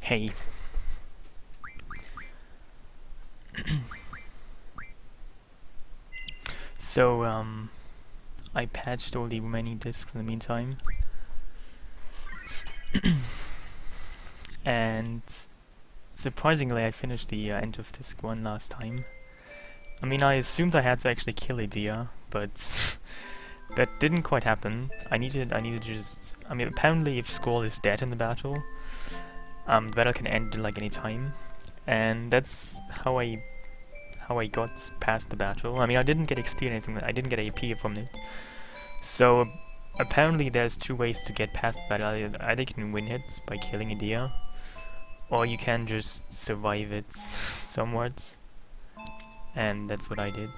Hey. So, I patched all the remaining disks in the meantime. And surprisingly, I finished the end of disc 1 last time. I mean, I assumed I had to actually kill Idea, but that didn't quite happen. I needed just... I mean, apparently if Squall is dead in the battle can end in like any time. And that's how I got past the battle. I mean, I didn't get XP or anything, I didn't get AP from it. So, apparently there's two ways to get past the battle. Either you can win it by killing Idea, or you can just survive it somewhat. And that's what I did.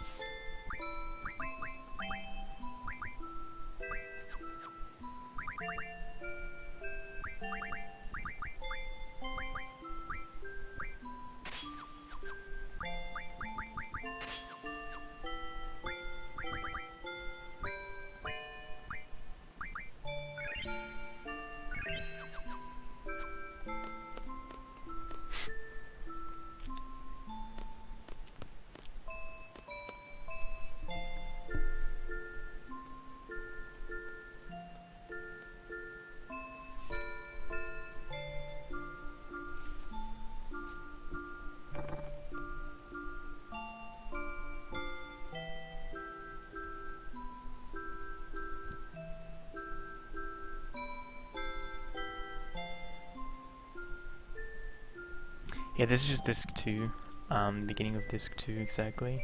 Yeah, this is just disc 2. Beginning of disc 2 exactly.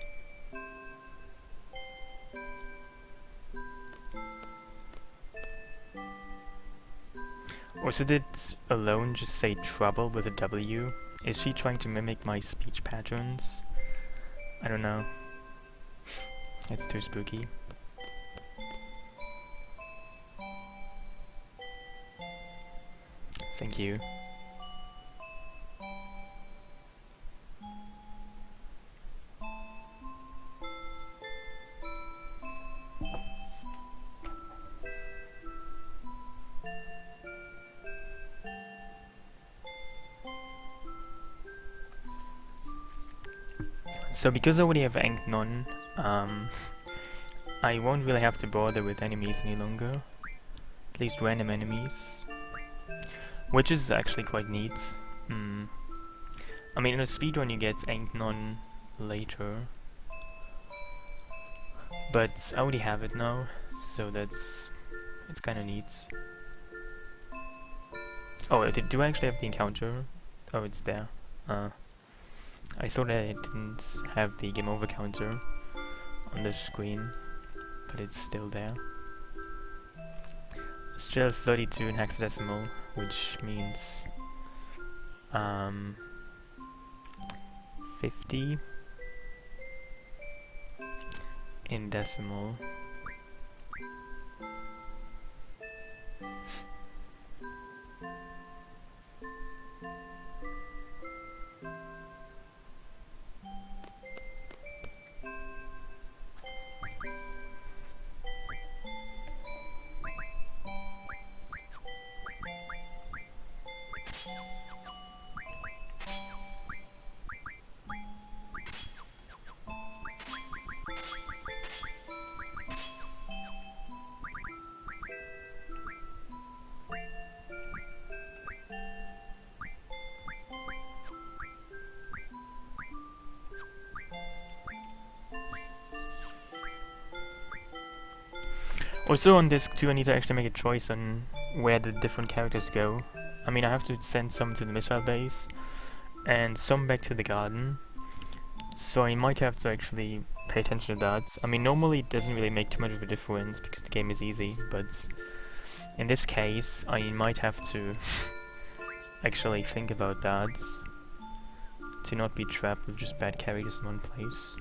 Also, did Alone just say trouble with a W? Is she trying to mimic my speech patterns? I don't know. It's too spooky. Thank you. So because I already have Ankh None, I won't really have to bother with enemies any longer. At least random enemies. Which is actually quite neat. I mean, in a speedrun you get Ankh None later. But I already have it now, so it's kinda neat. Oh, do I actually have the encounter? Oh, it's there. I thought I didn't have the game over counter on the screen, but it's still there. Still 32 in hexadecimal, which means 50 in decimal. Also on disc 2 I need to actually make a choice on where the different characters go. I mean, I have to send some to the missile base and some back to the garden, so I might have to actually pay attention to that. I mean, normally it doesn't really make too much of a difference because the game is easy, but in this case I might have to actually think about that to not be trapped with just bad characters in one place.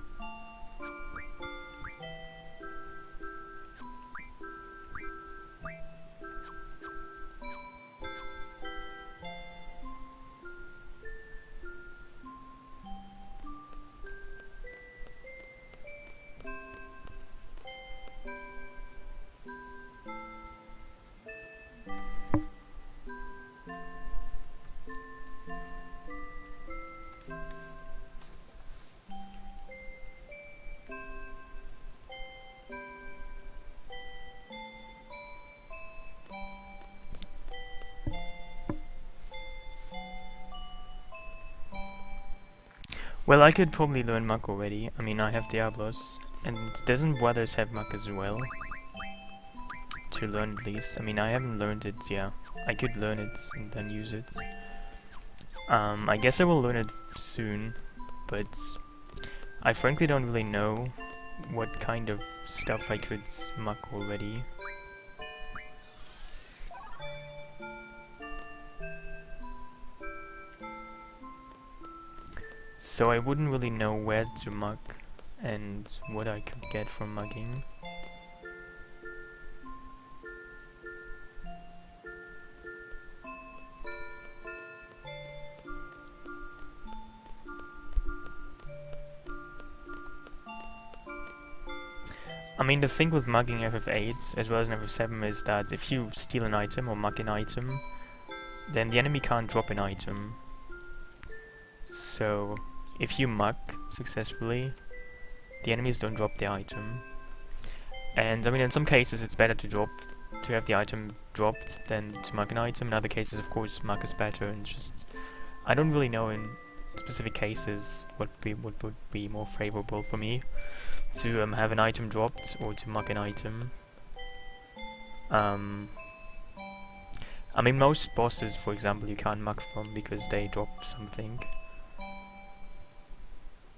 Well, I could probably learn Mach already. I mean, I have Diablos, and doesn't Weathers have Mach as well? To learn at least. I mean, I haven't learned it, yeah. I could learn it and then use it. I guess I will learn it soon, but I frankly don't really know what kind of stuff I could Mach already. So I wouldn't really know where to mug and what I could get from mugging. I mean, the thing with mugging FF8 as well as in FF7 is that if you steal an item or mug an item, then the enemy can't drop an item. So if you mug successfully, the enemies don't drop the item. And I mean, in some cases it's better to have the item dropped than to mug an item. In other cases, of course, mug is better, and just I don't really know in specific cases what would be more favorable for me, to have an item dropped or to mug an item. I mean, most bosses, for example, you can't mug from because they drop something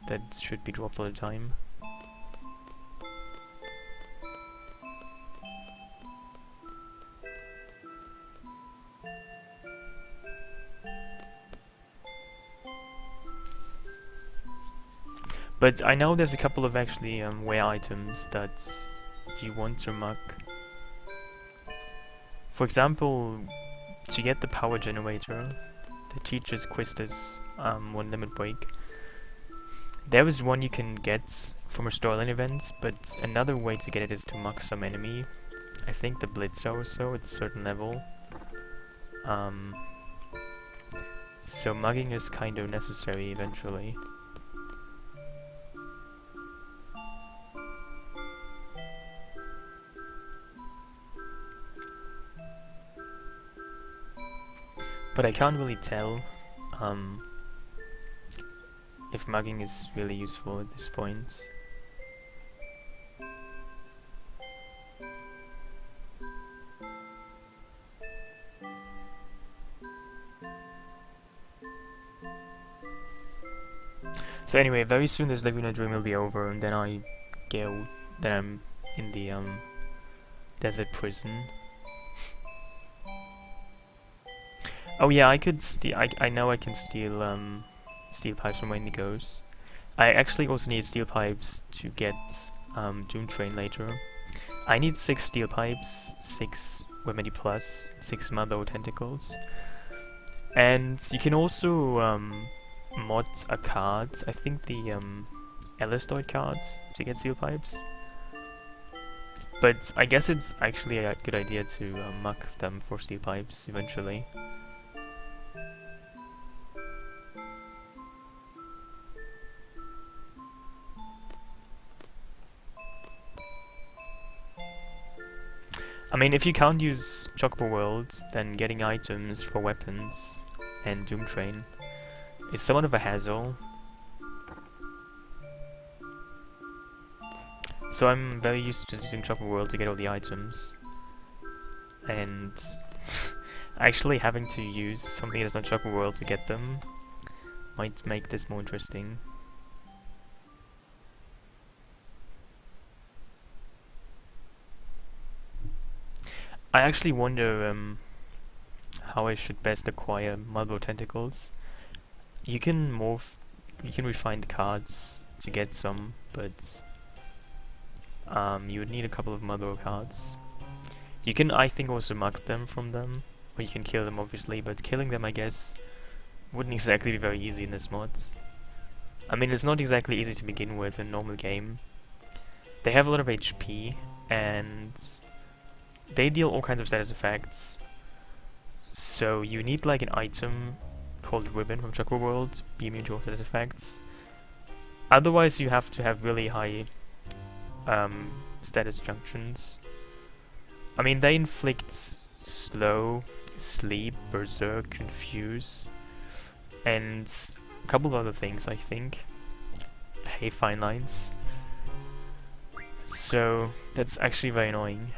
that should be dropped all the time. But I know there's a couple of actually rare items that you want to mug. For example, to get the power generator that teaches Quistis one limit break, there is one you can get from a storyline event, but another way to get it is to mug some enemy. I think the Blitzer or so at a certain level. So mugging is kind of necessary eventually. But I can't really tell if mugging is really useful at this point. So anyway, very soon this Laguna Dream will be over, and then I'm in the desert prison. Oh yeah, I could steal. I know I can steal steel pipes from Wendigos. I actually also need steel pipes to get Doom Train later. I need 6 steel pipes, 6 Remedy Plus, 6 Mother Tentacles, and you can also mod a card. I think the Elastoid cards to get steel pipes. But I guess it's actually a good idea to mug them for steel pipes eventually. I mean, if you can't use Chocobo Worlds, then getting items for weapons and Doom Train is somewhat of a hassle. So I'm very used to just using Chocobo World to get all the items. And actually having to use something that's not Chocobo World to get them might make this more interesting. I actually wonder how I should best acquire Mother Tentacles. You can refine the cards to get some, but you would need a couple of Mother cards. You can, I think, also mug them from them, or you can kill them obviously, but killing them, I guess, wouldn't exactly be very easy in this mod. I mean, it's not exactly easy to begin with in a normal game. They have a lot of HP, and they deal all kinds of status effects, so you need like an item called Ribbon from Chocobo World to be immune to all status effects. Otherwise you have to have really high status junctions. I mean, they inflict Slow, Sleep, Berserk, Confuse, and a couple of other things, I think. hate fine lines. So that's actually very annoying.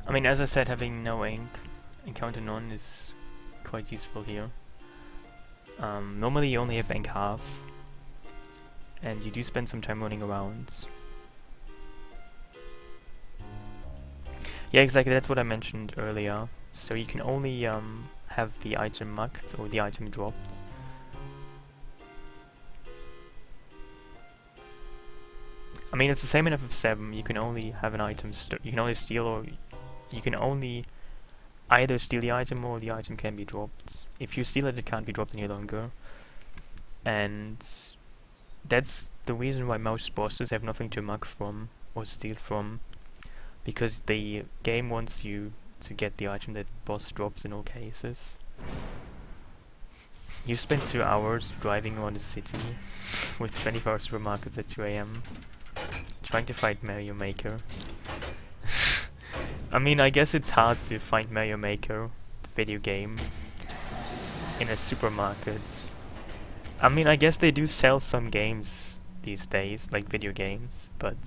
I mean, as I said, having no ink, encounter none, is quite useful here. Normally you only have ink half, and you do spend some time running around. Yeah, exactly, that's what I mentioned earlier. So you can only have the item mucked or the item dropped. I mean, it's the same in FF7. You can only have an item, you can only steal, or you can only either steal the item or the item can be dropped. If you steal it, it can't be dropped any longer. And that's the reason why most bosses have nothing to muck from or steal from, because the game wants you to get the item that the boss drops in all cases. You spent 2 hours driving around the city with 24 supermarkets at 2 AM trying to find Mario Maker. I mean, I guess it's hard to find Mario Maker, the video game, in a supermarket. I mean, I guess they do sell some games these days, like video games, but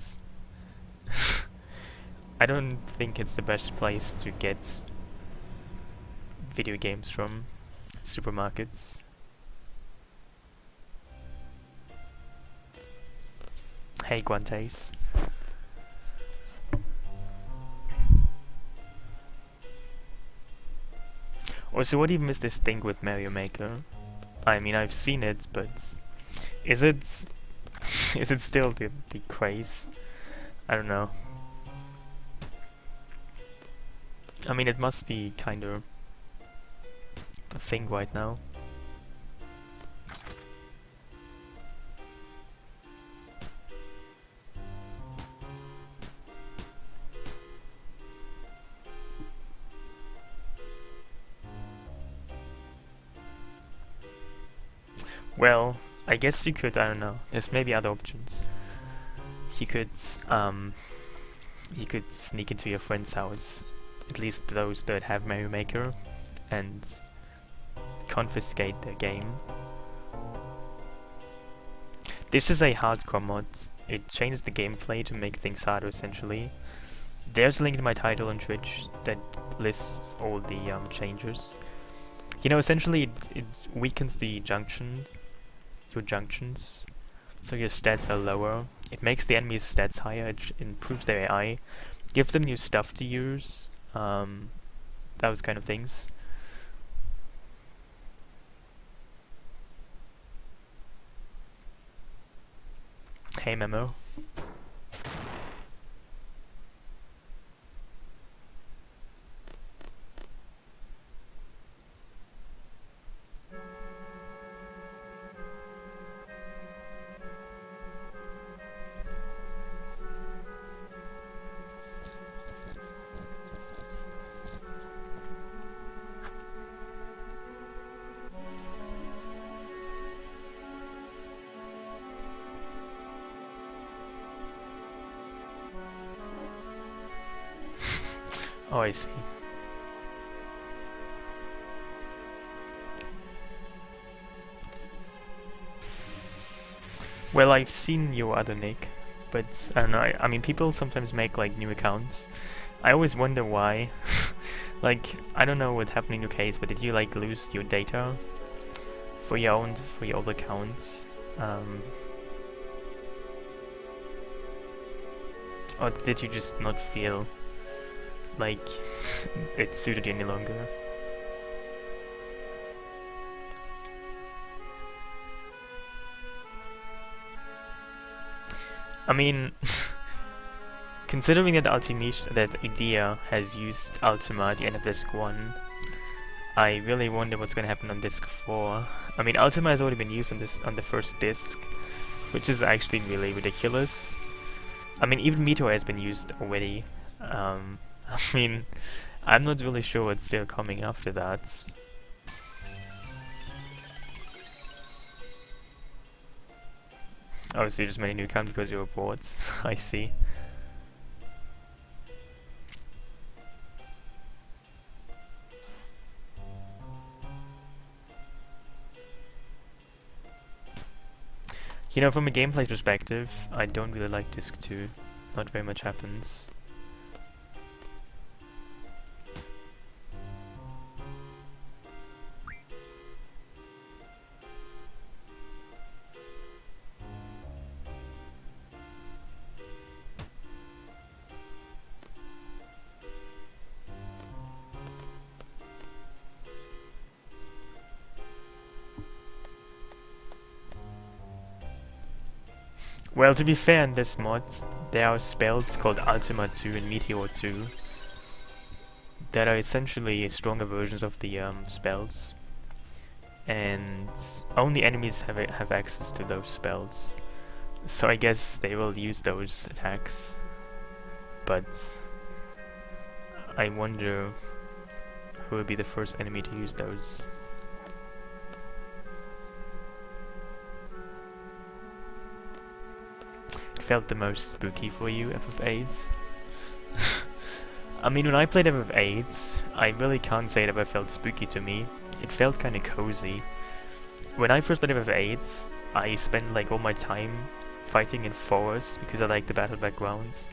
I don't think it's the best place to get video games from, supermarkets. Hey, Guantes. Also, what even is this thing with Mario Maker? I mean, I've seen it, but is it is it still the craze? I don't know. I mean, it must be kind of a thing right now. Well, I guess you could, I don't know, there's maybe other options. You could sneak into your friend's house, at least those that have Mario Maker, and confiscate their game. This is a hardcore mod. It changed the gameplay to make things harder, essentially. There's a link in my title on Twitch that lists all the changes. You know, essentially it weakens the your junctions, so your stats are lower. It makes the enemies' stats higher, it improves their AI, gives them new stuff to use, those kind of things. Hey Memo. Oh, I see. Well, I've seen your other nick, but I don't know. I mean, people sometimes make like new accounts. I always wonder why. Like, I don't know what happened in your case, but did you like lose your data for your old accounts? Or did you just not feel like it suited you any longer? I mean, considering that that IKEA has used Ultima at the end of Disc 1, I really wonder what's gonna happen on Disc 4. I mean, Ultima has already been used on the first disc, which is actually really ridiculous. I mean, even Meteor has been used already. I mean, I'm not really sure what's still coming after that. Oh, so you just made a new account because you were bored. I see. You know, from a gameplay perspective, I don't really like Disc 2. Not very much happens. Well, to be fair, in this mod, there are spells called Ultima 2 and Meteor 2 that are essentially stronger versions of the spells, and only enemies have access to those spells. So I guess they will use those attacks, but I wonder who will be the first enemy to use those. Felt the most spooky for you, FF8? I mean, when I played FF8, I really can't say that it felt spooky to me. It felt kinda cozy. When I first played FF8, I spent like all my time fighting in forests because I like the battle backgrounds.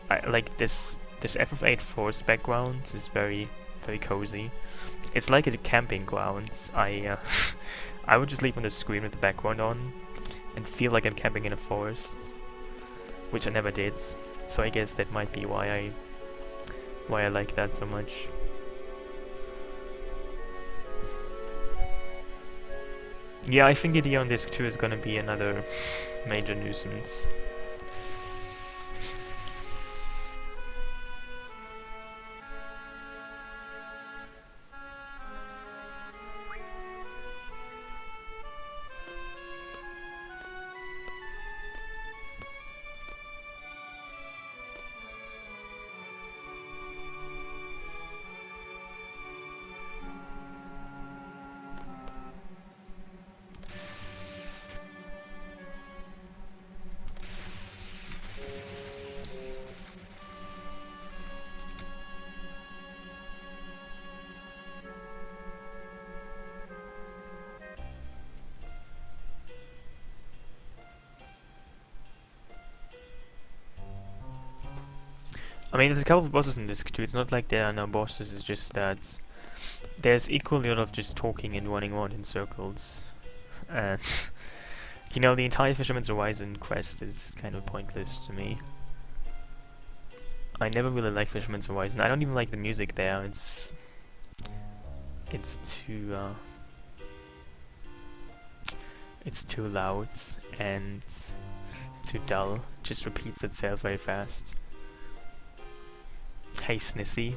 I like this FF8 forest background is very cozy. It's like a camping ground. I would just leave on the screen with the background on and feel like I'm camping in a forest, which I never did, so I guess that might be why I like that so much. Yeah, I think IKEA on Disc 2 is gonna be another major nuisance. I mean, there's a couple of bosses in Disc 2, it's not like there are no bosses, it's just that there's equally a lot of just talking and running around in circles. And, you know, the entire Fisherman's Horizon quest is kind of pointless to me. I never really liked Fisherman's Horizon. I don't even like the music there, it's too loud and too dull. It just repeats itself very fast. Hey, Snissy.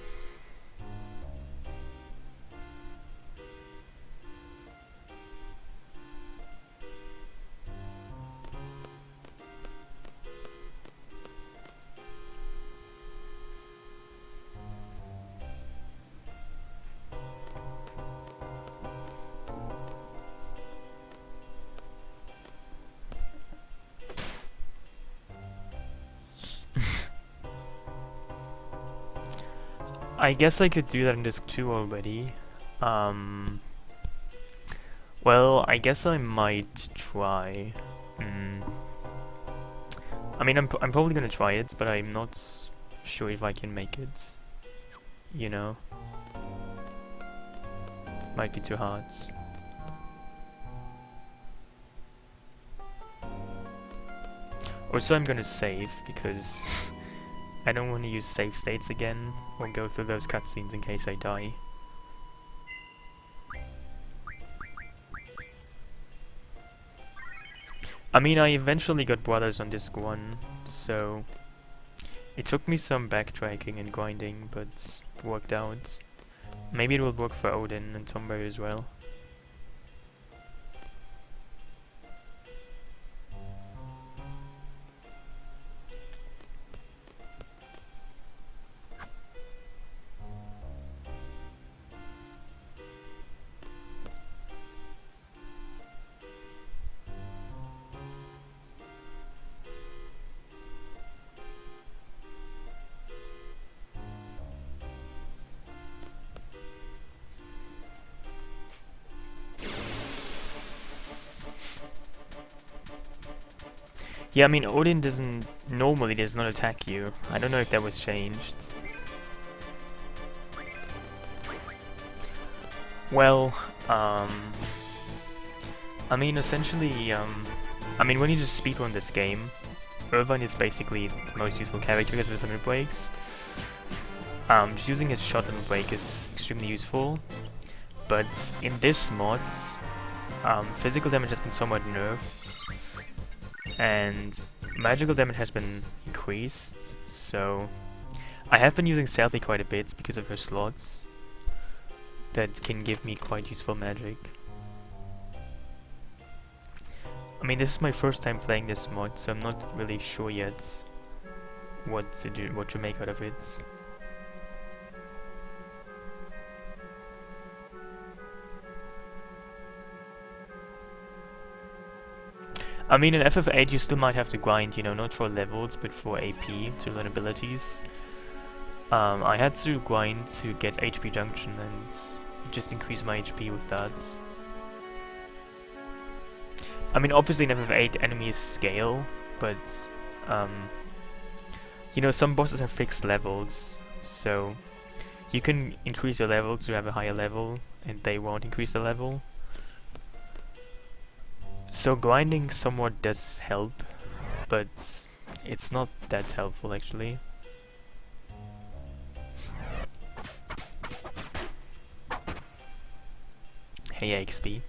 I guess I could do that in Disc 2 already. Well, I guess I might try. Mm. I mean, I'm probably gonna try it, but I'm not sure if I can make it. You know, might be too hard. Also, I'm gonna save because I don't want to use save states again or go through those cutscenes in case I die. I mean, I eventually got brothers on disc 1, so it took me some backtracking and grinding, but it worked out. Maybe it will work for Odin and Tomberry as well. Yeah, I mean, Odin normally does not attack you. I don't know if that was changed. Well, I mean, essentially, I mean, when you just speedrun this game, Irvine is basically the most useful character because of his limit breaks. Just using his shot limit break is extremely useful, but in this mod, physical damage has been somewhat nerfed, and magical damage has been increased, so I have been using Stealthy quite a bit because of her slots that can give me quite useful magic. I mean, this is my first time playing this mod, so I'm not really sure yet what to make out of it. I mean, in FF8 you still might have to grind, you know, not for levels, but for AP, to learn abilities. I had to grind to get HP Junction and just increase my HP with that. I mean, obviously in FF8 enemies scale, but, you know, some bosses have fixed levels, so you can increase your level to have a higher level, and they won't increase the level. So grinding somewhat does help, but it's not that helpful actually. Hey XP.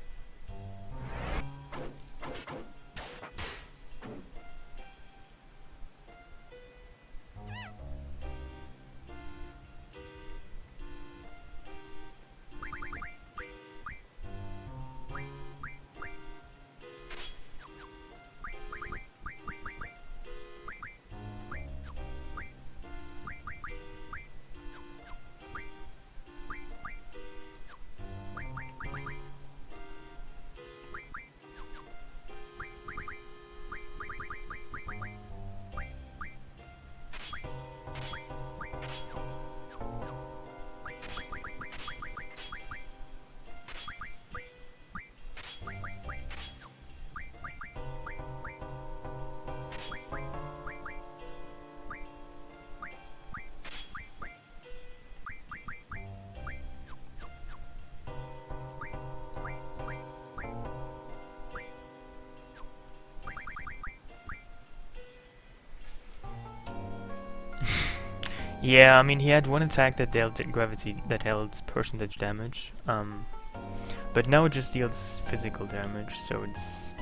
Yeah, I mean, he had one attack that dealt gravity, that held percentage damage, but now it just deals physical damage, so it's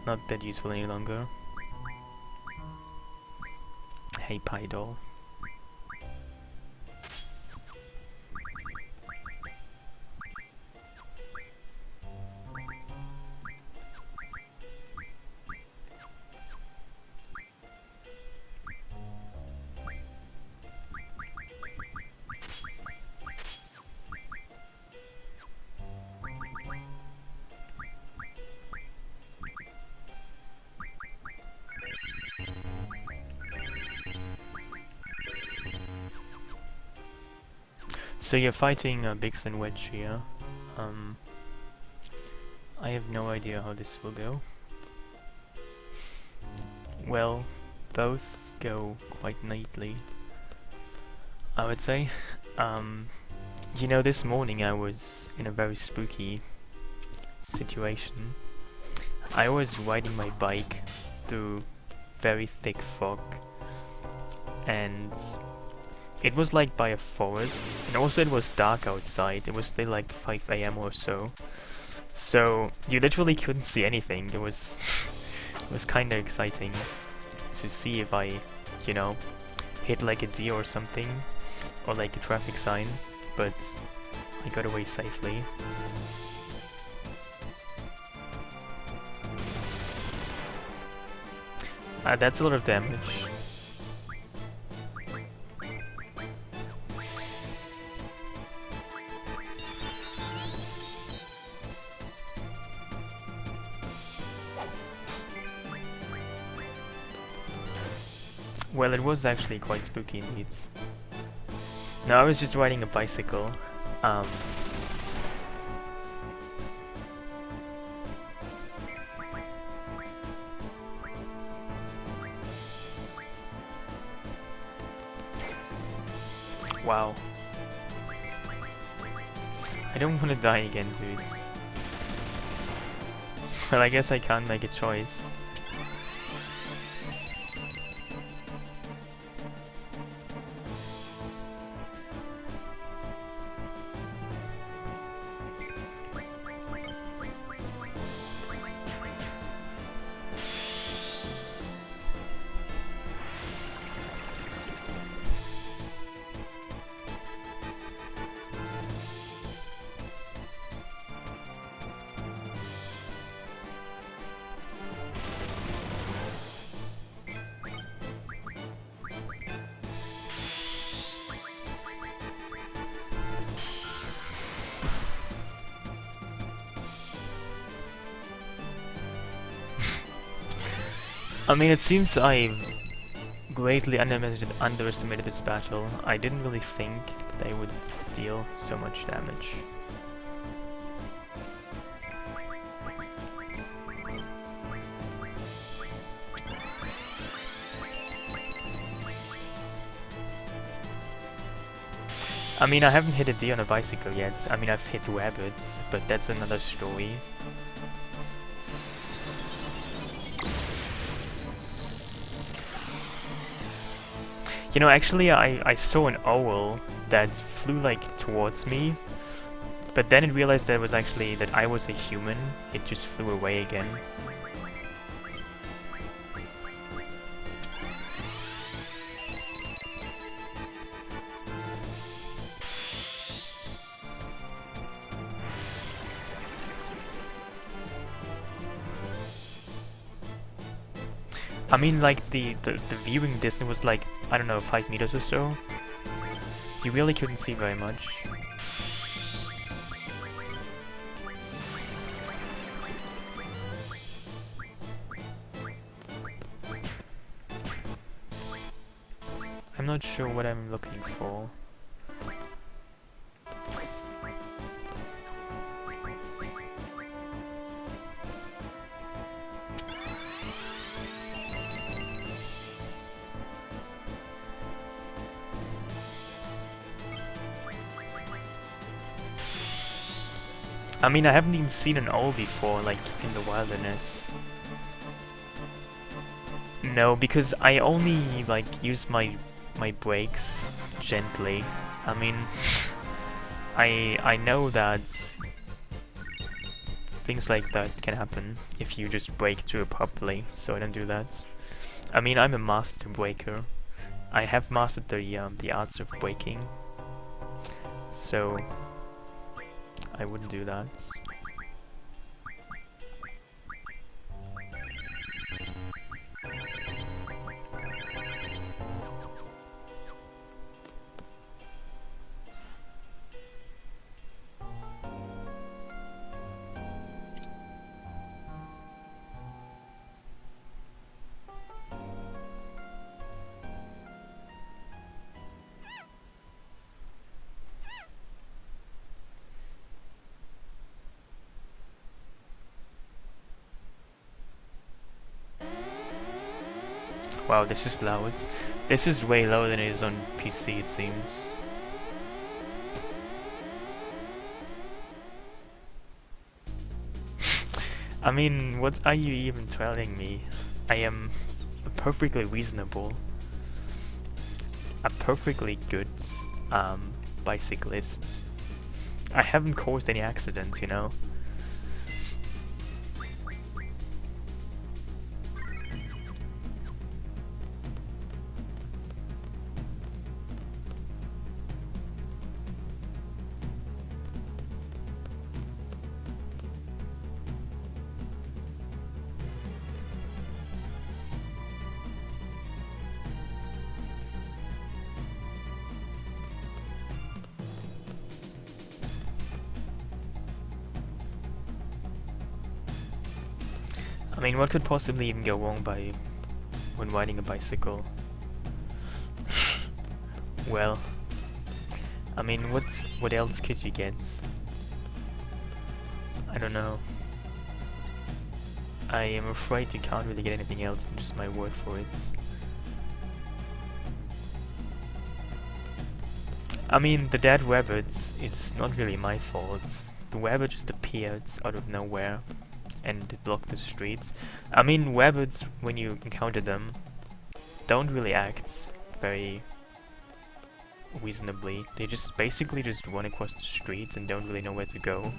not that useful any longer. Hey, Pydol. So you're fighting Bix and Wedge here. I have no idea how this will go. Well, both go quite neatly, I would say. You know, this morning I was in a very spooky situation. I was riding my bike through very thick fog, and it was like by a forest, and also it was dark outside. It was still like 5 AM or so. So you literally couldn't see anything. It was it was kinda exciting to see if I, you know, hit like a deer or something, or like a traffic sign, but I got away safely. That's a lot of damage. Well, it was actually quite spooky indeed. No, I was just riding a bicycle. Wow. I don't want to die again, dudes. Well, I guess I can't make a choice. I mean, it seems I greatly underestimated this battle. I didn't really think they would deal so much damage. I mean, I haven't hit a deer on a bicycle yet. I mean, I've hit rabbits, but that's another story. You know, actually, I saw an owl that flew like towards me, but then it realized that it was actually that I was a human. It just flew away again. I mean, like, the viewing distance was like, I don't know, 5 meters or so. You really couldn't see very much. I'm not sure what I'm looking for. I mean, I haven't even seen an owl before, like, in the wilderness. No, because I only, like, use my brakes gently. I mean, I know that things like that can happen if you just brake through properly, so I don't do that. I mean, I'm a master braker. I have mastered the arts of braking, so I wouldn't do that. Wow, this is loud. This is way louder than it is on PC, it seems. I mean, what are you even telling me? I am perfectly reasonable, a perfectly good bicyclist. I haven't caused any accidents, you know? I mean, what could possibly even go wrong when riding a bicycle? Well, I mean, what else could you get? I don't know. I am afraid you can't really get anything else than just my word for it. I mean, the dead rabbits is not really my fault. The rabbit just appeared out of nowhere and it blocked the streets. I mean, rabbits, when you encounter them, don't really act very reasonably. They just basically just run across the street and don't really know where to go.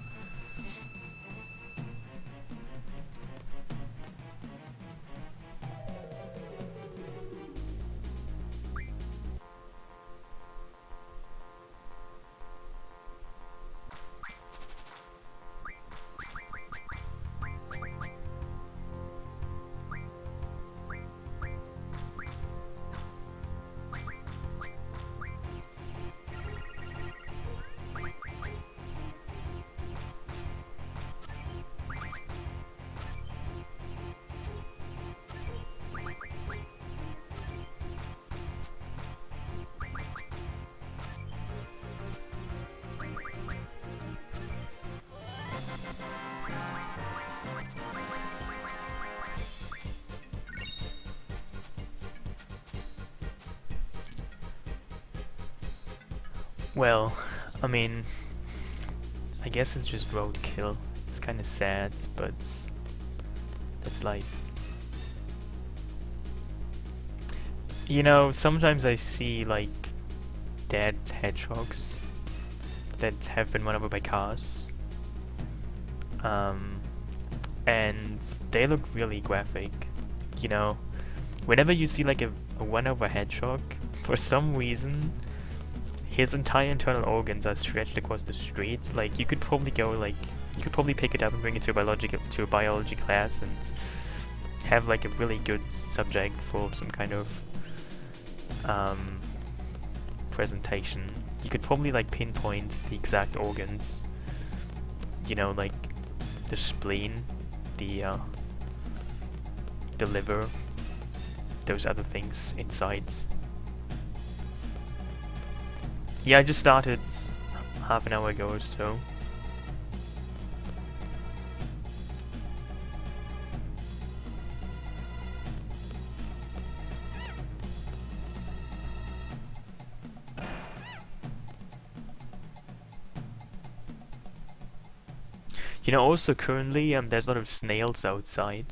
Well, I mean, I guess it's just roadkill. It's kind of sad, but that's life. You know, sometimes I see like dead hedgehogs that have been run over by cars. And they look really graphic. You know, whenever you see like a run over hedgehog, for some reason, his entire internal organs are stretched across the street. Like you could probably pick it up and bring it to a biology class and have like a really good subject for some kind of presentation. You could probably like pinpoint the exact organs. You know, like the spleen, the liver, those other things inside. Yeah, I just started half an hour ago or so. You know, also currently there's a lot of snails outside.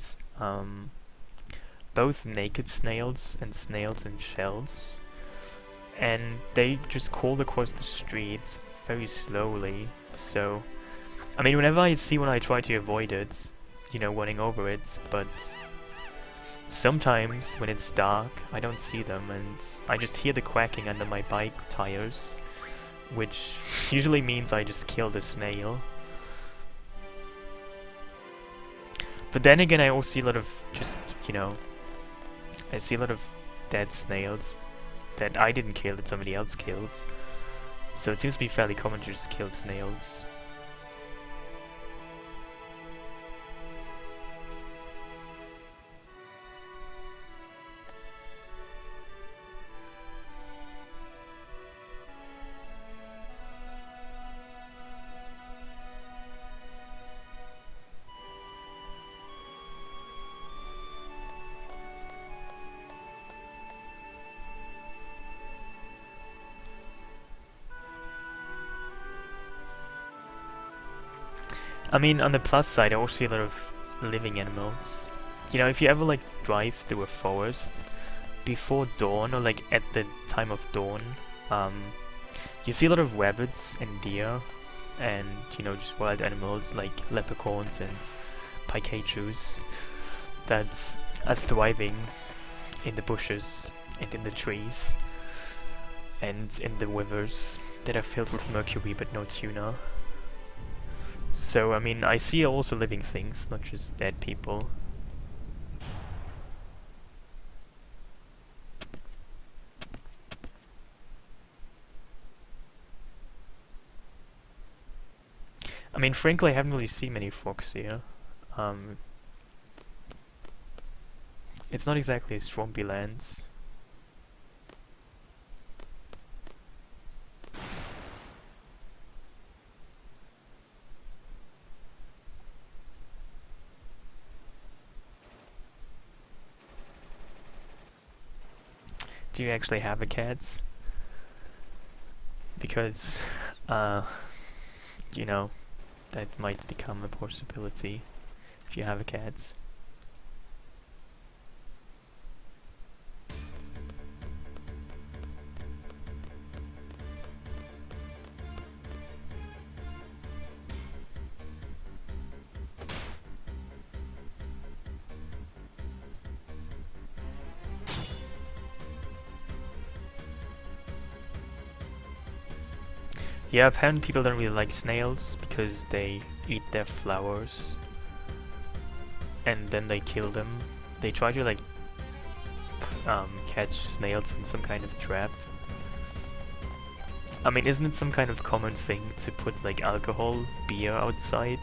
Both naked snails and snails in shells. And they just crawl across the street very slowly. So, I mean, whenever I see one, I try to avoid it, you know, running over it, but sometimes when it's dark, I don't see them, and I just hear the quacking under my bike tires, which usually means I just killed a snail. But then again, I also see a lot of just, you know, I see a lot of dead snails that I didn't kill, that somebody else killed. So it seems to be fairly common to just kill snails. I mean, on the plus side, I also see a lot of living animals. You know, if you ever like drive through a forest before dawn or like at the time of dawn, you see a lot of rabbits and deer, and you know, just wild animals like leprechauns and Pikachus that are thriving in the bushes and in the trees and in the rivers that are filled with mercury but no tuna. So I mean, I see also living things, not just dead people. I mean, frankly, I haven't really seen many fox here. It's not exactly a swampy land. Do you actually have a cat? Because, you know, that might become a possibility if you have a cat. Yeah, apparently people don't really like snails because they eat their flowers and then they kill them. They try to like catch snails in some kind of trap. I mean, isn't it some kind of common thing to put like alcohol, beer outside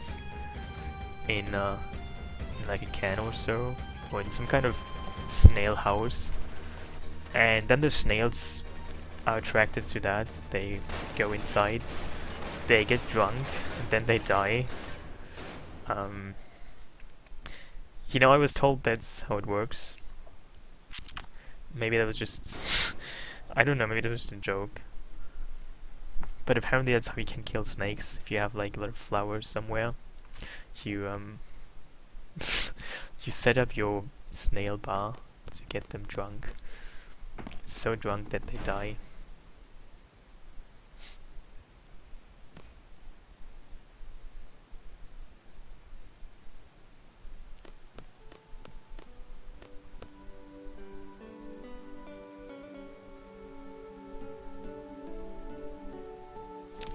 in like a can or so, or in some kind of snail house, and then the snails are attracted to that. They go inside, they get drunk, and then they die. You know, I was told that's how it works. Maybe that was just I don't know, maybe that was just a joke. But apparently that's how you can kill snakes. If you have like a lot of flowers somewhere, you you set up your snail bar to get them drunk. So drunk that they die.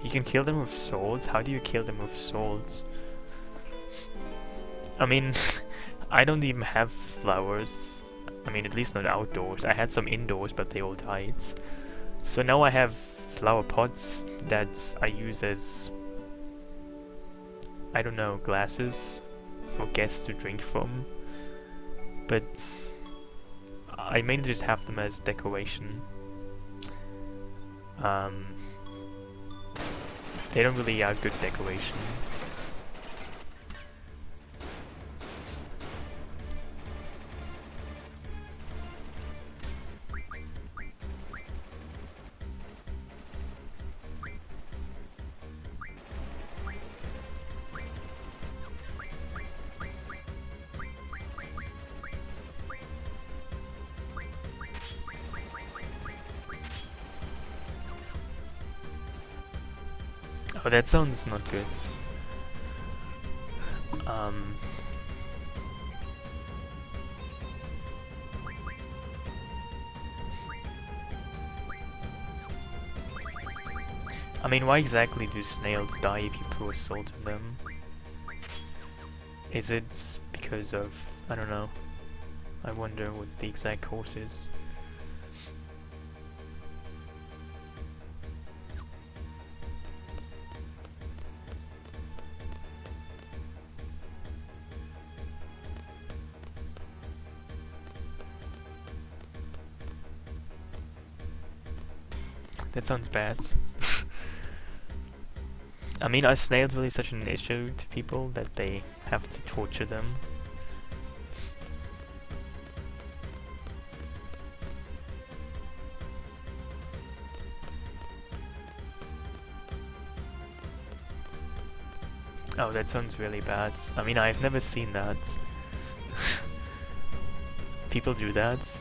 You can kill them with swords? How do you kill them with swords? I mean, I don't even have flowers. I mean, at least not outdoors. I had some indoors, but they all died. So now I have flower pots that I use as, I don't know, glasses for guests to drink from. But I mainly just have them as decoration. They don't really are good decoration. Oh, that sounds not good. I mean, why exactly do snails die if you pour salt in them? Is it because of, I don't know, I wonder what the exact cause is. That sounds bad. I mean, are snails really such an issue to people that they have to torture them? Oh, that sounds really bad. I mean, I've never seen that. People do that.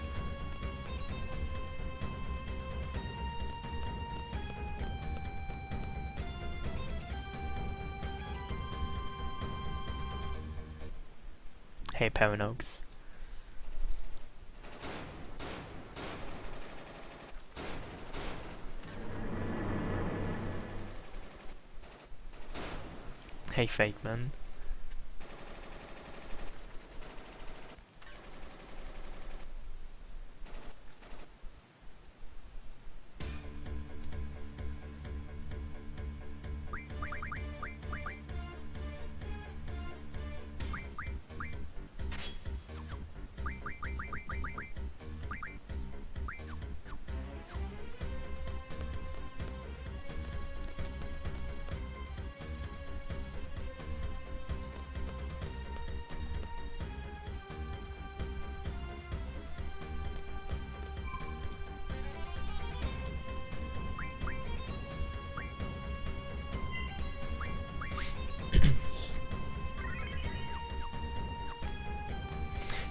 Hey, Paranox. Hey, Fake Man.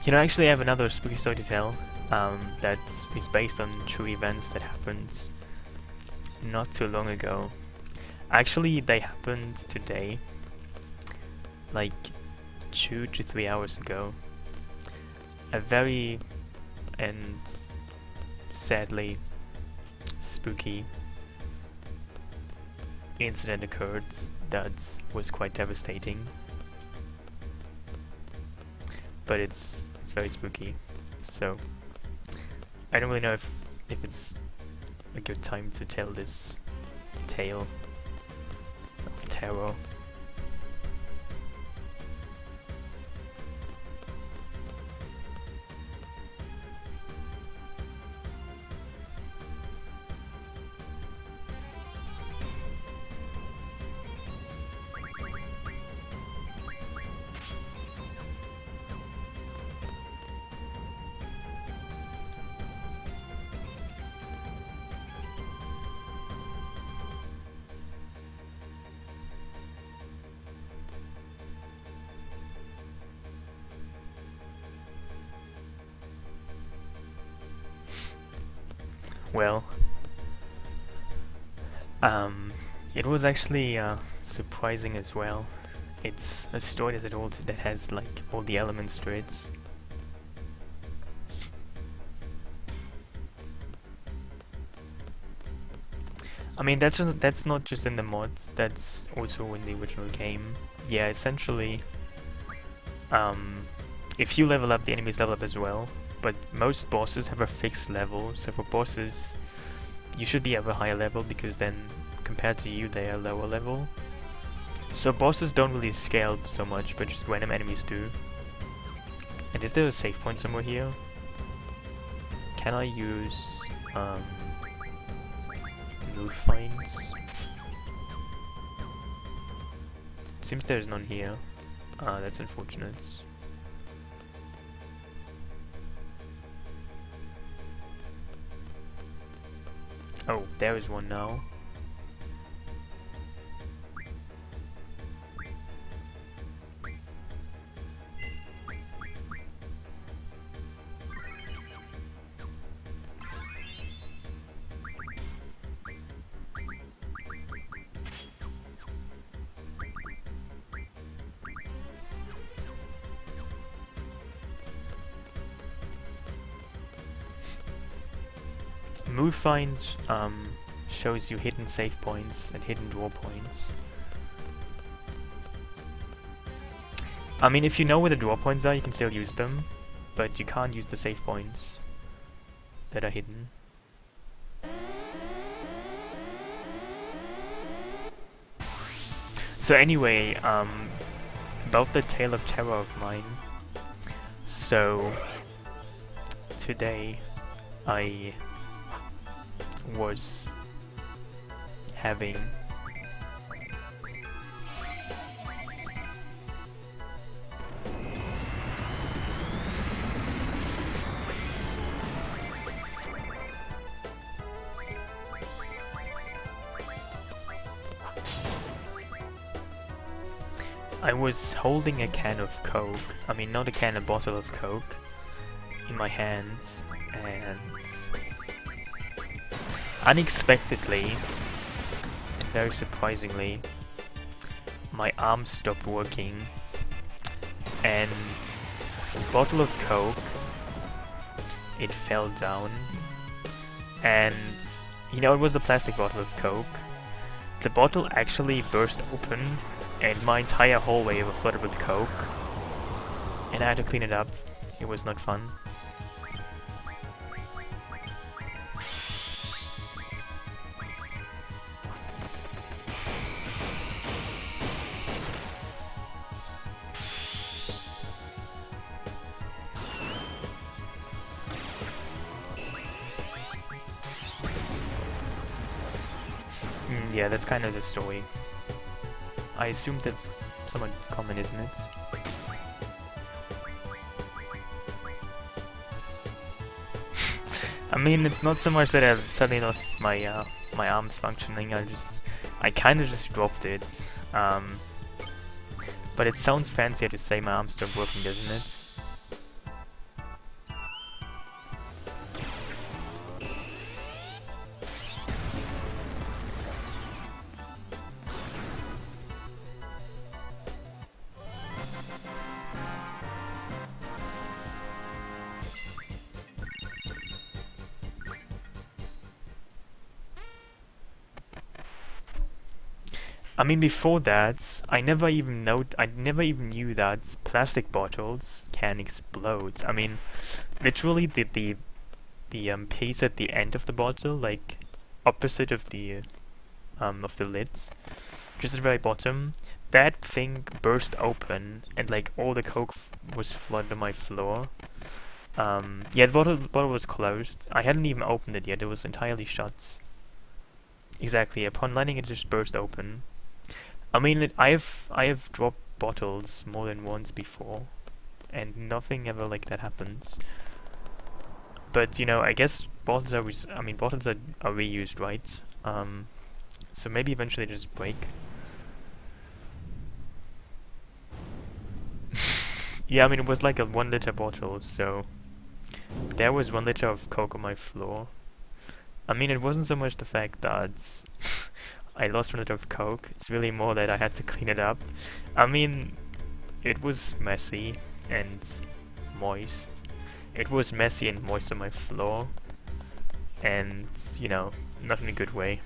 You know, actually I have another spooky story to tell that is based on true events that happened not too long ago. Actually, they happened today, like 2 to 3 hours ago. A very and sadly spooky incident occurred that was quite devastating. But it's very spooky, so I don't really know if it's a good time to tell this tale of terror. Well, it was actually surprising as well. It's a story that has like all the elements to it. I mean, that's not just in the mods, that's also in the original game. Yeah, essentially, if you level up, the enemies level up as well, but most bosses have a fixed level, so for bosses, you should be at a higher level, because then, compared to you, they are lower level. So bosses don't really scale so much, but just random enemies do. And is there a save point somewhere here? Can I use, move finds? Seems there's none here. That's unfortunate. Oh, there is one now. Move find shows you hidden save points and hidden draw points. I mean, if you know where the draw points are, you can still use them, but you can't use the save points that are hidden. So anyway, about the tale of terror of mine. So today I was having I was holding a can of Coke, I mean not a can, a bottle of Coke in my hands, and unexpectedly, and very surprisingly, my arm stopped working, and the bottle of Coke, it fell down, and you know, it was a plastic bottle of Coke. The bottle actually burst open, and my entire hallway was flooded with Coke, and I had to clean it up. It was not fun. Yeah, that's kind of the story. I assume that's somewhat common, isn't it? I mean, it's not so much that I've suddenly lost my my arms functioning. I kind of just dropped it. But it sounds fancier to say my arms stopped working, doesn't it? I mean, before that, I never even knew that plastic bottles can explode. I mean, literally the piece at the end of the bottle, like opposite of the lids, just at the very bottom, that thing burst open, and like all the Coke was flooded on my floor. Yeah, the bottle was closed. I hadn't even opened it yet; it was entirely shut. Exactly. Upon lighting, it just burst open. I mean, I have dropped bottles more than once before, and nothing ever like that happens. But you know, I guess bottles are reused, right? So maybe eventually they just break. Yeah, I mean it was like a 1 liter bottle, so there was 1 liter of Coke on my floor. I mean, it wasn't so much the fact that I lost 1 liter of Coke, it's really more that I had to clean it up. I mean, it was messy and moist. It was messy and moist on my floor, and, you know, not in a good way.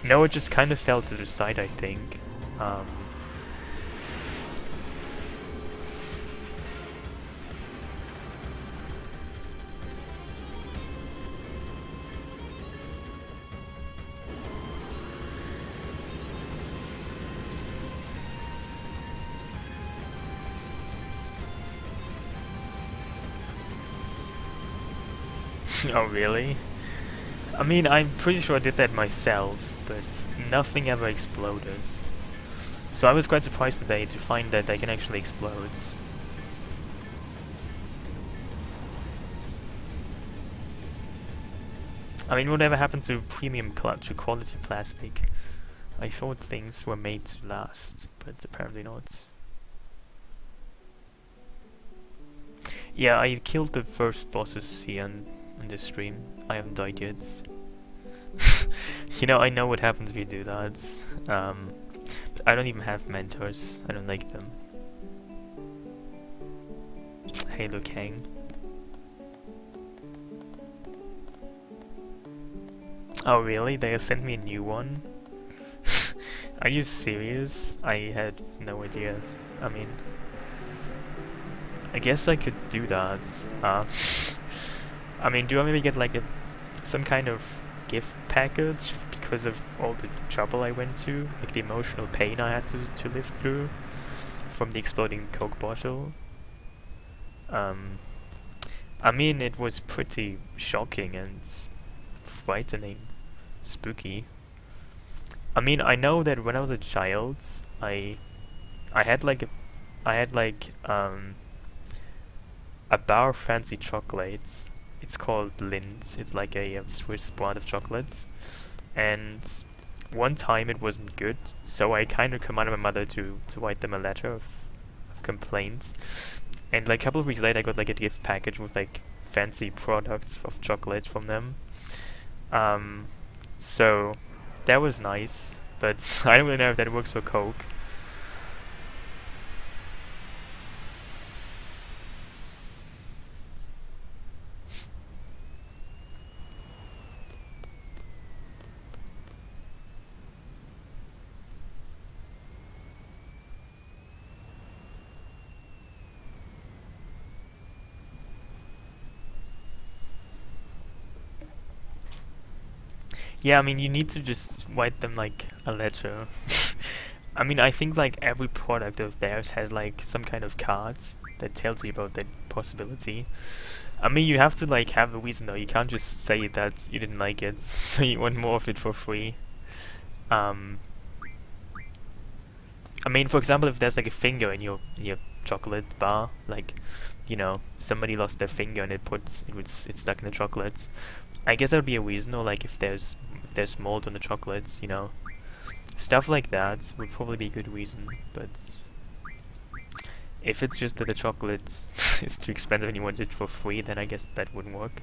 No, it just kind of fell to the side, I think. Oh, really? I mean, I'm pretty sure I did that myself, but nothing ever exploded. So I was quite surprised today to find that they can actually explode. I mean, whatever happened to premium quality plastic? I thought things were made to last, but apparently not. Yeah, I killed the first bosses here in this stream. I haven't died yet. You know, I know what happens if you do that. But I don't even have mentors. I don't like them. Hey, look, Hang. Oh, really? They sent me a new one? Are you serious? I had no idea. I mean, I guess I could do that. I mean, do I maybe get like some kind of gift package because of all the trouble I went to, like the emotional pain I had to live through from the exploding Coke bottle? I mean, it was pretty shocking and frightening, spooky. I mean, I know that when I was a child, I had like a bar of fancy chocolates, it's called Lindt. It's like a Swiss brand of chocolates. And one time it wasn't good, so I kind of commanded my mother to write them a letter of complaints. And like a couple of weeks later, I got like a gift package with like fancy products of chocolate from them. So that was nice, but I don't really know if that works for Coke. Yeah, I mean, you need to just write them like a letter. I mean, I think like every product of theirs has like some kind of cards that tells you about that possibility. I mean, you have to like have a reason though. You can't just say that you didn't like it, so you want more of it for free. Um, I mean, for example, if there's like a finger in your chocolate bar, like, you know, somebody lost their finger and it's stuck in the chocolate. I guess that would be a reason, or like if there's mold on the chocolates, you know, stuff like that would probably be a good reason. But if it's just that the chocolate is too expensive and you want it for free, then I guess that wouldn't work.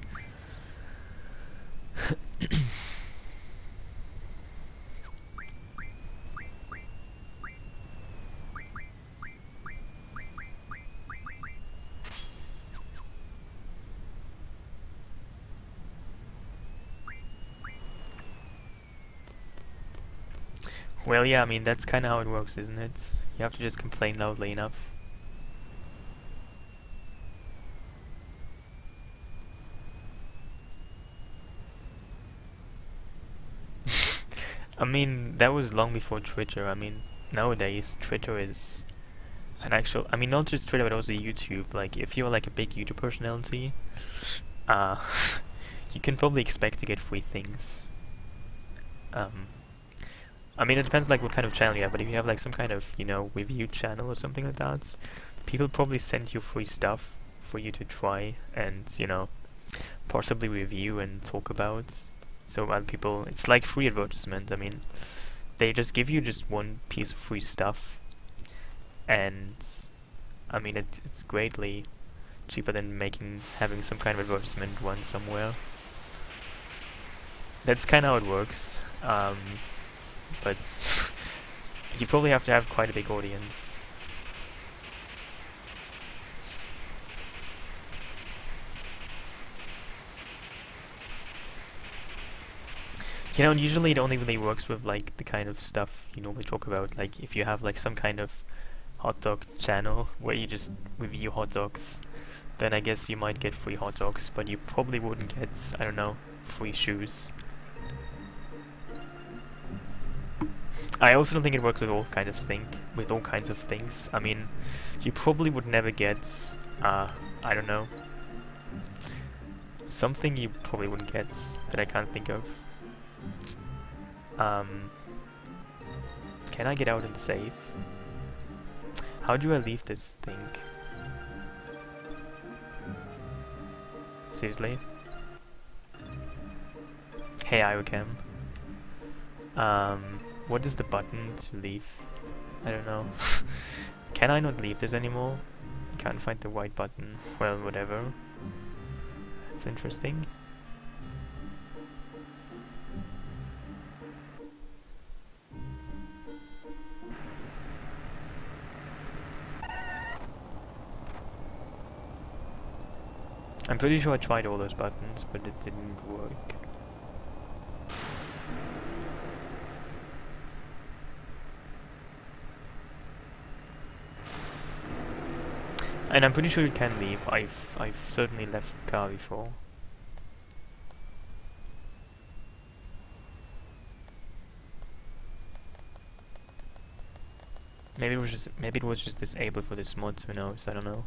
Well, yeah, I mean, that's kind of how it works, isn't it? You have to just complain loudly enough. I mean, that was long before Twitter. I mean, nowadays, Twitter is an actual... I mean, not just Twitter, but also YouTube. Like, if you're like a big YouTube personality, uh, you can probably expect to get free things. Um, I mean, it depends like what kind of channel you have, but if you have like some kind of, you know, review channel or something like that, people probably send you free stuff for you to try and, you know, possibly review and talk about. So other people, it's like free advertisement. I mean, they just give you just one piece of free stuff, and I mean, it's greatly cheaper than having some kind of advertisement run somewhere. That's kind of how it works. But you probably have to have quite a big audience. You know, and usually it only really works with like the kind of stuff you normally talk about. Like if you have like some kind of hot dog channel where you just review hot dogs, then I guess you might get free hot dogs, but you probably wouldn't get, I don't know, free shoes. I also don't think it works with all kinds of things. I mean, you probably would never get, I don't know, something you probably wouldn't get that I can't think of. Can I get out and save? How do I leave this thing? Seriously? Hey, Requiem. What is the button to leave? I don't know. Can I not leave this anymore? I can't find the white button. Well, whatever. That's interesting. I'm pretty sure I tried all those buttons, but it didn't work. And I'm pretty sure you can leave. I've certainly left the car before. Maybe it was just disabled for this mod, who knows, I don't know.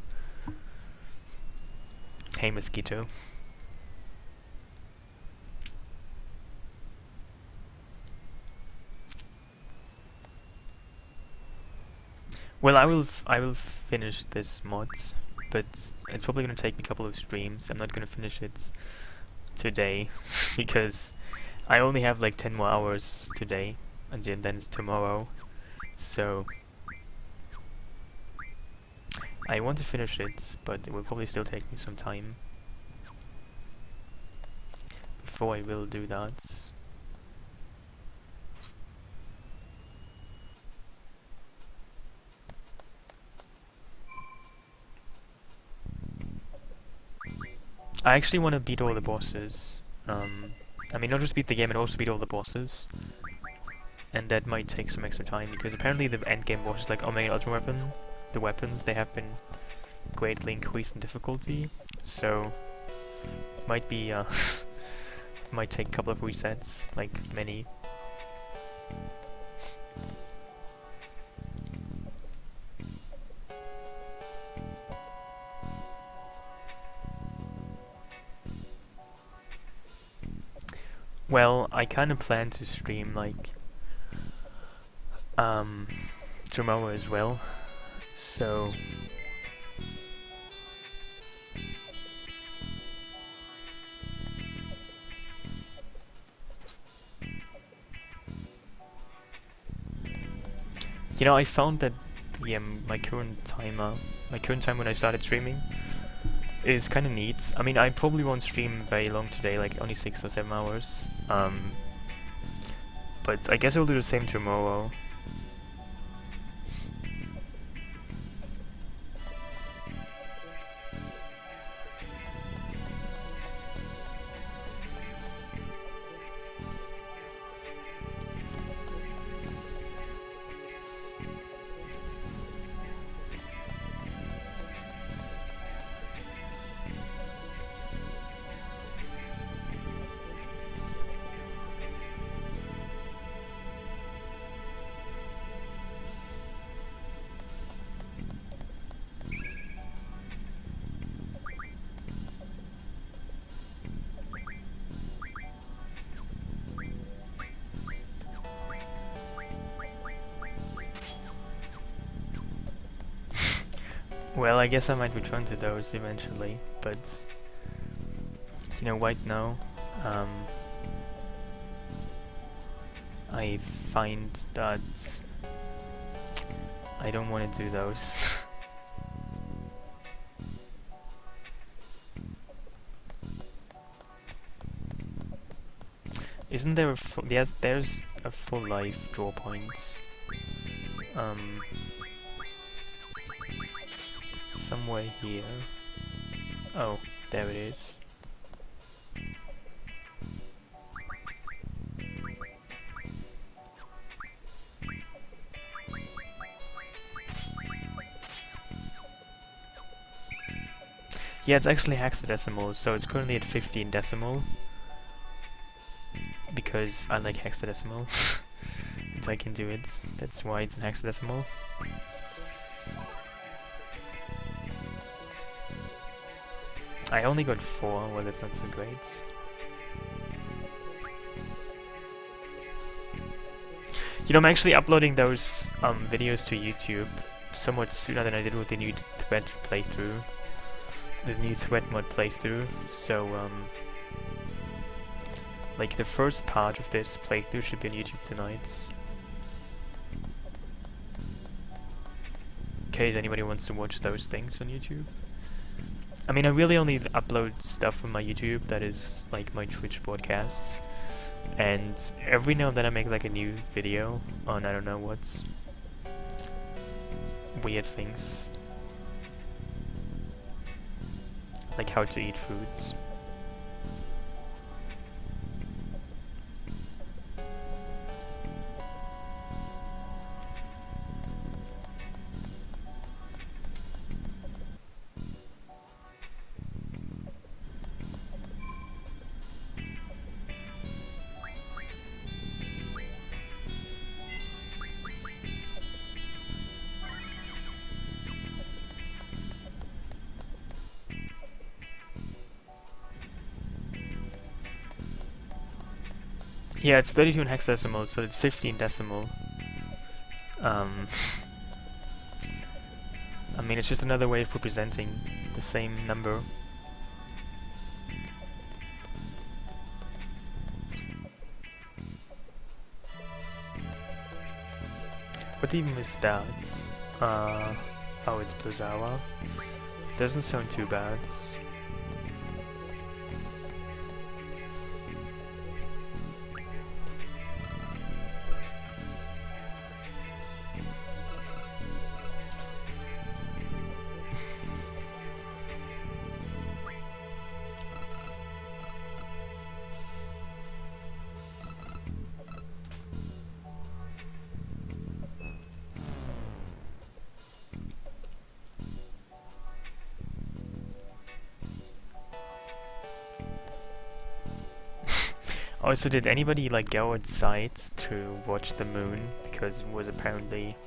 Hey mosquito. Well, I will finish this mod, but it's probably gonna take me a couple of streams. I'm not gonna finish it today because I only have like 10 more hours today, and then it's tomorrow. So I want to finish it, but it will probably still take me some time before I will do that. I actually want to beat all the bosses. I mean, not just beat the game, but also beat all the bosses. And that might take some extra time, because apparently the endgame bosses like Omega Ultra Weapon, the weapons, they have been greatly increased in difficulty. So, might be, might take a couple of resets, like many. Well, I kind of plan to stream like tomorrow as well, so you know, I found that the my current time when I started streaming is kind of neat. I mean, I probably won't stream very long today, like only 6 or 7 hours. But I guess I'll do the same tomorrow. Well, I guess I might return to those eventually, but you know, right now, I find that I don't want to do those. Isn't there a yes, there's a full life draw point. Somewhere here. Oh, there it is. Yeah, it's actually hexadecimal, so it's currently at 15 decimal. Because I like hexadecimal. And I can do it. That's why it's in hexadecimal. I only got 4, well that's not so great. You know, I'm actually uploading those videos to YouTube somewhat sooner than I did with the new thread playthrough. The new thread mod playthrough, so like the first part of this playthrough should be on YouTube tonight. In case anybody wants to watch those things on YouTube. I mean, I really only upload stuff from my YouTube that is like my Twitch broadcasts, and every now and then I make like a new video on I don't know what's weird things, like how to eat foods. Yeah, it's 32 in hexadecimal, so it's 15 decimal. I'm mean, it's just another way of representing the same number. What even is that? Oh, it's Blizzara. Doesn't sound too bad. Also, did anybody like go outside to watch the moon? Because it was apparently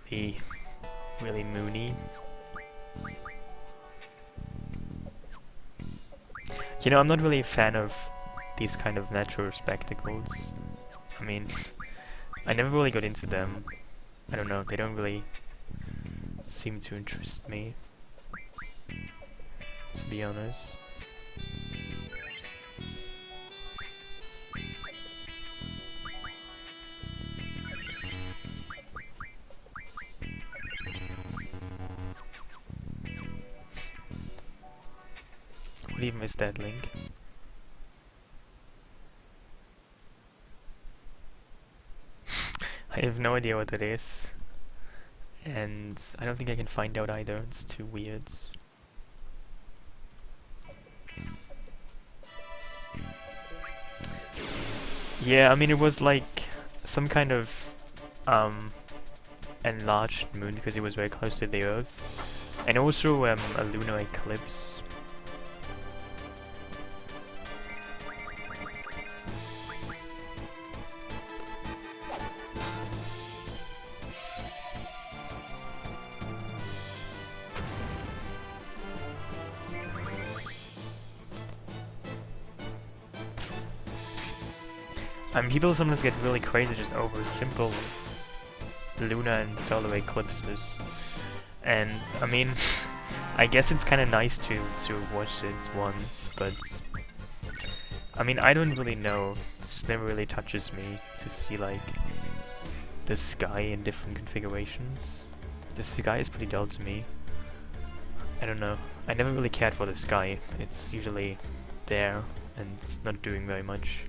really moony. You know, I'm not really a fan of these kind of natural spectacles. I mean, I never really got into them. I don't know, they don't really seem to interest me, to be honest. What even is that link? I have no idea what that is, and I don't think I can find out either. It's too weird. Yeah, I mean, it was like some kind of enlarged moon because it was very close to the Earth, and also a lunar eclipse. I mean, people sometimes get really crazy just over simple lunar and solar eclipses, and I mean, I guess it's kind of nice to watch it once, but I mean, I don't really know. It just never really touches me to see like the sky in different configurations. The sky is pretty dull to me. I don't know. I never really cared for the sky. It's usually there and it's not doing very much.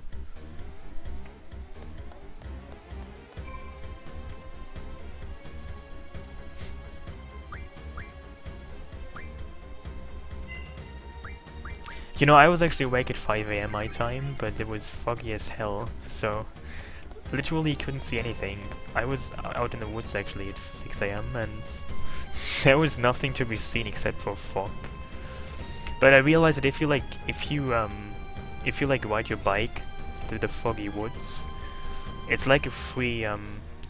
You know, I was actually awake at 5 AM my time, but it was foggy as hell, so literally couldn't see anything. I was out in the woods actually at 6 AM and there was nothing to be seen except for fog. But I realized that if you ride your bike through the foggy woods, it's like a free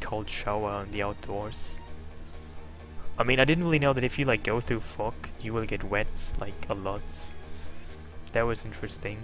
cold shower in the outdoors. I mean, I didn't really know that if you like go through fog, you will get wet like a lot. That was interesting.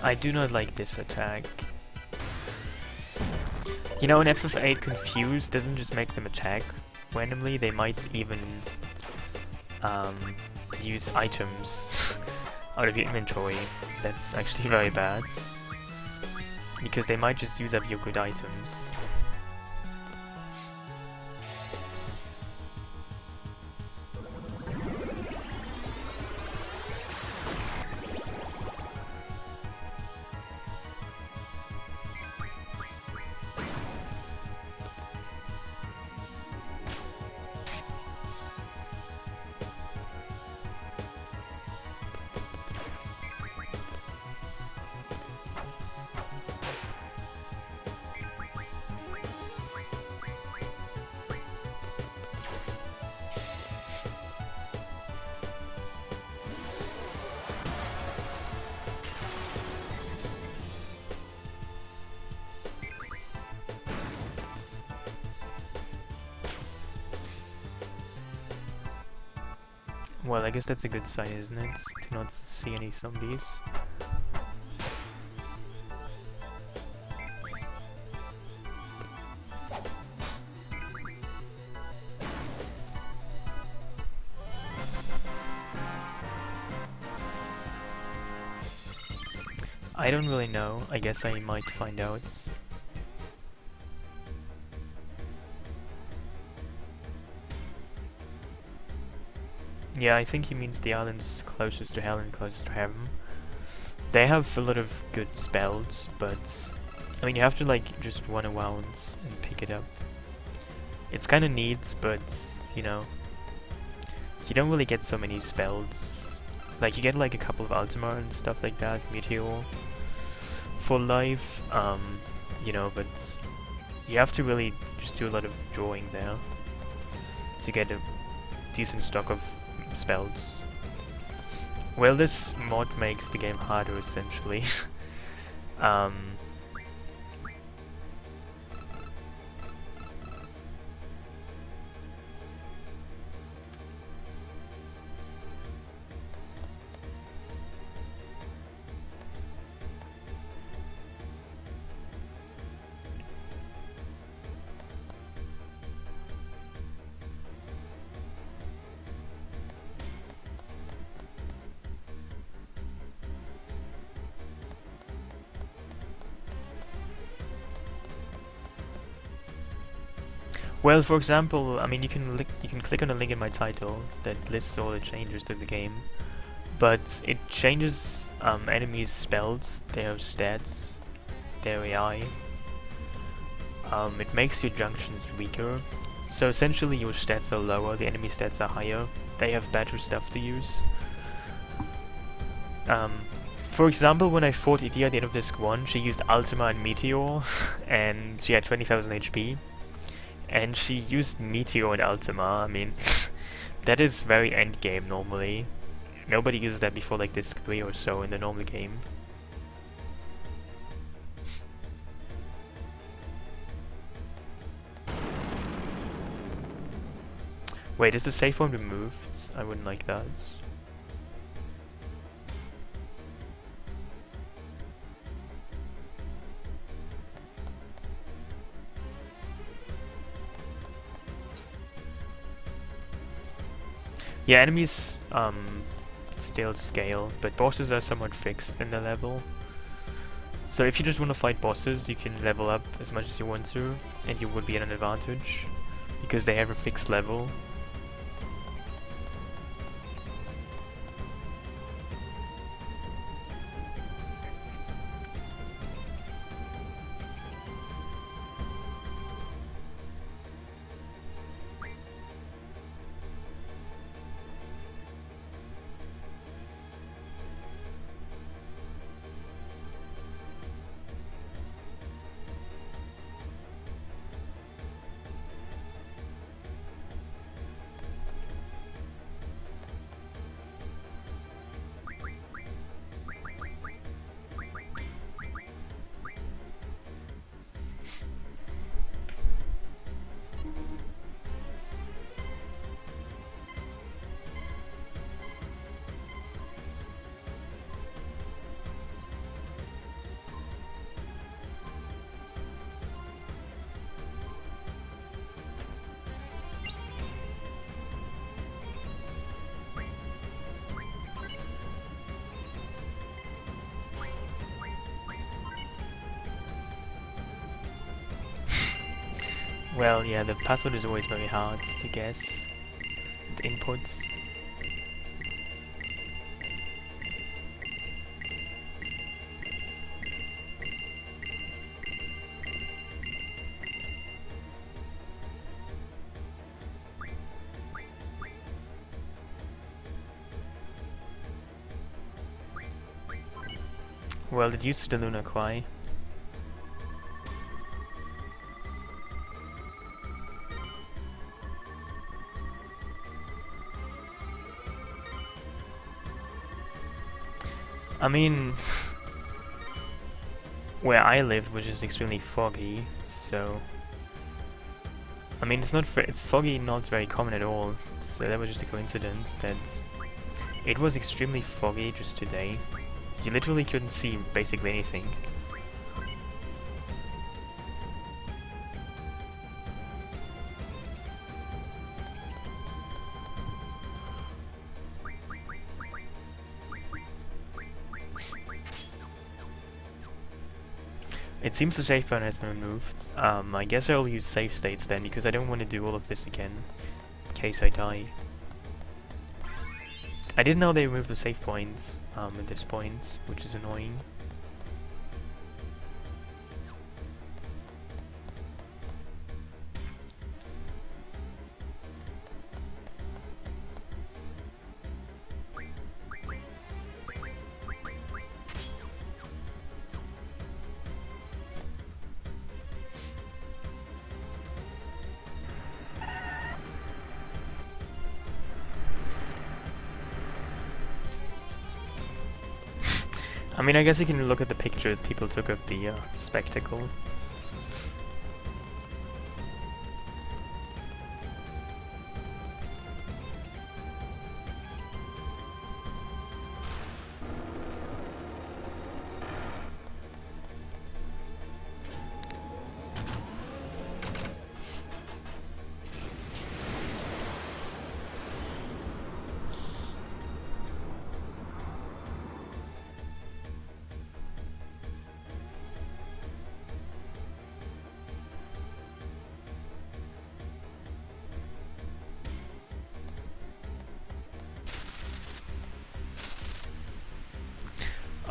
I do not like this attack. You know, in FF8 Confuse doesn't just make them attack randomly, they might even use items out of your inventory. That's actually very bad, because they might just use up your good items. Well, I guess that's a good sign, isn't it? To not see any zombies. I don't really know. I guess I might find out. Yeah, I think he means the islands closest to hell and closest to heaven. They have a lot of good spells, but I mean, you have to like just run around and pick it up. It's kind of neat, but you know, you don't really get so many spells. Like you get like a couple of Ultima and stuff like that, Meteor, for life, you know, but you have to really just do a lot of drawing there to get a decent stock of spells. Well, this mod makes the game harder, essentially. um, Well, for example, I mean, you can click on a link in my title that lists all the changes to the game, but it changes enemies' spells, their stats, their AI. It makes your junctions weaker, so essentially your stats are lower, the enemy stats are higher. They have better stuff to use. For example, when I fought Idia at the end of Disc 1, she used Ultima and Meteor, and she had 20,000 HP. And she used Meteor and Ultima. I mean, that is very endgame normally. Nobody uses that before like Disc 3 or so in the normal game. Wait, is the save point removed? I wouldn't like that. Yeah, enemies still scale, but bosses are somewhat fixed in the level. So if you just want to fight bosses, you can level up as much as you want to, and you would be at an advantage, because they have a fixed level. Well, yeah, the password is always very hard to guess. The inputs. Well, it used to the Lunar Cry. I mean, where I lived, which is extremely foggy, so I mean, it's foggy, not very common at all, so that was just a coincidence that it was extremely foggy just today. You literally couldn't see basically anything. It seems the save button has been removed. I guess I'll use save states then, because I don't want to do all of this again, in case I die. I didn't know they removed the save points at this point, which is annoying. I mean, I guess you can look at the pictures people took of the spectacle.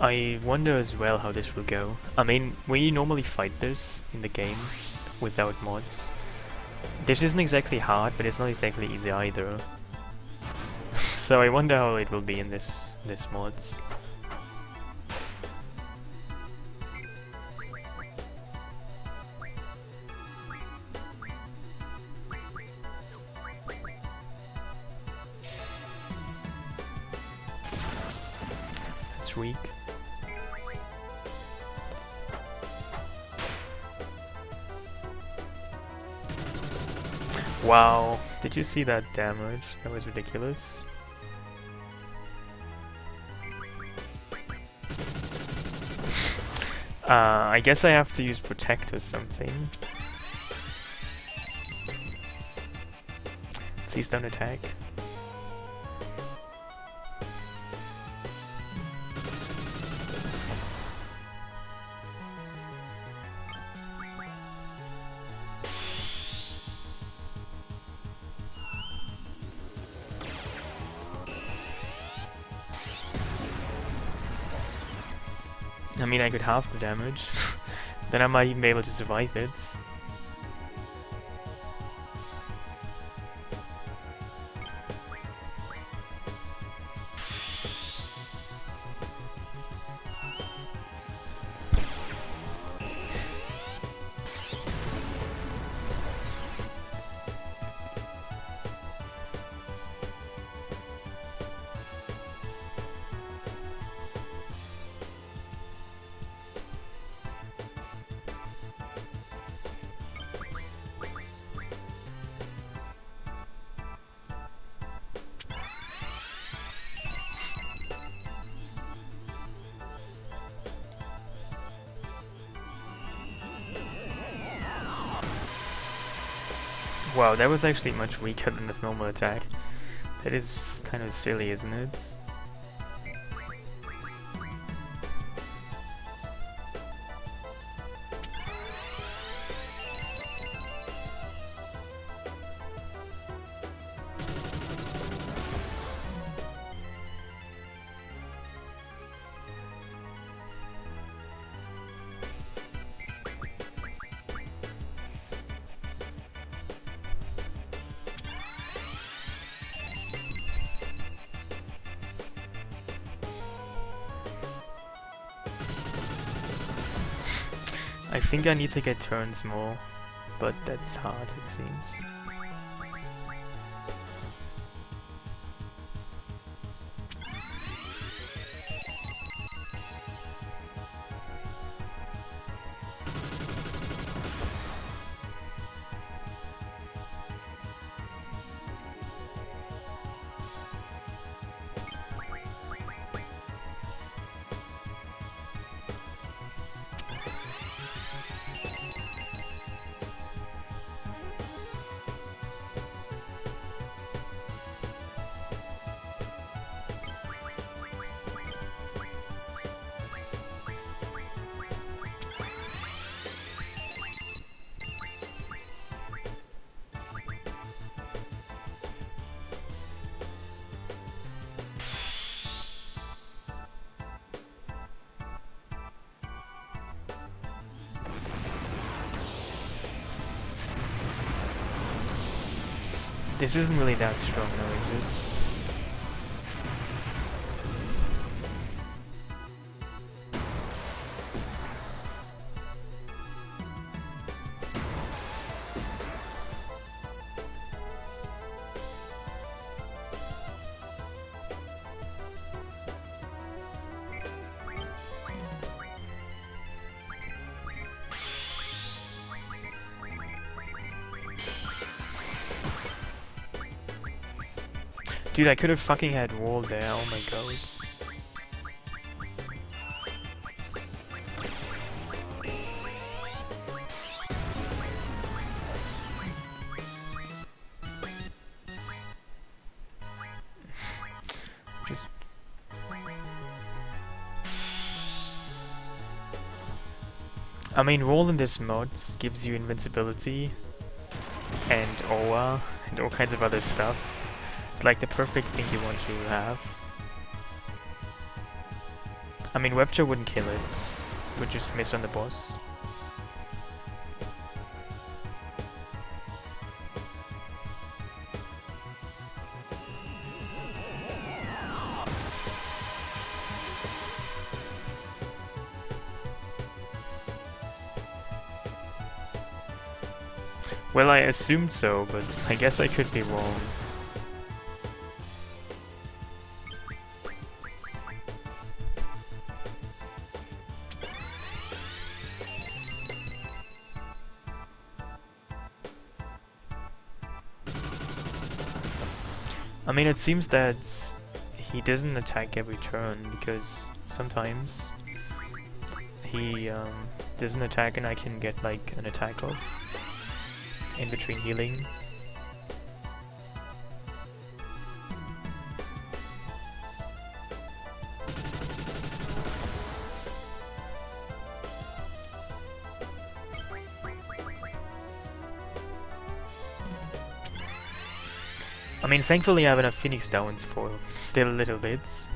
I wonder as well how this will go. I mean, when you normally fight this in the game without mods, this isn't exactly hard, but it's not exactly easy either. So I wonder how it will be in this mods. It's weak. Wow, did you see that damage? That was ridiculous. I guess I have to use protect or something. Please don't attack. I mean, I could halve the damage. Then I might even be able to survive it. Wow, that was actually much weaker than the normal attack. That is kind of silly, isn't it? I think I need to get turns more, but that's hard, it seems. This isn't really that strong now, is it? Dude, I could have fucking had wall there, oh my god. Just... I mean, wall in this mod gives you invincibility and aura and all kinds of other stuff. It's like the perfect thing you want to have. I mean, Webster wouldn't kill it. Would just miss on the boss. Well, I assumed so, but I guess I could be wrong. I mean, it seems that he doesn't attack every turn, because sometimes he doesn't attack and I can get like an attack off in between healing. I mean, thankfully I have enough Phoenix Downs for still a little bit.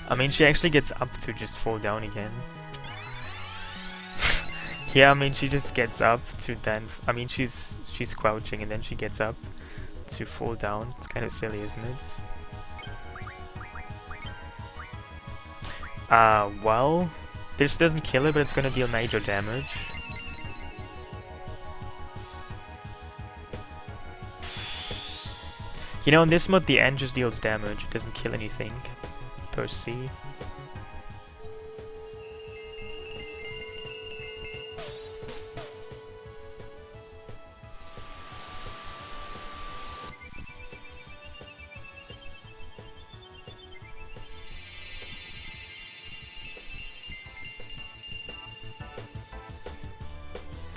I mean, she actually gets up to just fall down again. Yeah, I mean, she just gets up to then... I mean, she's crouching and then she gets up to fall down. It's kind of silly, isn't it? Well, this doesn't kill her, but it's gonna deal major damage. You know, in this mod, the end just deals damage. It doesn't kill anything, per se.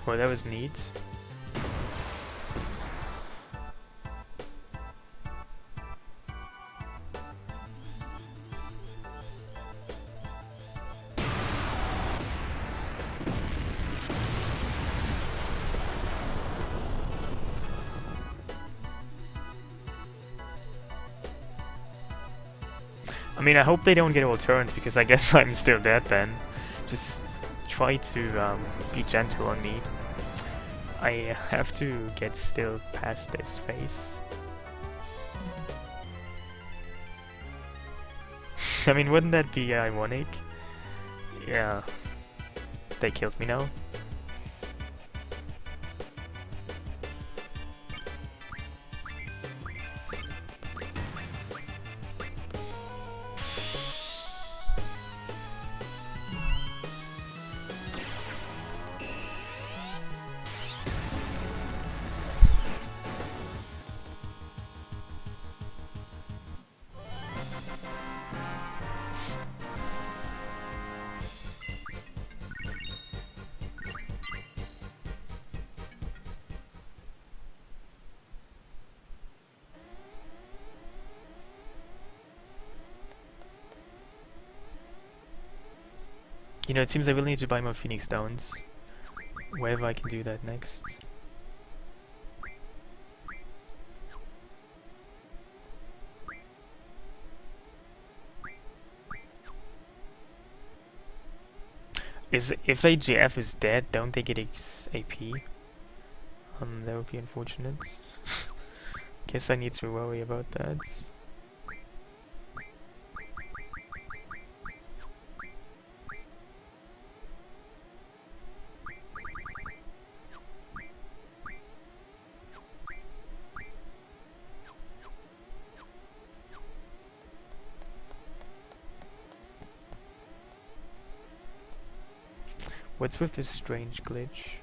Well, that was neat. I mean, I hope they don't get all turns, because I guess I'm still dead then. Just try to be gentle on me. I have to get still past this phase. I mean, wouldn't that be ironic? Yeah. They killed me now. You know, it seems I really need to buy more Phoenix Downs. Wherever I can do that next. Is if AGF is dead, don't they get AP? That would be unfortunate. Guess I need to worry about that. What's with this strange glitch?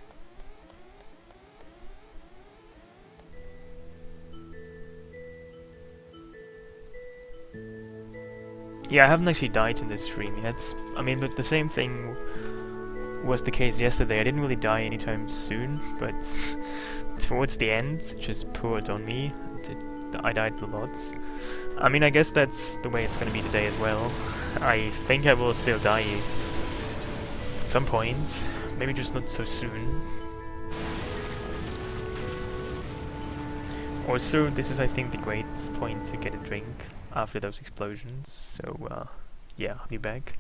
Yeah, I haven't actually died in this stream yet. I mean, but the same thing was the case yesterday. I didn't really die anytime soon, but towards the end, just poured on me. I died a lot. I mean, I guess that's the way it's gonna be today as well. I think I will still die at some point. Maybe just not so soon. Also, this is, I think, the great point to get a drink after those explosions. So, yeah, I'll be back.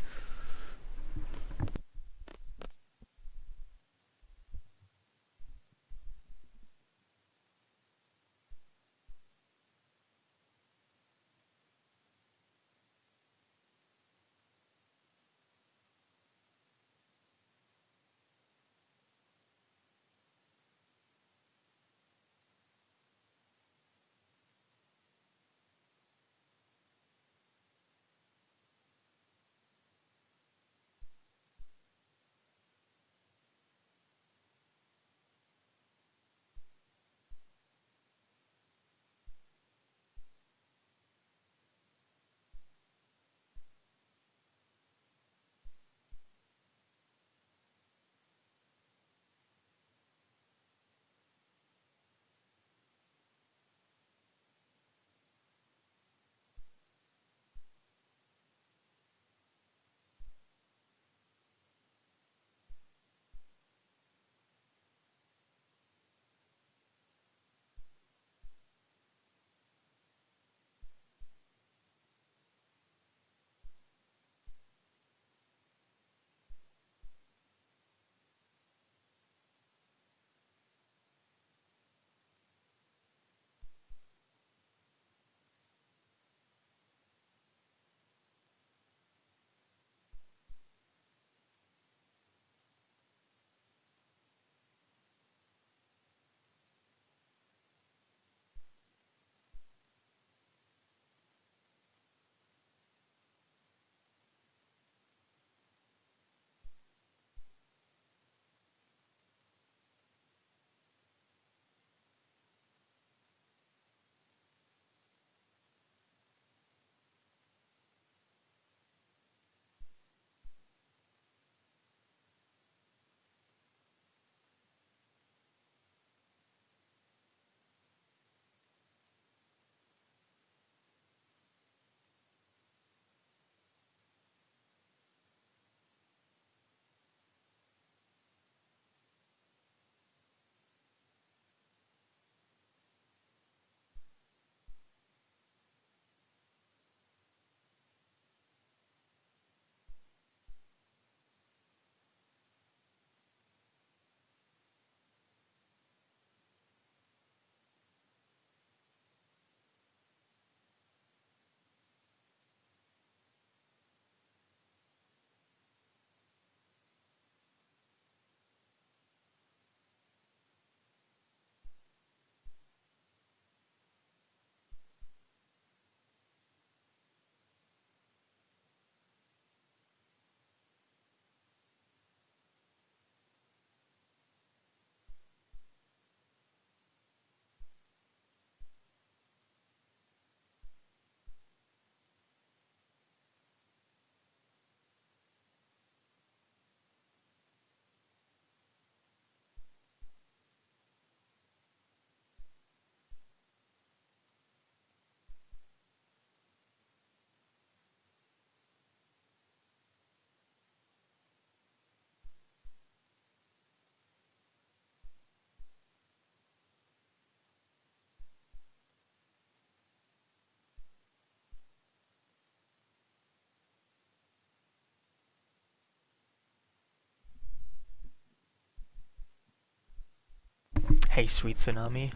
Hey, sweet tsunami.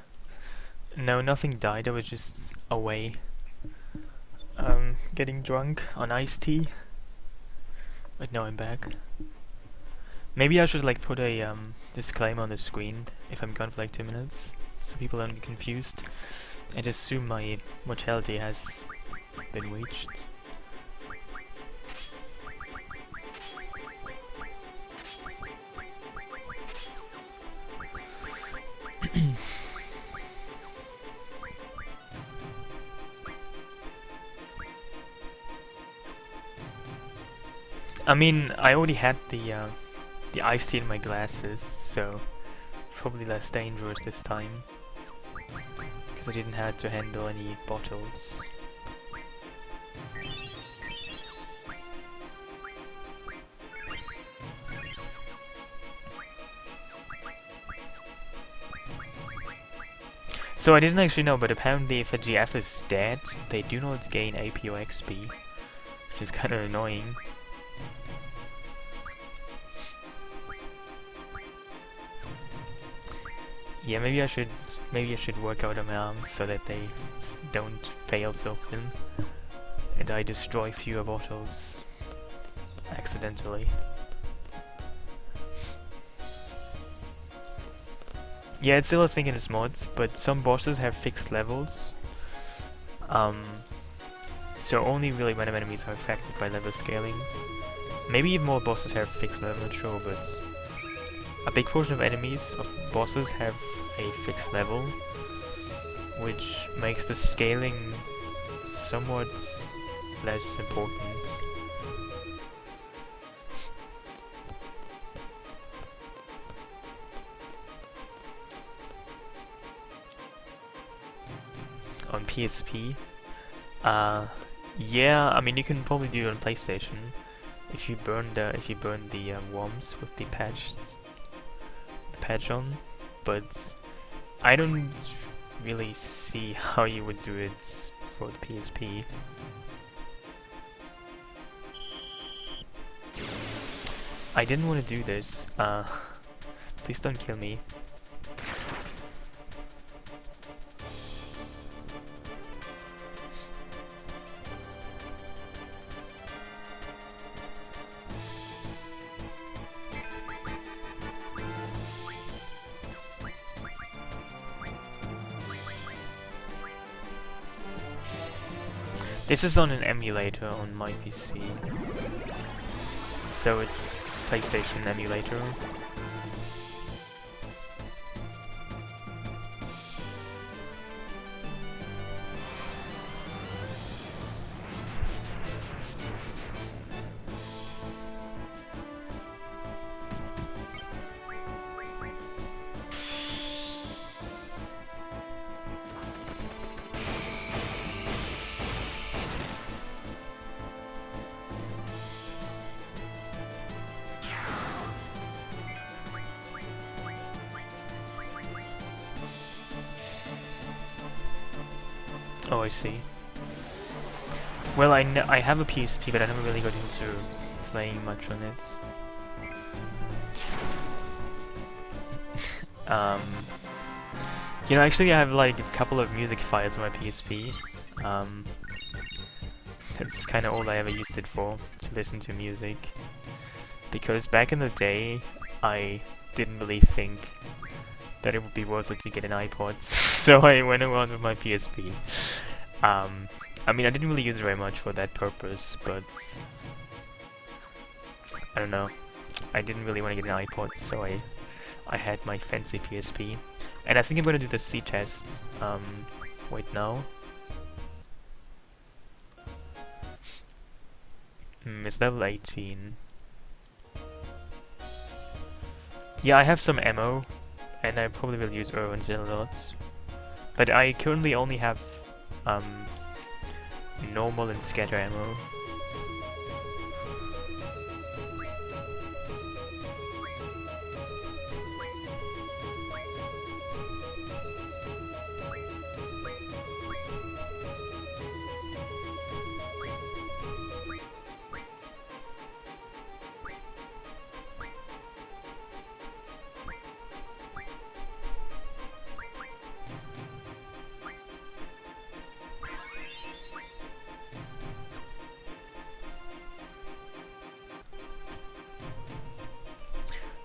No, nothing died, I was just away. Getting drunk on iced tea. But now I'm back. Maybe I should like put a disclaimer on the screen if I'm gone for like 2 minutes, so people don't get confused. And assume my mortality has been reached. I mean, I already had the iced tea in my glasses, so probably less dangerous this time. Because I didn't have to handle any bottles. So I didn't actually know, but apparently if a GF is dead, they do not gain AP or XP, which is kind of annoying. Yeah, maybe I should work out on my arms so that they don't fail so often, and I destroy fewer bottles accidentally. Yeah, it's still a thing in its mods, but some bosses have fixed levels. So only really random enemies are affected by level scaling. Maybe even more bosses have fixed level, I'm not sure, but a big portion of enemies, of bosses, have a fixed level, which makes the scaling somewhat less important. On PSP? Yeah, I mean you can probably do it on PlayStation if you burn the worms with the patch on, but I don't really see how you would do it for the PSP. I didn't want to do this. Please don't kill me. This is on an emulator on my PC, so it's PlayStation emulator. Oh, I see. Well, I have a PSP, but I never really got into playing much on it. You know, actually I have like a couple of music files on my PSP. That's kind of all I ever used it for, to listen to music. Because back in the day, I didn't really think that it would be worth it to get an iPod, so I went around with my PSP. I mean, I didn't really use it very much for that purpose, but I don't know. I didn't really want to get an iPod, so I had my fancy PSP. And I think I'm gonna do the C test. Wait now. It's level 18. Yeah, I have some ammo, and I probably will use Irwin's a lot. But I currently only have normal and scatter ammo.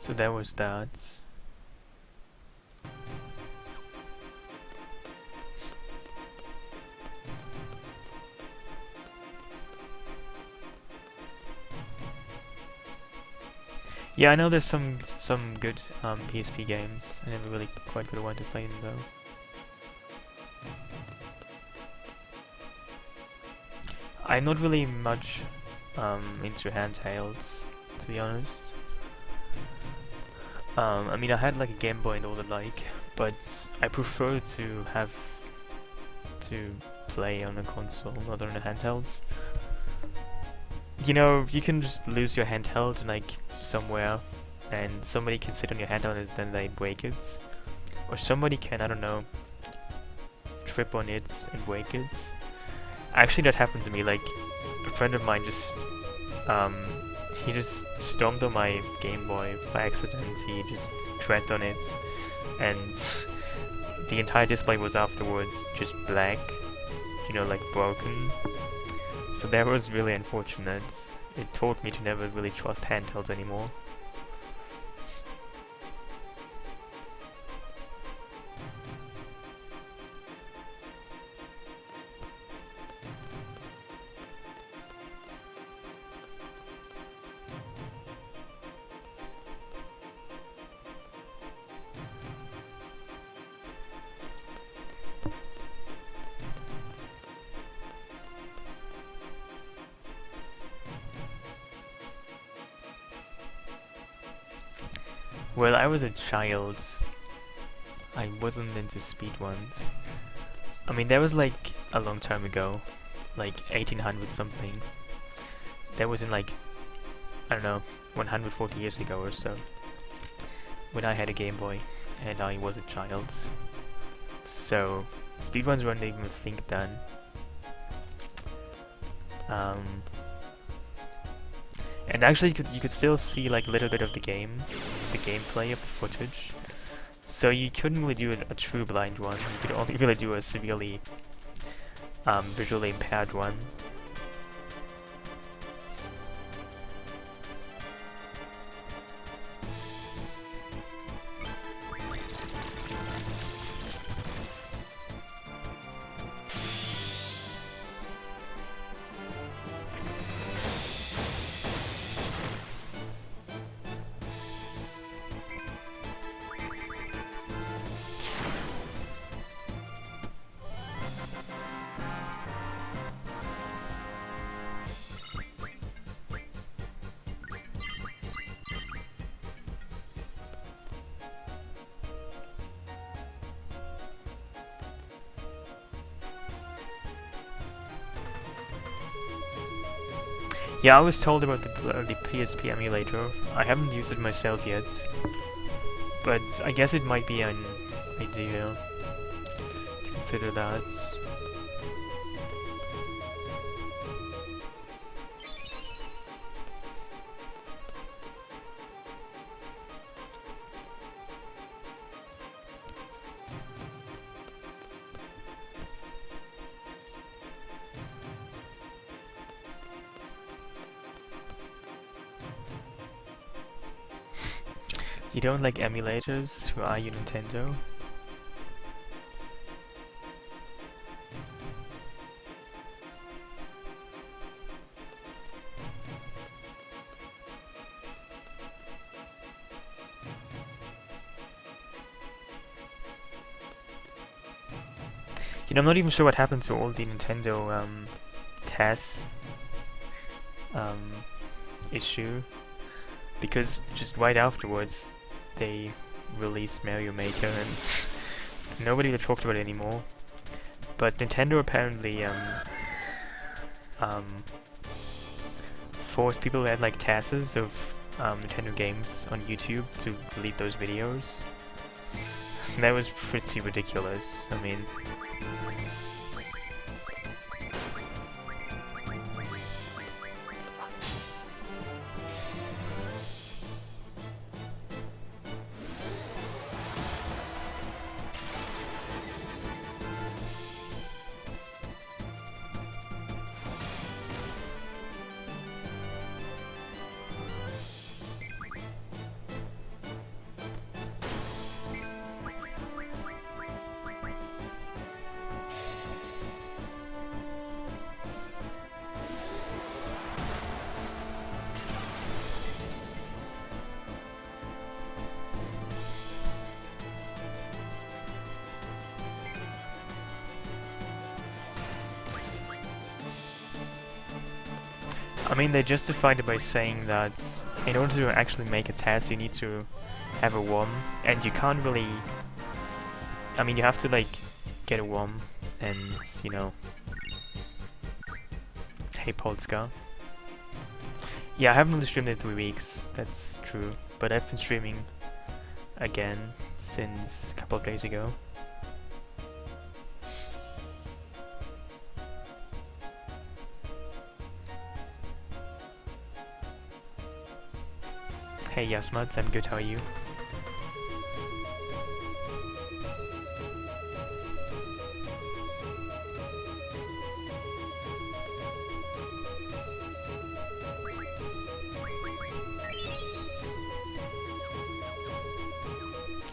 So there was that. Yeah, I know there's some good PSP games. I never really quite got around to play them though. I'm not really much into handhelds, to be honest. I mean, I had like a Game Boy and all the like, but I prefer to have to play on a console rather than a handheld. You know, you can just lose your handheld like somewhere, and somebody can sit on your handheld and then they break it, or somebody can, I don't know, trip on it and break it. Actually, that happened to me. Like, a friend of mine just he just stomped on my Game Boy by accident. He just tread on it, and the entire display was afterwards just black, you know, like broken. So that was really unfortunate. It taught me to never really trust handhelds anymore. Well, I was a child. I wasn't into speedruns. I mean, that was like a long time ago, like 1800 something. That was in like, I don't know, 140 years ago or so, when I had a Game Boy and I was a child. So speedruns weren't even a thing then. And actually, you could still see like a little bit of the game, the gameplay of the footage. So you couldn't really do a true blind one. You could only really do a severely visually impaired one. Yeah, I was told about the PSP emulator. I haven't used it myself yet, but I guess it might be an idea to consider that. You don't like emulators? Who are you, Nintendo? You know, I'm not even sure what happened to all the Nintendo TAS issue, because just right afterwards they released Mario Maker and nobody really talked about it anymore. But Nintendo apparently forced people who had like TASs of Nintendo games on YouTube to delete those videos. And that was pretty ridiculous. I mean, I mean, they justified it by saying that in order to actually make a test, you need to have a worm, and you can't really... I mean, you have to, like, get a worm, and, you know... Hey, Polska. Yeah, I haven't really streamed in 3 weeks, that's true, but I've been streaming again since a couple of days ago. Hey Yasmuds, I'm good, how are you?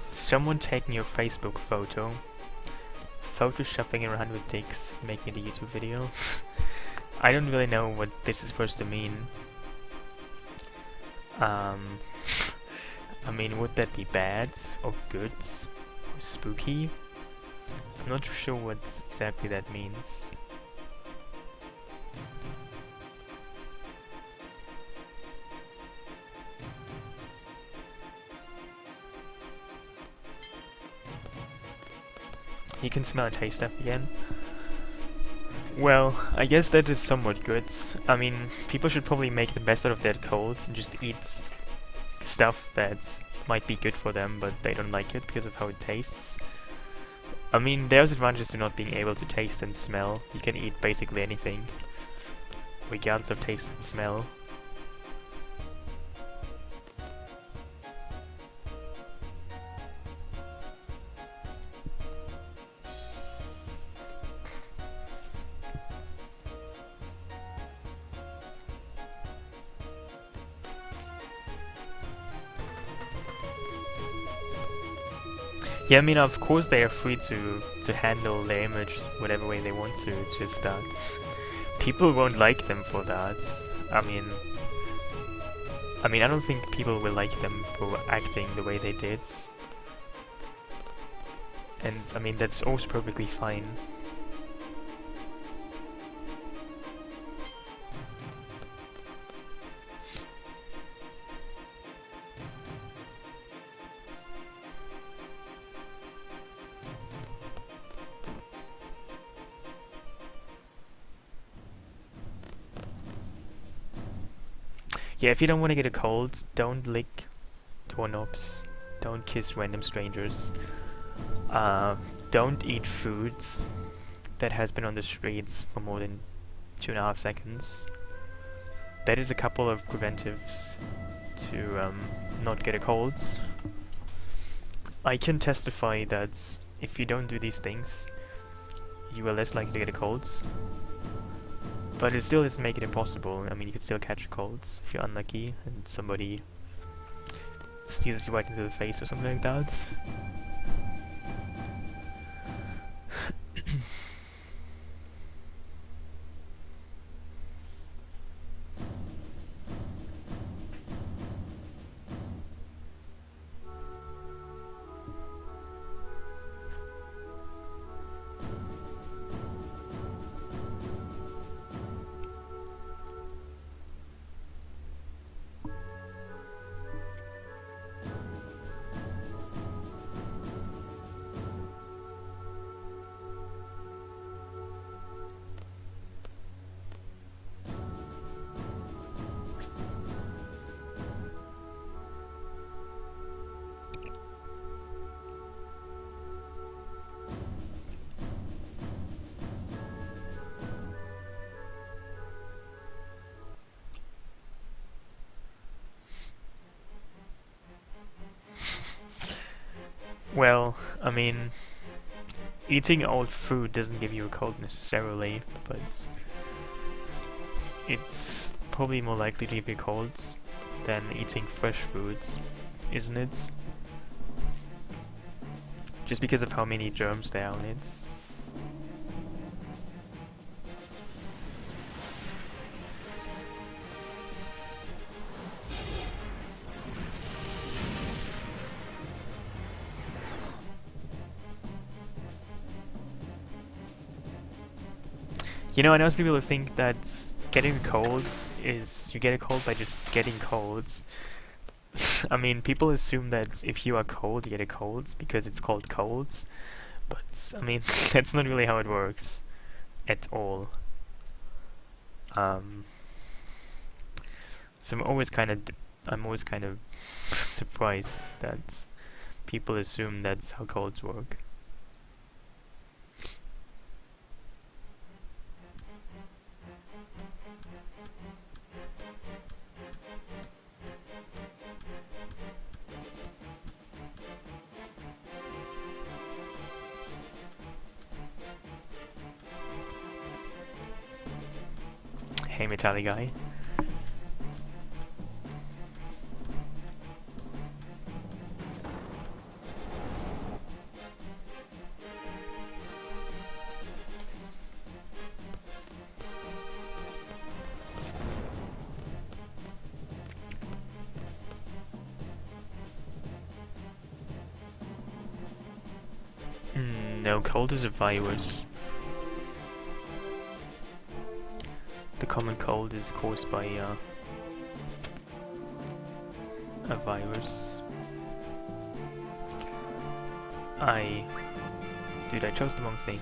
Someone taking your Facebook photo, photoshopping around with dicks, making a YouTube video. I don't really know what this is supposed to mean. I mean, would that be bad or good or spooky? I'm not sure what exactly that means. You can smell and taste stuff again. Well, I guess that is somewhat good. I mean, people should probably make the best out of their colds and just eat stuff that might be good for them, but they don't like it because of how it tastes. I mean, there's advantages to not being able to taste and smell. You can eat basically anything, regardless of taste and smell. Yeah, I mean, of course they are free to handle their image whatever way they want to, it's just that people won't like them for that. I mean, I don't think people will like them for acting the way they did. And, I mean, that's also perfectly fine. Yeah, if you don't want to get a cold, don't lick doorknobs, don't kiss random strangers, don't eat foods that has been on the streets for more than 2.5 seconds. That is a couple of preventives to not get a cold. I can testify that if you don't do these things, you are less likely to get a cold. But it still doesn't make it impossible. I mean, you can still catch a cold if you're unlucky and somebody sneezes you right into the face or something like that. Well, I mean, eating old food doesn't give you a cold necessarily, but it's probably more likely to give you colds than eating fresh foods, isn't it? Just because of how many germs there are on it. You know, I know some people who think that getting colds is you get a cold by just getting colds. I mean, people assume that if you are cold, you get a cold because it's called colds, but I mean, that's not really how it works at all. So I'm always kind of surprised that people assume that's how colds work. Hey, Metallic guy. No, cold is a virus. The common cold is caused by a virus. Dude, I chose the wrong thing.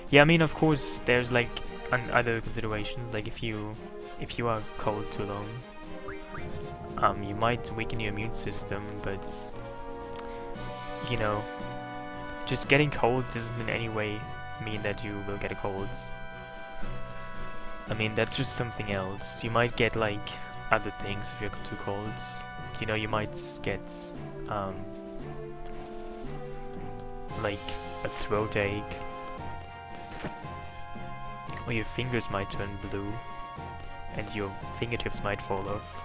Yeah, I mean, of course, there's like other considerations. Like if you are cold too long, you might weaken your immune system, but you know, just getting cold doesn't in any way mean that you will get a cold. I mean, that's just something else. You might get like other things if you're too cold. You know, you might get like a throat ache, or your fingers might turn blue, and your fingertips might fall off.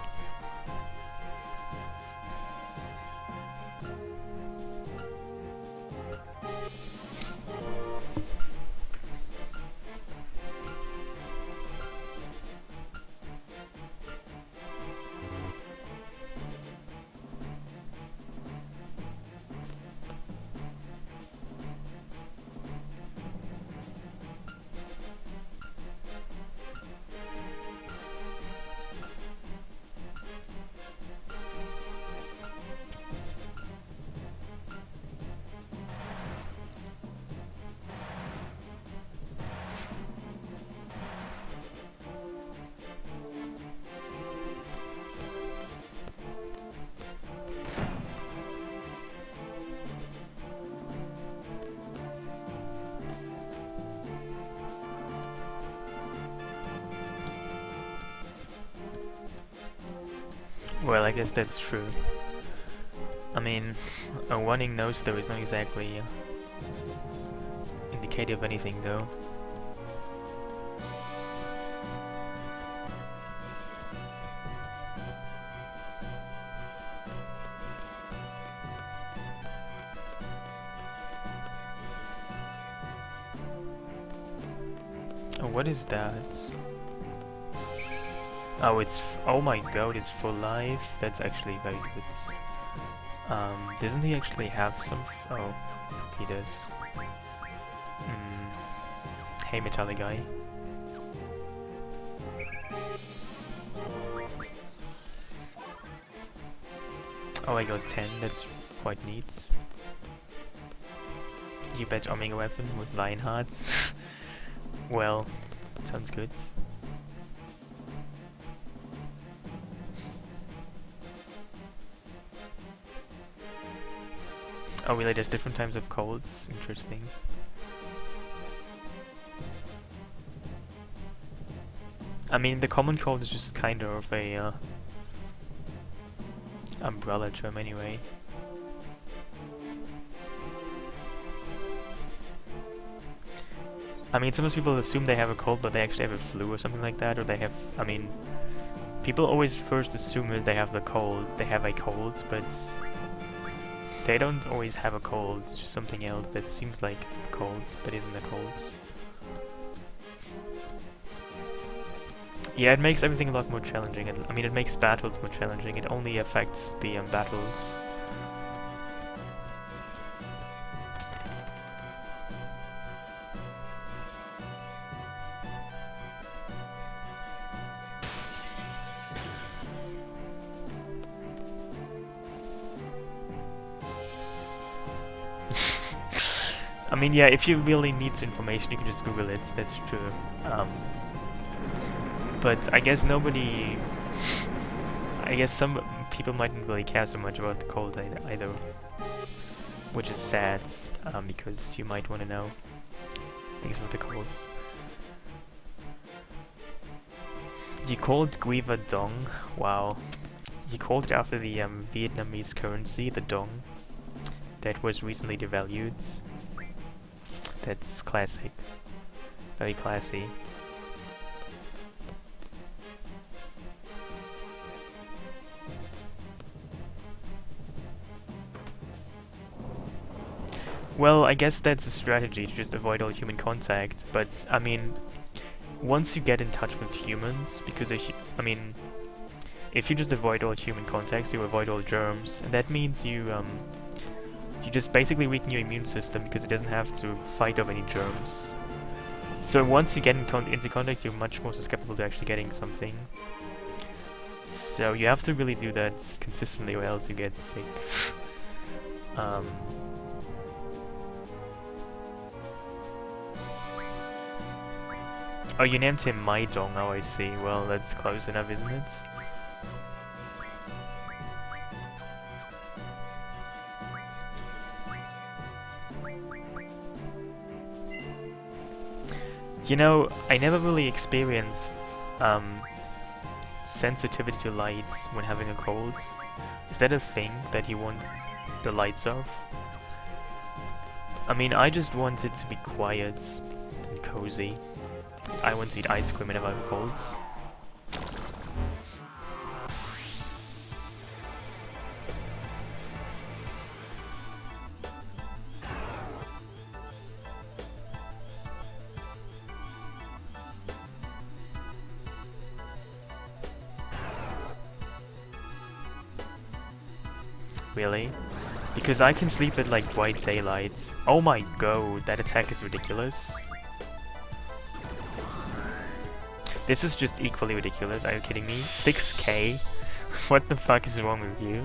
Well, I guess that's true. I mean, a running nose though is not exactly indicative of anything though. Oh, what is that? Oh, oh my god, it's for life. That's actually very good. Doesn't he actually have some? Oh, he does. Hey, Metallic guy. Oh, I got 10. That's quite neat. You bet Omega weapon with lion hearts. Well, sounds good. Oh really, there's different types of colds. Interesting. I mean, the common cold is just kind of a umbrella term anyway. I mean, sometimes people assume they have a cold, but they actually have a flu or something like that, or they have, I mean, people always first assume that they have a cold, but they don't always have a cold. It's just something else that seems like a cold, but isn't a cold. Yeah, it makes everything a lot more challenging. I mean, it makes battles more challenging. It only affects the battles. I mean, yeah, if you really need information, you can just Google it. That's true. But I guess nobody. I guess some people mightn't really care so much about the cold either, which is sad, because you might want to know things about the colds. You called Guiva Dong? Wow. You called it after the Vietnamese currency, the Dong, that was recently devalued. That's classic. Very classy. Well, I guess that's a strategy to just avoid all human contact, but I mean, once you get in touch with humans, because I mean, if you just avoid all human contacts, you avoid all germs, and that means you just basically weaken your immune system because it doesn't have to fight off any germs. So once you get into contact, you're much more susceptible to actually getting something. So you have to really do that consistently, or else you get sick. Oh, you named him My Dong. Oh, I see. Well, that's close enough, isn't it? You know, I never really experienced sensitivity to lights when having a cold. Is that a thing that you want the lights off? I mean, I just want it to be quiet and cozy. I want to eat ice cream whenever I'm cold. Really? Because I can sleep at like bright daylight. Oh my god, that attack is ridiculous. This is just equally ridiculous, are you kidding me? 6k? What the fuck is wrong with you?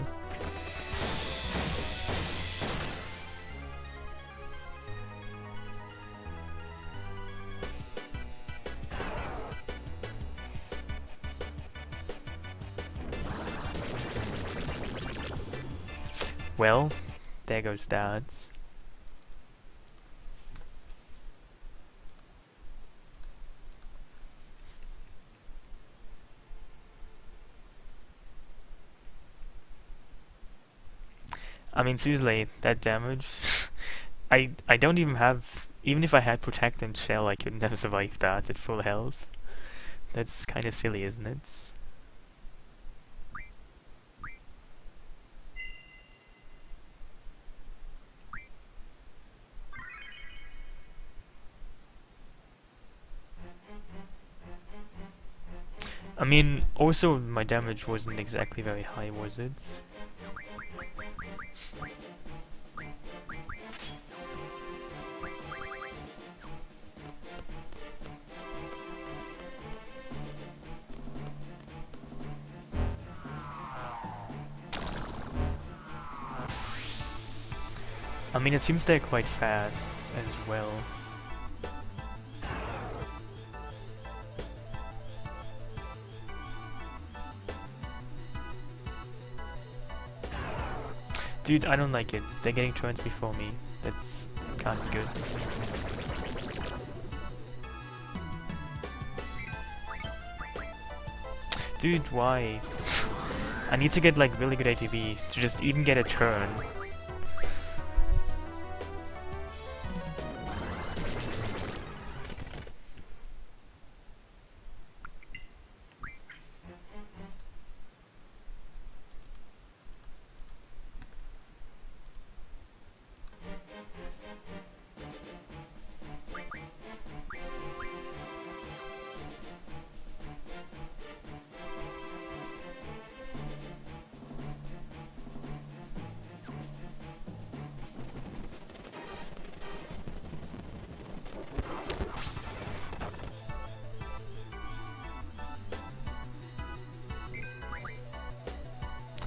Well, there goes that. I mean, seriously, that damage. I don't even have. Even if I had Protect and Shell, I couldn't have survived that at full health. That's kind of silly, isn't it? I mean, also my damage wasn't exactly very high, was it? I mean, it seems they're quite fast as well. Dude, I don't like it. They're getting turns before me. That's kind of good. Dude, why? I need to get like really good ATB to just even get a turn.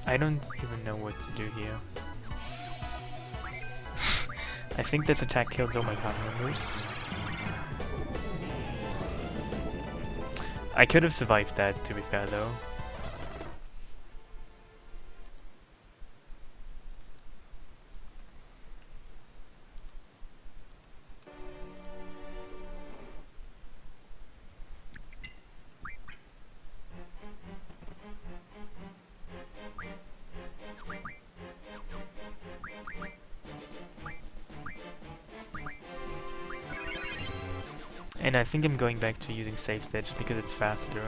I don't even know what to do here. I think this attack kills all my party members. I could have survived that, to be fair though. And I think I'm going back to using save state just because it's faster.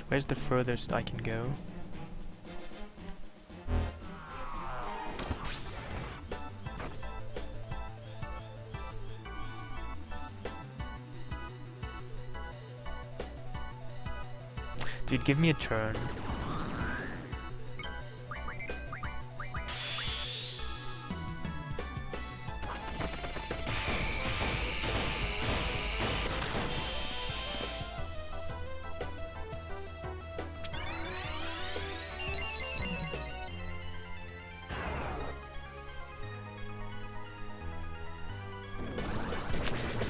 Where's the furthest I can go? Dude, give me a turn.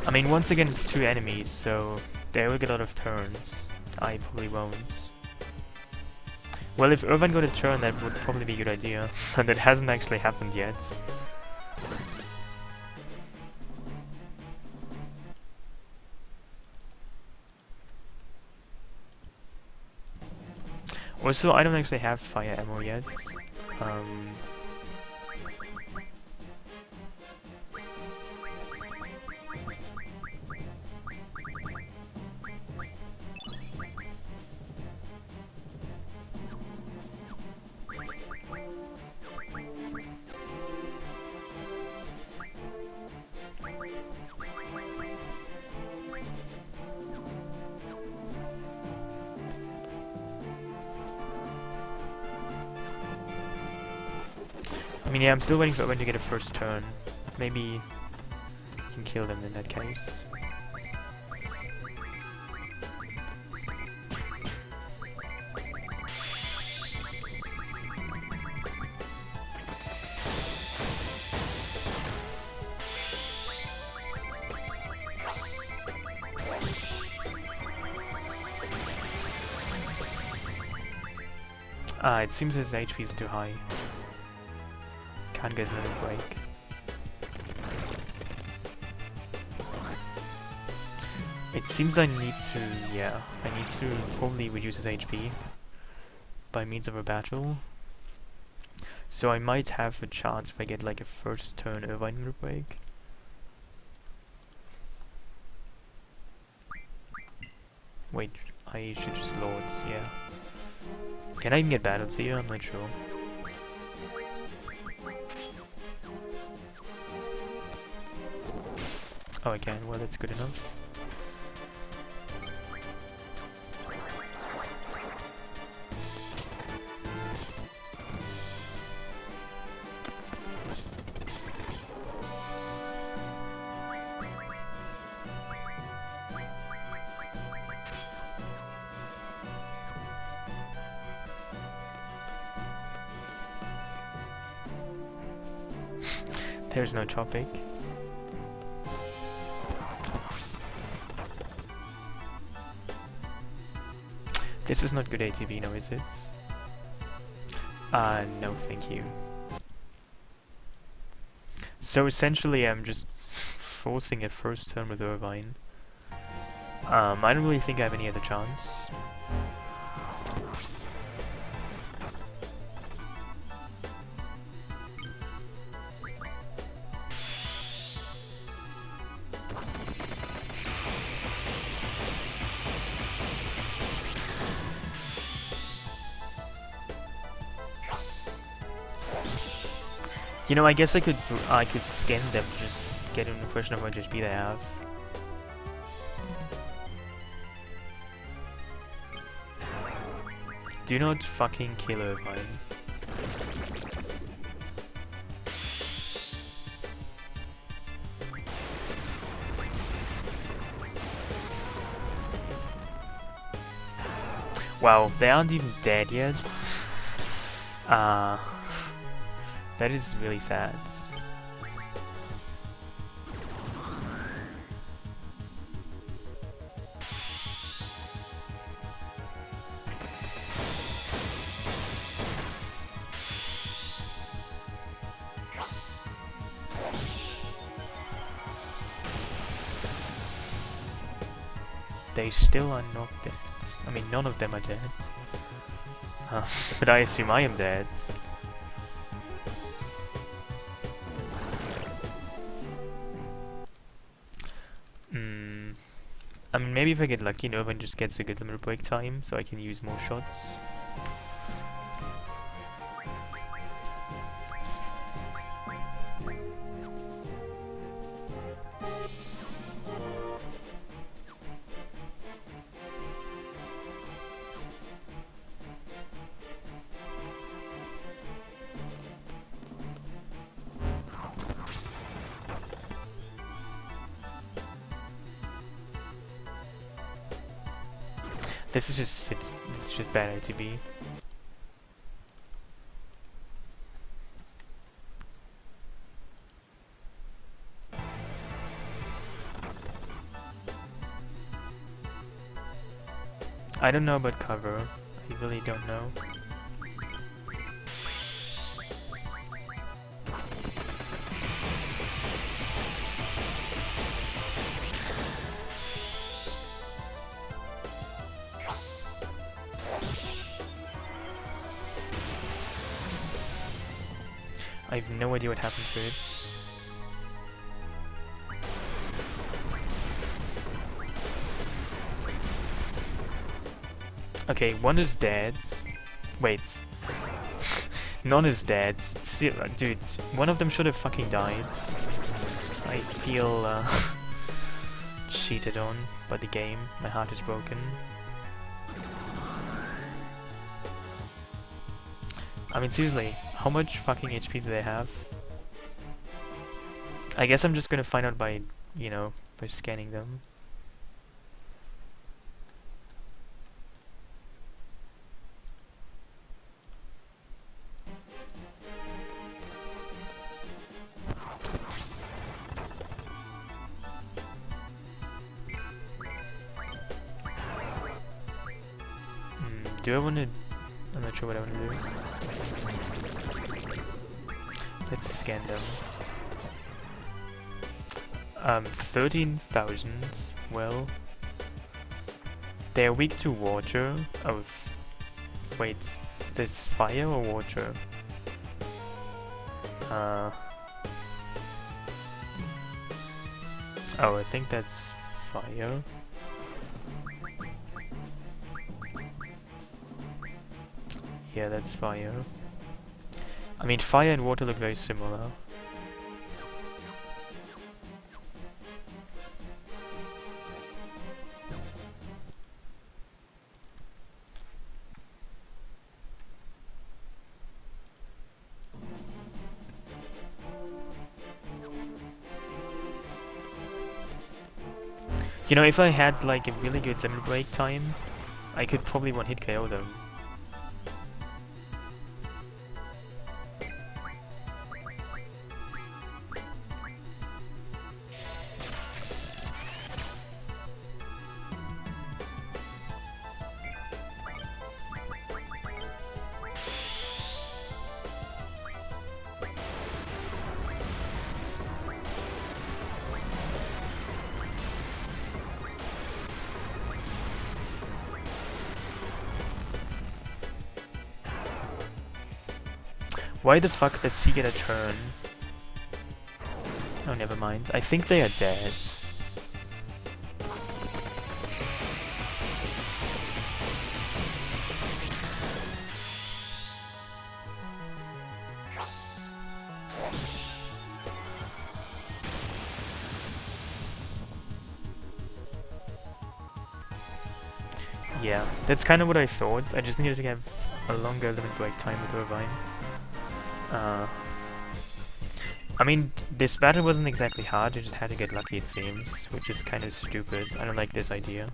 I mean, once again, it's two enemies, so they will get a lot of turns. I probably won't. Well, if Irvine got a turn, that would probably be a good idea. And that hasn't actually happened yet. Also, I don't actually have fire ammo yet. I mean, yeah, I'm still waiting for Owen to get a first turn. Maybe you can kill them in that case. It seems his HP is too high. Can't get another break. It seems I need to, yeah, I need to probably reduce his HP by means of a battle. So I might have a chance if I get like a first turn Irvine break. Wait, I should just Lords, yeah. Can I even get battles here? I'm not sure. Oh, I can. Well, that's good enough. There's no topic. This is not good ATV, no, is it? No, thank you. So essentially, I'm just forcing a first turn with Irvine. I don't really think I have any other chance. You know, I guess I could scan them to just get an impression of how much HP they have. Do not fucking kill Irvine. Wow, they aren't even dead yet. That is really sad. They still are not dead. I mean, none of them are dead. But I assume I am dead. I mean, maybe if I get lucky, no one just gets a good limit break time, so I can use more shots. This is just bad ITB. I don't know about cover. I really don't know. I have no idea what happened to it. Okay, one is dead. Wait. None is dead. Dude, one of them should have fucking died. I feel cheated on by the game. My heart is broken. I mean, seriously, how much fucking HP do they have? I guess I'm just gonna find out by, you know, by scanning them. Do I want to... I'm not sure what I want to do. Let's scan them. 13,000. Well, they're weak to water. Oh, wait. Is this fire or water? Oh, I think that's fire. Yeah, that's fire. I mean, fire and water look very similar. You know, if I had like a really good limit break time, I could probably one-hit KO them. Why the fuck does he get a turn? Oh, never mind. I think they are dead. Yeah, that's kind of what I thought. I just needed to have a longer limit break time with Irvine. I mean, this battle wasn't exactly hard, you just had to get lucky it seems, which is kind of stupid. I don't like this idea.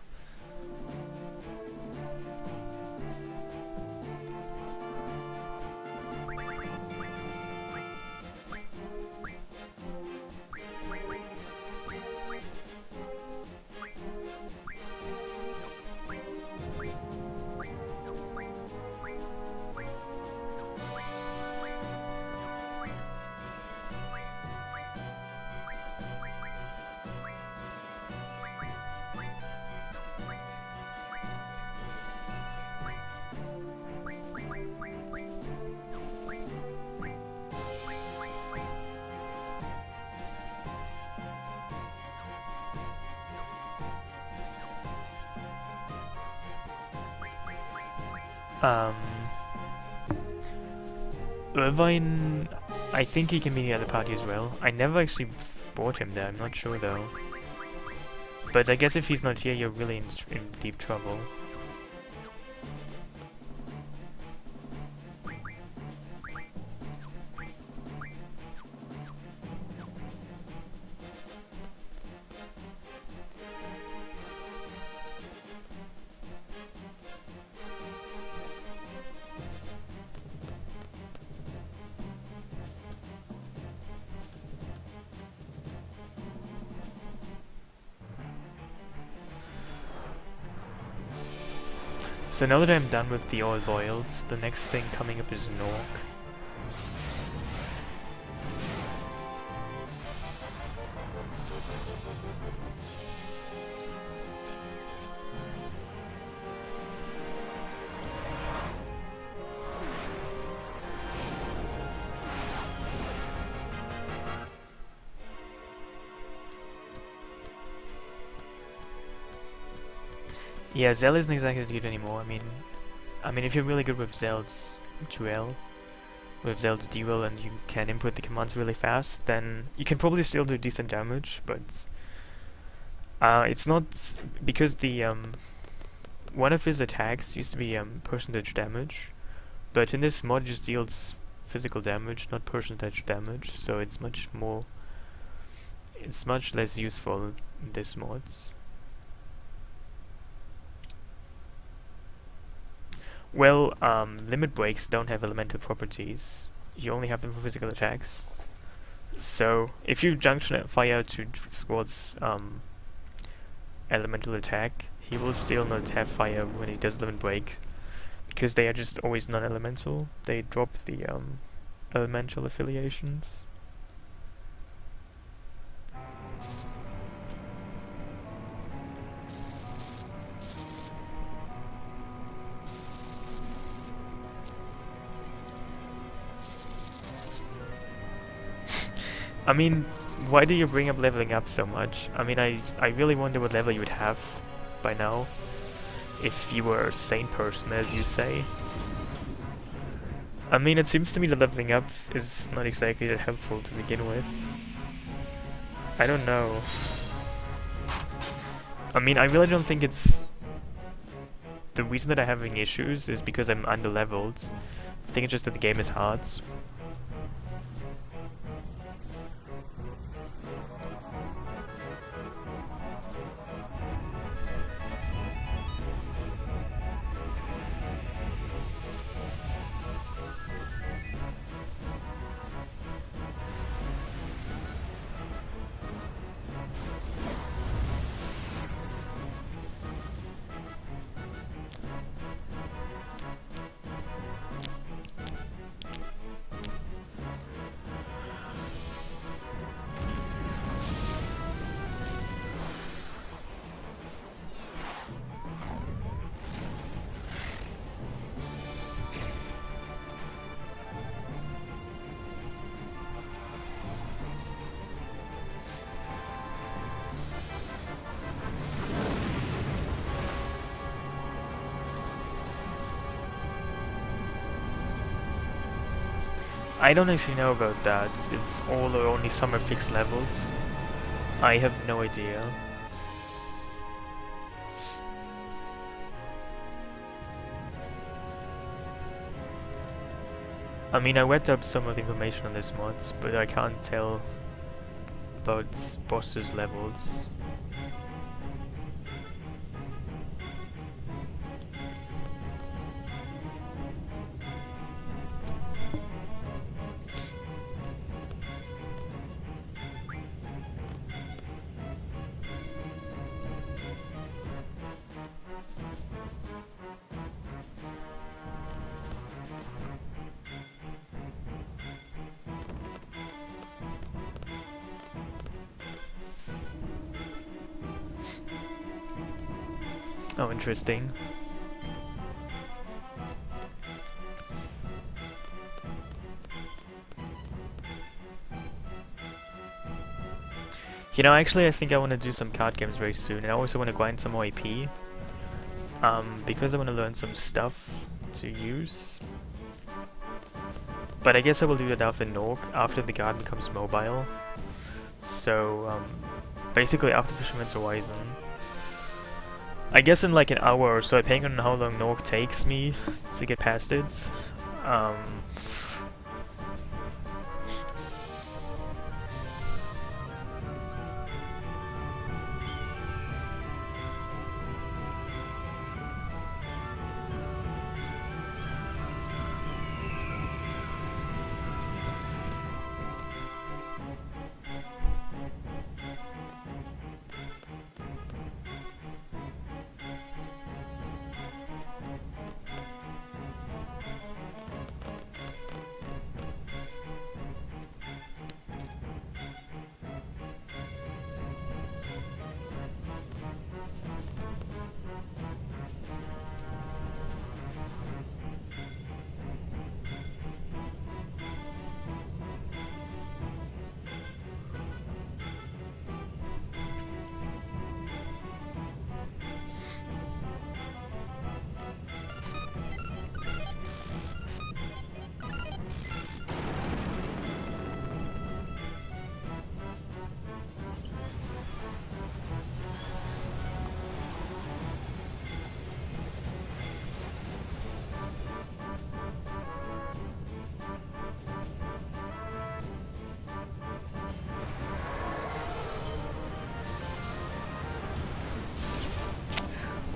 Um, Irvine, I think he can be in the other party as well. I never actually brought him there, I'm not sure though. But I guess if he's not here, you're really in deep trouble. So now that I'm done with the all boils, the next thing coming up is Nork. Yeah, Zell isn't exactly good anymore. I mean, if you're really good with Zell's duel, with Zell's duel, and you can input the commands really fast, then you can probably still do decent damage. But it's not because the one of his attacks used to be percentage damage, but in this mod it just deals physical damage, not percentage damage. So it's much less useful in this mods. Well, limit breaks don't have elemental properties. You only have them for physical attacks. So, if you junction fire to Squad's elemental attack, he will still not have fire when he does limit break, because they are just always non-elemental. They drop the elemental affiliations. I mean, why do you bring up leveling up so much? I mean, I really wonder what level you would have by now, if you were a sane person, as you say. I mean, it seems to me that leveling up is not exactly that helpful to begin with. I don't know. I mean, I really don't think it's... The reason that I'm having issues is because I'm underleveled. I think it's just that the game is hard. I don't actually know about that, if all or only some are fixed levels. I have no idea. I mean, I read up some of the information on this mods, but I can't tell about bosses' levels. Oh, interesting. You know, actually I think I want to do some card games very soon, and I also want to grind some more AP. Because I want to learn some stuff to use. But I guess I will do that after Nork, after the guard becomes mobile. So, basically after Fisherman's Horizon. I guess in like an hour or so, depending on how long Nork takes me to get past it.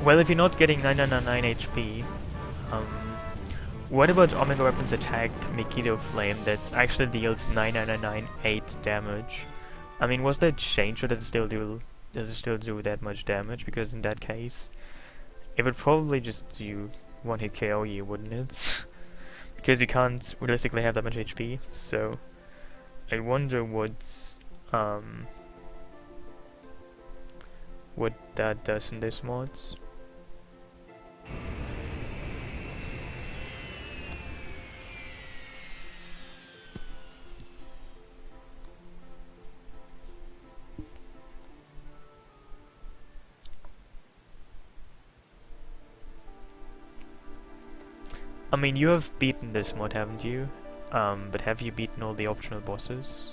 Well, if you're not getting 999 HP, what about Omega Weapon's attack Megiddo Flame that actually deals 9998 damage? I mean, was that changed or does it still do that much damage? Because in that case, it would probably just do one-hit KO you, wouldn't it? Because you can't realistically have that much HP, so I wonder what that does in this mod. I mean, you have beaten this mod, haven't you? But have you beaten all the optional bosses?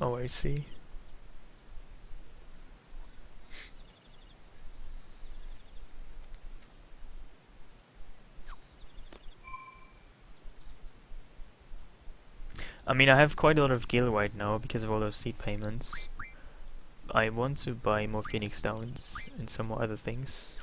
Oh, I see. I mean, I have quite a lot of gil right now because of all those seed payments. I want to buy more Phoenix Downs and some more other things.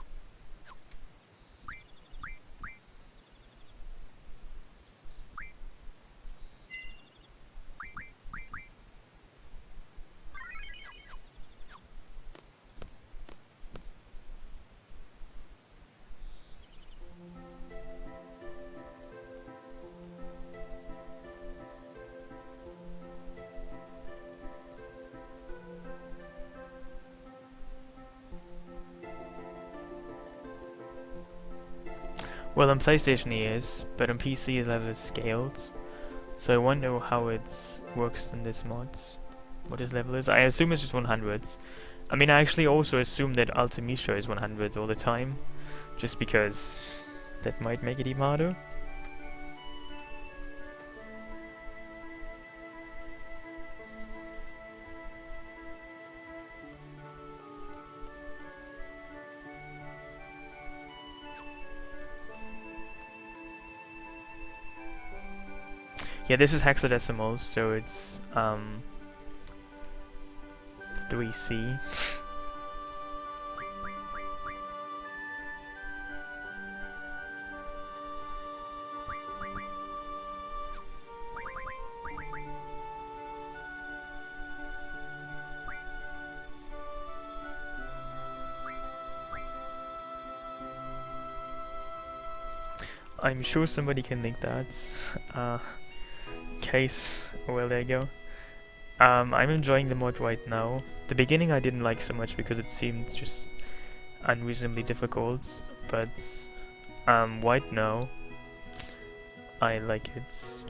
Well, on PlayStation he is, but on PC his level is scaled. So I wonder how it works in this mod. What his level is. I assume it's just 100s. I mean, I actually also assume that Ultimisha is 100s all the time. Just because that might make it even harder. Yeah, this is hexadecimal, so it's 3C. I'm sure somebody can link that. Case. Well, there you go. I'm enjoying the mod right now. The beginning I didn't like so much because it seemed just unreasonably difficult, but right now I like it.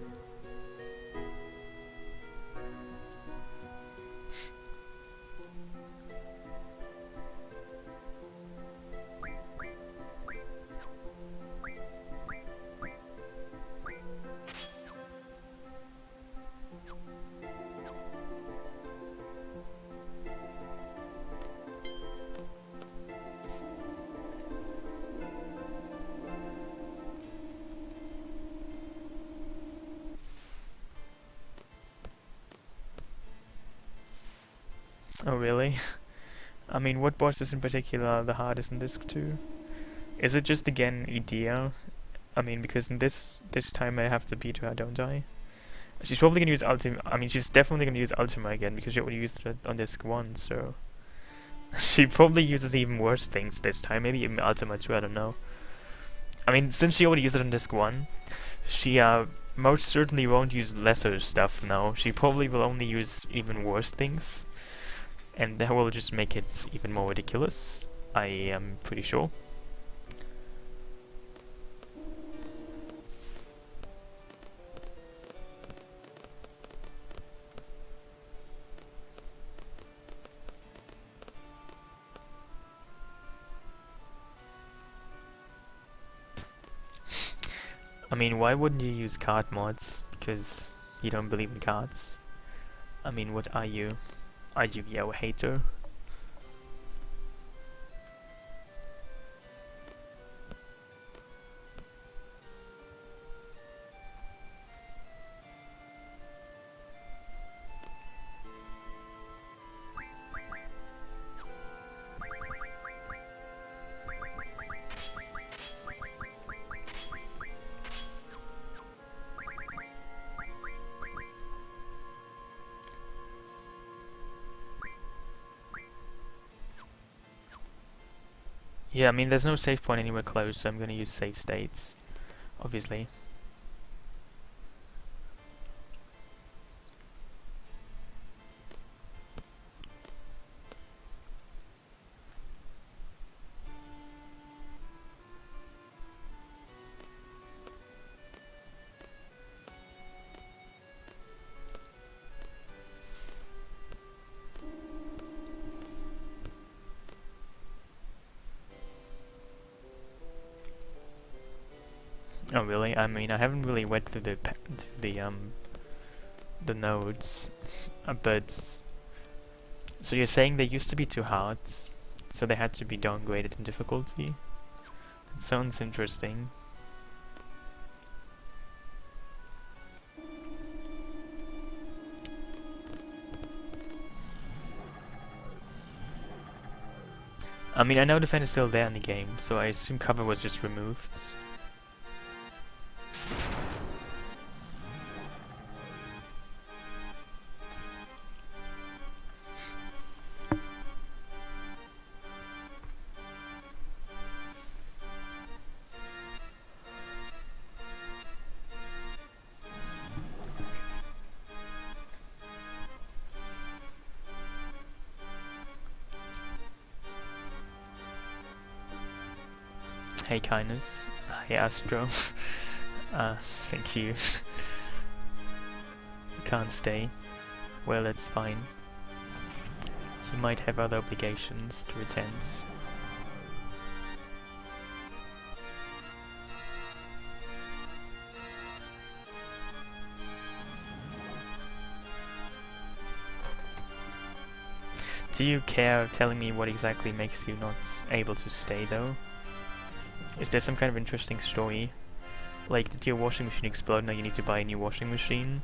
Oh really? I mean, what boss is in particular are the hardest in this 2? Is it just again Idea? I mean, because in this time I have to beat her, don't I? She's probably gonna use Ultima. I mean, she's definitely gonna use Ultima again because she already used it on disc 1, so she probably uses even worse things this time. Maybe even Ultima 2, I don't know. I mean, since she already used it on disc 1, she most certainly won't use lesser stuff now. She probably will only use even worse things, and that will just make it even more ridiculous. I am pretty sure. I mean, why wouldn't you use card mods? Because you don't believe in cards. I mean, what are you? Are you a hater? Yeah, I mean, there's no save point anywhere close, so I'm gonna use save states, obviously. Oh really? I mean, I haven't really went through the nodes, but so you're saying they used to be too hard, so they had to be downgraded in difficulty? That sounds interesting. I mean, I know the fan is still there in the game, so I assume cover was just removed. Hey Kindness. Hey Astro. Thank you. You can't stay. Well, that's fine. He might have other obligations to attend. Do you care telling me what exactly makes you not able to stay though? Is there some kind of interesting story? Like, did your washing machine explode, now you need to buy a new washing machine?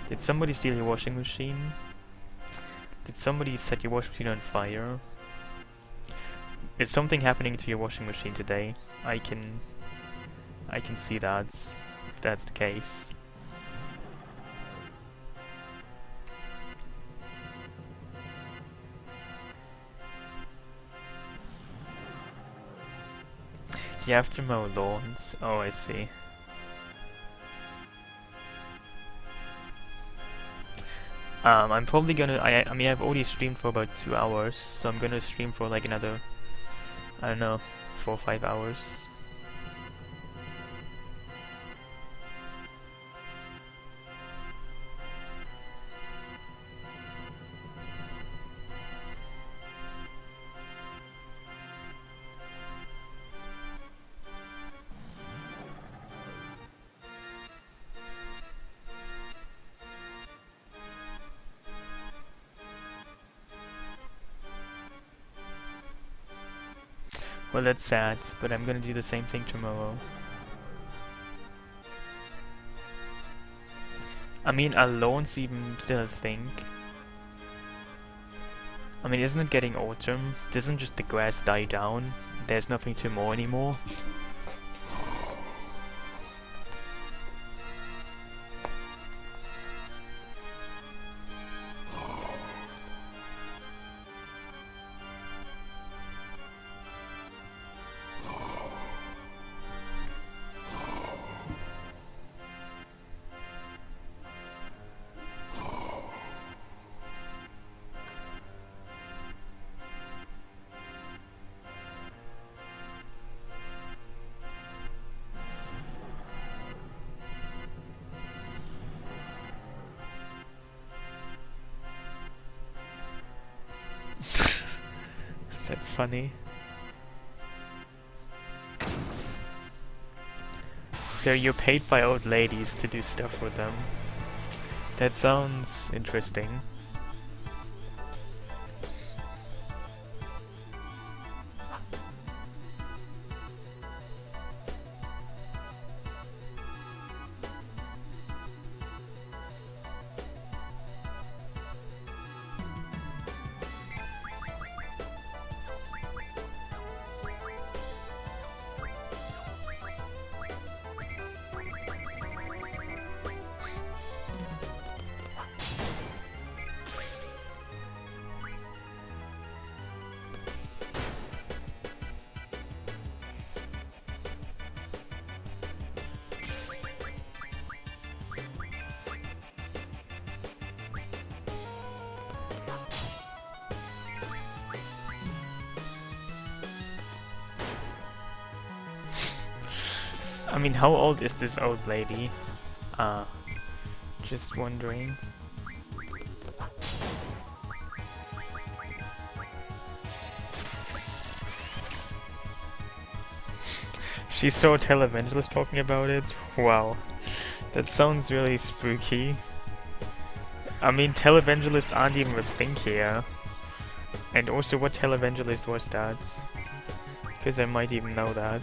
Did somebody steal your washing machine? Did somebody set your washing machine on fire? Is something happening to your washing machine today? I can see that, if that's the case. You have to mow lawns. Oh, I see. I'm probably gonna. I mean, I've already streamed for about 2 hours, so I'm gonna stream for like another, I don't know, 4 or 5 hours. Well, that's sad, but I'm gonna do the same thing tomorrow. I mean, are lawns even still a thing? I mean, isn't it getting autumn? Doesn't just the grass die down? There's nothing to mow anymore? That's funny. So you're paid by old ladies to do stuff with them. That sounds interesting. I mean, how old is this old lady? Just wondering. She saw televangelist talking about it? Wow. That sounds really spooky. I mean, televangelists aren't even a thing here. And also, what televangelist was that? Because I might even know that.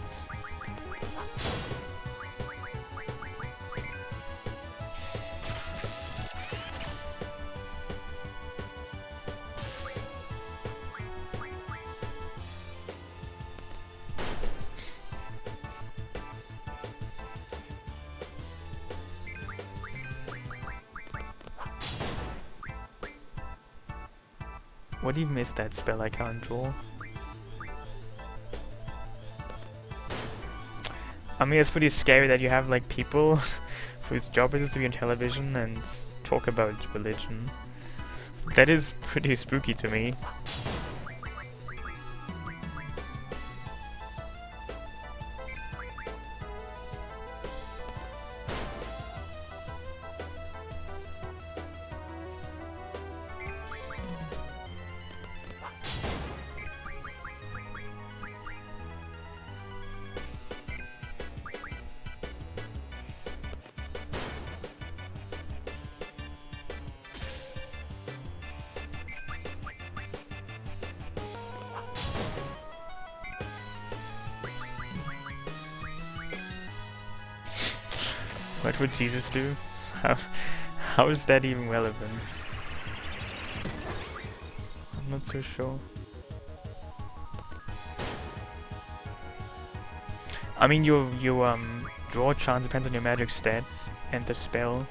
What even is that spell I can't draw? I mean, it's pretty scary that you have like people whose job is to be on television and talk about religion. That is pretty spooky to me. What would Jesus do? How is that even relevant? I'm not so sure. I mean, your draw chance depends on your magic stats and the spell.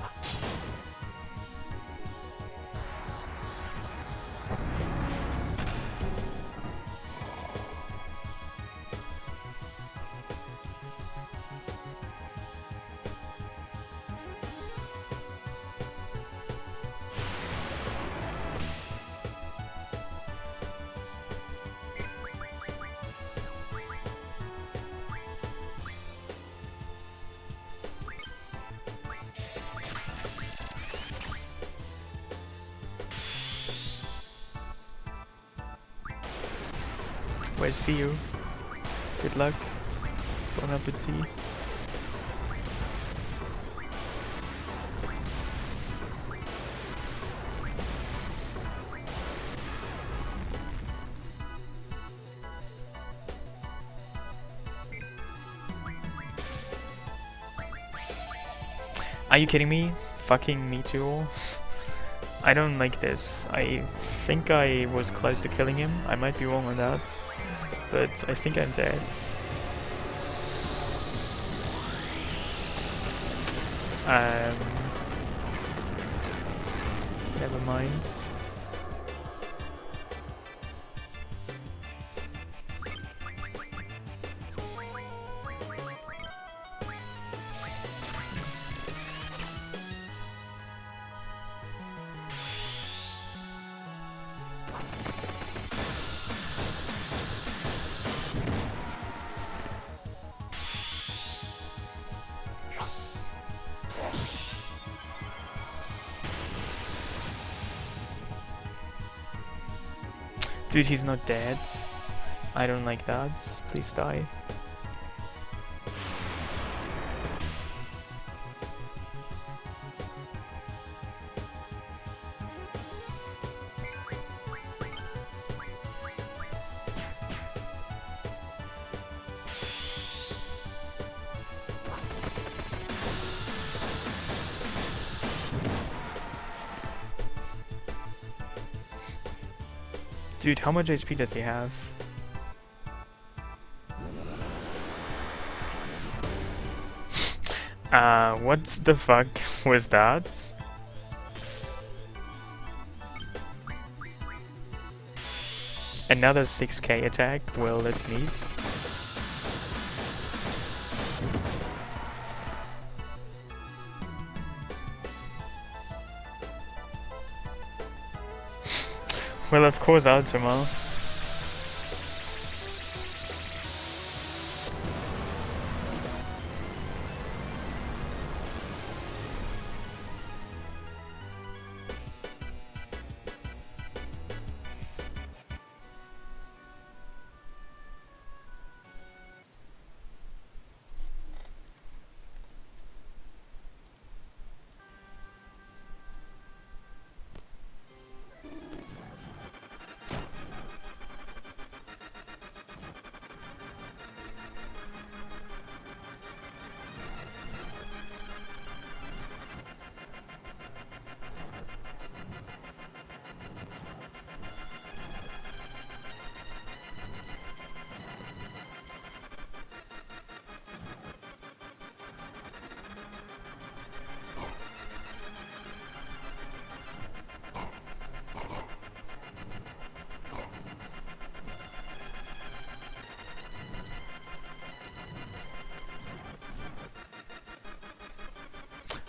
I see you. Good luck. Bon appetit. Are you kidding me? Fucking me too. I don't like this. I think I was close to killing him. I might be wrong on that. But I think I'm dead. Never mind. Dude, he's not dead. I don't like that. Please die. Dude, how much HP does he have? What the fuck was that? Another 6k attack? Well, that's neat. Well, of course, Ultima.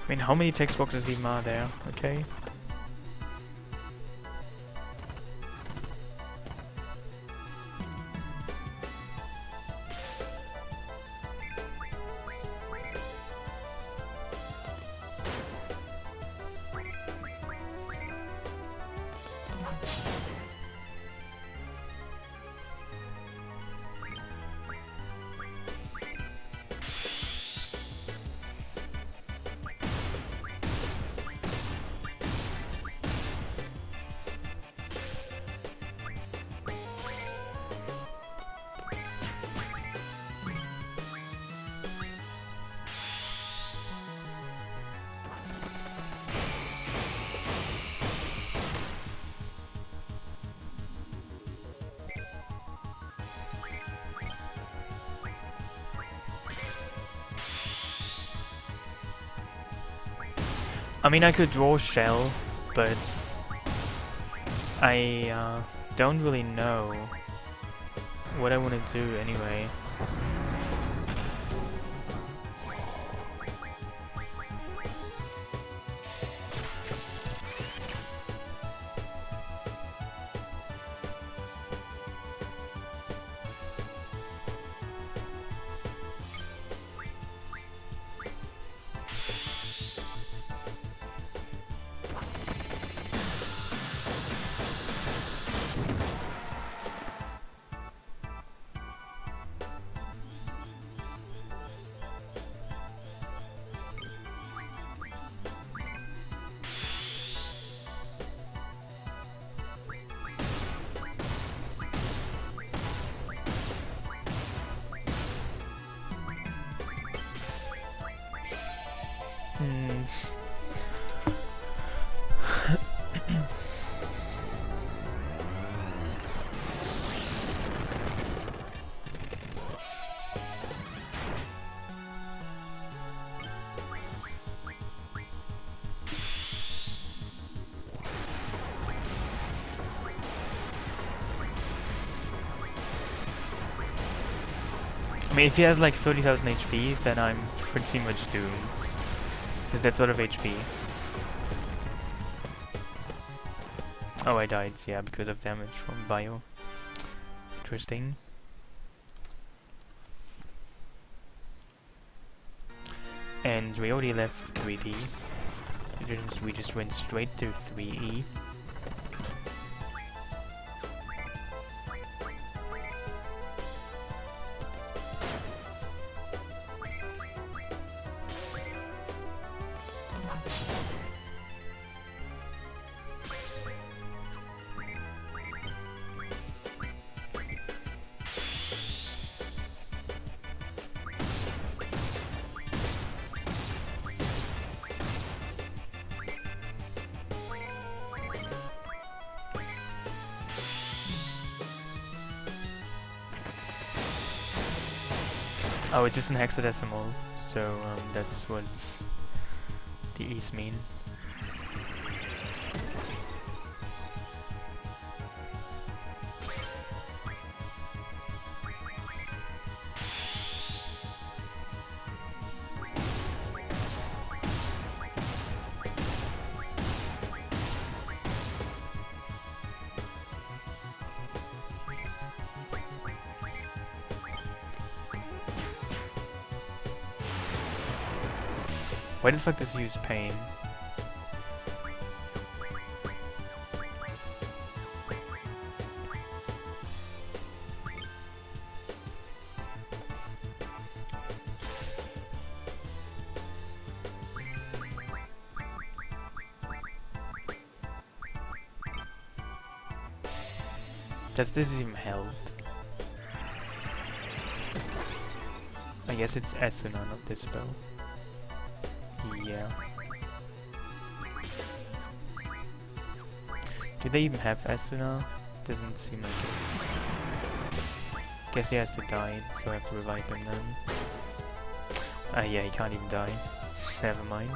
I mean, how many text boxes even are there? Okay. I mean, I could draw Shell, but I don't really know what I want to do anyway. Hmm. I mean, if he has like 30,000 HP, then I'm pretty much doomed. Because that's a lot of HP. Oh, I died, yeah, because of damage from bio. Interesting. And we already left 3D. We just went straight to 3E. Oh, it's just in hexadecimal, so that's what the E's mean. Why the fuck does he use pain? Does this even help? I guess it's Asuna, not this spell. Yeah. Do they even have Asuna? Doesn't seem like it. Guess he has to die, so I have to revive him then. Yeah, he can't even die. Never mind.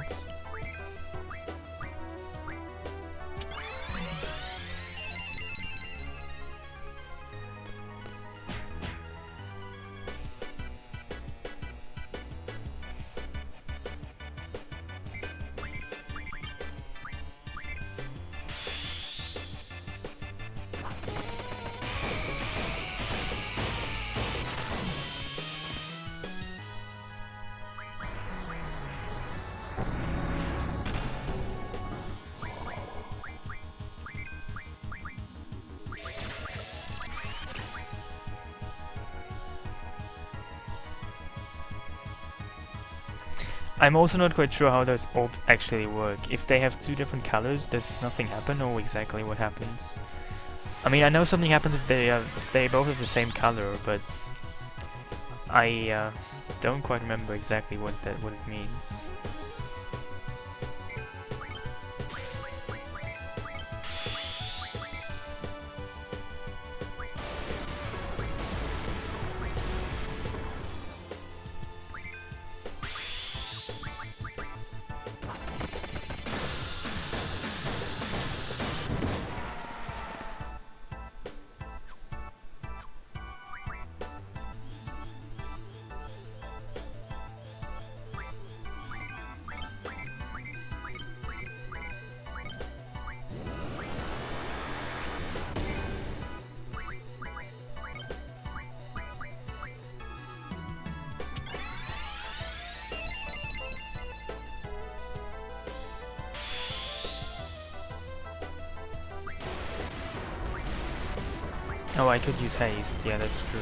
I'm also not quite sure how those orbs actually work. If they have two different colors, does nothing happen, or exactly what happens? I mean, I know something happens if they both have the same color, but I don't quite remember exactly what it means. Oh, I could use haste, yeah, that's true.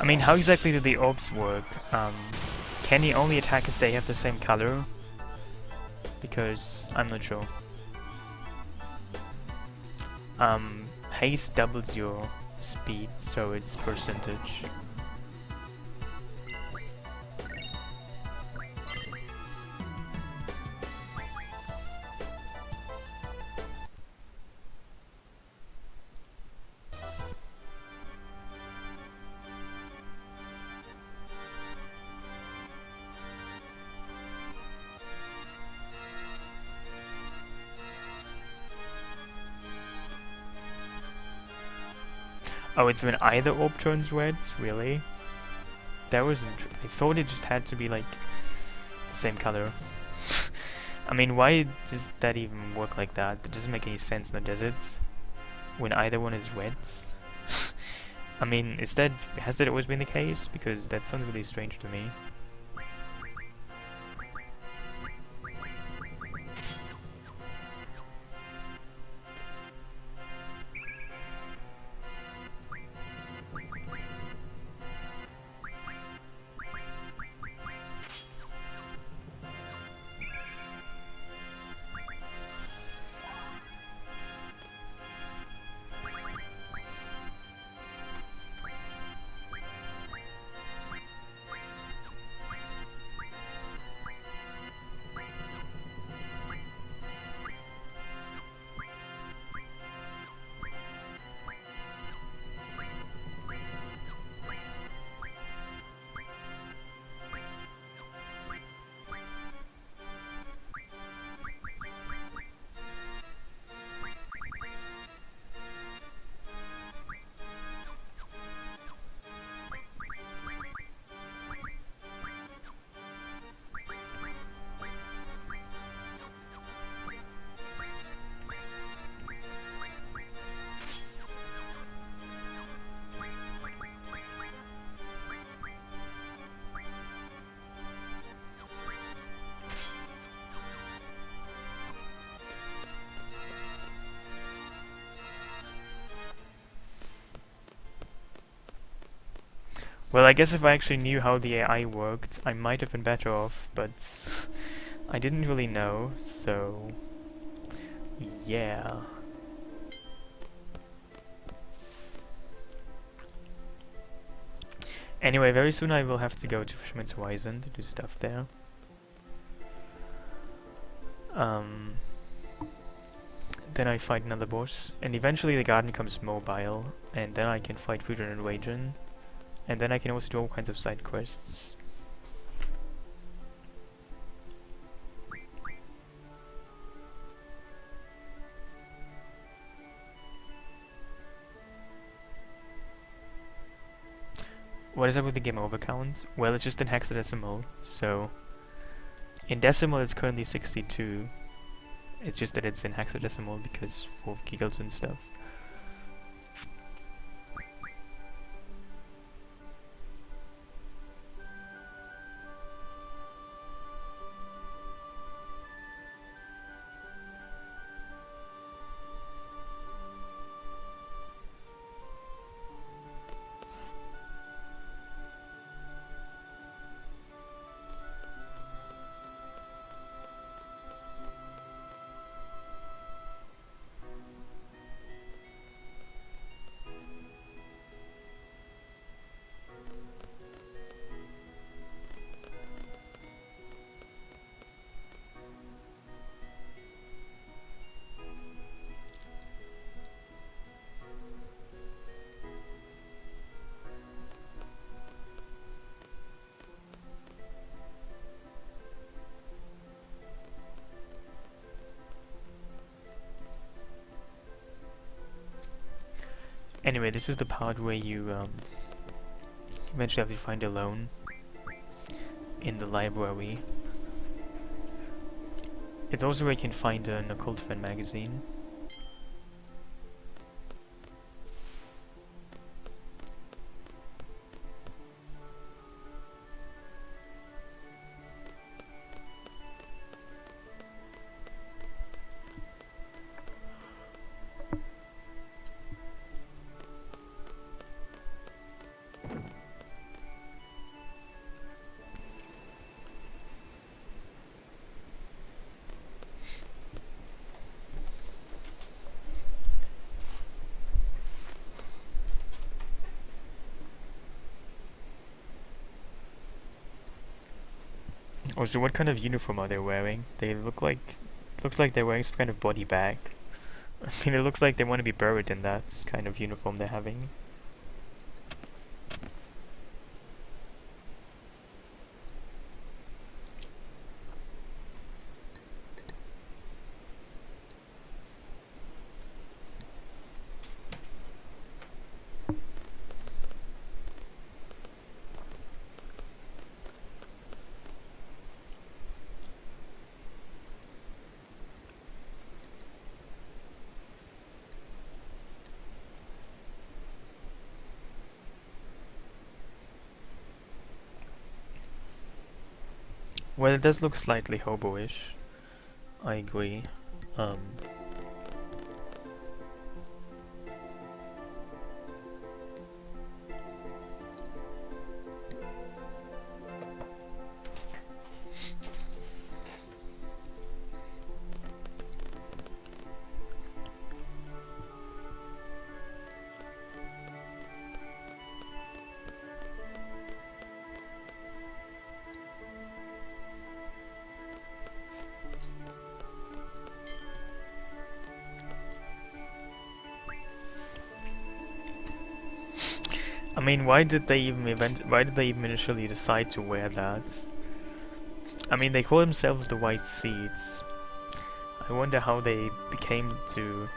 I mean, how exactly do the orbs work? Can he only attack if they have the same color? Because I'm not sure. Haste doubles your speed, so it's percentage. Oh, it's when either orb turns red? Really? That wasn't... I thought it just had to be, like, the same color. I mean, why does that even work like that? That doesn't make any sense in the deserts. When either one is red. I mean, has that always been the case? Because that sounds really strange to me. Well, I guess if I actually knew how the AI worked, I might have been better off, but I didn't really know, so yeah. Anyway, very soon I will have to go to Fisherman's Horizon to do stuff there. Then I fight another boss, and eventually the garden becomes mobile, and then I can fight Fusion and Wagen. And then I can also do all kinds of side quests. What is up with the game over count? Well, it's just in hexadecimal, so... In decimal it's currently 62. It's just that it's in hexadecimal because for giggles and stuff. Anyway, this is the part where you eventually have to find a loan in the library. It's also where you can find an occult fan magazine. Oh, so what kind of uniform are they wearing? They look like... Looks like they're wearing some kind of body bag. I mean, it looks like they want to be buried in that kind of uniform they're having. Well, it does look slightly hobo-ish. I agree. Um... I mean, why did they even initially decide to wear that? I mean, they call themselves the White Seeds. I wonder how they came to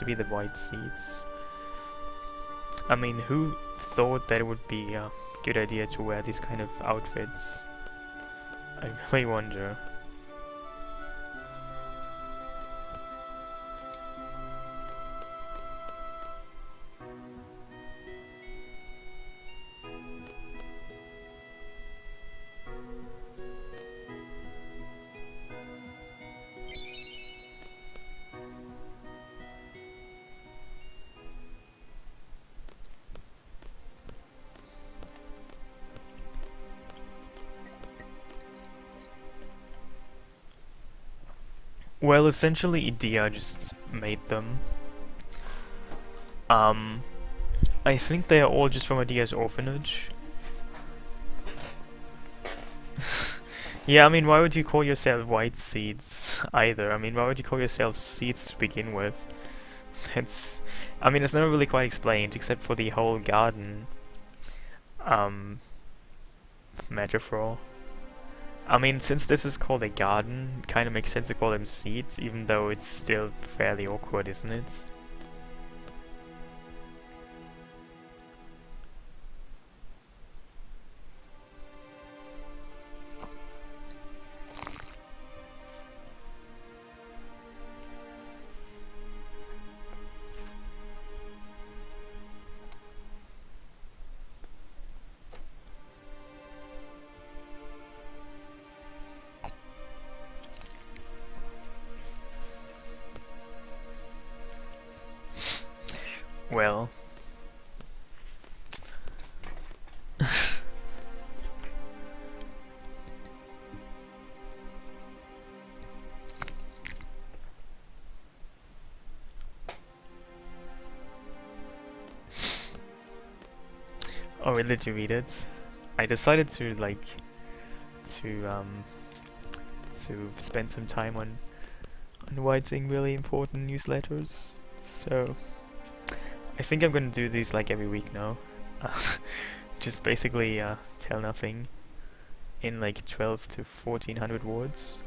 be the White Seeds. I mean, who thought that it would be a good idea to wear these kind of outfits? I really wonder. Well, essentially IKEA just made them. I think they are all just from IKEA's orphanage. Yeah, I mean, why would you call yourself White Seeds either? I mean, why would you call yourself Seeds to begin with? It's... I mean, it's never really quite explained, except for the whole garden, metaphor. I mean, since this is called a garden, it kind of makes sense to call them seeds, even though it's still fairly awkward, isn't it? Well... Oh, really, did you read it? I decided to, like, to spend some time on writing really important newsletters, so... I think I'm gonna do these like every week now. Just basically tell nothing in like 12 to 1400 words.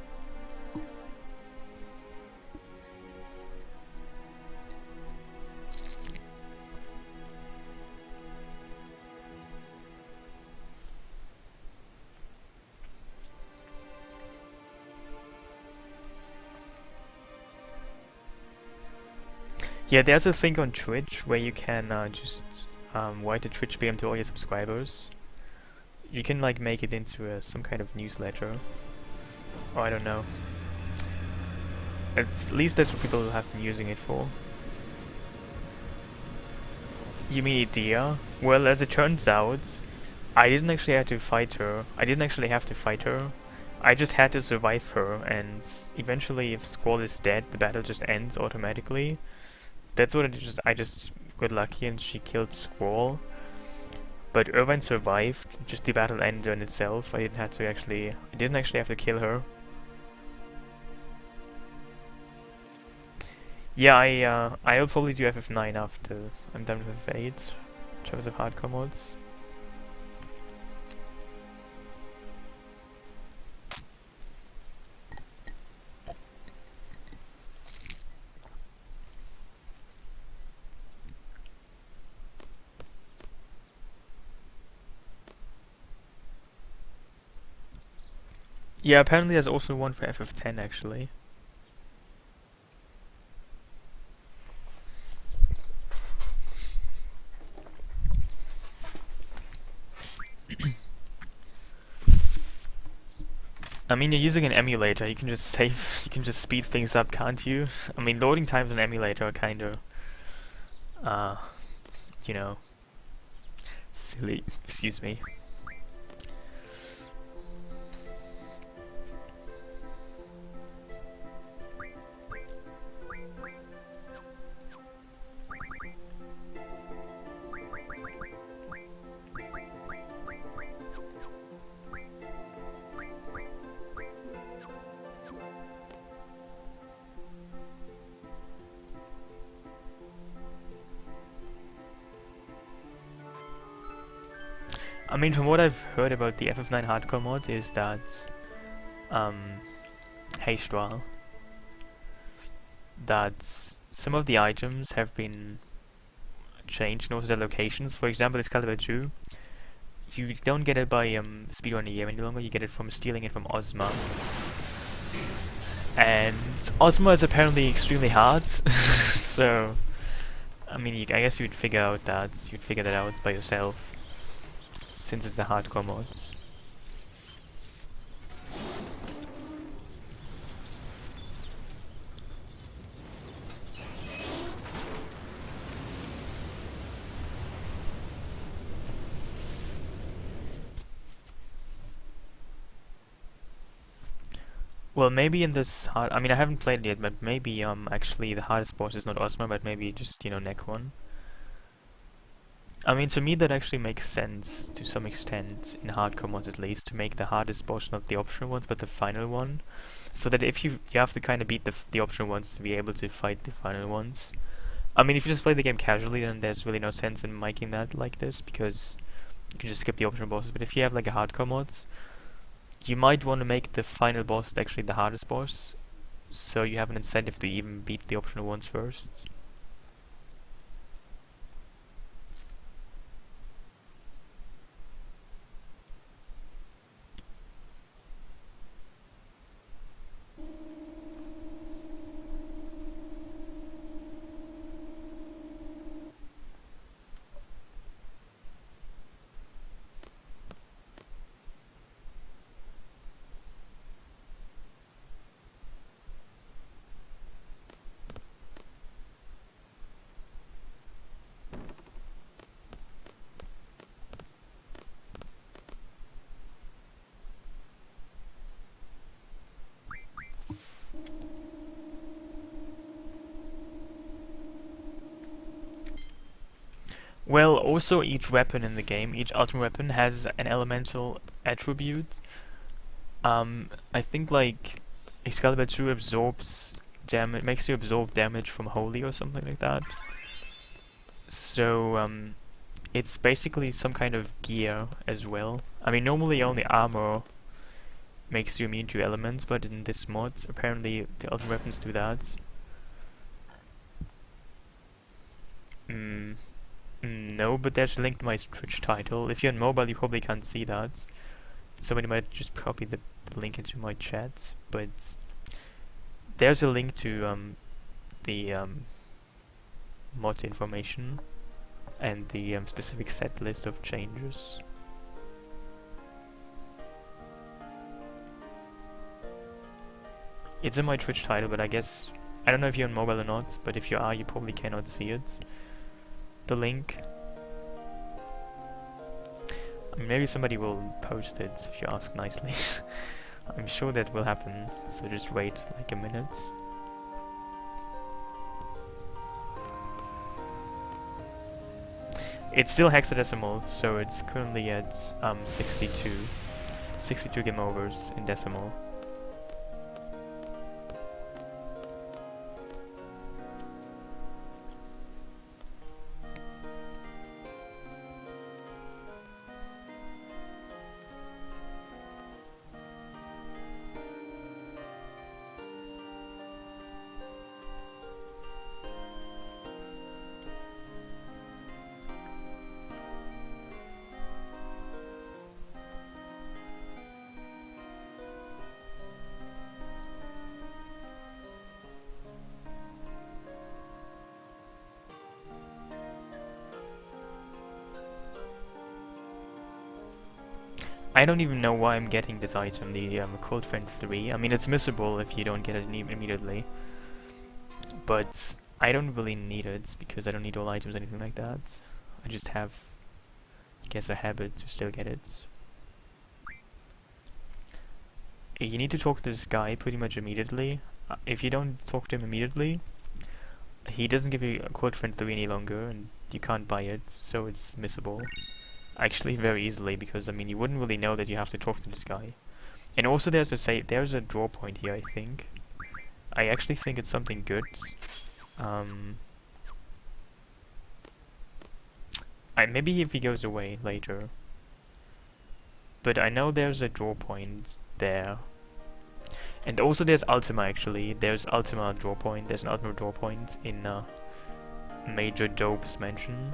Yeah, there's a thing on Twitch where you can just write a Twitch PM to all your subscribers. You can like make it into some kind of newsletter. Or I don't know. At least that's what people have been using it for. You mean Idea? Well, as it turns out, I didn't actually have to fight her. I just had to survive her, and eventually if Squall is dead, the battle just ends automatically. That's what I just got lucky and she killed Squall. But Irvine survived, just the battle ended on itself. I didn't actually have to kill her. Yeah, I'll probably do FF9 after I'm done with FF8 in terms of hardcore mods. Yeah, apparently there's also one for FF10 actually. I mean, you're using an emulator, you can just save, you can just speed things up, can't you? I mean, loading times on emulator are kinda, uh, you know, silly. Excuse me. I mean, from what I've heard about the FF9 hardcore mod is that, haste while, that some of the items have been changed and also their locations. For example, Excalibur 2, you don't get it by speedrunning EM any longer, you get it from stealing it from Ozma. And Ozma is apparently extremely hard, so I mean, I guess you'd figure that out by yourself, since it's the hardcore mods. Well, maybe in this hard, I mean, I haven't played it yet, but maybe actually the hardest boss is not Ozma, but maybe just, Necron. I mean, to me that actually makes sense to some extent, in hardcore mods at least, to make the hardest boss not the optional ones, but the final one. So that if you have to kind of beat the optional ones to be able to fight the final ones. I mean, if you just play the game casually, then there's really no sense in making that like this, because you can just skip the optional bosses. But if you have like a hardcore mods, you might want to make the final boss actually the hardest boss, so you have an incentive to even beat the optional ones first. Well, also each weapon in the game, each ultimate weapon has an elemental attribute. I think like Excalibur 2 absorbs damage, makes you absorb damage from Holy or something like that. So, it's basically some kind of gear as well. I mean, normally only armor makes you immune to elements, but in this mod, apparently the ultimate weapons do that. No, but there's a link to my Twitch title. If you're on mobile, you probably can't see that. Somebody might just copy the link into my chat, but there's a link to the mod information and the specific set list of changes. It's in my Twitch title, but I guess I don't know if you're on mobile or not, but if you are, you probably cannot see it. The link. I mean, maybe somebody will post it if you ask nicely. I'm sure that will happen, so just wait like a minute. It's still hexadecimal, so it's currently at 62. 62 game overs in decimal. I don't even know why I'm getting this item, the Cold Friend 3. I mean, it's missable if you don't get it immediately. But I don't really need it, because I don't need all items or anything like that. I just have, I guess, a habit to still get it. You need to talk to this guy pretty much immediately. If you don't talk to him immediately, he doesn't give you a Cold Friend 3 any longer, and you can't buy it, so it's missable. Actually, very easily, because I mean, you wouldn't really know that you have to talk to this guy. And also, there's a draw point here. I think. I actually think it's something good. Maybe if he goes away later. But I know there's a draw point there. And also, there's Ultima. Actually, there's Ultima draw point. There's an Ultima draw point in Major Dope's mansion.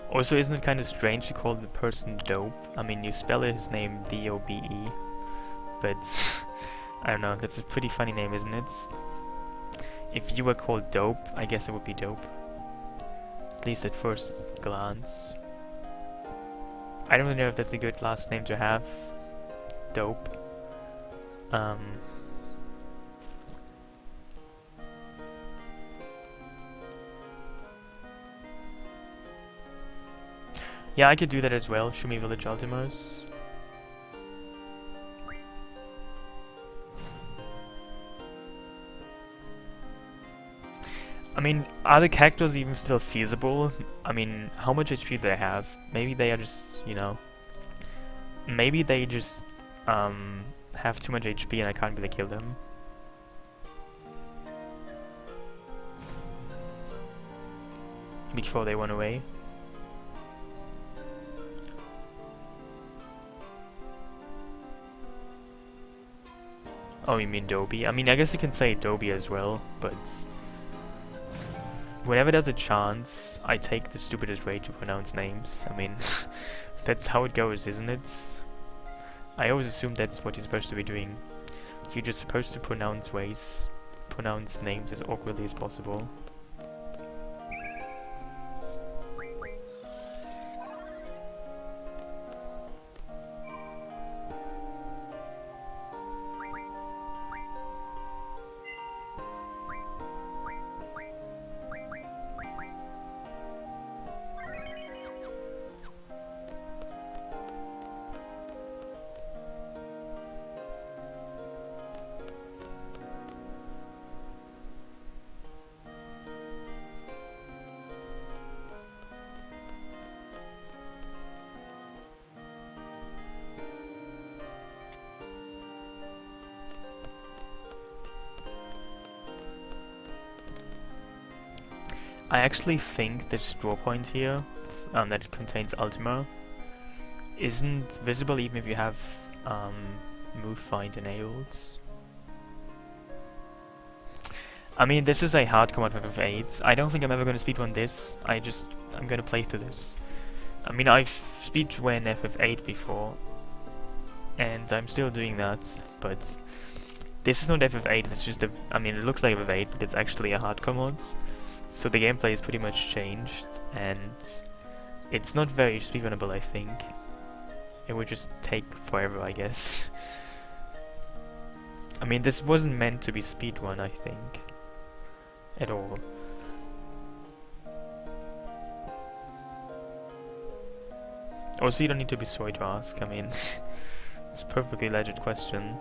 Also, isn't it kind of strange to call the person Dope? I mean, you spell his name D-O-B-E, but I don't know, that's a pretty funny name, isn't it? If you were called Dope, I guess it would be Dope. At least at first glance. I don't really know if that's a good last name to have. Dope. Yeah, I could do that as well. Shumi Village Ultimas. I mean, are the characters even still feasible? I mean, how much HP do they have? Maybe they are just, you know... Maybe they just have too much HP and I can't really kill them. Before they went away. Oh, you mean Dobie? I mean, I guess you can say Dobie as well, but... Whenever there's a chance, I take the stupidest way to pronounce names. I mean, that's how it goes, isn't it? I always assume that's what you're supposed to be doing. You're just supposed to pronounce names as awkwardly as possible. I actually think this draw point here, that contains Ultima, isn't visible even if you have move find enabled. I mean, this is a hard command for FF8. I don't think I'm ever going to speedrun this. I'm going to play through this. I mean, I've speedrun FF8 before, and I'm still doing that, but this is not FF8, it's just I mean, it looks like FF8, but it's actually a hardcore mod. So the gameplay is pretty much changed, and it's not very speedrunnable, I think. It would just take forever, I guess. I mean, this wasn't meant to be speedrun, I think. At all. Also, you don't need to be sorry to ask. I mean, it's a perfectly legit question.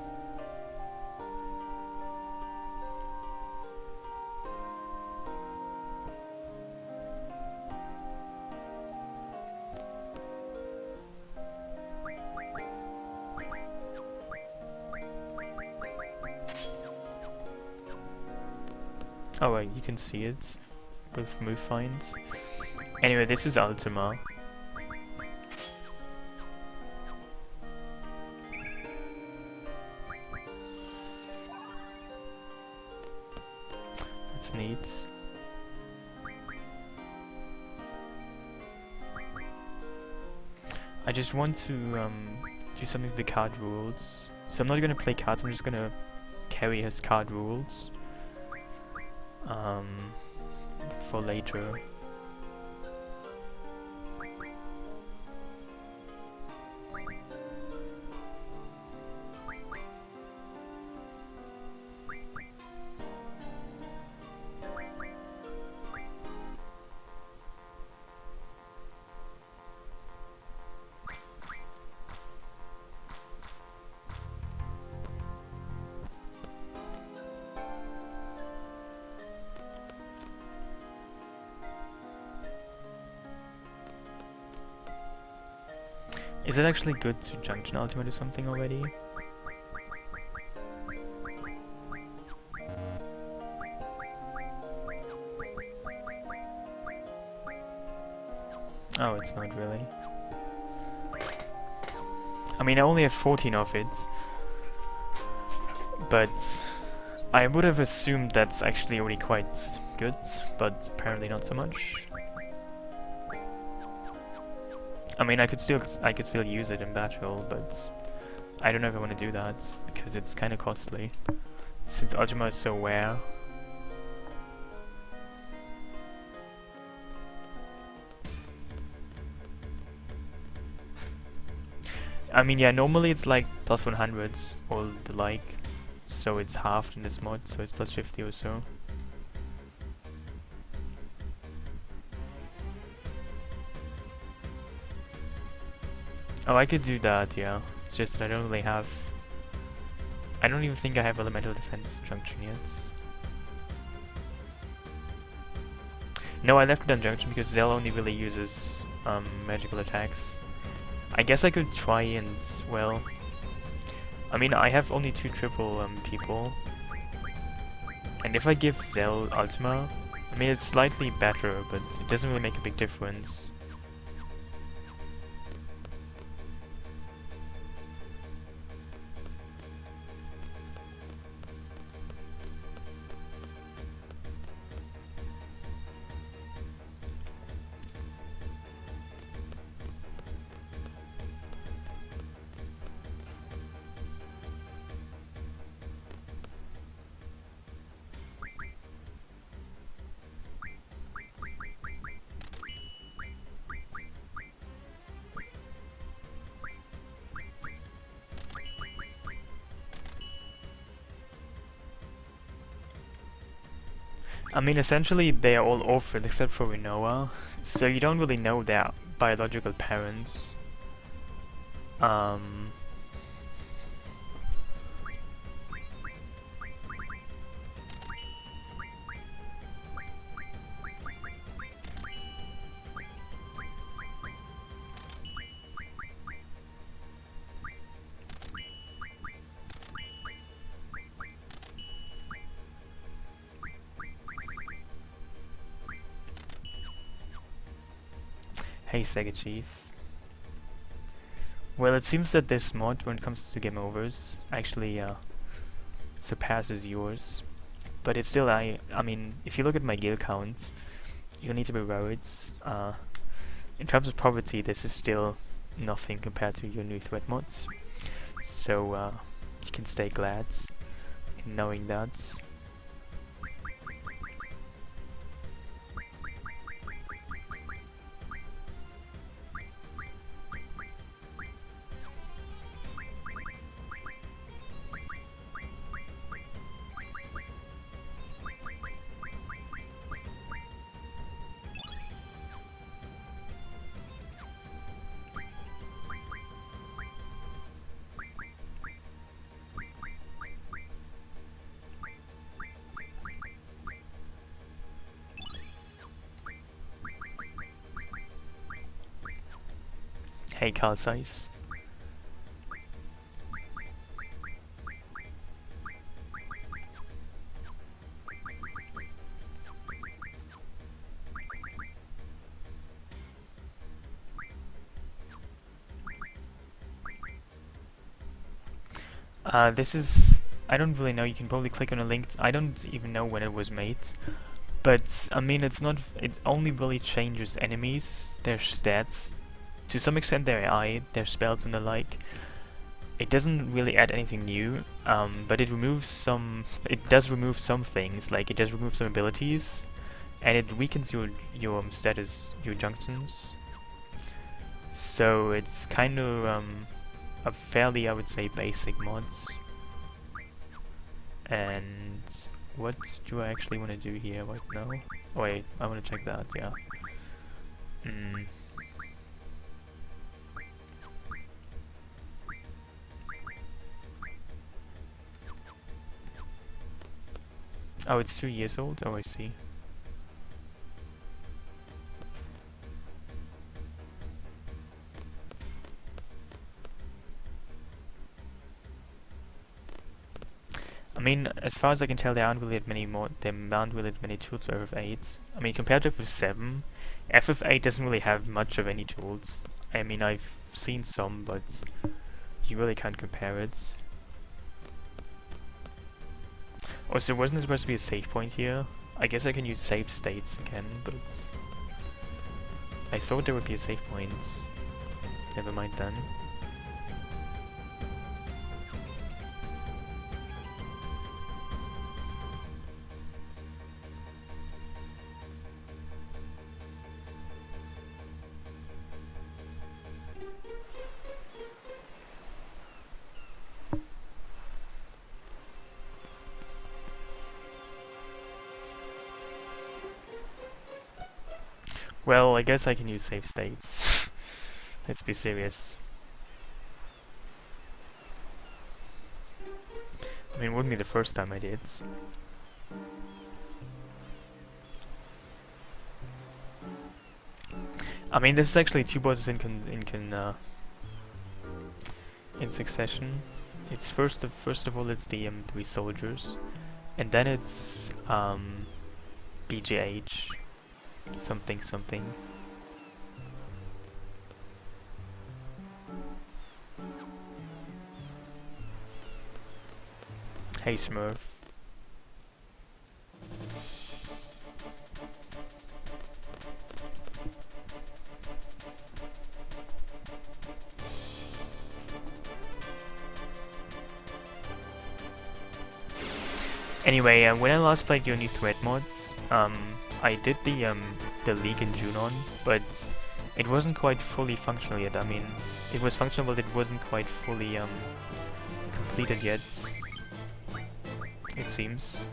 Oh wait, you can see it with move finds. Anyway, this is Ultima. That's neat. I just want to do something with the card rules. So I'm not gonna play cards, I'm just gonna carry his card rules for later. Is it actually good to Junction Ultimate or something already? Oh, it's not really. I mean, I only have 14 of it, but I would have assumed that's actually already quite good, but apparently not so much. I mean, I could still use it in battle, but I don't know if I want to do that because it's kind of costly, since Ultima is so rare. I mean, yeah, normally it's like plus 100s or the like, so it's halved in this mod, so it's plus 50 or so. Oh, I could do that, yeah. It's just that I don't really have... I don't even think I have elemental defense junction yet. No, I left it on junction because Zell only really uses magical attacks. I guess I could try and, well... I mean, I have only 2 triple people. And if I give Zell Ultima, I mean, it's slightly better, but it doesn't really make a big difference. I mean, essentially they are all orphaned except for Rinoa, so you don't really know their biological parents. Hey Sega Chief. Well, it seems that this mod, when it comes to game overs, actually surpasses yours. But it's still, I mean, if you look at my guild counts, you don't need to be worried. In terms of poverty, this is still nothing compared to your new threat mods. So you can stay glad in knowing that. a car size. This is... I don't really know, you can probably click on a link. I don't even know when it was made. But, I mean, it's not... It only really changes enemies, their stats, to some extent their AI, their spells and the like. It doesn't really add anything new, but it removes some... It does remove some things, like it does remove some abilities, and it weakens your status, your junctions. So it's kind of a fairly, I would say, basic mods. And what do I actually want to do here right now? Oh, wait, I want to check that, yeah. Oh, it's 2 years old? Oh, I see. I mean, as far as I can tell, there aren't really many tools for FF8. I mean, compared to FF7, FF8 doesn't really have much of any tools. I mean, I've seen some, but you really can't compare it. Oh, so wasn't there supposed to be a save point here? I guess I can use save states again, but I thought there would be a save point. Never mind then. Well, I guess I can use save states. Let's be serious. I mean, it wouldn't be the first time I did. I mean, this is actually 2 bosses in succession. It's first of all, it's the 3 soldiers, and then it's BGH. Something. Hey Smurf. Anyway, when I last played your new thread mods, I did the league in Junon, but it wasn't quite fully functional yet. I mean, it was functional, but it wasn't quite fully completed yet, it seems.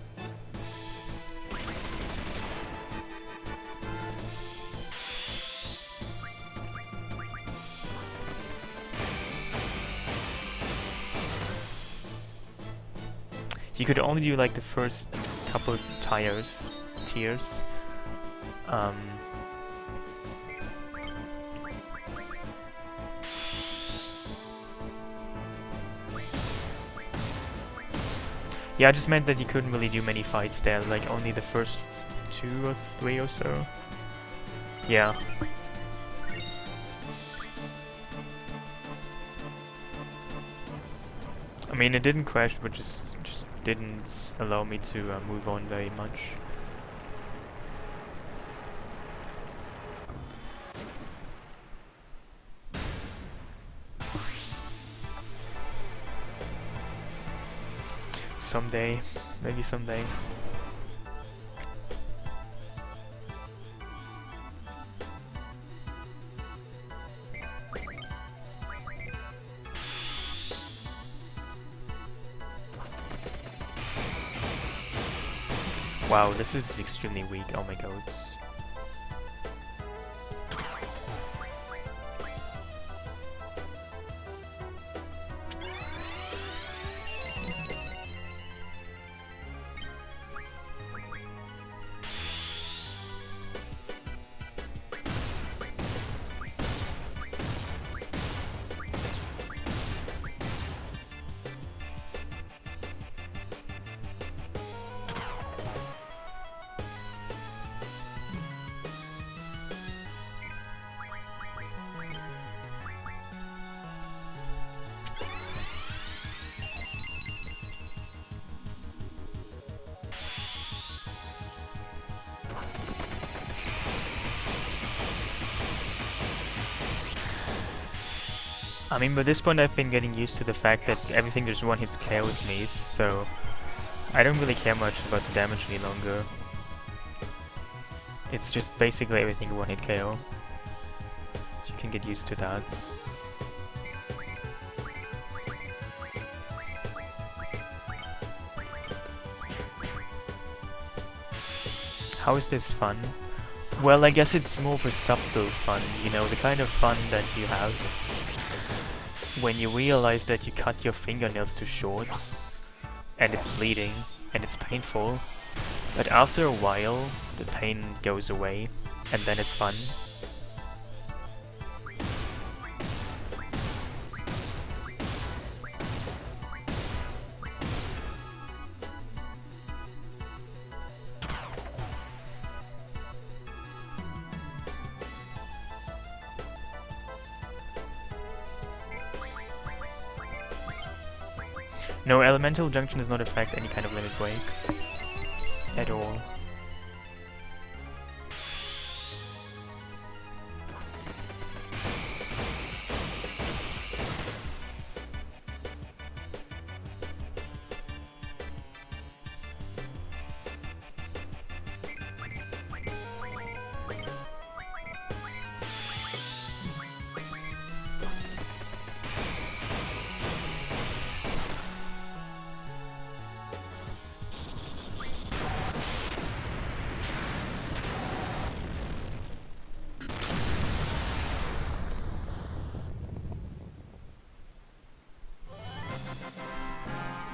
You could only do like the first couple tiers. Yeah, I just meant that you couldn't really do many fights there, like only the first 2 or 3 or so. Yeah. I mean, it didn't crash, but just didn't allow me to move on very much. Someday, maybe someday. Wow, this is extremely weak, oh my god. I mean, by this point I've been getting used to the fact that everything just one-hits KOs me, so I don't really care much about the damage any longer. It's just basically everything one-hit KO. You can get used to that. How is this fun? Well, I guess it's more of a subtle fun, you know, the kind of fun that you have when you realize that you cut your fingernails too short, and it's bleeding, and it's painful, but after a while, the pain goes away, and then it's fun. No, elemental junction does not affect any kind of limit break at all.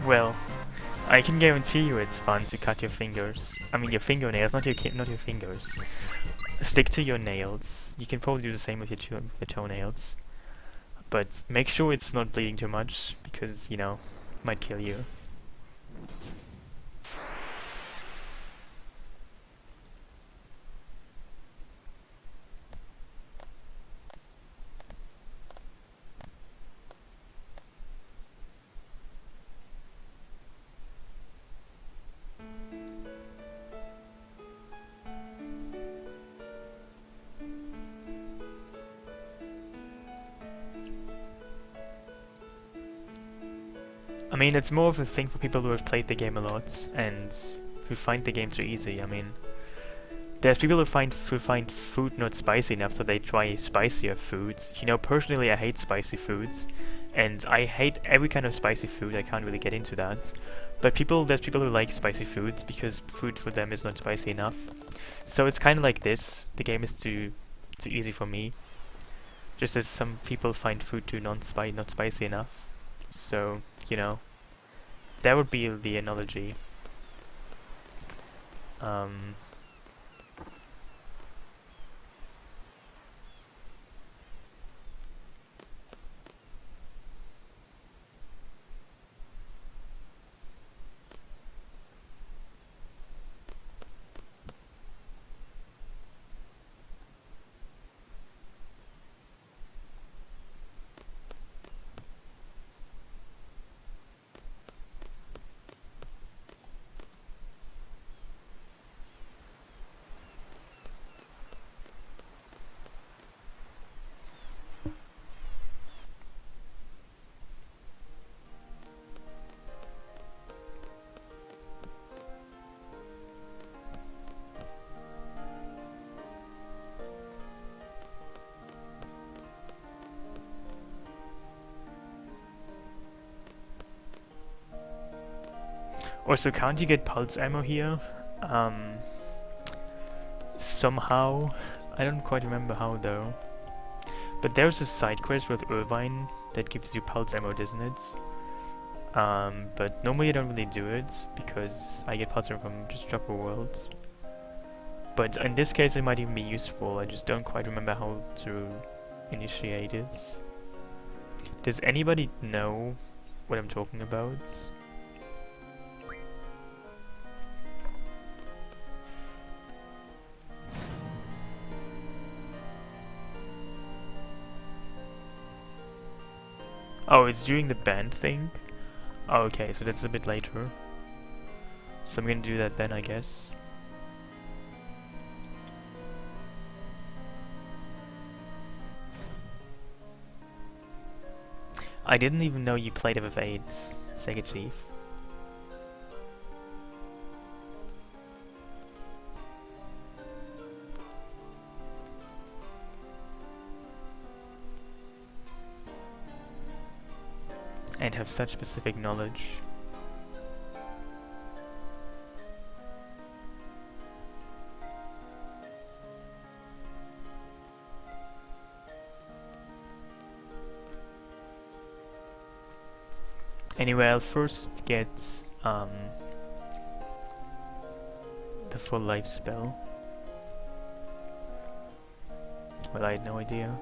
Well, I can guarantee you it's fun to cut your fingers. I mean your fingernails, not your fingers. Stick to your nails. You can probably do the same with your toenails. But make sure it's not bleeding too much, because, you know, it might kill you. I mean, it's more of a thing for people who have played the game a lot and who find the game too easy. I mean, there's people who find food not spicy enough, so they try spicier foods. You know, personally, I hate spicy foods, and I hate every kind of spicy food. I can't really get into that. But there's people who like spicy foods because food for them is not spicy enough. So it's kind of like this. The game is too easy for me. Just as some people find food too not spicy enough. So, you know, that would be the analogy. Also, can't you get pulse ammo here? Somehow. I don't quite remember how though. But there's a side quest with Irvine that gives you pulse ammo, doesn't it? But normally I don't really do it because I get pulse ammo from just Dropper Worlds. But in this case it might even be useful, I just don't quite remember how to initiate it. Does anybody know what I'm talking about? Oh, it's during the band thing? Oh, okay, so that's a bit later. So I'm gonna do that then, I guess. I didn't even know you played FF8, Sega Chief. And have such specific knowledge. Anyway, I'll first get the full life spell. Well, I had no idea.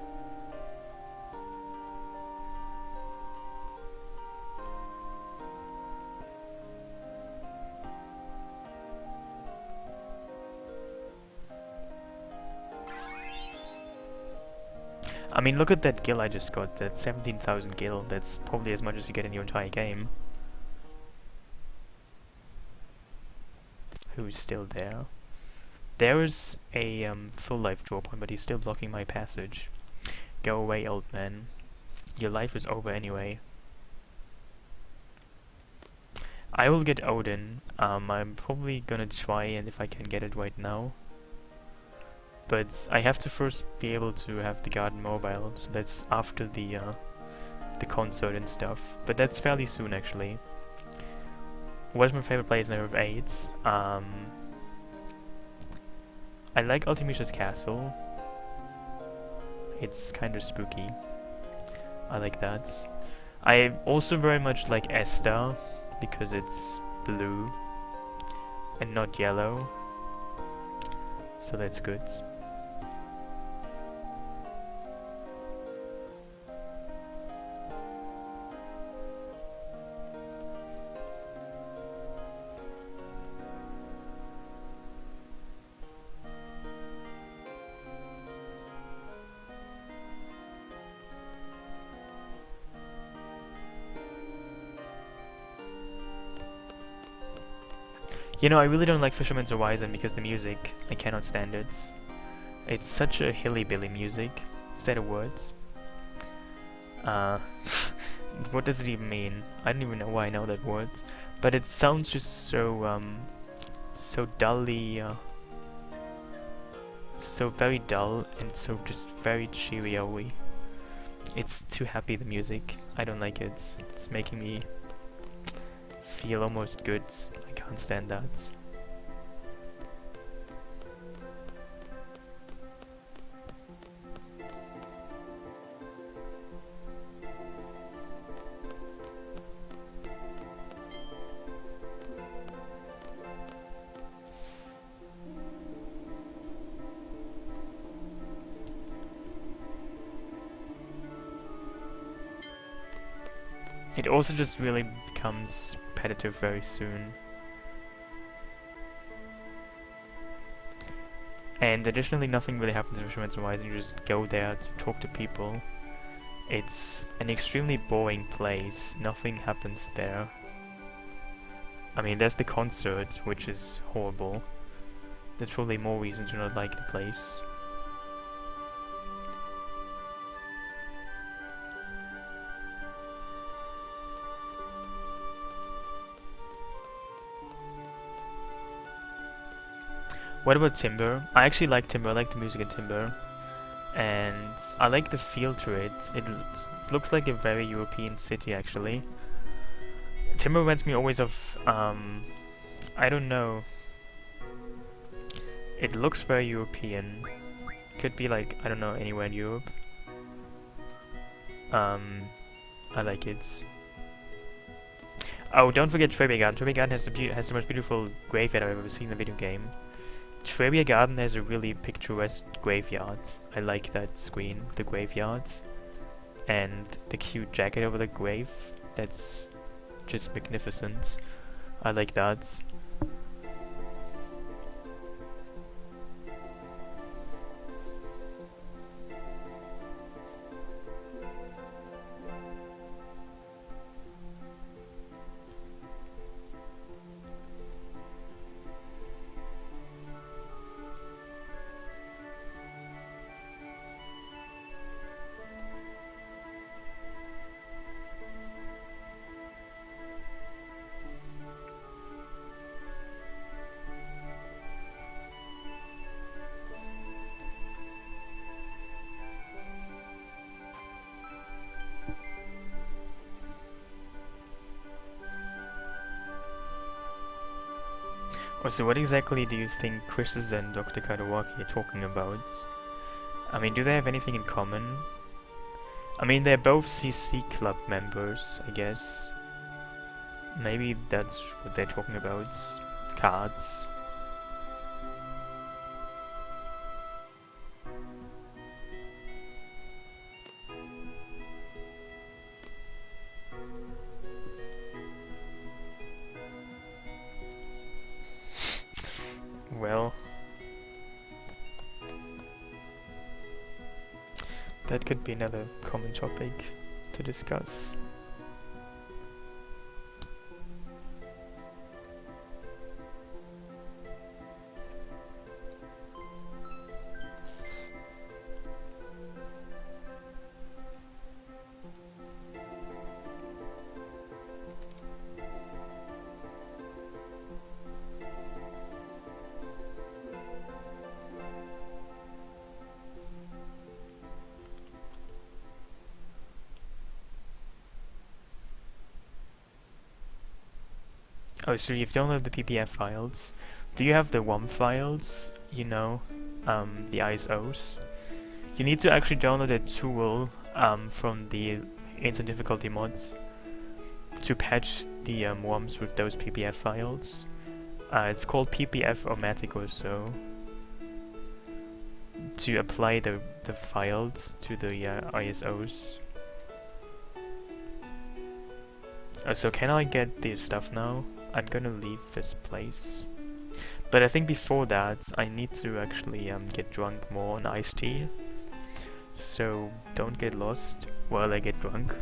I mean, look at that gil I just got, that 17,000 gil, that's probably as much as you get in your entire game. Who's still there? There is a full life draw point, but he's still blocking my passage. Go away, old man. Your life is over anyway. I will get Odin. I'm probably gonna try, and if I can get it right now. But I have to first be able to have the garden mobile, so that's after the concert and stuff. But that's fairly soon, actually. What's my favorite place in FF8? I like Ultimicia's castle. It's kind of spooky. I like that. I also very much like Esther, because it's blue and not yellow. So that's good. You know, I really don't like Fisherman's Horizon because the music, I cannot stand it. It's such a hilly-billy music. Is that a word? What does it even mean? I don't even know why I know that word. But it sounds just so, so dully, so very dull and so just very cheerio-y. It's too happy, the music. I don't like it. It's making me feel almost good. I can't stand that. It also just really becomes repetitive very soon. And additionally, nothing really happens in Fisherman's Horizon. You just go there to talk to people. It's an extremely boring place. Nothing happens there. I mean, there's the concert, which is horrible. There's probably more reason to not like the place. What about Timber? I actually like Timber. I like the music in Timber. And I like the feel to it. It looks like a very European city, actually. Timber reminds me always of, I don't know. It looks very European. Could be like, I don't know, anywhere in Europe. I like it. Oh, don't forget Trebia Garden. Trebia Garden has the most beautiful graveyard I've ever seen in a video game. Trebia Garden has a really picturesque graveyard. I like that screen, the graveyard. And the cute jacket over the grave. That's just magnificent. I like that. Oh, so what exactly do you think Chris and Dr. Kadawaki are talking about? I mean, do they have anything in common? I mean, they're both CC Club members, I guess. Maybe that's what they're talking about. Cards. Well, that could be another common topic to discuss. Oh, so you've downloaded the PPF files. Do you have the WOM files? You know, the ISOs? You need to actually download a tool from the instant difficulty mods to patch the WOMs with those PPF files. It's called PPF-O-Matic or so. To apply the files to the ISOs. So can I get the stuff now? I'm gonna leave this place. But I think before that, I need to actually get drunk more on iced tea. So don't get lost while I get drunk.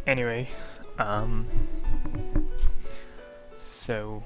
Anyway, so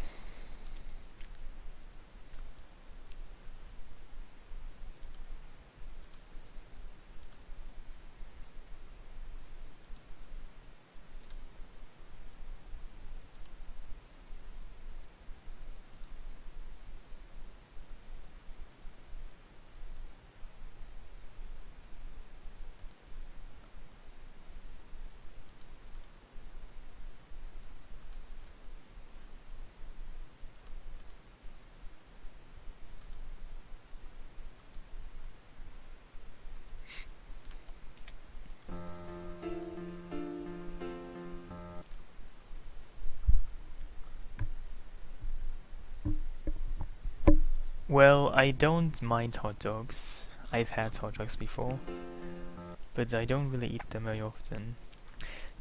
well, I don't mind hot dogs. I've had hot dogs before, but I don't really eat them very often.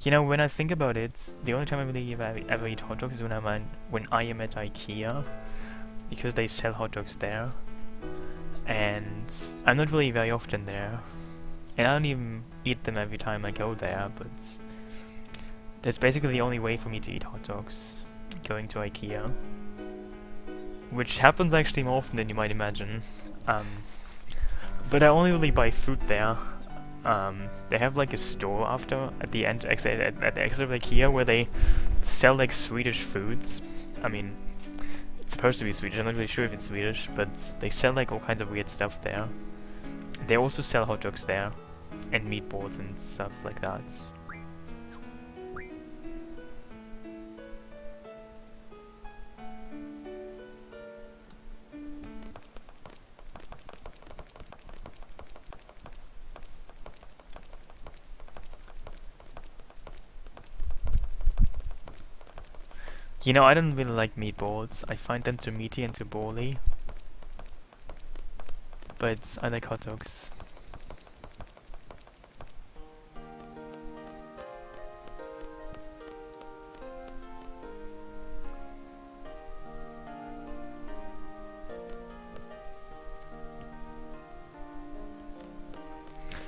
You know, when I think about it, the only time I really ever eat hot dogs is when I am at IKEA, because they sell hot dogs there, and I'm not really very often there, and I don't even eat them every time I go there, but that's basically the only way for me to eat hot dogs, going to IKEA. Which happens actually more often than you might imagine. But I only really buy food there. They have like a store at the exit of IKEA where they sell like Swedish foods. I mean, it's supposed to be Swedish, I'm not really sure if it's Swedish, but they sell like all kinds of weird stuff there. They also sell hot dogs there, and meatballs and stuff like that. You know, I don't really like meatballs. I find them too meaty and too bally. But I like hot dogs.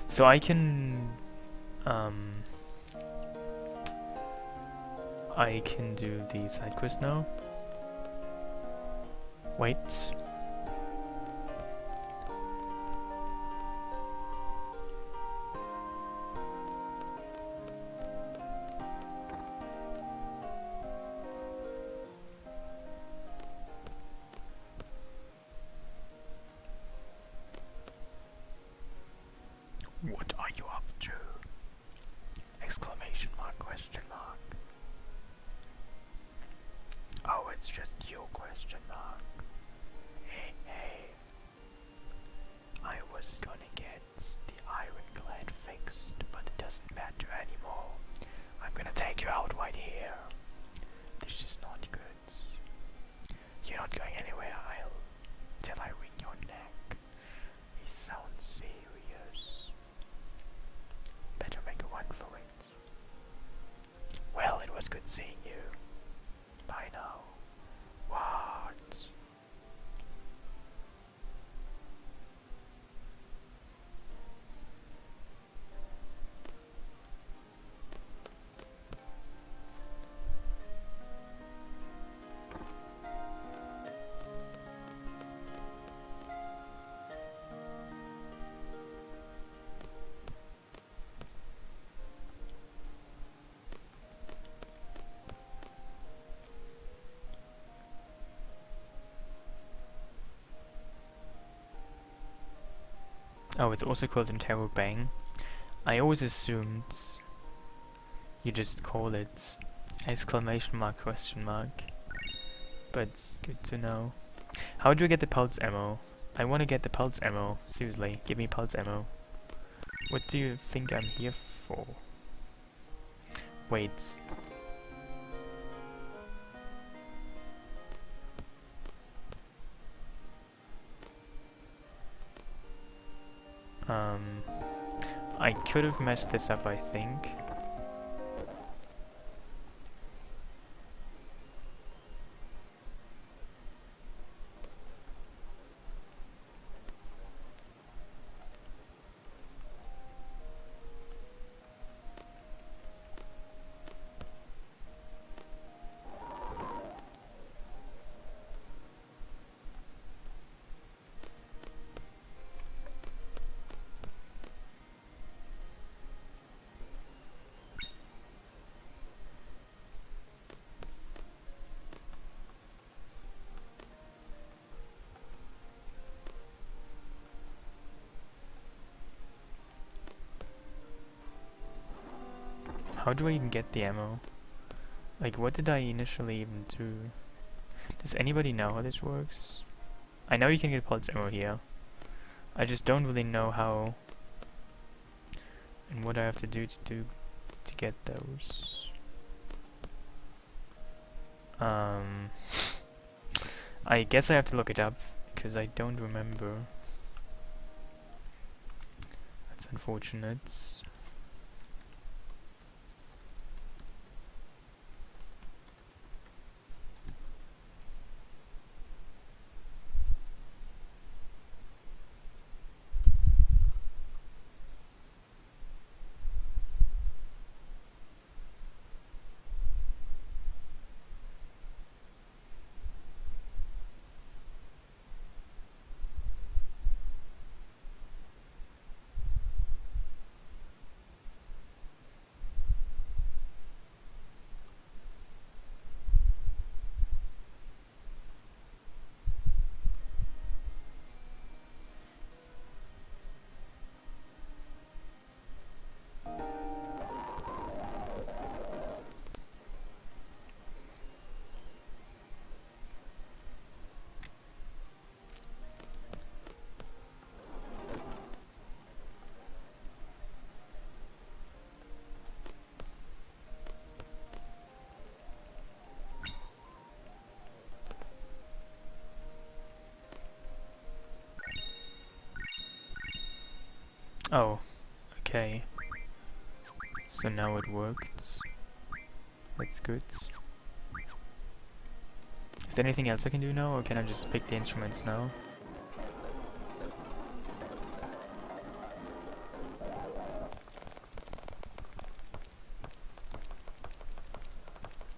So I can do the side quest now. Wait. What are you up to? Exclamation mark, question mark. Oh, it's just you, question mark. Hey, hey. I was gonna get the ironclad fixed, but it doesn't matter anymore. I'm gonna take you out right here. This is not good. You're not going anywhere, till I wring your neck. He sounds serious. Better make a run for it. Well, it was good seeing you. Bye now. What? Oh, it's also called interrobang. I always assumed you just call it exclamation mark, question mark. But it's good to know. How do I get the pulse ammo? I want to get the pulse ammo. Seriously, give me pulse ammo. What do you think I'm here for? Wait. I could have messed this up, I think. How do I even get the ammo? Like, what did I initially even do? Does anybody know how this works? I know you can get pulse ammo here. I just don't really know how and what I have to do to get those. I guess I have to look it up because I don't remember. That's unfortunate. Oh, okay. So now it worked. That's good. Is there anything else I can do now, or can I just pick the instruments now?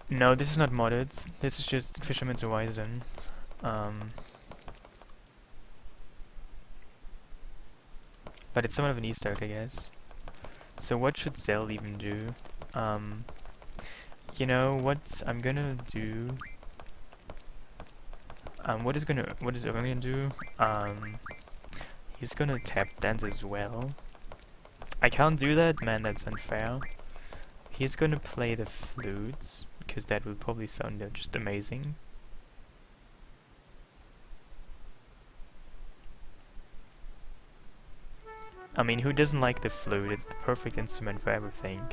No, this is not modded. This is just Fisherman's Horizon. But it's somewhat of an Easter egg, I guess. So what should Zell even do? You know what I'm gonna do? What is Owen gonna do? He's gonna tap dance as well. I can't do that, man. That's unfair. He's gonna play the flutes because that will probably sound just amazing. I mean, who doesn't like the flute? It's the perfect instrument for everything.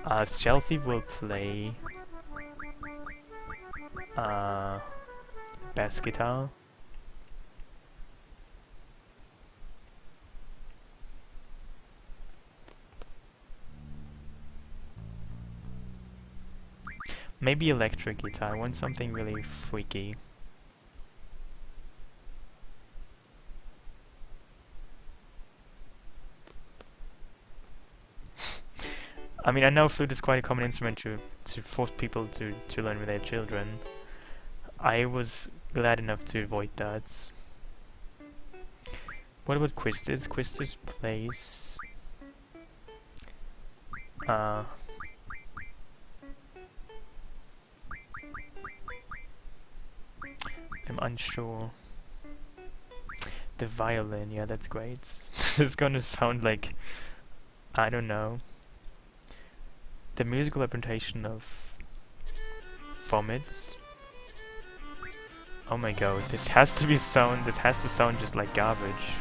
Shelfie will play bass guitar. Maybe electric guitar. I want something really freaky. I mean, I know flute is quite a common instrument to force people to learn with their children. I was glad enough to avoid that. What about Quistis? Quistis plays... I'm unsure. The violin, yeah, that's great. This is gonna sound like... I don't know. The musical representation of vomits. Oh my god, this has to sound just like garbage.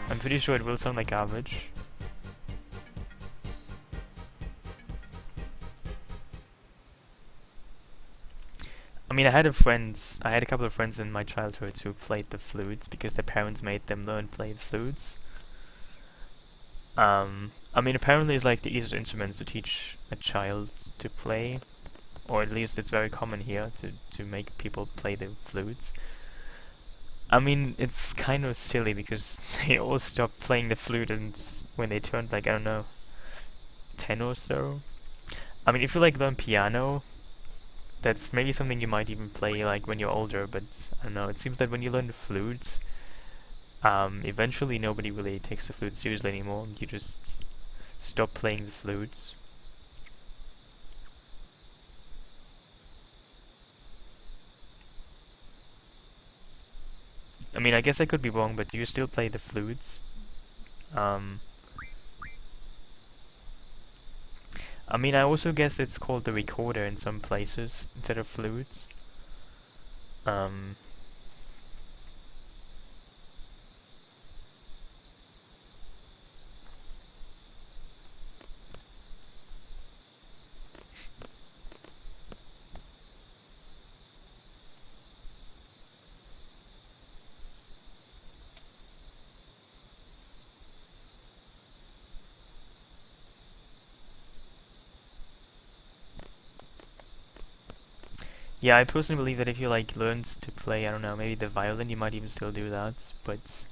I'm pretty sure it will sound like garbage. I mean, I had a couple of friends in my childhood who played the flutes because their parents made them learn to play the flutes. I mean, apparently it's like the easiest instruments to teach a child to play, or at least it's very common here to make people play the flutes. I mean, it's kind of silly because they all stopped playing the flute and when they turned like, I don't know, 10 or so. I mean, if you like learn piano, that's maybe something you might even play like when you're older, but I don't know, it seems that when you learn the flute, eventually nobody really takes the flute seriously anymore. You just stop playing the flutes. I mean, I guess I could be wrong, but do you still play the flutes? I mean, I also guess it's called the recorder in some places instead of flutes. Um, yeah, I personally believe that if you like learned to play, I don't know, maybe the violin, you might even still do that. But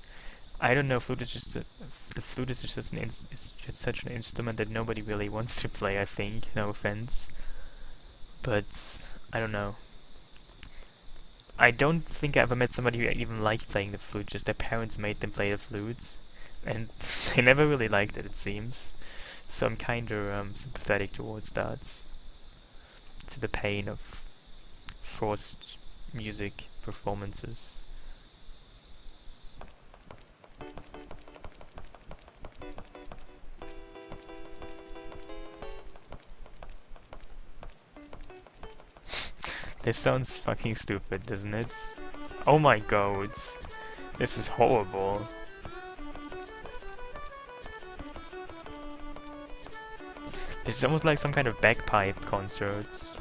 I don't know, flute is just the flute is just it's just such an instrument that nobody really wants to play. I think, no offense, but I don't know. I don't think I ever met somebody who even liked playing the flute. Just their parents made them play the flute, and they never really liked it. It seems. So I'm kind of sympathetic towards that, to the pain of forced music performances. This sounds fucking stupid, doesn't it? Oh my god, this is horrible. This is almost like some kind of bagpipe concerts.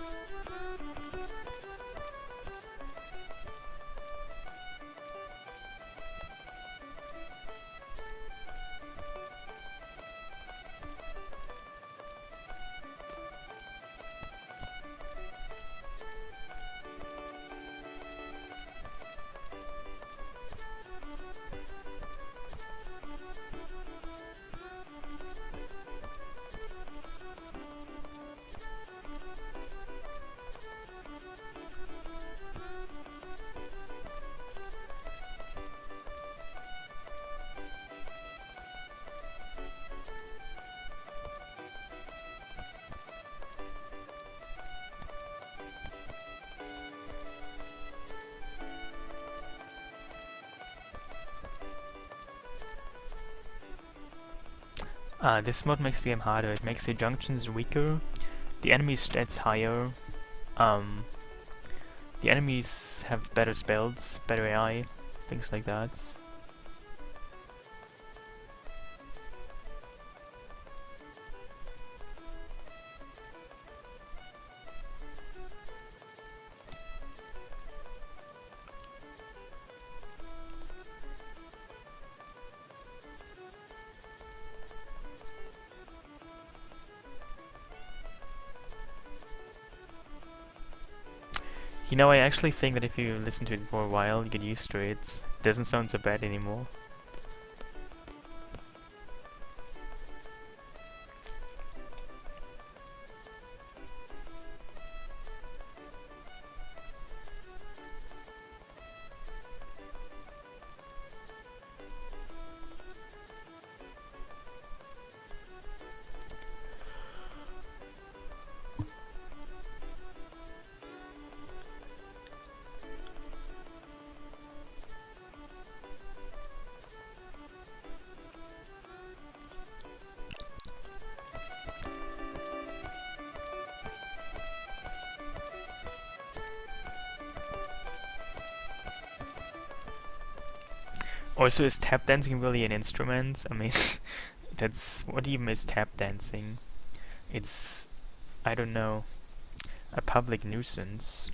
This mod makes the game harder. It makes the junctions weaker, the enemy stats higher, um, the enemies have better spells, better AI, things like that. You know, I actually think that if you listen to it for a while, you get used to it. It doesn't sound so bad anymore. Also, is tap dancing really an instrument? I mean, that's what even is tap dancing? It's, I don't know, a public nuisance.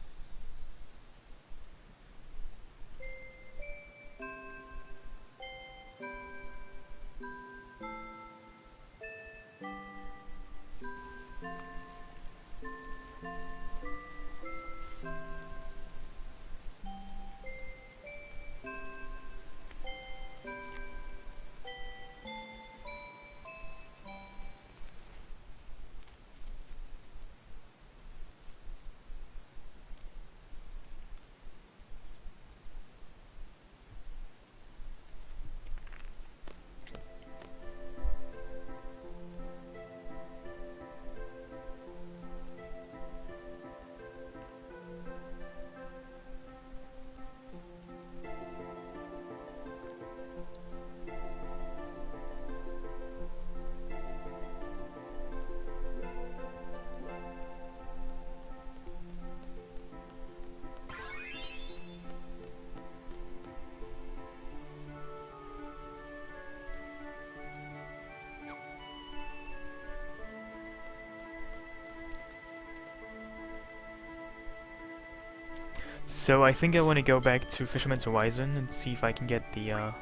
So I think I want to go back to Fisherman's Horizon and see if I can get the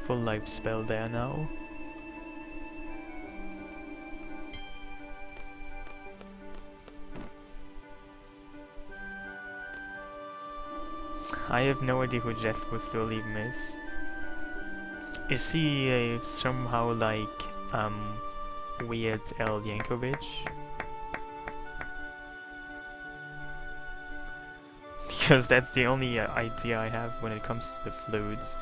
full life spell there now. I have no idea who Jeff Withdrawal even is. Is he somehow like Weird L. Yankovic? Because that's the only idea I have when it comes to the flutes.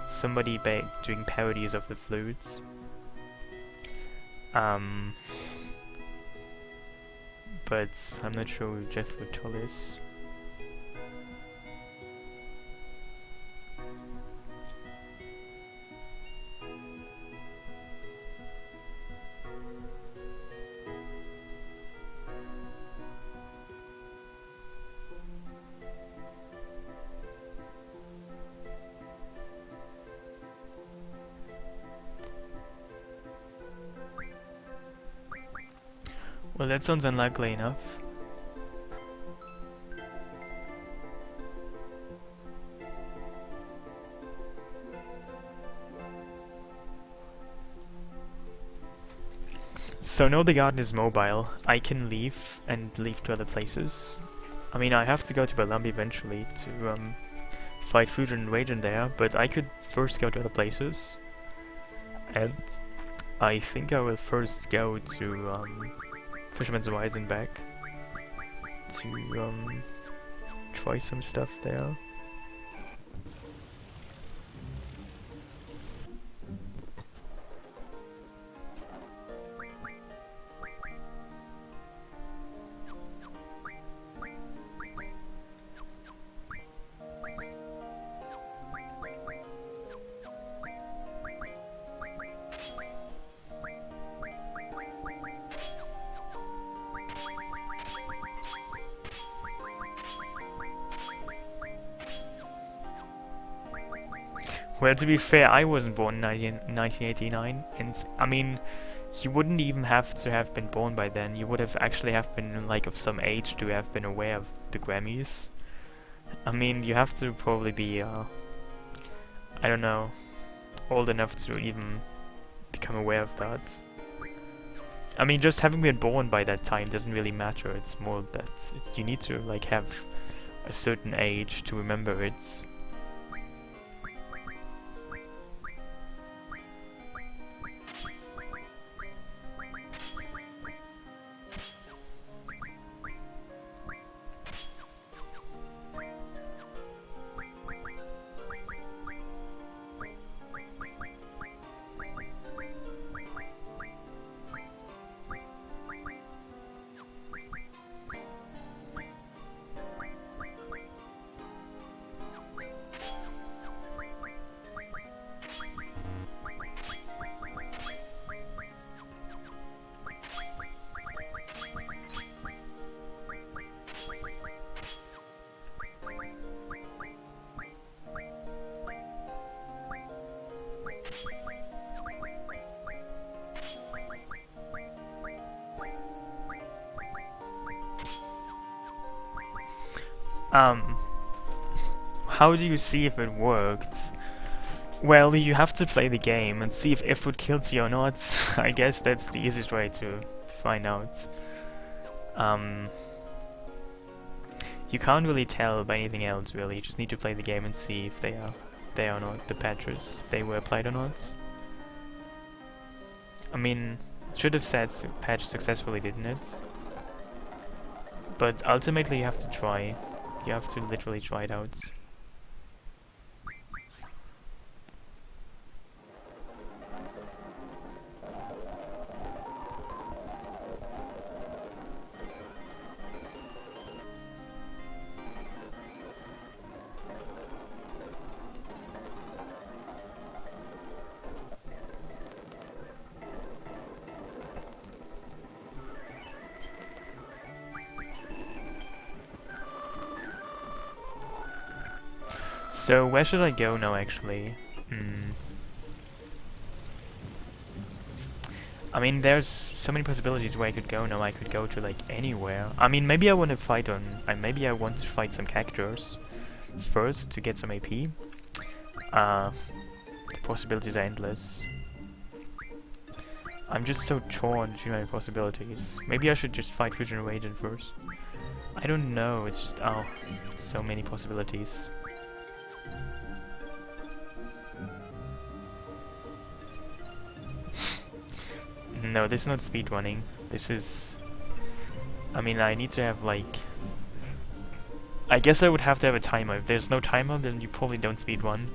Somebody doing parodies of the flutes. But I'm not sure who Jeff Withdrawal is. Well, that sounds unlikely enough. So now the garden is mobile. I can leave and leave to other places. I mean, I have to go to Balambi eventually to fight Fusion and Raiden there, but I could first go to other places. And I think I will first go to Fisherman's Horizon back to try some stuff there. Well, to be fair, I wasn't born in 1989, and I mean, you wouldn't even have to have been born by then. You would have actually have been like of some age to have been aware of the Grammys. I mean, you have to probably be, I don't know, old enough to even become aware of that. I mean, just having been born by that time doesn't really matter. It's more that you need to like have a certain age to remember it. How do you see if it worked? Well, you have to play the game and see if it kills you or not. I guess that's the easiest way to find out. You can't really tell by anything else, really. You just need to play the game and see if they are there or not, the patches, they were applied or not. I mean, it should have said patch successfully, didn't it? But ultimately you have to try. You have to literally try it out. So where should I go now, actually? I mean, there's so many possibilities where I could go now. I could go to like anywhere. I mean, maybe I want to fight maybe I want to fight some characters first to get some AP. The possibilities are endless. I'm just so torn between my possibilities. Maybe I should just fight Fisherman Agent first. I don't know. It's just so many possibilities. No, this is not speedrunning. This is... I mean, I need to have, like... I guess I would have to have a timer. If there's no timer, then you probably don't speedrun.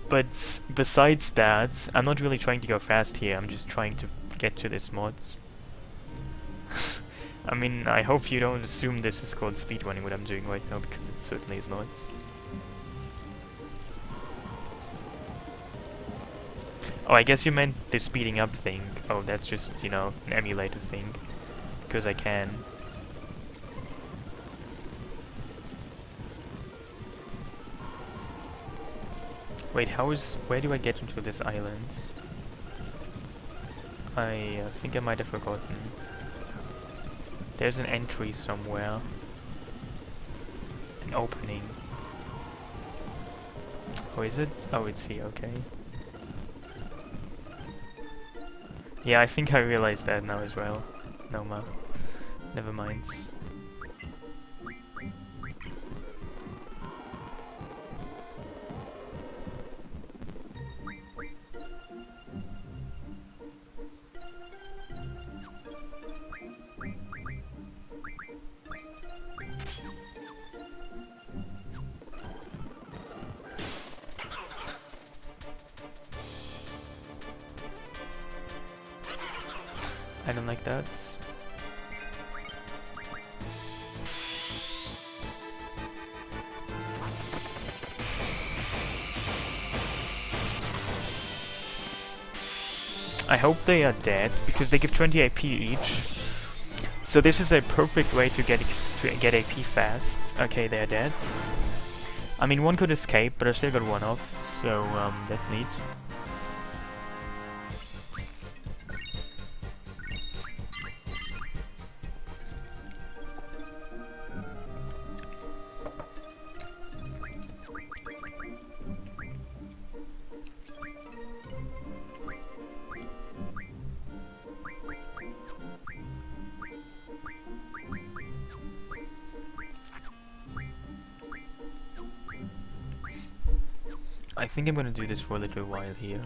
But besides that, I'm not really trying to go fast here. I'm just trying to get to this mods. I mean, I hope you don't assume this is called speedrunning, what I'm doing right now, because it certainly is not. Oh, I guess you meant the speeding up thing. Oh, that's just, you know, an emulator thing. Because I can. Wait, where do I get into this island? I think I might have forgotten. There's an entry somewhere. An opening. Oh, is it? Oh, it's here, okay. Yeah, I think I realized that now as well. Never mind. I don't like that. I hope they are dead, because they give 20 AP each. So this is a perfect way to get AP fast. Okay, they are dead. I mean, one could escape, but I still got one off, so that's neat. I think I'm gonna do this for a little while here.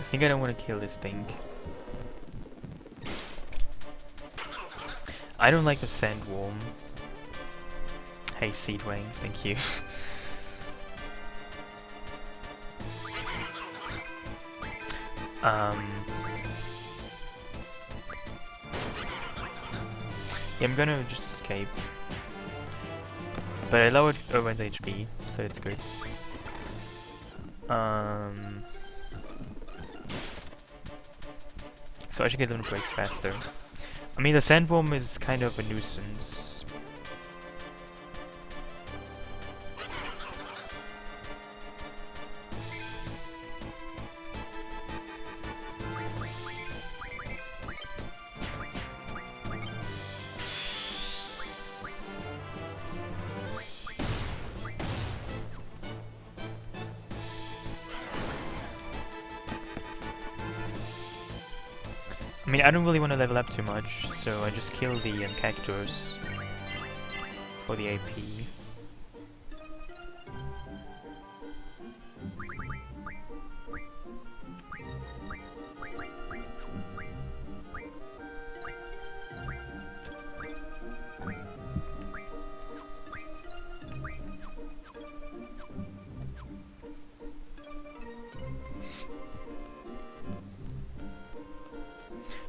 I think I don't want to kill this thing. I don't like the sandworm. Hey, Seedwing, thank you. Yeah, I'm gonna just escape. But I lowered everyone's HP, so it's good. So I should get them to breaks faster. I mean, the sandworm is kind of a nuisance. I mean, I don't really want to level up too much, so I just kill the characters for the AP.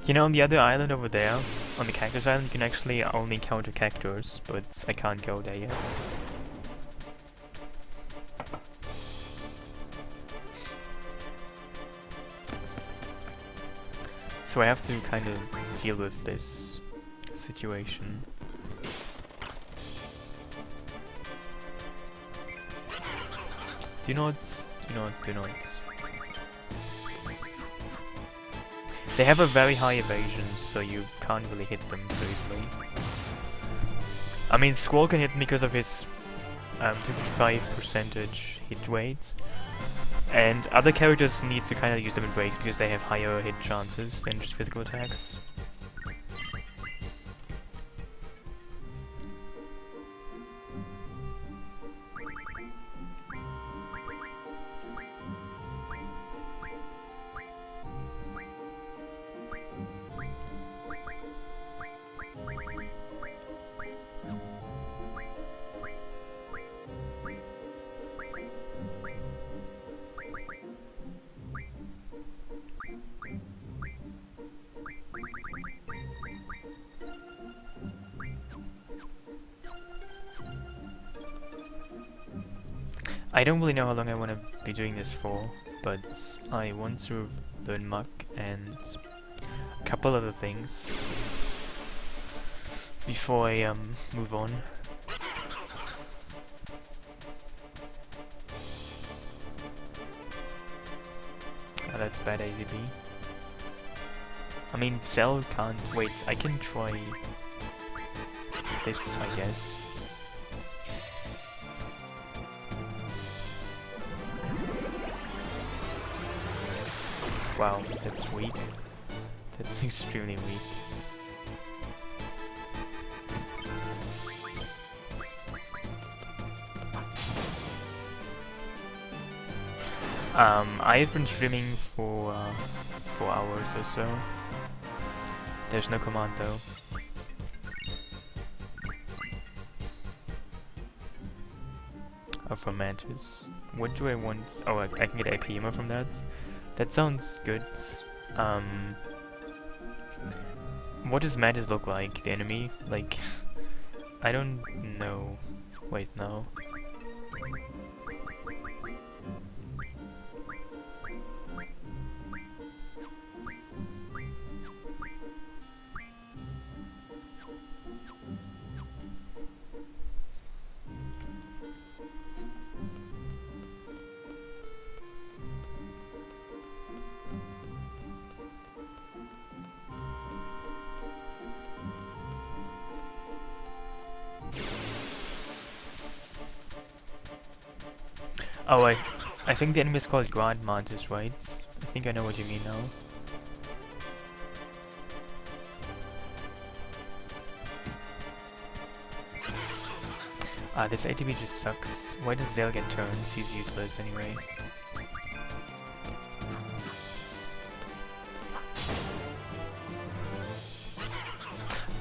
You know, on the other island over there, on the Cactus Island, you can actually only encounter cactus, but I can't go there yet. So I have to kind of deal with this situation. Do not. They have a very high evasion, so you can't really hit them so easily. I mean, Squall can hit them because of his 25% hit rate, and other characters need to kind of use them in breaks because they have higher hit chances than just physical attacks. I don't really know how long I want to be doing this for, but I want to learn Muck and a couple other things before I move on. Oh, that's bad ADB. I mean, Cell can't... Wait, I can try this, I guess. Wow, that's weak. That's extremely weak. I've been streaming for 4 hours or so. There's no command though. Oh, for Mantis. What do I want? Oh, I can get AP ammo from that. That sounds good. What does Mantis look like, the enemy? Like, I don't know. Wait, no. Oh, I think the enemy is called Grand Mantis, right? I think I know what you mean now. This ATB just sucks. Why does Zale get turns? He's useless anyway.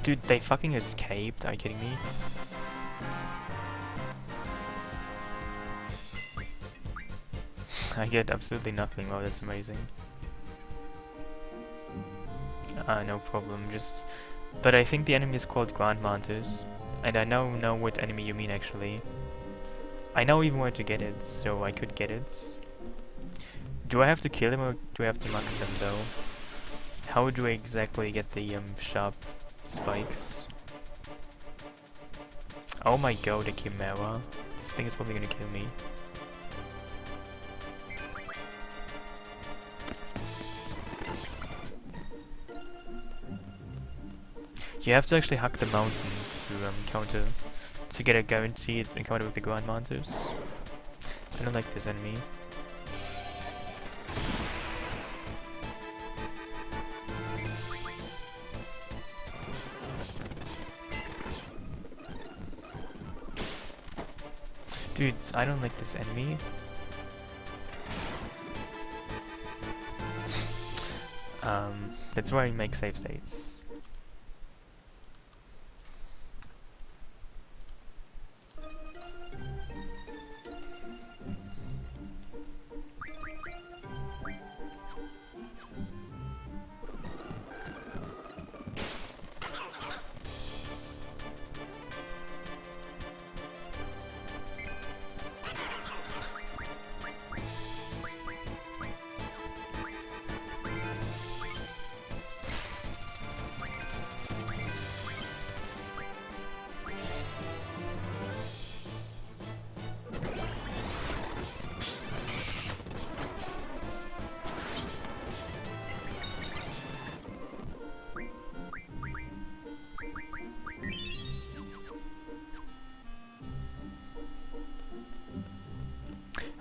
Dude, they fucking escaped? Are you kidding me? I get absolutely nothing. Wow, that's amazing. No problem. Just, but I think the enemy is called Grand Mantis, and I now know what enemy you mean actually. I know even where to get it, so I could get it. Do I have to kill him or do I have to mark them though? How do I exactly get the sharp spikes? Oh my god, the Chimera. This thing is probably gonna kill me. You have to actually hack the mountain to to get a guaranteed encounter with the Grand Mantis. I don't like this enemy. Dudes, I don't like this enemy. That's why I make save states.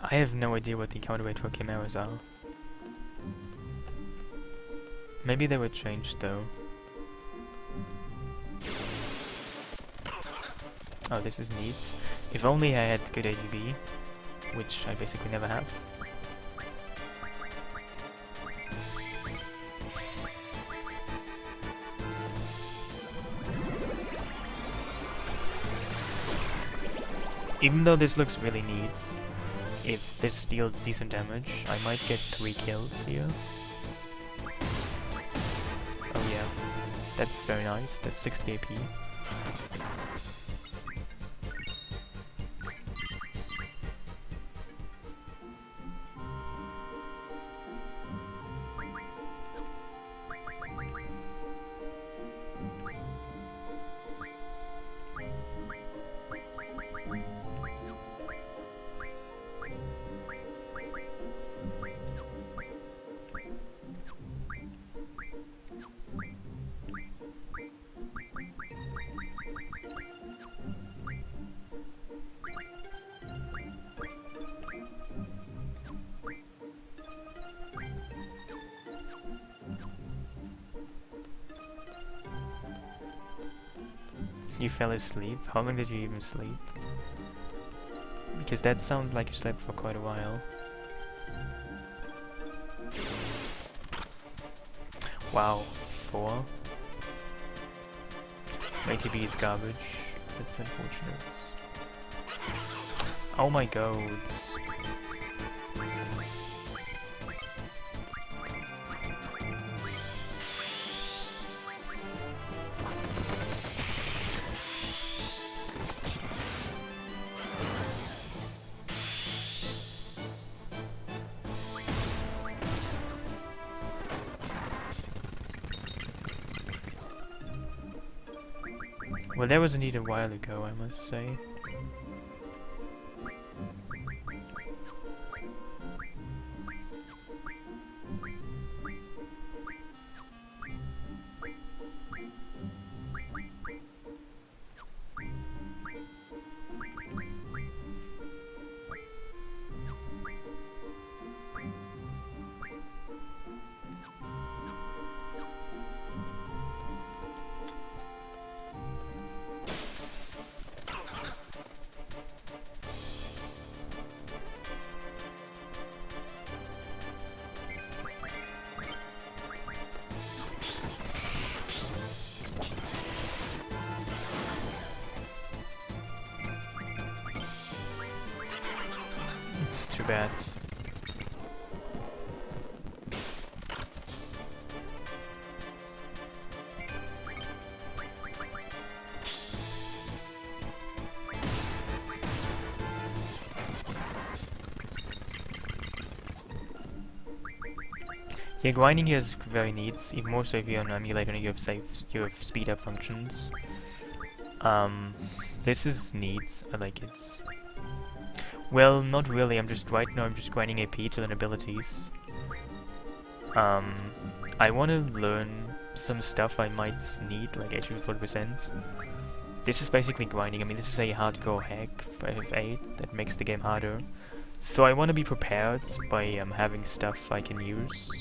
I have no idea what the counterweight for chimeras are. Maybe they were changed though. Oh, this is neat. If only I had good AGB, which I basically never have. Even though this looks really neat, if this deals decent damage, I might get 3 kills here. Oh yeah, that's very nice, that's 60 AP. You fell asleep? How long did you even sleep? Because that sounds like you slept for quite a while. Wow, 4? ATB is garbage. That's unfortunate. Oh my god. Well, there was a need a while ago, I must say. Too bad. Yeah, grinding here is very neat, even more so if you're on Emulator and you have speed up functions. This is neat, I like it. Well, not really, right now I'm just grinding AP to learn abilities. I want to learn some stuff I might need, like HP 40%. This is basically grinding. I mean, this is a hardcore hack for FF8 that makes the game harder. So I want to be prepared by having stuff I can use.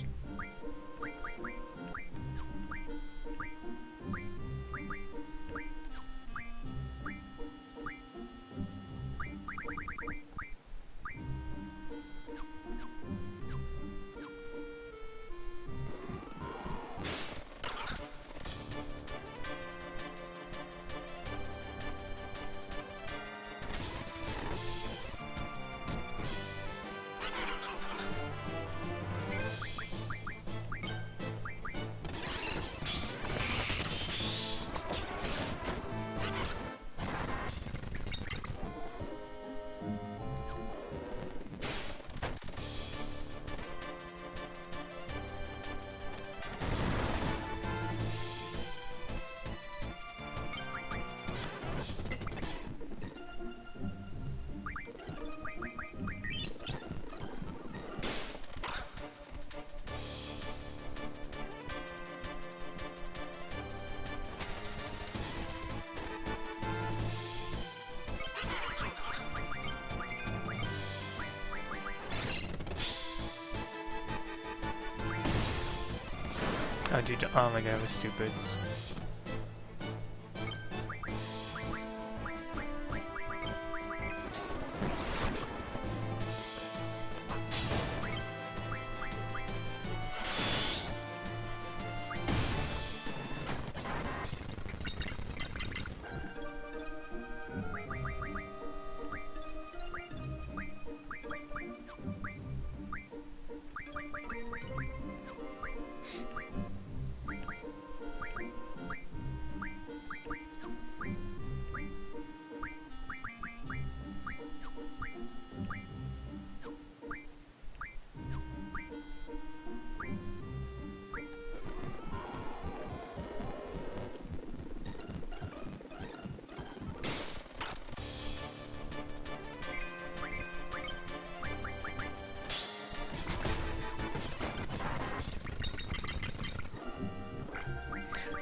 Oh dude, oh my god, I was stupid.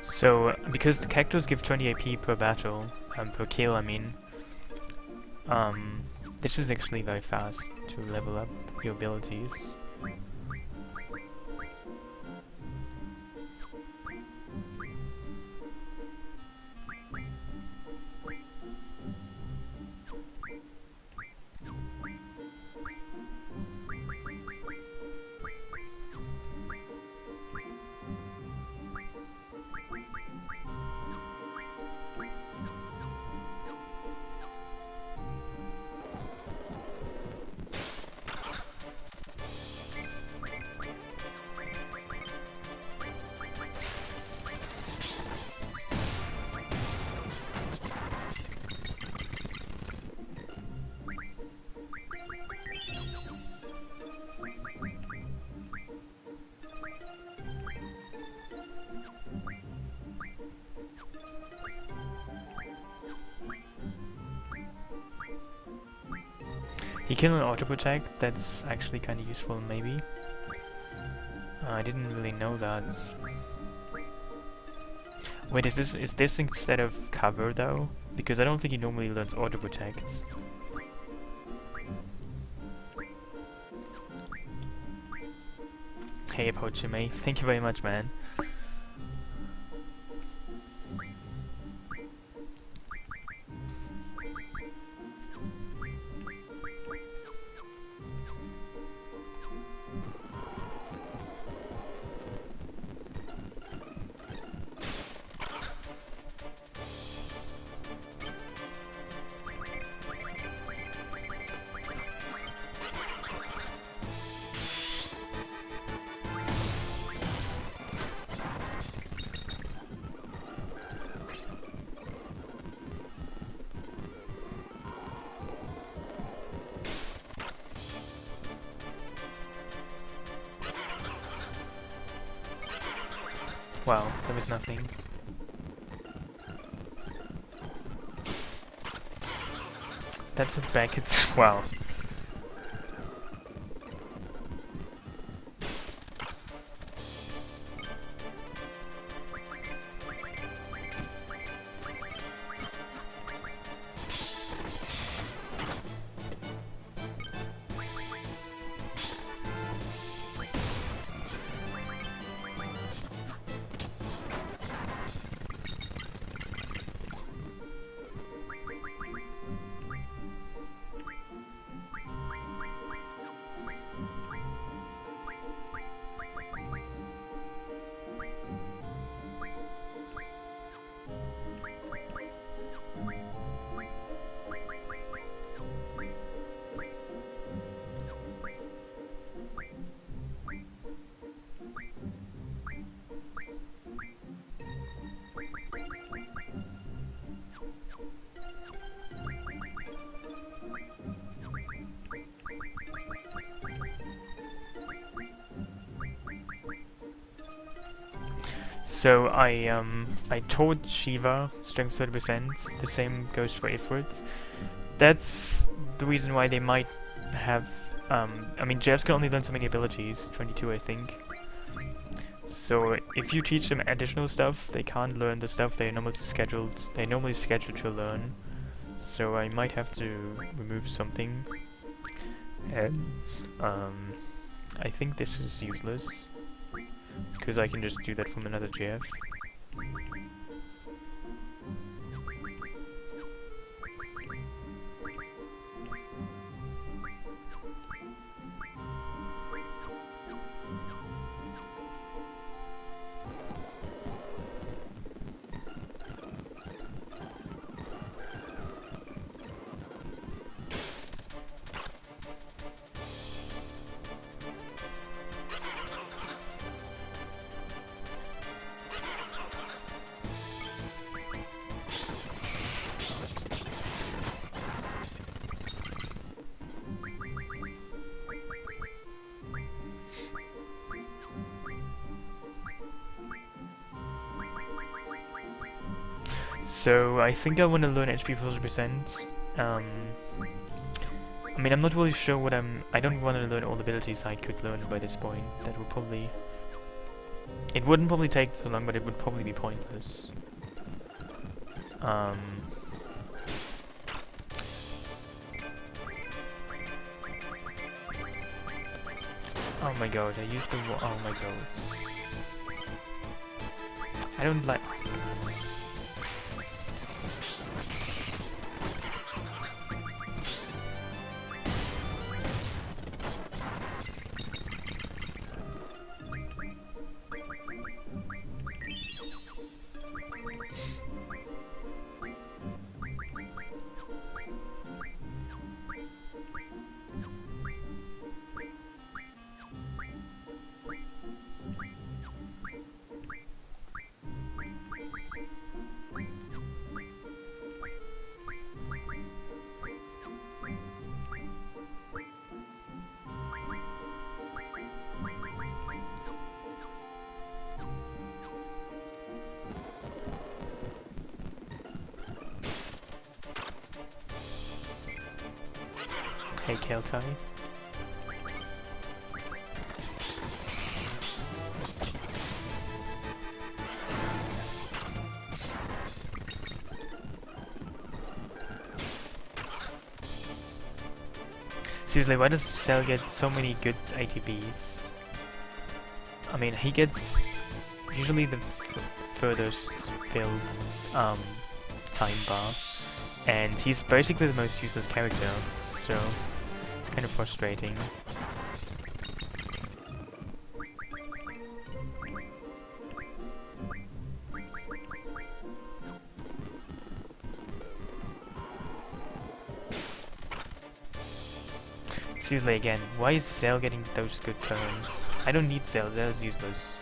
So, because the characters give 20 AP per battle, per kill I mean, this is actually very fast to level up your abilities. He can auto protect, that's actually kind of useful maybe. I didn't really know that. Wait, is this instead of cover though? Because I don't think he normally learns auto protect. Hey Pochime, thank you very much, man. Wow, there was nothing. That's a Beckett's. Wow. So I told Shiva strength 30%. The same goes for Ifrit. That's the reason why they might have. I mean, Jeffs can only learn so many abilities, 22 I think. So if you teach them additional stuff, they can't learn the stuff they're normally scheduled. They normally scheduled to learn. So I might have to remove something. And I think this is useless. because I can just do that from another GF. So I think I want to learn HP 40%. I mean, I'm not really sure what I don't want to learn all the abilities I could learn by this point. That would probably... It wouldn't probably take so long, but it would probably be pointless. Oh my god, I used the... Oh my god. I don't like... Hey, Keltai. Seriously, why does Cell get so many good ATBs? I mean, he gets usually the furthest filled time bar, and he's basically the most useless character, so it's kind of frustrating. Seriously, again, why is Cell getting those good turns? I don't need Cell, Cell is useless.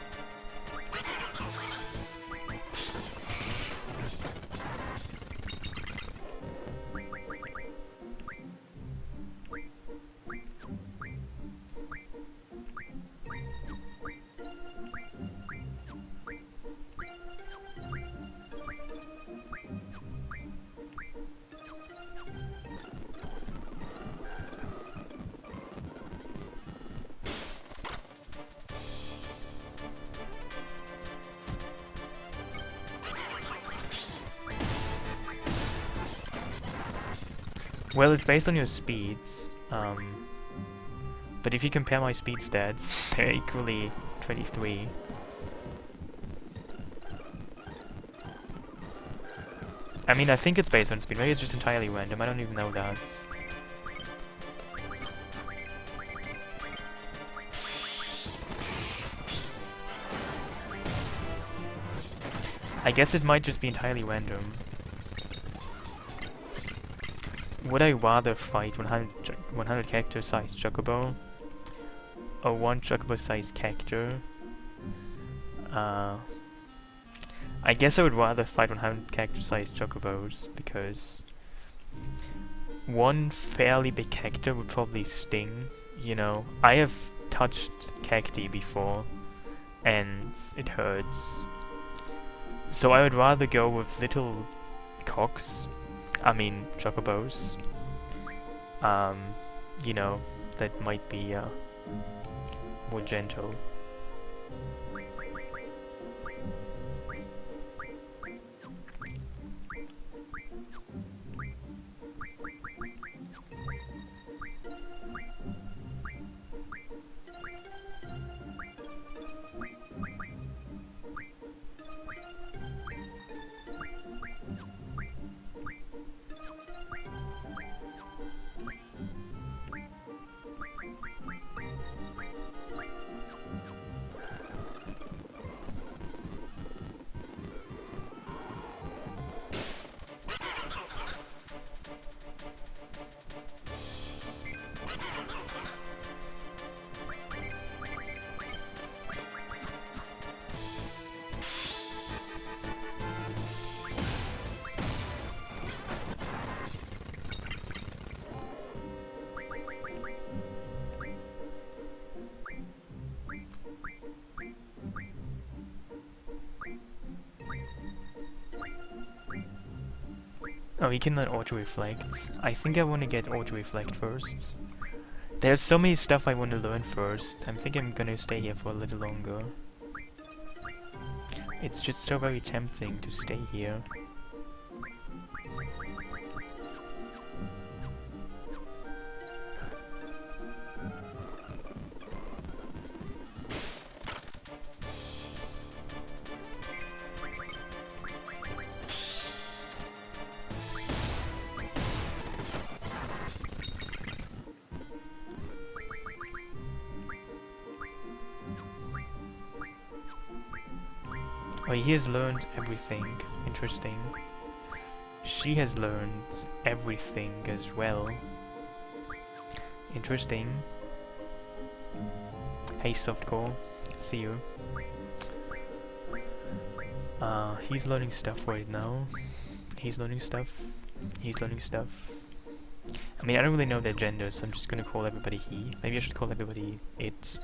Well, it's based on your speeds, but if you compare my speed stats, they're equally 23. I mean, I think it's based on speed, maybe it's just entirely random, I don't even know that. I guess it might just be entirely random. Would I rather fight 100 character sized chocobo or 1 chocobo sized character? I guess I would rather fight 100 character sized chocobos because 1 fairly big character would probably sting, you know. I have touched cacti before and it hurts. So I would rather go with little cocks. I mean, chocobos, you know, that might be more gentle. Oh, he can learn auto-reflect. I think I want to get auto-reflect first. There's so many stuff I want to learn first. I think I'm gonna stay here for a little longer. It's just so very tempting to stay here. Oh, he has learned everything. Interesting. She has learned everything as well. Interesting. Hey, softcore. See you. He's learning stuff right now. He's learning stuff. He's learning stuff. I mean, I don't really know their genders, so I'm just gonna call everybody he. Maybe I should call everybody it.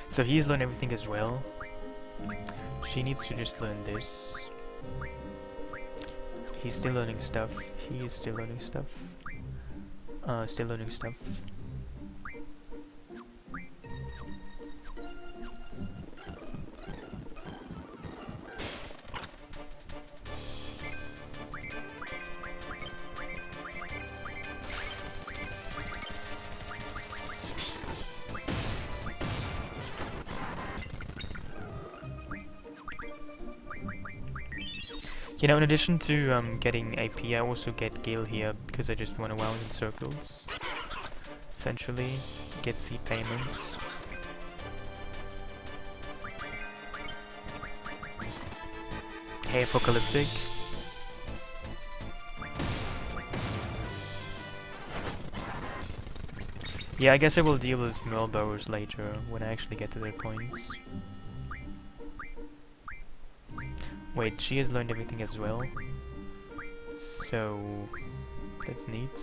So he's learned everything as well. She needs to just learn this. He's still learning stuff. He is still learning stuff. Still learning stuff. You know, in addition to getting AP, I also get Gale here because I just run around in circles. Essentially, get seed payments. Hey, Apocalyptic. Yeah, I guess I will deal with Merlborers later when I actually get to their points. Wait, she has learned everything as well. So that's neat.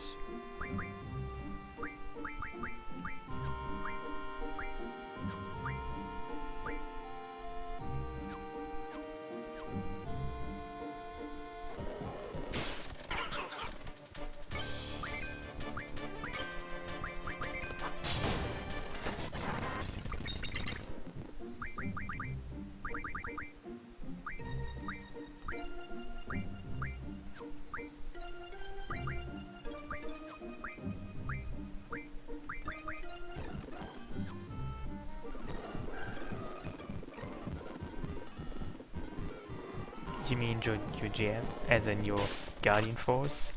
You mean your GF, as in your Guardian Force?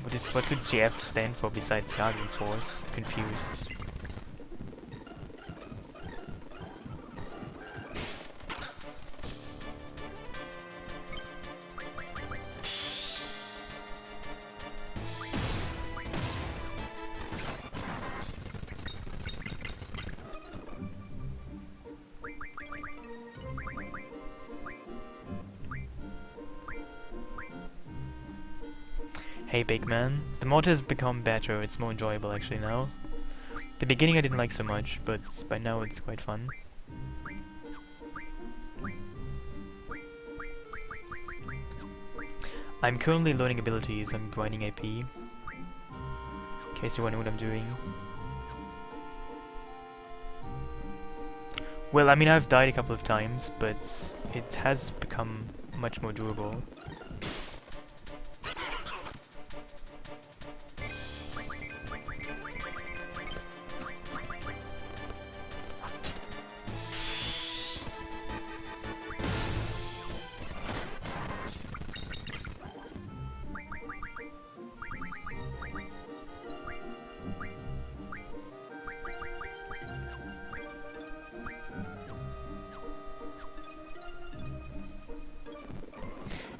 What could GF stand for besides Guardian Force? Confused. Hey big man, the mod has become better, it's more enjoyable actually now. The beginning I didn't like so much, but by now it's quite fun. I'm currently learning abilities, I'm grinding AP. In case you wonder what I'm doing. Well, I mean I've died a couple of times, but it has become much more durable.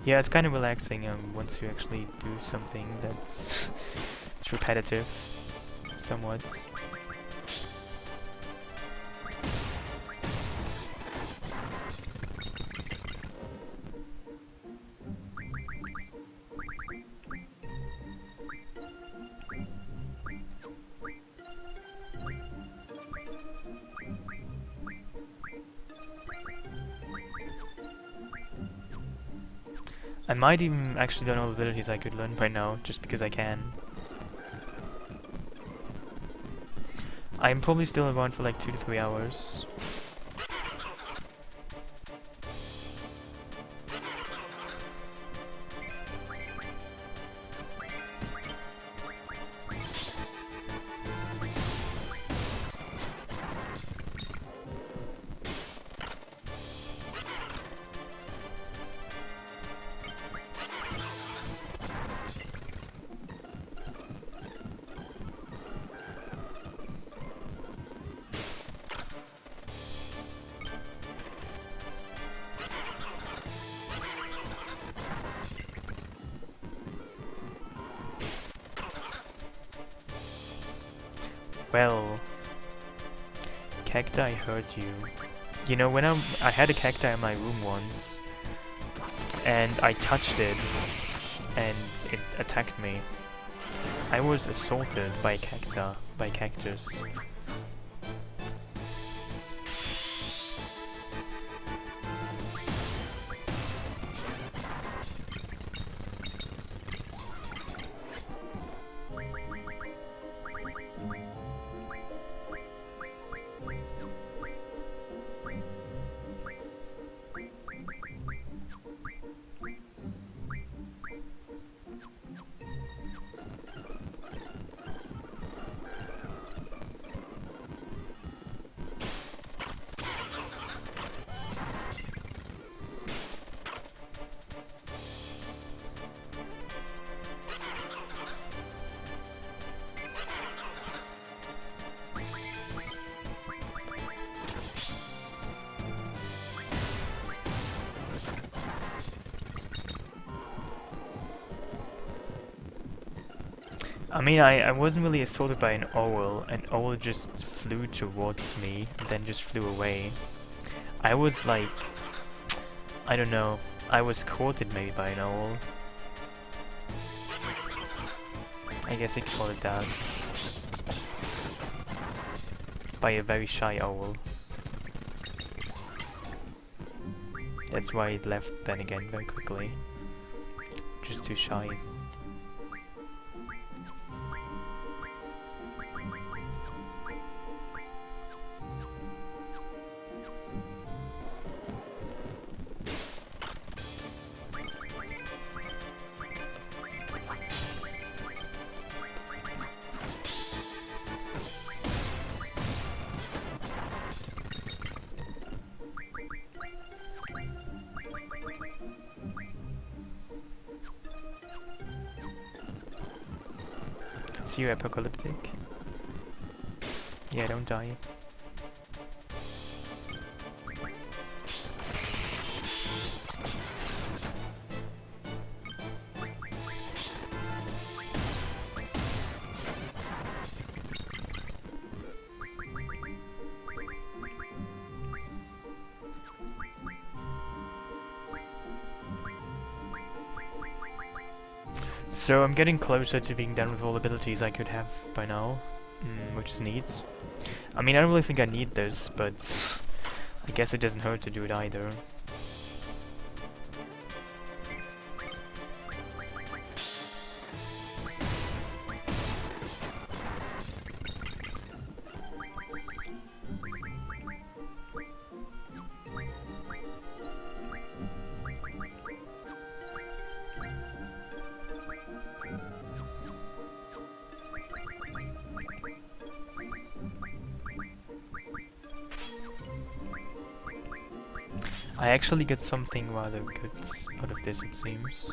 Yeah, it's kind of relaxing once you actually do something that's it's repetitive, somewhat. I might even actually learn all the abilities I could learn by now, just because I can. I'm probably still around for like 2 to 3 hours. Well, cacti hurt you. You know, when I had a cacti in my room once, and I touched it, and it attacked me. I was assaulted by cactus. I mean, I wasn't really assaulted by an owl just flew towards me, and then just flew away. I was like, I don't know, I was courted maybe by an owl. I guess you could call it that. By a very shy owl. That's why it left then again very quickly. Just too shy. See you, apocalyptic. Yeah, don't die. So I'm getting closer to being done with all the abilities I could have by now, which is neat. I mean, I don't really think I need this, but I guess it doesn't hurt to do it either. I actually get something rather good out of this, it seems.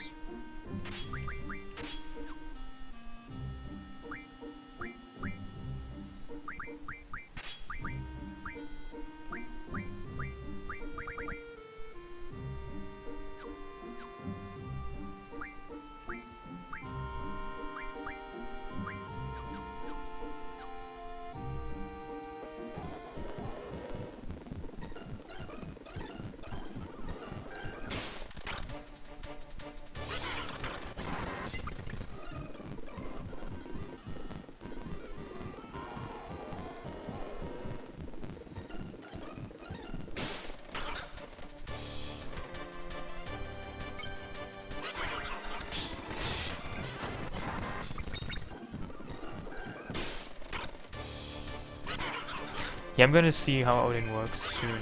Yeah, I'm gonna see how Odin works soon.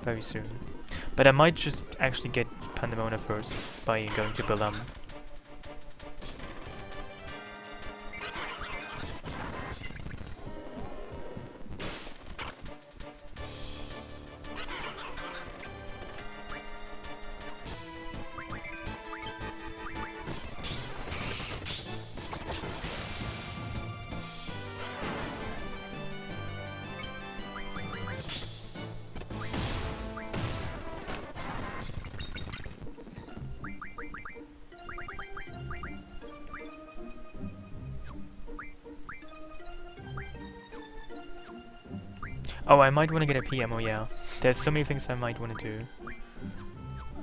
Very soon. But I might just actually get Pandemona first by going to Balam. Oh, I might want to get a PMO, yeah. There's so many things I might want to do.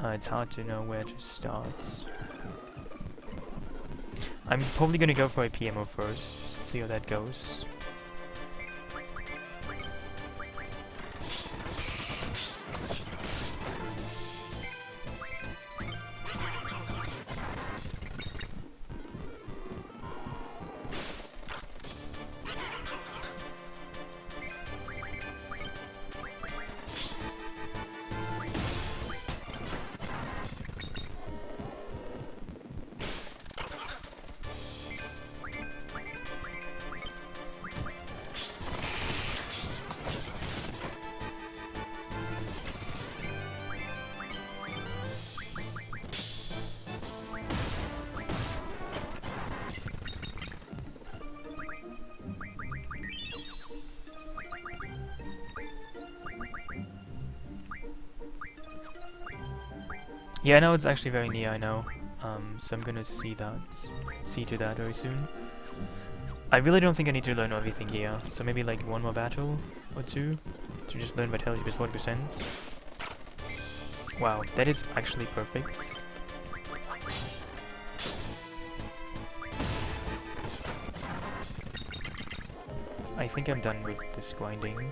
It's hard to know where to start. I'm probably gonna go for a PMO first, see how that goes. Yeah, I know it's actually very near, I know. So I'm gonna see to that very soon. I really don't think I need to learn everything here, so maybe like one more battle or two to just learn Vitality plus 40%. Wow, that is actually perfect. I think I'm done with this grinding.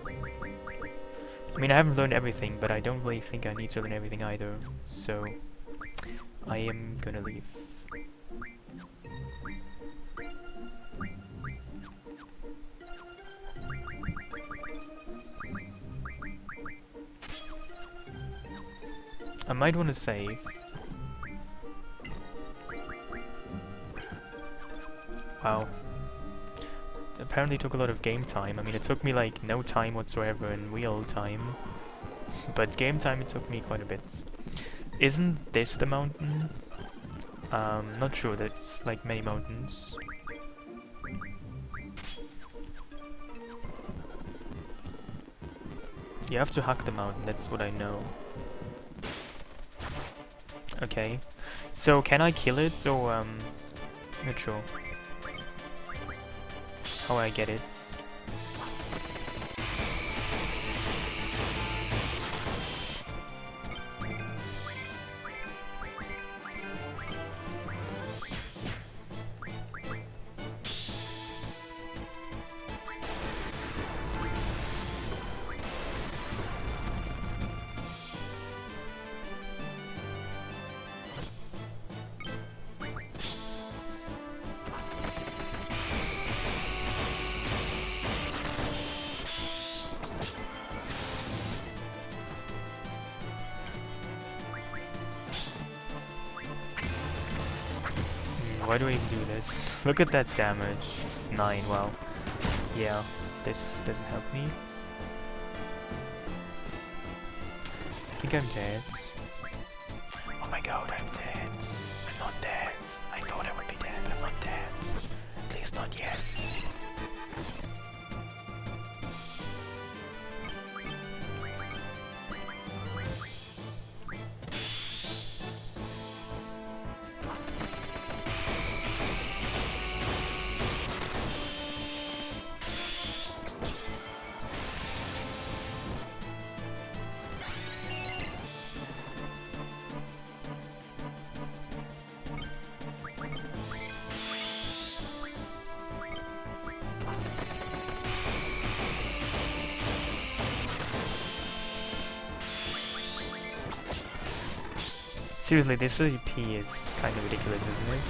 I mean, I haven't learned everything, but I don't really think I need to learn everything either, so I am gonna leave. I might want to save. Wow. Apparently took a lot of game time. I mean, it took me like no time whatsoever in real time. But game time it took me quite a bit. Isn't this the mountain? Not sure, that's like many mountains. You have to hug the mountain, that's what I know. Okay. So can I kill it or not sure. How I get it. Why do I even do this? Look at that damage. 9, wow. Yeah, this doesn't help me. I think I'm dead. Oh my god, I'm dead. I'm not dead. I thought I would be dead. I'm not dead. At least not yet. Seriously, this EP is kind of ridiculous, isn't it?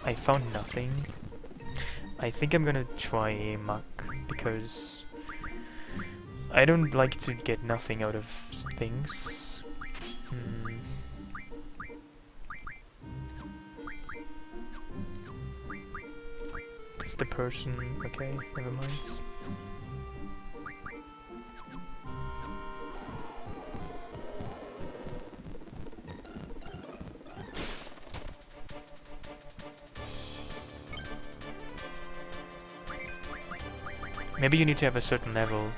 I found nothing. I think I'm gonna try a muck, because I don't like to get nothing out of things. Is the person... okay, never mind. Maybe you need to have a certain level.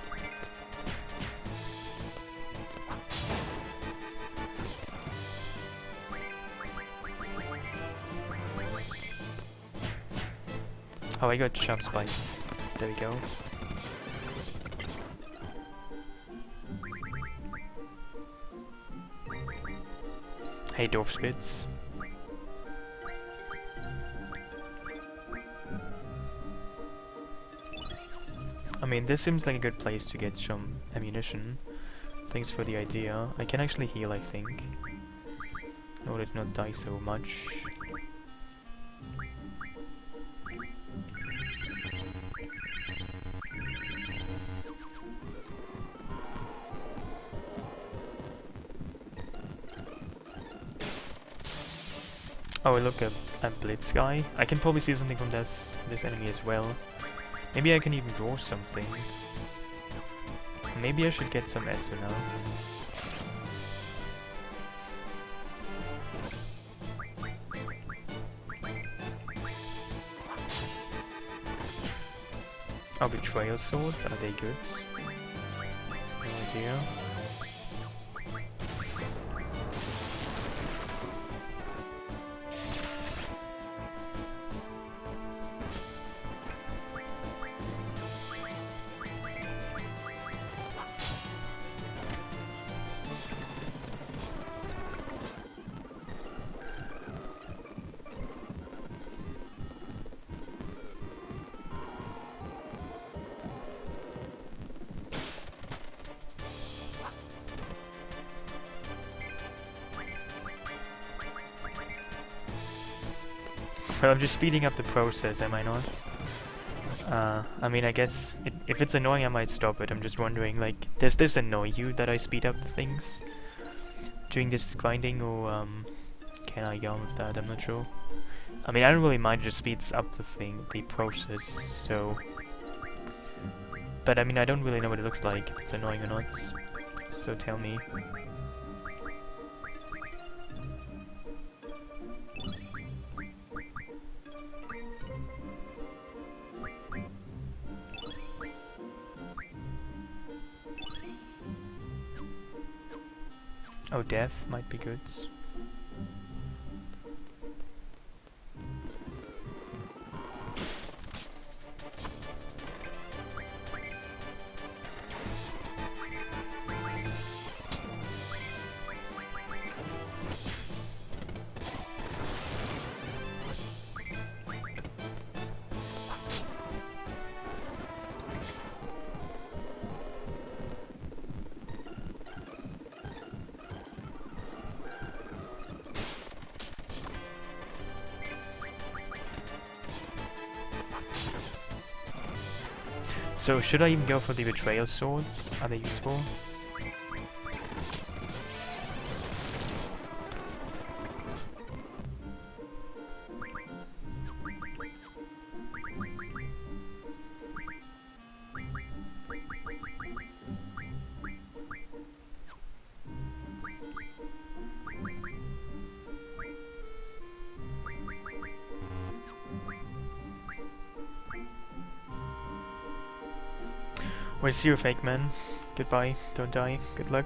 Oh, I got sharp spikes. There we go. Hey, dwarf spits. I mean, this seems like a good place to get some ammunition. Thanks for the idea. I can actually heal, I think, in order to not die so much. Oh, look, a blitz guy. I can probably see something from this enemy as well. Maybe I can even draw something. Maybe I should get some ESO now. Oh, betrayal swords, are they good? No idea. Well, I'm just speeding up the process, am I not? I mean, I guess if it's annoying, I might stop it. I'm just wondering, like, does this annoy you that I speed up the things during this grinding, or can I get on with that? I'm not sure. I mean, I don't really mind; it just speeds up the process. So, but I mean, I don't really know what it looks like, if it's annoying or not. So tell me. Oh, death might be good. So should I even go for the betrayal swords? Are they useful? Where's your fake man? Goodbye, don't die, good luck.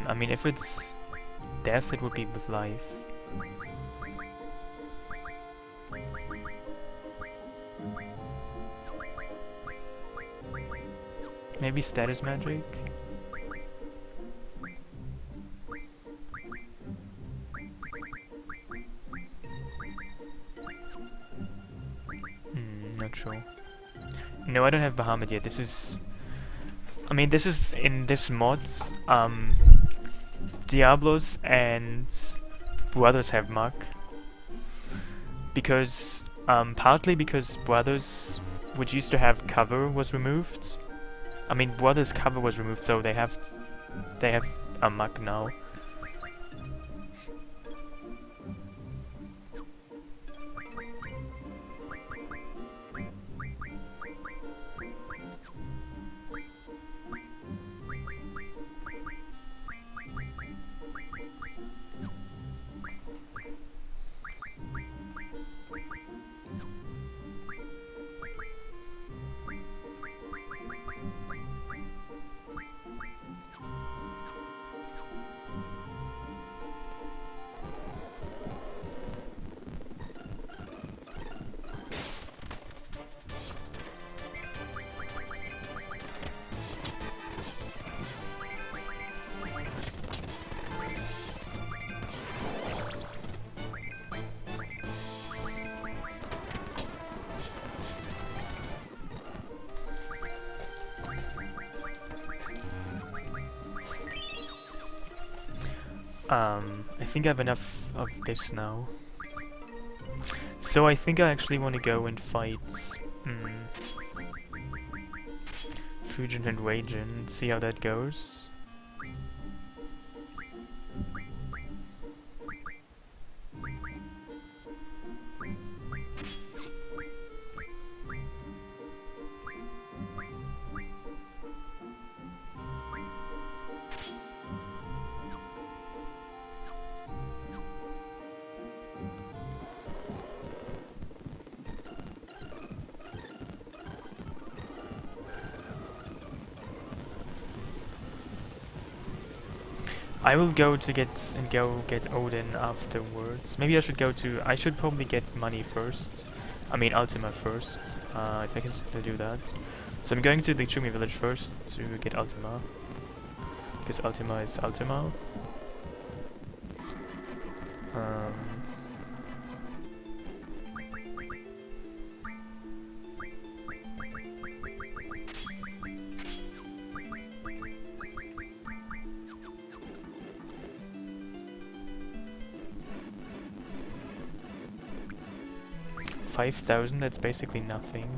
I mean, if it's death, it would be with life. Maybe status magic? Not sure. No, I don't have Bahamut yet. This is... I mean, this is in this mods. Diablos and Brothers have Mug. Because, partly because Brothers, which used to have cover, was removed. I mean, Brothers' cover was removed, so they have a Mug now. I think I have enough of this now. So I think I actually want to go and fight Fujin and Weijin and see how that goes. I will go to get Odin afterwards. Maybe I should I should probably get money first. I mean Ultima first, if I can still do that. So I'm going to the Chumi village first to get Ultima. Because Ultima is Ultima. 5,000, that's basically nothing.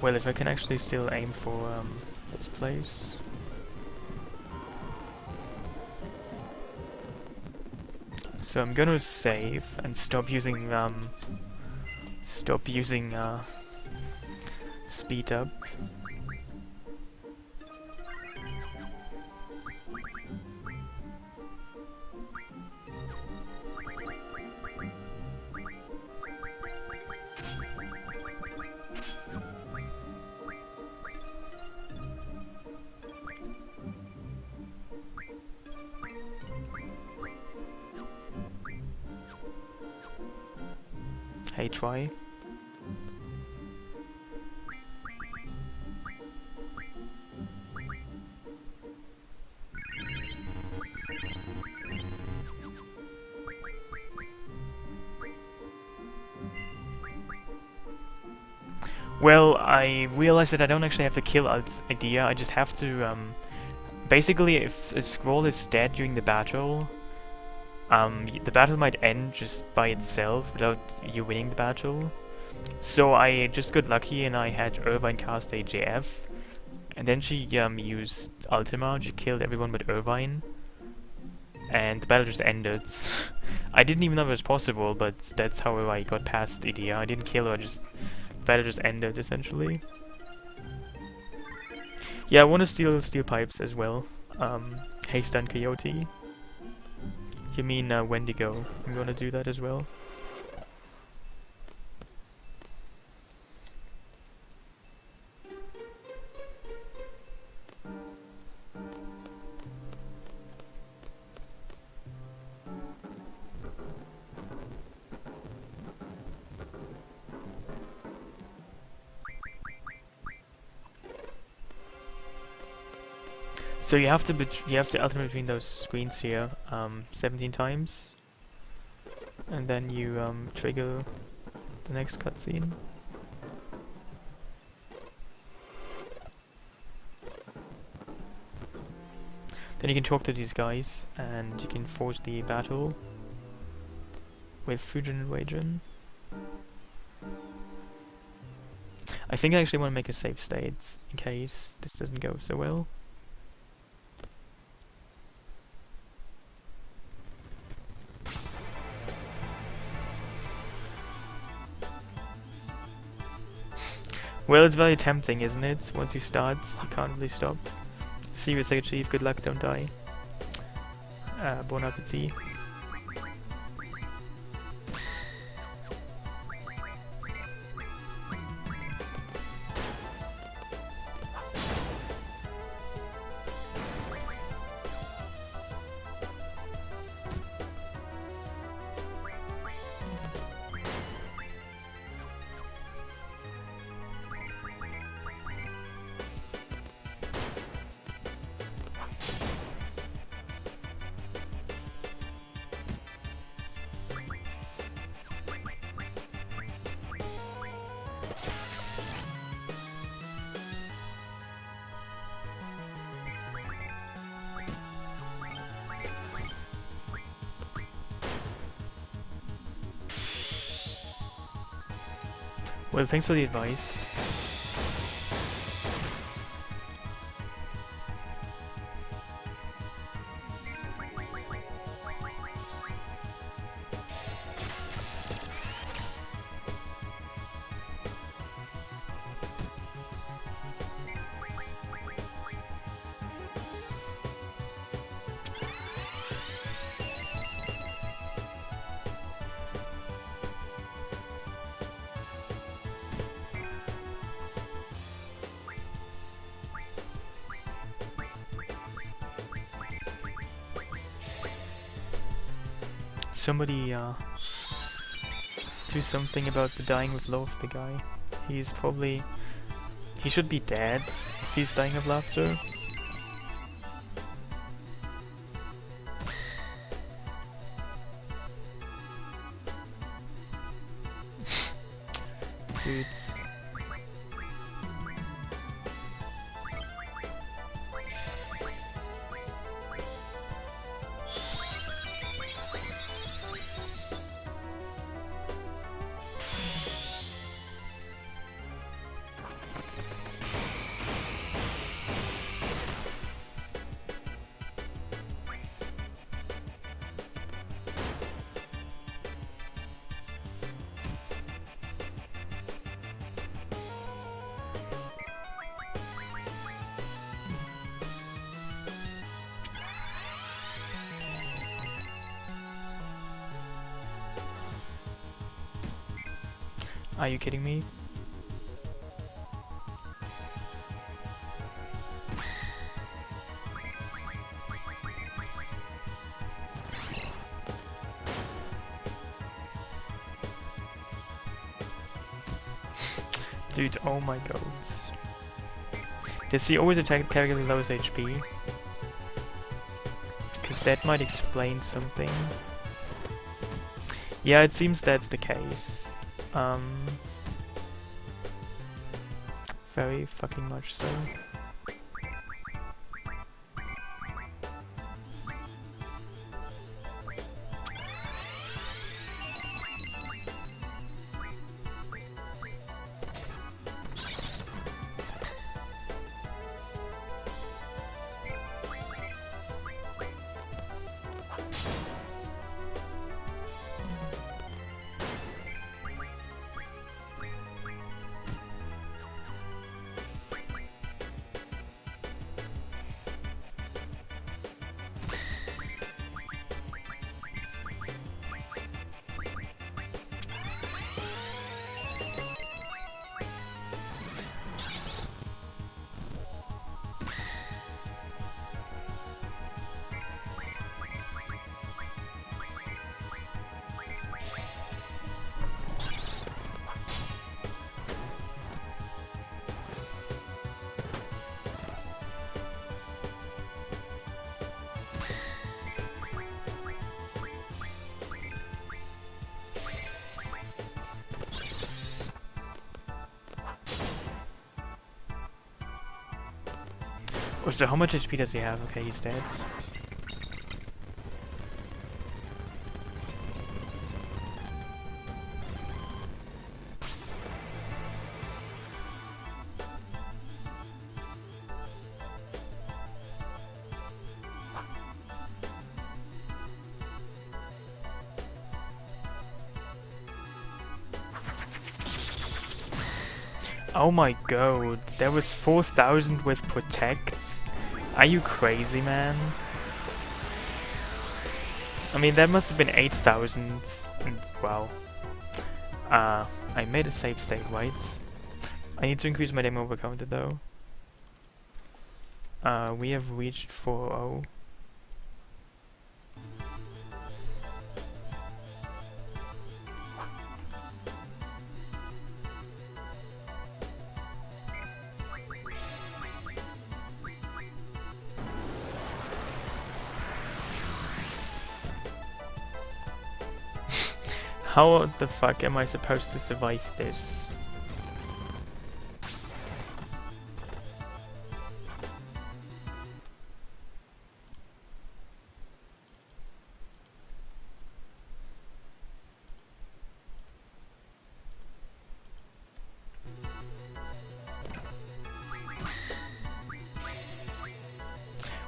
Well, if I can actually still aim for this place. So I'm gonna save and stop using speed up. Hey, try. Well, I realized that I don't actually have to kill Idea, I just have to, basically if a scroll is dead during the battle, the battle might end just by itself without you winning the battle. So I just got lucky and I had Irvine cast a JF, and then she used Ultima. She killed everyone but Irvine, and the battle just ended. I didn't even know it was possible, but that's how I got past Idea. I didn't kill her, just the battle just ended essentially. Yeah, I want to steal steel pipes as well. Haste and Coyote. You mean Wendigo? I'm gonna do that as well. So you have to alternate between those screens here 17 times, and then you trigger the next cutscene. Then you can talk to these guys, and you can force the battle with Fujin and Weijin. I think I actually want to make a save state in case this doesn't go so well. Well, it's very tempting, isn't it? Once you start, you can't really stop. See you, Sega Chief. Good luck, don't die. Bon appetit. Well, thanks for the advice. Somebody do something about the dying with laughter guy. He's probably... he should be dead if he's dying of laughter. Dudes. Are you kidding me? Dude, oh my god. Does he always attack target with lowest HP? Because that might explain something. Yeah, it seems that's the case. Very fucking much so. Oh, so how much HP does he have? Okay, he's dead. Oh my god, there was 4,000 with protect? Are you crazy, man? I mean, there must have been 8,000, and wow. I made a save state, right? I need to increase my demo counter though. We have reached 4.0. How the fuck am I supposed to survive this?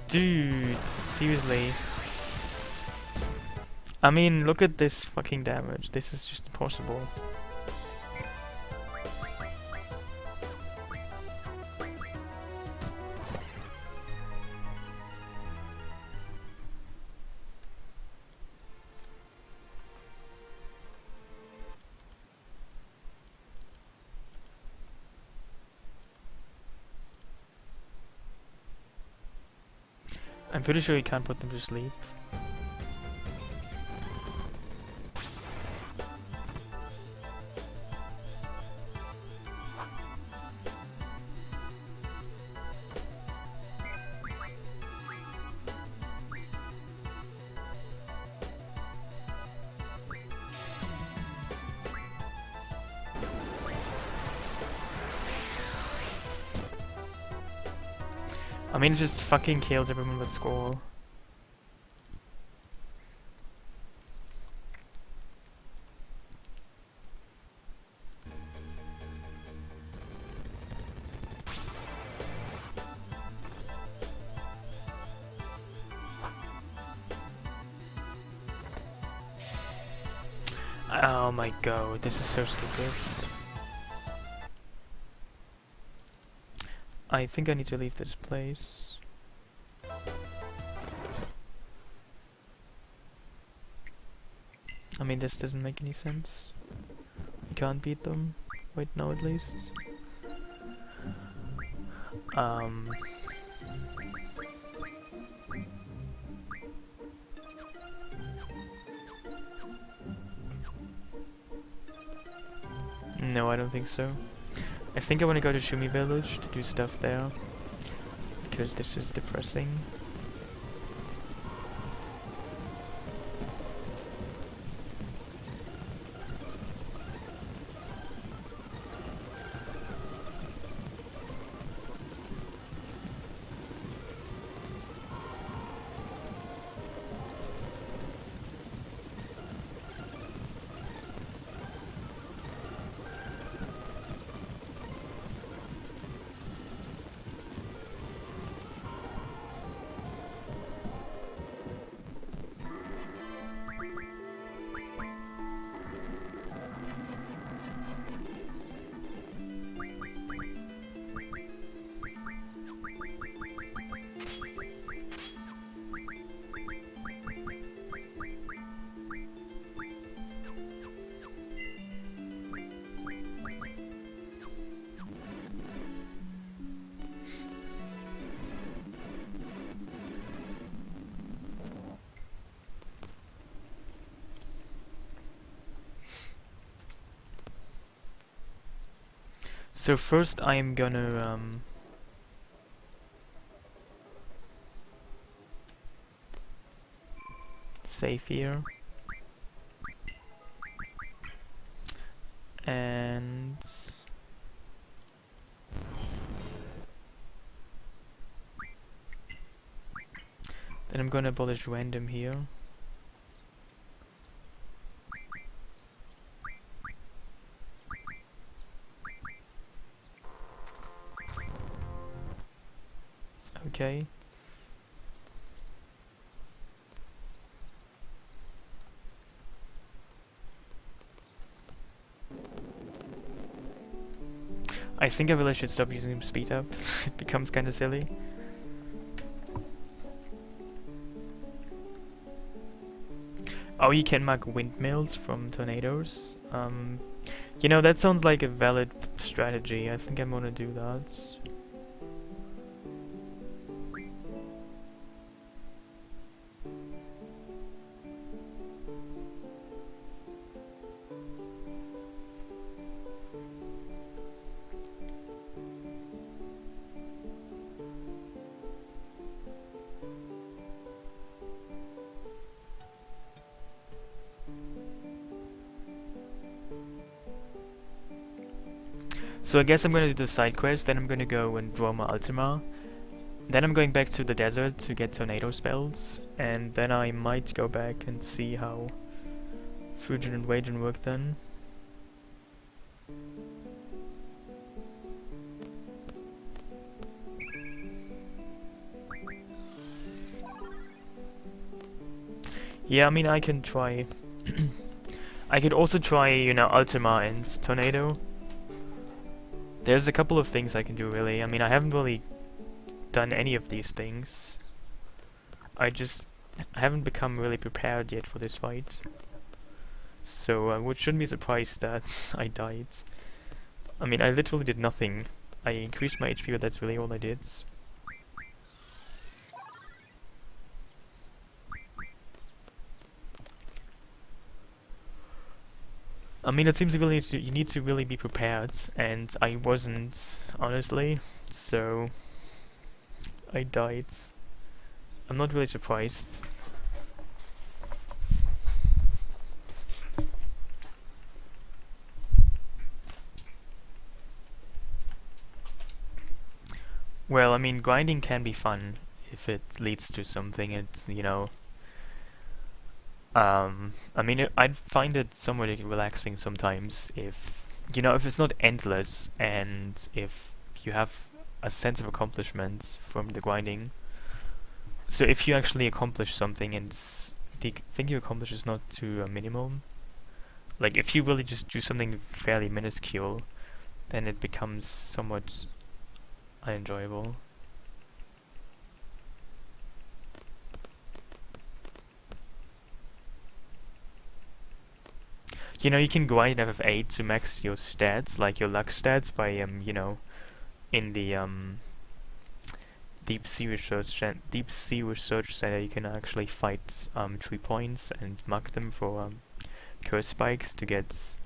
Dude, seriously. I mean, look at this fucking damage. This is just impossible. I'm pretty sure you can't put them to sleep. I mean, it just fucking kills everyone with Squall. Oh my god, this is so stupid. I think I need to leave this place. I mean, this doesn't make any sense. We can't beat them. Right now, at least. No, I don't think so. I think I want to go to Shumi Village to do stuff there. Because this is depressing. So first I'm gonna save here. And Then I'm gonna abolish random here. Okay. I think I really should stop using speed up. It becomes kinda silly. Oh, you can mark windmills from tornadoes. You know, that sounds like a valid strategy. I think I'm gonna do that. So I guess I'm gonna do the side quest, then I'm gonna go and draw my Ultima. Then I'm going back to the desert to get tornado spells, and then I might go back and see how Fujin and Wagen work then. Yeah, I mean, I can try. I could also try, you know, Ultima and Tornado. There's a couple of things I can do, really. I mean, I haven't really done any of these things. I haven't become really prepared yet for this fight. So I shouldn't be surprised that I died. I mean, I literally did nothing. I increased my HP, but that's really all I did. I mean, it seems really you need to really be prepared, and I wasn't, honestly, so I died. I'm not really surprised. Well, I mean, grinding can be fun if it leads to something. It's, you know, I mean, I'd find it somewhat relaxing sometimes if, you know, if it's not endless and if you have a sense of accomplishment from the grinding. So if you actually accomplish something and the thing you accomplish is not to a minimum, like if you really just do something fairly minuscule, then it becomes somewhat unenjoyable. You know, you can grind FF8 to max your stats, like your luck stats, by you know, in the deep sea research center, you can actually fight 3 points and mark them for curse spikes to get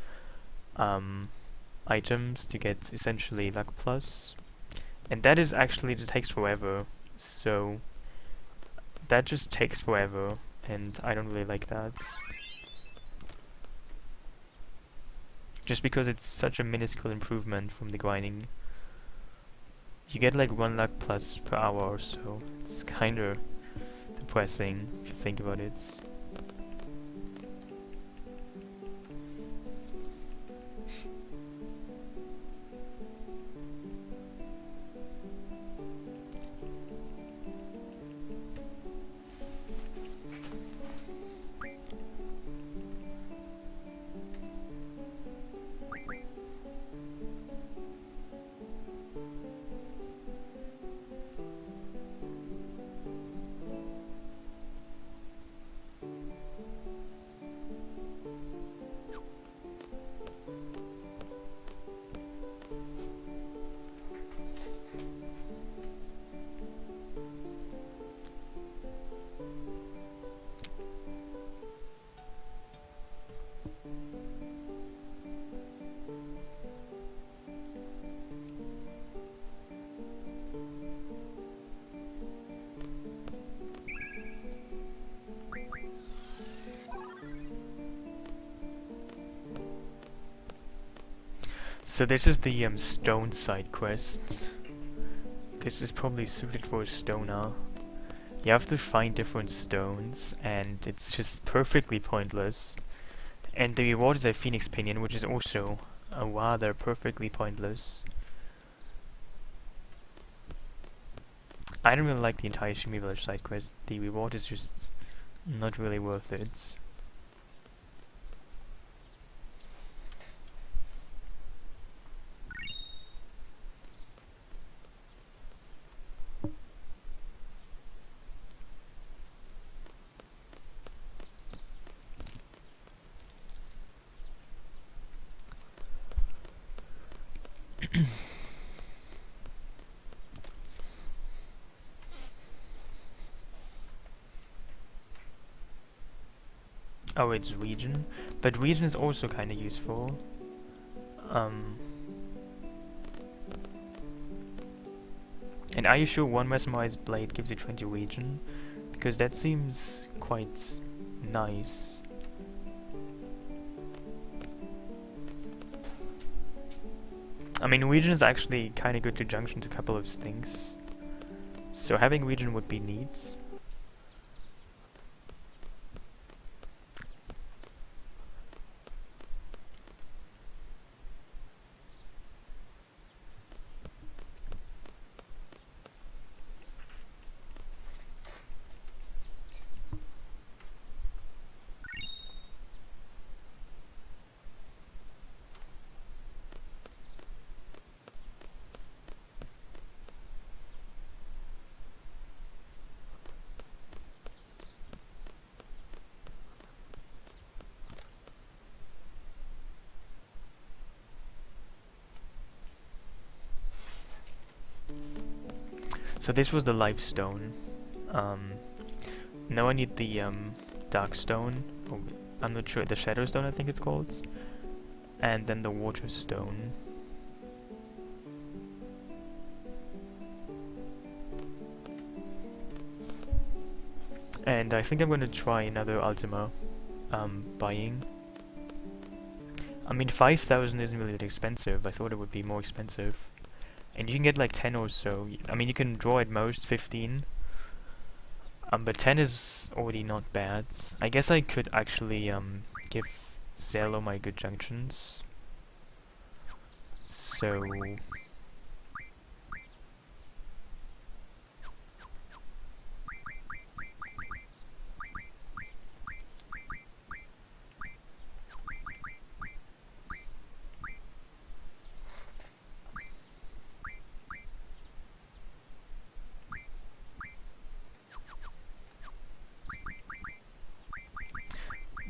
items to get essentially luck plus, and that is actually that takes forever. So that just takes forever, and I don't really like that. Just because it's such a minuscule improvement from the grinding. You get like 1 luck plus per hour or so. It's kinda depressing if you think about it. So this is the stone side quest. This is probably suited for a stoner. You have to find different stones, and it's just perfectly pointless. And the reward is a phoenix pinion, which is also rather perfectly pointless. I don't really like the entire Shimi Village side quest. The reward is just not really worth it. Oh, it's region, but region is also kind of useful. And are you sure one mesmerized blade gives you 20 region? Because that seems quite nice. I mean, region is actually kind of good to junction to a couple of things. So having region would be neat. So this was the life stone. Now I need the dark stone. Or I'm not sure, the shadow stone I think it's called. And then the water stone. And I think I'm gonna try another Ultima buying. I mean 5,000 isn't really that expensive. I thought it would be more expensive. And you can get like 10 or so. I mean, you can draw at most 15. But 10 is already not bad. I guess I could actually give Zelo my good junctions. So...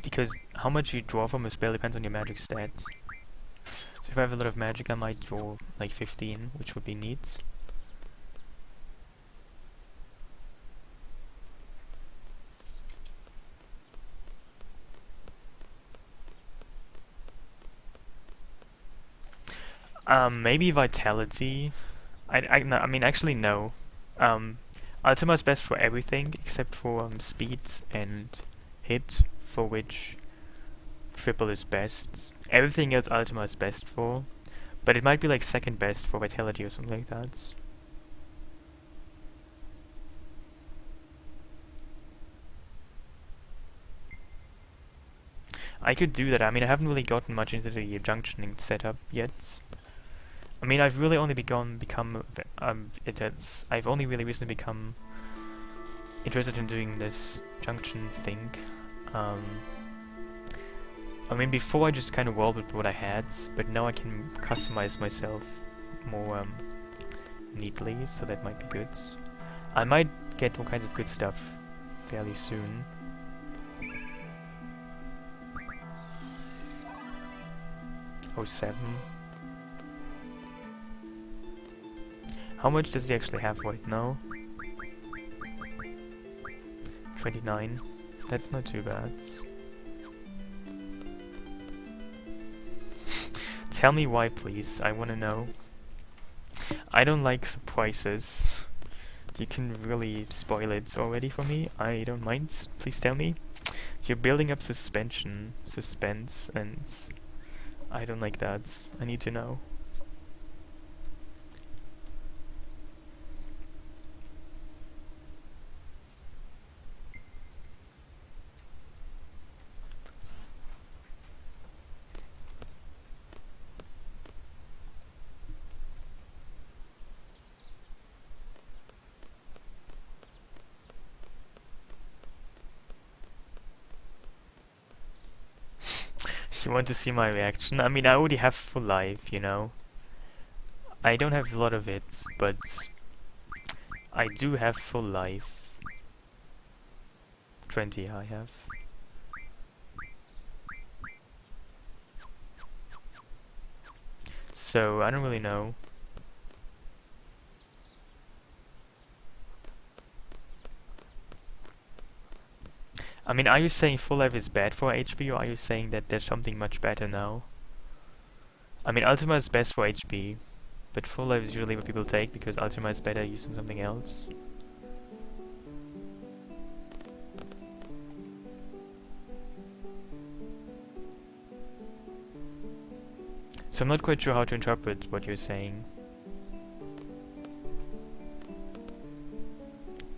because how much you draw from a spell depends on your magic stats. So if I have a lot of magic, I might draw like 15, which would be neat. Maybe Vitality. No, I mean, actually no. Ultima is best for everything except for speed and hit, for which triple is best. Everything else Ultima is best for, but it might be like second best for Vitality or something like that. I could do that. I mean, I haven't really gotten much into the junctioning setup yet. I mean, I've really only I've only really recently become interested in doing this junction thing. I mean, before I just kind of rolled with what I had, but now I can customize myself more neatly, so that might be good. I might get all kinds of good stuff fairly soon. Oh, 7. How much does he actually have right now? 29. That's not too bad. Tell me why, please. I wanna know. I don't like surprises. You can really spoil it already for me. I don't mind. Please tell me. You're building up suspense, and I don't like that. I need to know. You want to see my reaction? I mean, I already have full life, you know. I don't have a lot of it, but I do have full life. 20 I have. So, I don't really know. I mean, are you saying full life is bad for HP, or are you saying that there's something much better now? I mean, Ultima is best for HP, but full life is usually what people take because Ultima is better using something else. So I'm not quite sure how to interpret what you're saying.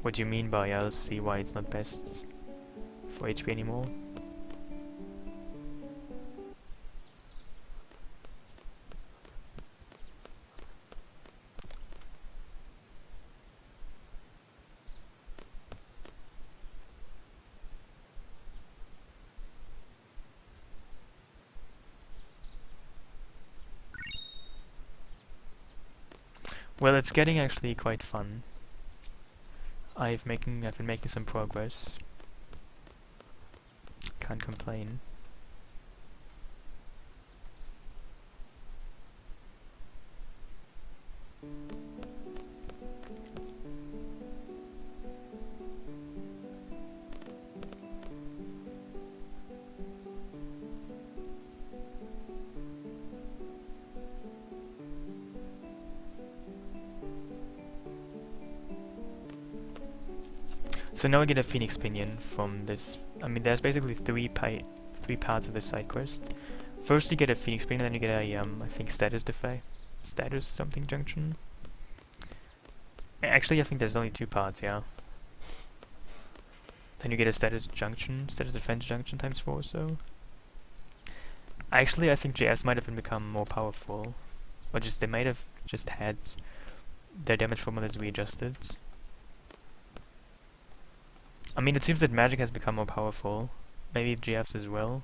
What do you mean by I'll see why it's not best for HP anymore? Well, it's getting actually quite fun. I've been making some progress. Can't complain. So now I get a Phoenix Pinion from this. I mean, there's basically three parts of this side quest. First you get a Phoenix Pinion, then you get a I think status something junction. Actually, I think there's only two parts, yeah. Then you get a status defense junction times 4 or so. Actually, I think JS might have become more powerful, or just they might have just had their damage formulas readjusted. I mean, it seems that magic has become more powerful. Maybe GFs as well.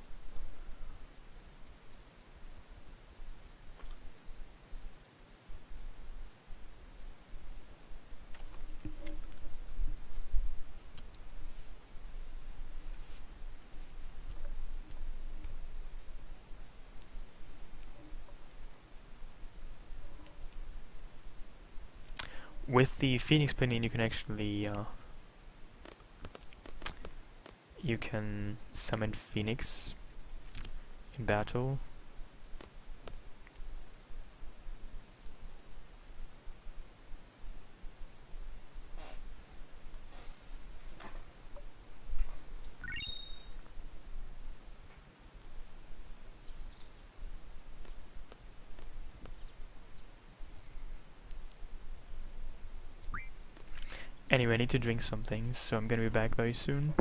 With the Phoenix Pinion, you can actually you can summon Phoenix in battle. Anyway, I need to drink something, so I'm gonna be back very soon.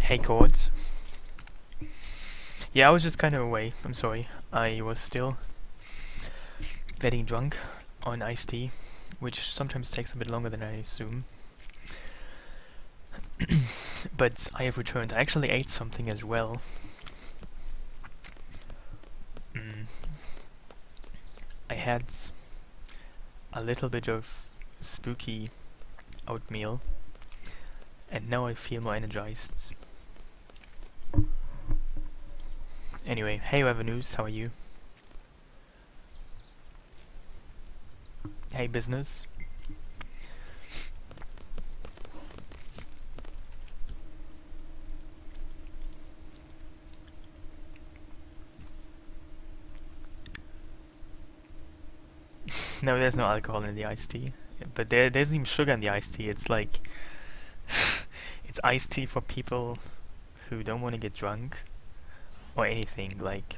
Hey chords. Yeah, I was just kind of away. I'm sorry. I was still getting drunk on iced tea, which sometimes takes a bit longer than I assume. But I have returned. I actually ate something as well. I had a little bit of spooky oatmeal, and now I feel more energized. Anyway, hey Revenues, how are you? Hey business. No, there's no alcohol in the iced tea. But there isn't even sugar in the iced tea. It's like it's iced tea for people who don't want to get drunk or anything. Like,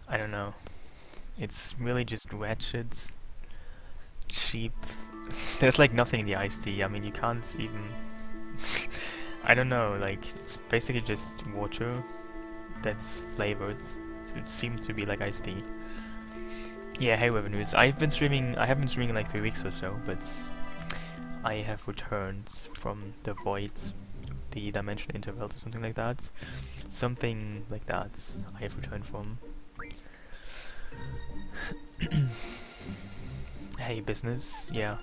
I don't know. It's really just ratchet, cheap. There's like nothing in the iced tea. I mean, you can't even. I don't know. Like, it's basically just water that's flavored. So it seems to be like iced tea. Yeah, hey Revenues. I have been streaming in like 3 weeks or so, but I have returned from the void, the dimension intervals or something like that. Something like that I have returned from. Hey business, yeah.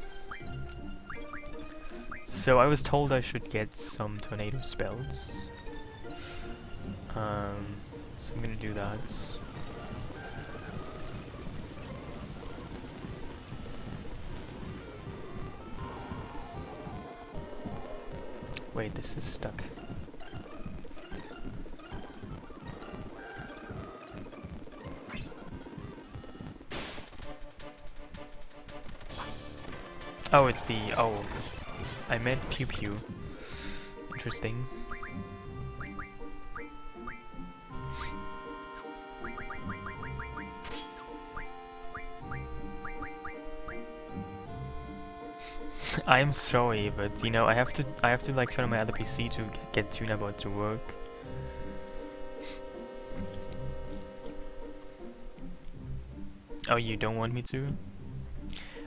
So I was told I should get some tornado spells. So I'm gonna do that. Wait, this is stuck. Oh, it's the... oh. I meant pew pew. Interesting. I'm sorry, but you know, I have to like turn on my other PC to get TuneAbout to work. Oh, you don't want me to?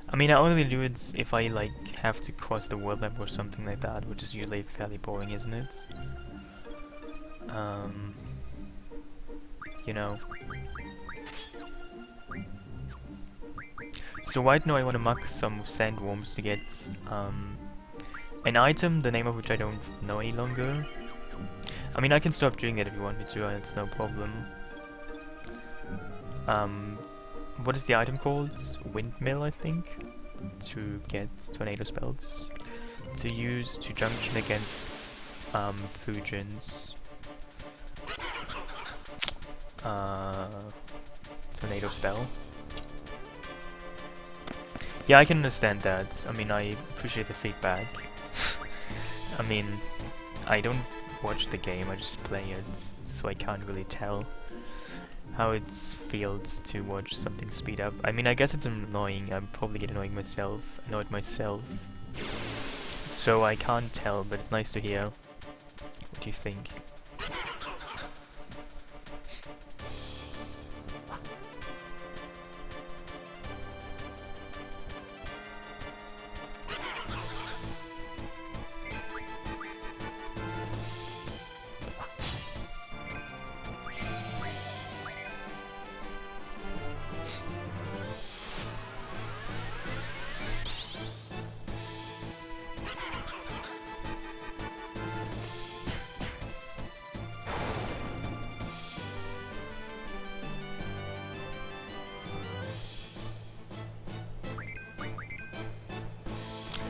I mean, I only do it if I like have to cross the world map or something like that, which is usually fairly boring, isn't it? You know. So right now I want to muck some sandworms to get an item, the name of which I don't know any longer. I mean, I can stop doing it if you want me to, it's no problem. What is the item called? Windmill, I think? To get tornado spells. To use to junction against Fujin's tornado spell. Yeah, I can understand that. I mean, I appreciate the feedback. I mean, I don't watch the game, I just play it, so I can't really tell how it feels to watch something speed up. I mean, I guess it's annoying. I probably get annoyed myself. So I can't tell, but it's nice to hear. What do you think?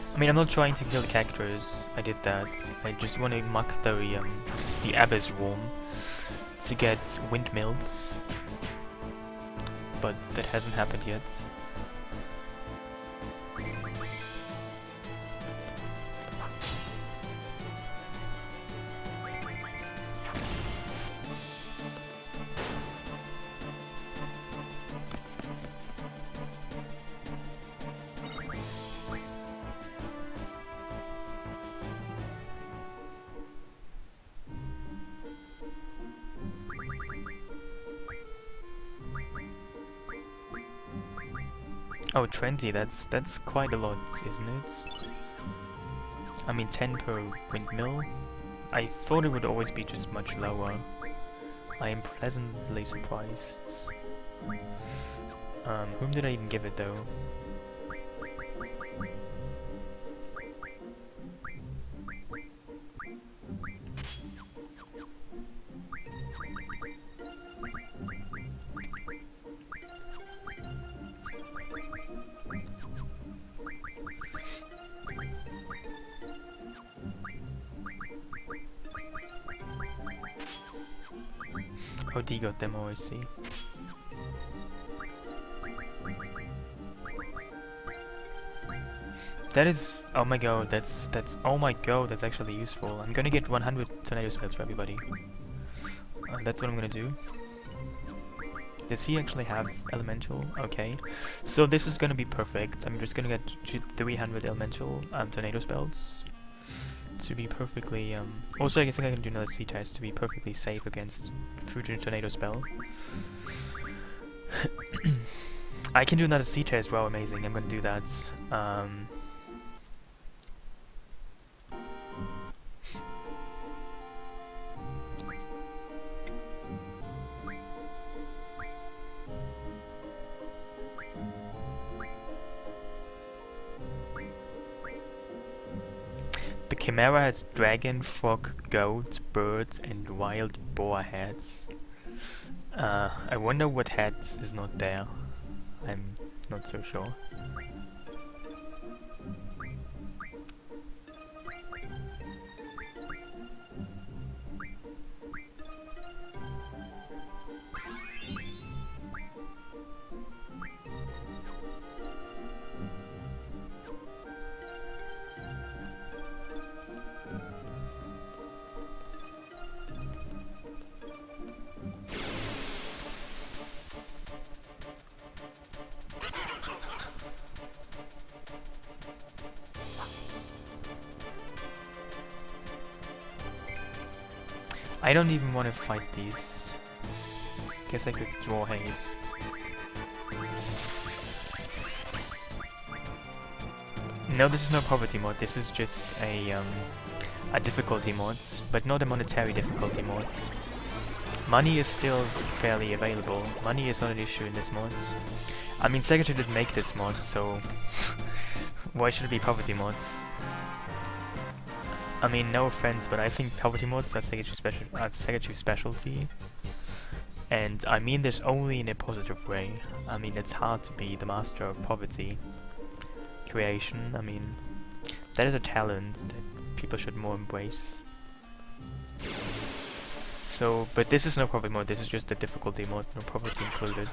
I mean, I'm not trying to kill the characters. I did that. I just want to muck the abyss worm to get windmills, but that hasn't happened yet. Oh, 20, that's quite a lot, isn't it? I mean 10 per windmill? I thought it would always be just much lower. I am pleasantly surprised. Whom did I even give it though? Oh, D got them all, I see. That is, oh my god, oh my god, that's actually useful. I'm gonna get 100 tornado spells for everybody. That's what I'm gonna do. Does he actually have elemental? Okay. So this is gonna be perfect. I'm just gonna get 300 elemental tornado spells. To be perfectly, also I think I can do another C test to be perfectly safe against future tornado spell. I can do another C test, wow, amazing, I'm gonna do that. The Chimera has dragon, frog, goat, birds, and wild boar heads. I wonder what heads is not there. I'm not so sure. I don't even want to fight these. Guess I could draw haste. No, this is no poverty mod. This is just a difficulty mod, but not a monetary difficulty mod. Money is still fairly available. Money is not an issue in this mod. I mean, Sega did make this mod, so why should it be poverty mods? I mean, no offense, but I think poverty mods are Sega specialty. And I mean this only in a positive way. I mean, it's hard to be the master of poverty creation. I mean, that is a talent that people should more embrace. So, but this is no poverty mode, this is just a difficulty mode, no poverty included.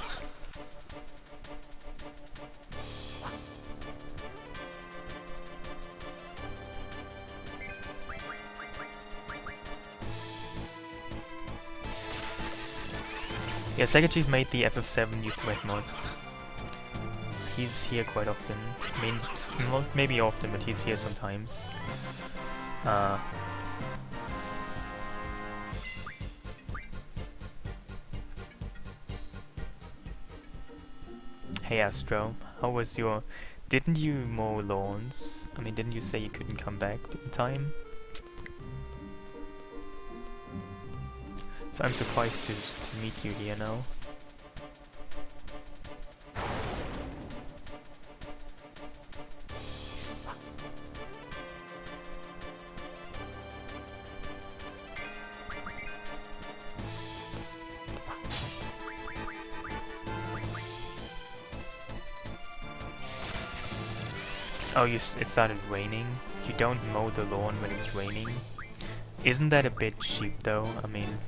Yeah, Sega Chief made the FF7 usefulness mods. He's here quite often. I mean, not maybe often, but he's here sometimes. Hey Astro, how was your... Didn't you mow lawns? I mean, didn't you say you couldn't come back in time? So I'm surprised to meet you here now. Oh, it started raining? You don't mow the lawn when it's raining? Isn't that a bit cheap though? I mean...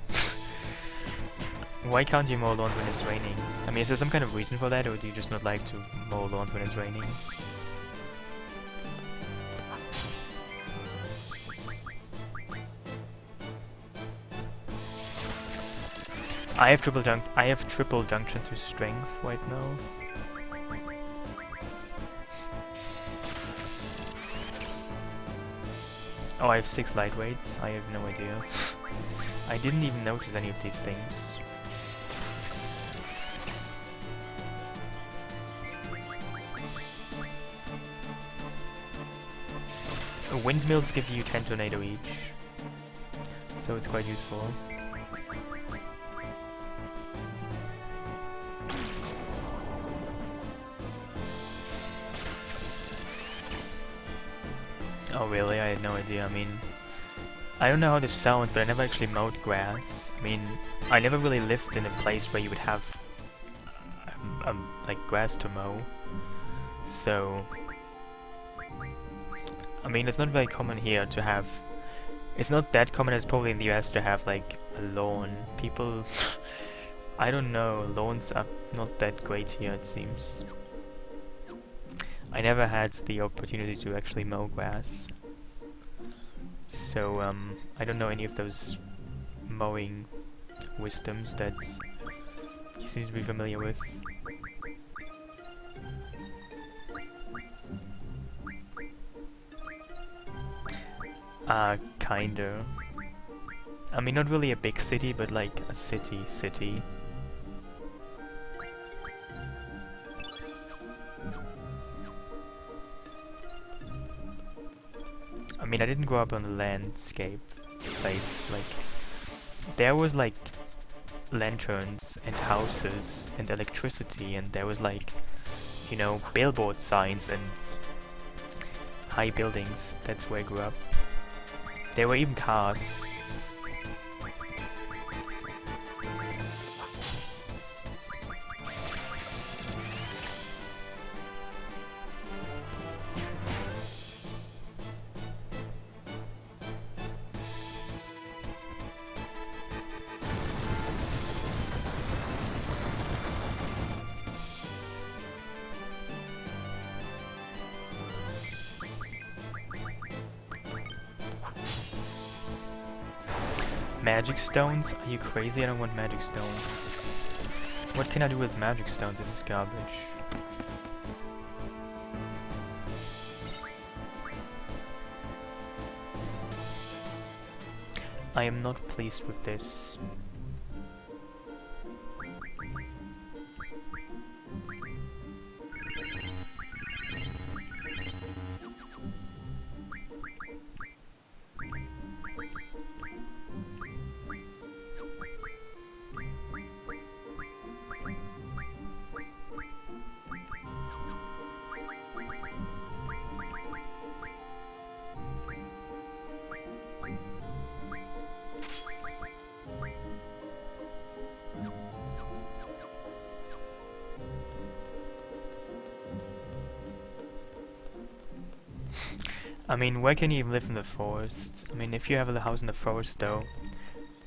Why can't you mow lawns when it's raining? I mean, is there some kind of reason for that, or do you just not like to mow lawns when it's raining? I have triple junctions with strength right now. Oh, I have 6 lightweights. I have no idea. I didn't even notice any of these things. Windmills give you 10 tornado each, so it's quite useful. Oh really? I had no idea. I mean, I don't know how this sounds, but I never actually mowed grass. I mean, I never really lived in a place where you would have like grass to mow. So, I mean, it's not very common here to have. It's not that common as probably in the US to have like a lawn. People, I don't know, lawns are not that great here, it seems. I never had the opportunity to actually mow grass. So, I don't know any of those mowing wisdoms that you seem to be familiar with. Kinda. I mean, not really a big city, but like a city. I mean, I didn't grow up on a landscape place. Like, there was like lanterns and houses and electricity, and there was like, you know, billboard signs and high buildings. That's where I grew up. There were even cars. Magic stones? Are you crazy? I don't want magic stones. What can I do with magic stones? This is garbage. I am not pleased with this. I mean, where can you even live in the forest? I mean, if you have a house in the forest though,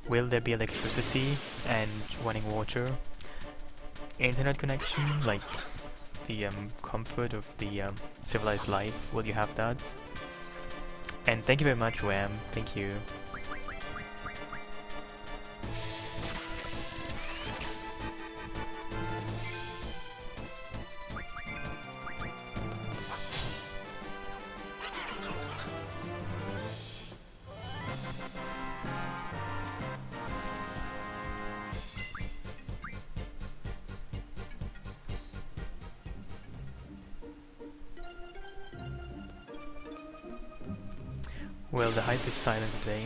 will there be electricity and running water? Internet connection? Like, the comfort of the civilized life? Will you have that? And thank you very much, Wham. Thank you. Well, the hype is silent today.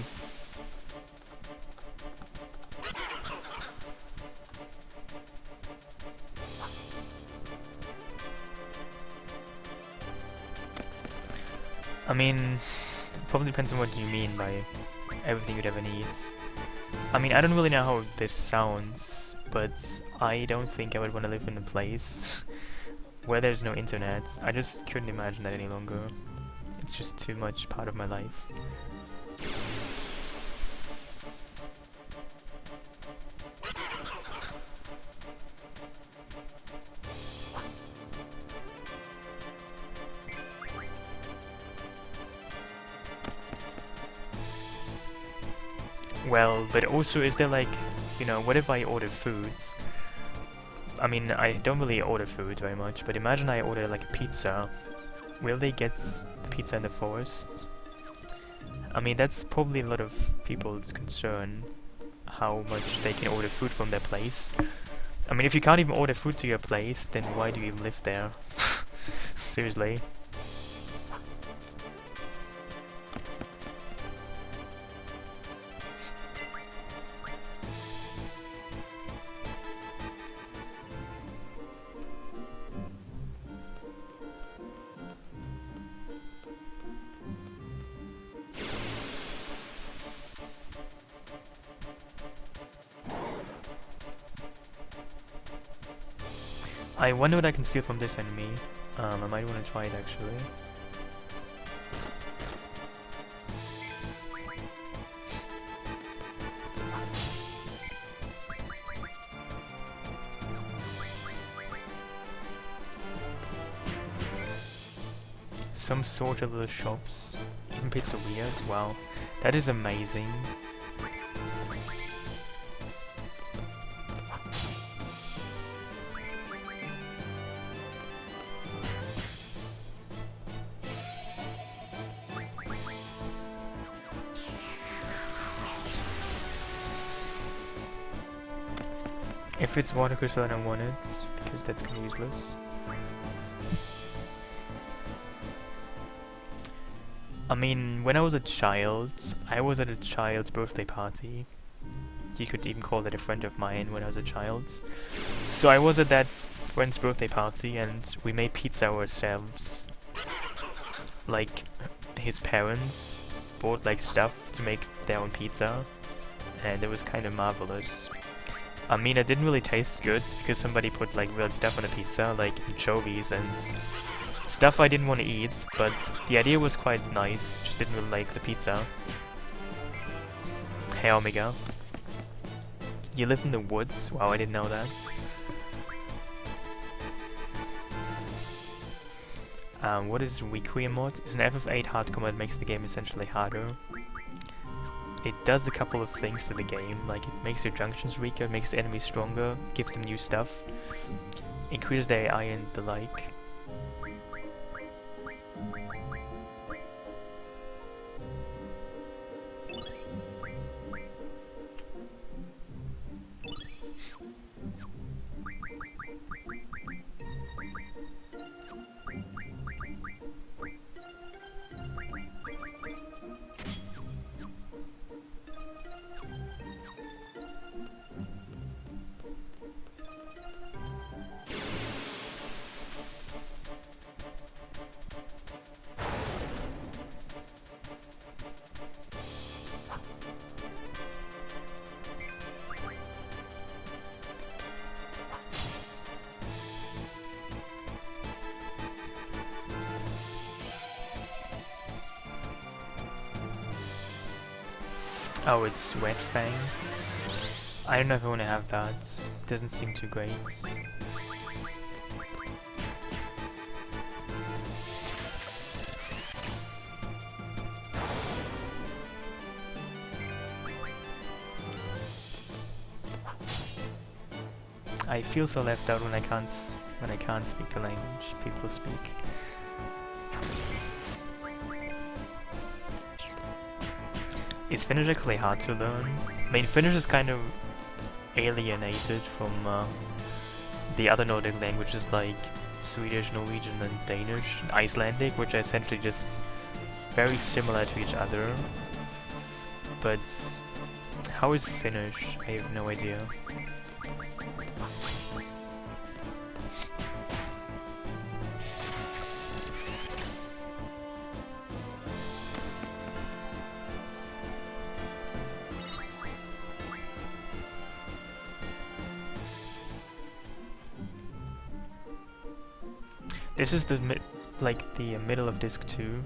I mean, it probably depends on what you mean by everything you'd ever need. I mean, I don't really know how this sounds, but I don't think I would want to live in a place where there's no internet. I just couldn't imagine that any longer. It's just too much part of my life. Well, but also is there like, you know, what if I order foods? I mean, I don't really order food very much, but imagine I order like a pizza. Will they get the pizza in the forest? I mean, that's probably a lot of people's concern, how much they can order food from their place. I mean, if you can't even order food to your place, then why do you even live there? Seriously. I wonder what I can steal from this enemy. I might want to try it actually. Some sort of the shops. Even pizzerias. Wow. That is amazing. If it's water crystal, I don't want it, because that's kind of useless. I mean, when I was a child, I was at a child's birthday party. You could even call that a friend of mine when I was a child. So I was at that friend's birthday party and we made pizza ourselves. Like, his parents bought like stuff to make their own pizza, and it was kind of marvelous. I mean, it didn't really taste good because somebody put like real stuff on a pizza, like anchovies and stuff I didn't want to eat, but the idea was quite nice, just didn't really like the pizza. Hey Omega. You live in the woods? Wow, I didn't know that. What is Requiem Mod? It's an FF8 hardcore mod that makes the game essentially harder. It does a couple of things to the game, like it makes your junctions weaker, makes the enemies stronger, gives them new stuff, increases their AI and the like. Oh, it's Wet Fang. I don't know if I want to have that. It doesn't seem too great. I feel so left out when I can't speak the language people speak. Is Finnish actually hard to learn? I mean, Finnish is kind of alienated from the other Nordic languages like Swedish, Norwegian and Danish, and Icelandic, which are essentially just very similar to each other. But how is Finnish? I have no idea. This is the middle of disc 2.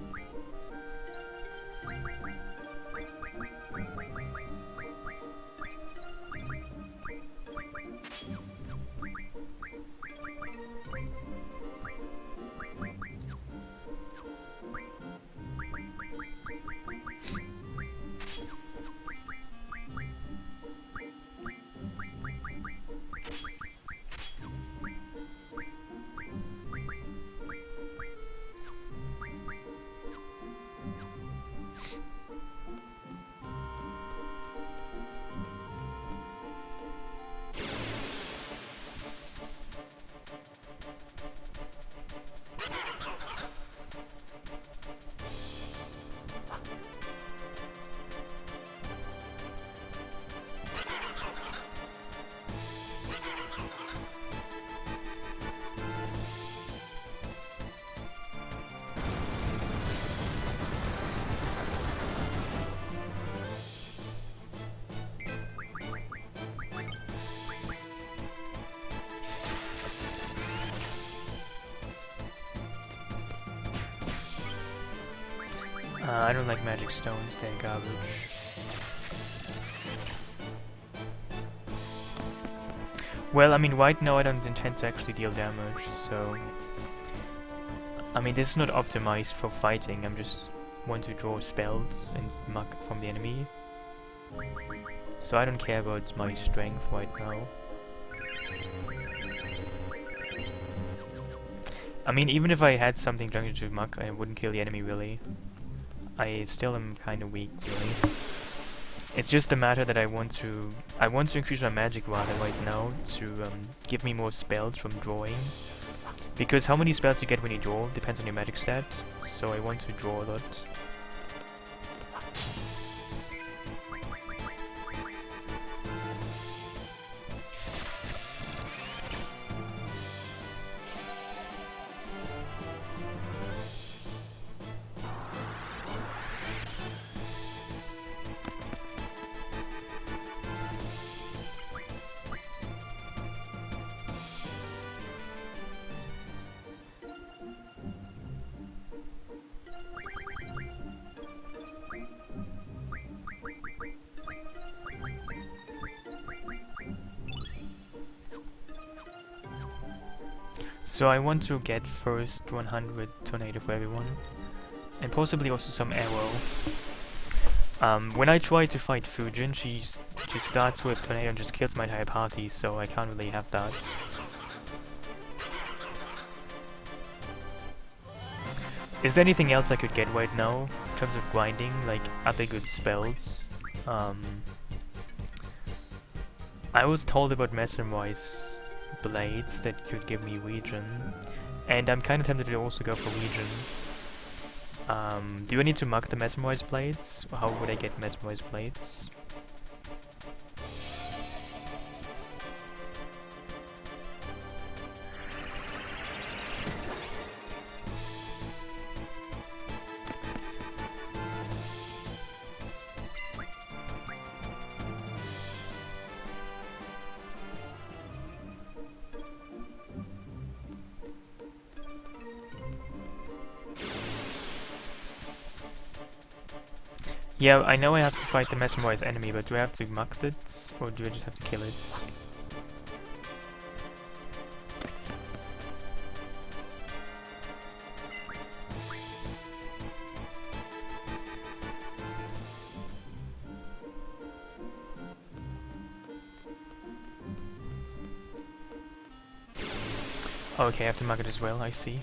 I don't like magic stones, they're garbage. Well, I mean, right now I don't intend to actually deal damage, so... I mean, this is not optimized for fighting, I'm just want to draw spells and muck from the enemy. So I don't care about my strength right now. I mean, even if I had something junction to muck, I wouldn't kill the enemy really. I still am kind of weak, really. It's just the matter that I want to increase my magic rather right now to give me more spells from drawing. Because how many spells you get when you draw depends on your magic stat, so I want to draw a lot. So I want to get first 100 tornado for everyone, and possibly also some arrow. When I try to fight Fujin, she starts with tornado and just kills my entire party, so I can't really have that. Is there anything else I could get right now in terms of grinding, like other good spells? I was told about mesmerized blades that could give me regen, and I'm kind of tempted to also go for regen. Do I need to muck the mesmerized blades? How would I get mesmerized blades? Yeah, I know I have to fight the mesmerized enemy, but do I have to muck it, or do I just have to kill it? Okay, I have to muck it as well, I see.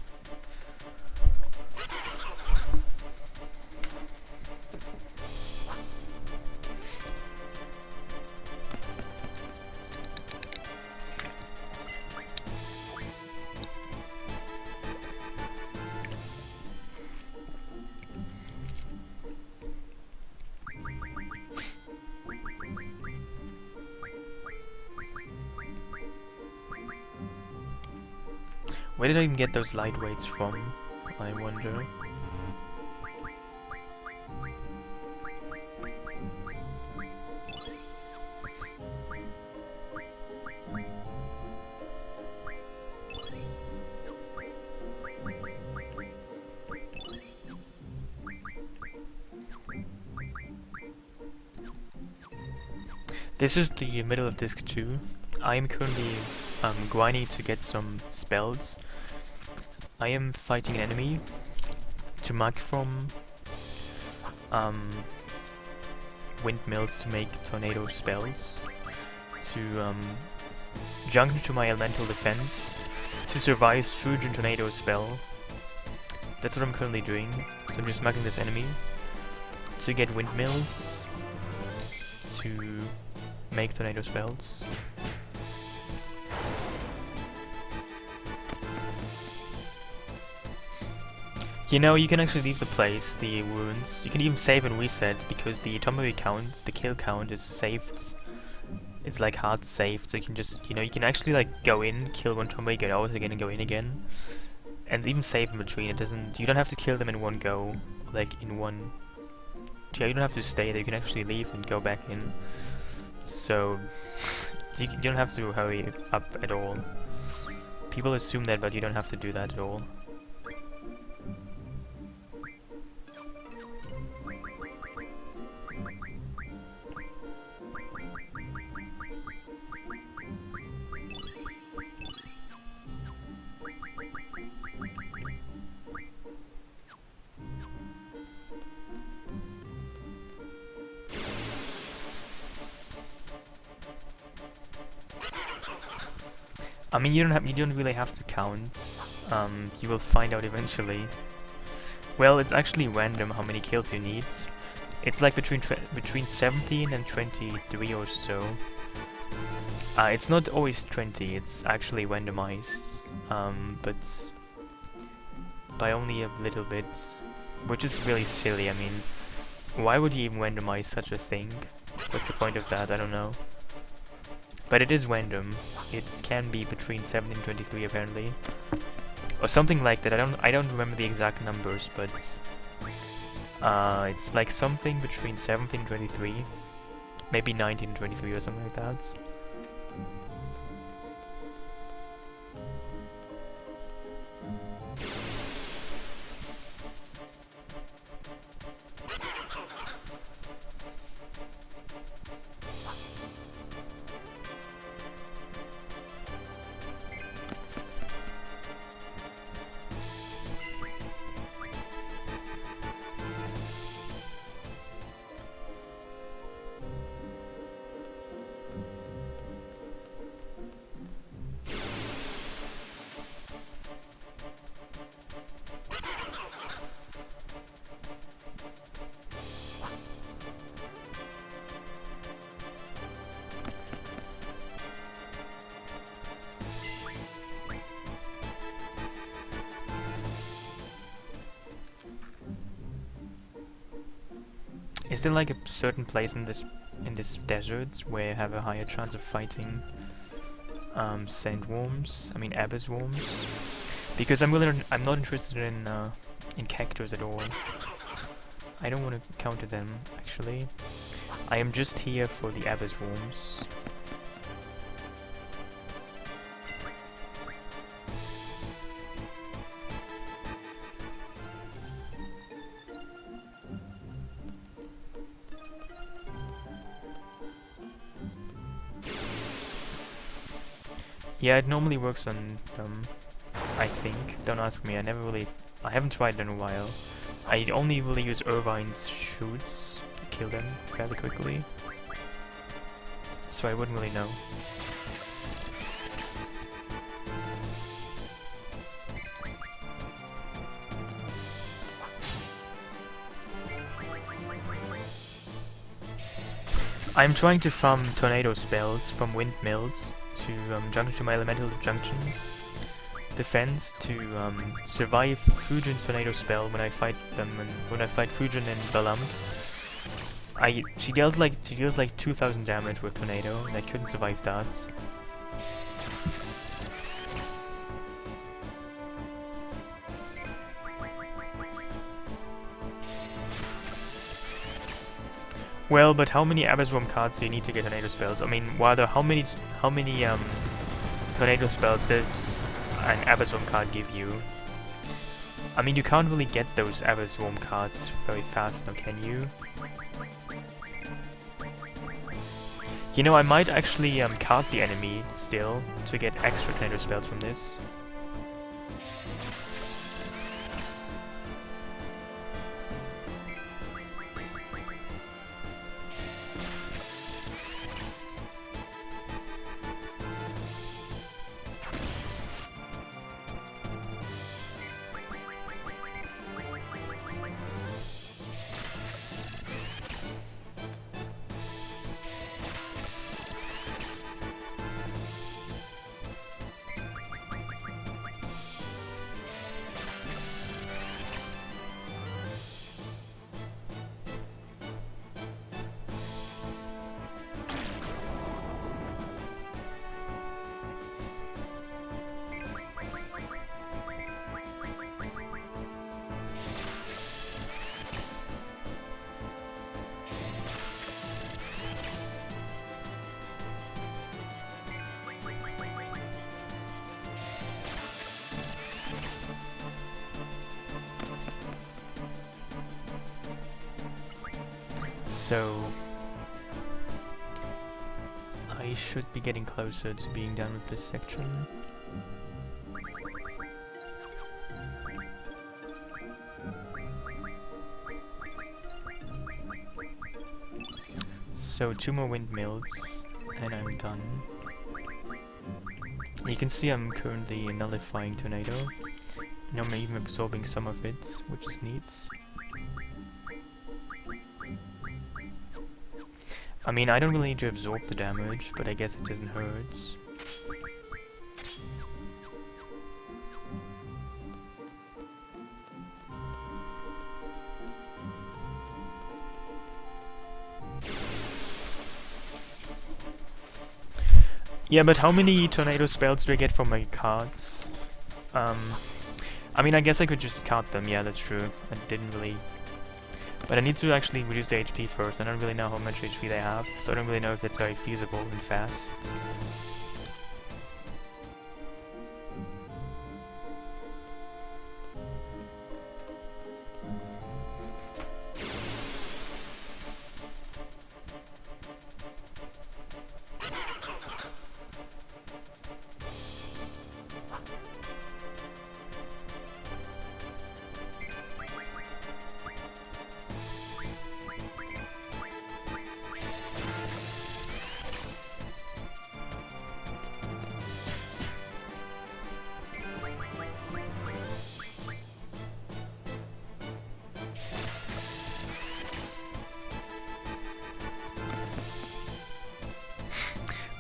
Where did I even get those lightweights from, I wonder? This is the middle of disc 2. I am currently grinding to get some spells. I am fighting an enemy to muck from windmills to make tornado spells, to junction to my elemental defense, to survive Fusion tornado spell. That's what I'm currently doing. So I'm just mucking this enemy to get windmills to make tornado spells. You know, you can actually leave the place, the wounds. You can even save and reset, because the atomic count, the kill count is saved. It's like hard saved, so you can just, you know, you can actually like go in, kill one zombie, get out again and go in again. And even save in between, it doesn't, you don't have to kill them in one go, like in one... Yeah, you don't have to stay there, you can actually leave and go back in. So, you don't have to hurry up at all. People assume that, but you don't have to do that at all. I mean, you don't really have to count. You will find out eventually. Well, it's actually random how many kills you need. It's like between 17 and 23 or so. It's not always 20. It's actually randomized, but by only a little bit, which is really silly. I mean, why would you even randomize such a thing? What's the point of that? I don't know. But it is random. It can be between 17 and 23 apparently, or something like that. I don't remember the exact numbers, but it's like something between 17 and 23, maybe 19 and 23 or something like that. Is there like a certain place in this desert where you have a higher chance of fighting sandworms? I mean abyss worms? Because I'm not interested in cactus at all. I don't want to counter them actually. I am just here for the abyss worms. Yeah, it normally works on them, I think. Don't ask me, I haven't tried it in a while. I only really use Irvine's shoots to kill them fairly quickly, so I wouldn't really know. I'm trying to farm tornado spells from windmills to my elemental junction defense to survive Fujin's tornado spell when I fight them, and when I fight Fujin and Balam. She deals like 2,000 damage with tornado, and I couldn't survive that. Well, but how many Abyss Worm cards do you need to get tornado spells? I mean, rather, how many tornado spells does an Abyss Worm card give you? I mean, you can't really get those Abyss Worm cards very fast now, can you? You know, I might actually card the enemy still to get extra tornado spells from this. So I should be getting closer to being done with this section. So 2 more windmills and I'm done. You can see I'm currently nullifying Tornado. And I'm even absorbing some of it, which is neat. I mean, I don't really need to absorb the damage, but I guess it doesn't hurt. Yeah, but how many tornado spells do I get from my cards? I mean, I guess I could just count them, yeah, that's true. I didn't really... But I need to actually reduce the HP first. I don't really know how much HP they have, so I don't really know if that's very feasible and fast.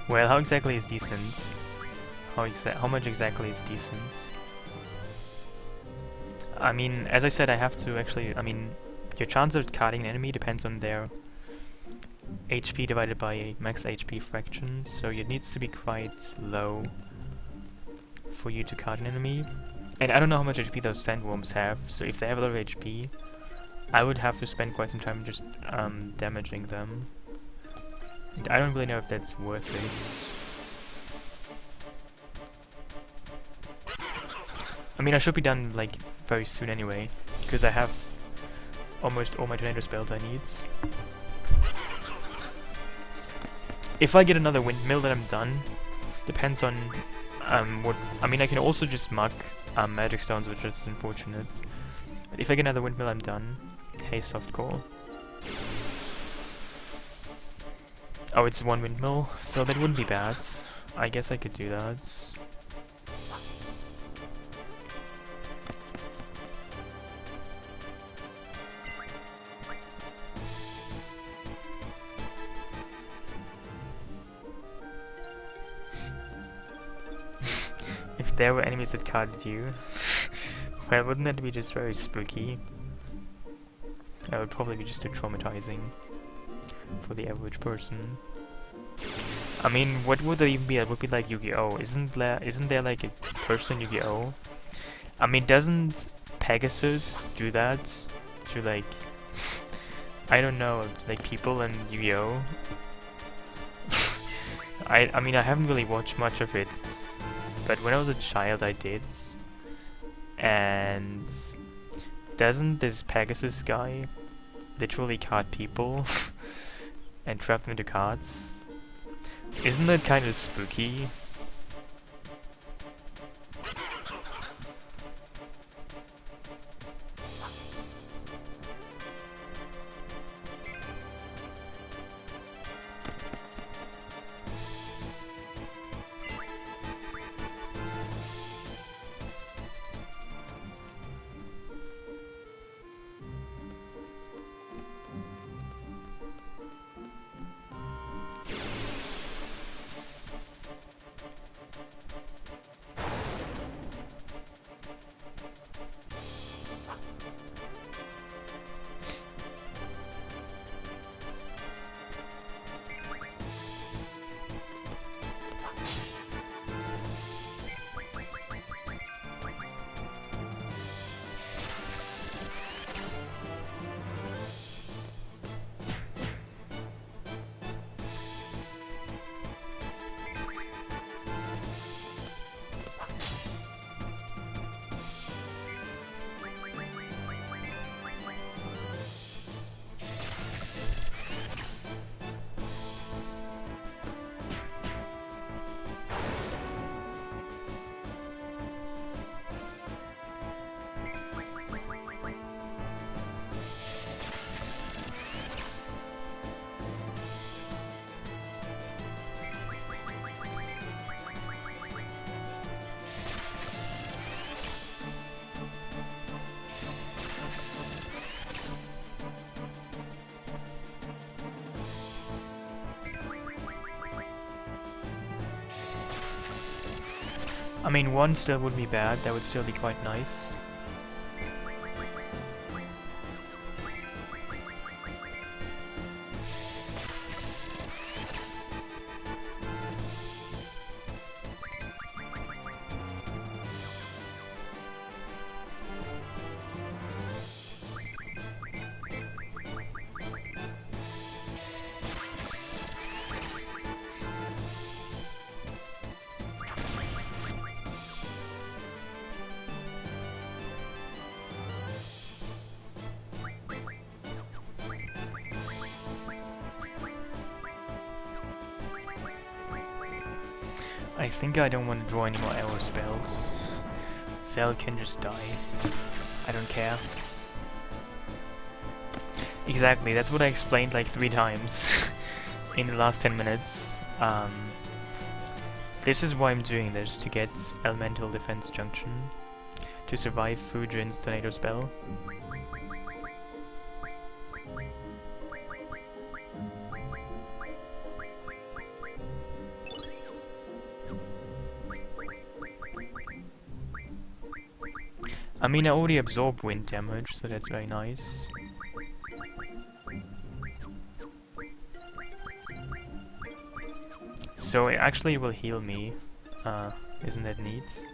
Well, how exactly is decent? How much exactly is decent? I mean, as I said, I have to actually... I mean, your chance of carding an enemy depends on their HP divided by a max HP fraction, so it needs to be quite low for you to card an enemy. And I don't know how much HP those sandworms have, so if they have a lot of HP, I would have to spend quite some time just damaging them. And I don't really know if that's worth it. I mean, I should be done, like, very soon anyway, because I have almost all my tornado spells I need. If I get another windmill, then I'm done. Depends on what... I mean, I can also just muck magic stones, which is unfortunate. But if I get another windmill, I'm done. Hey, softcore. Oh, it's one windmill, so that wouldn't be bad. I guess I could do that. If there were enemies that carded you, well, wouldn't that be just very spooky? That would probably be just too traumatizing for the average person. I mean, what would there even be? It would be like Yu-Gi-Oh! Isn't there like a person in Yu-Gi-Oh? I mean, doesn't Pegasus do that to, like, I don't know, like people in Yu-Gi-Oh? I mean, I haven't really watched much of it, but when I was a child I did. And doesn't this Pegasus guy literally card people and trap them into cards? Isn't that kind of spooky? I mean, one still wouldn't be bad, that would still be quite nice. I think I don't want to draw any more arrow spells. Cell can just die. I don't care. Exactly, that's what I explained like 3 times in the last 10 minutes. This is why I'm doing this, to get Elemental Defense Junction, to survive Fujin's Tornado spell. I mean, I already absorb wind damage, so that's very nice. So it actually will heal me. Isn't that neat?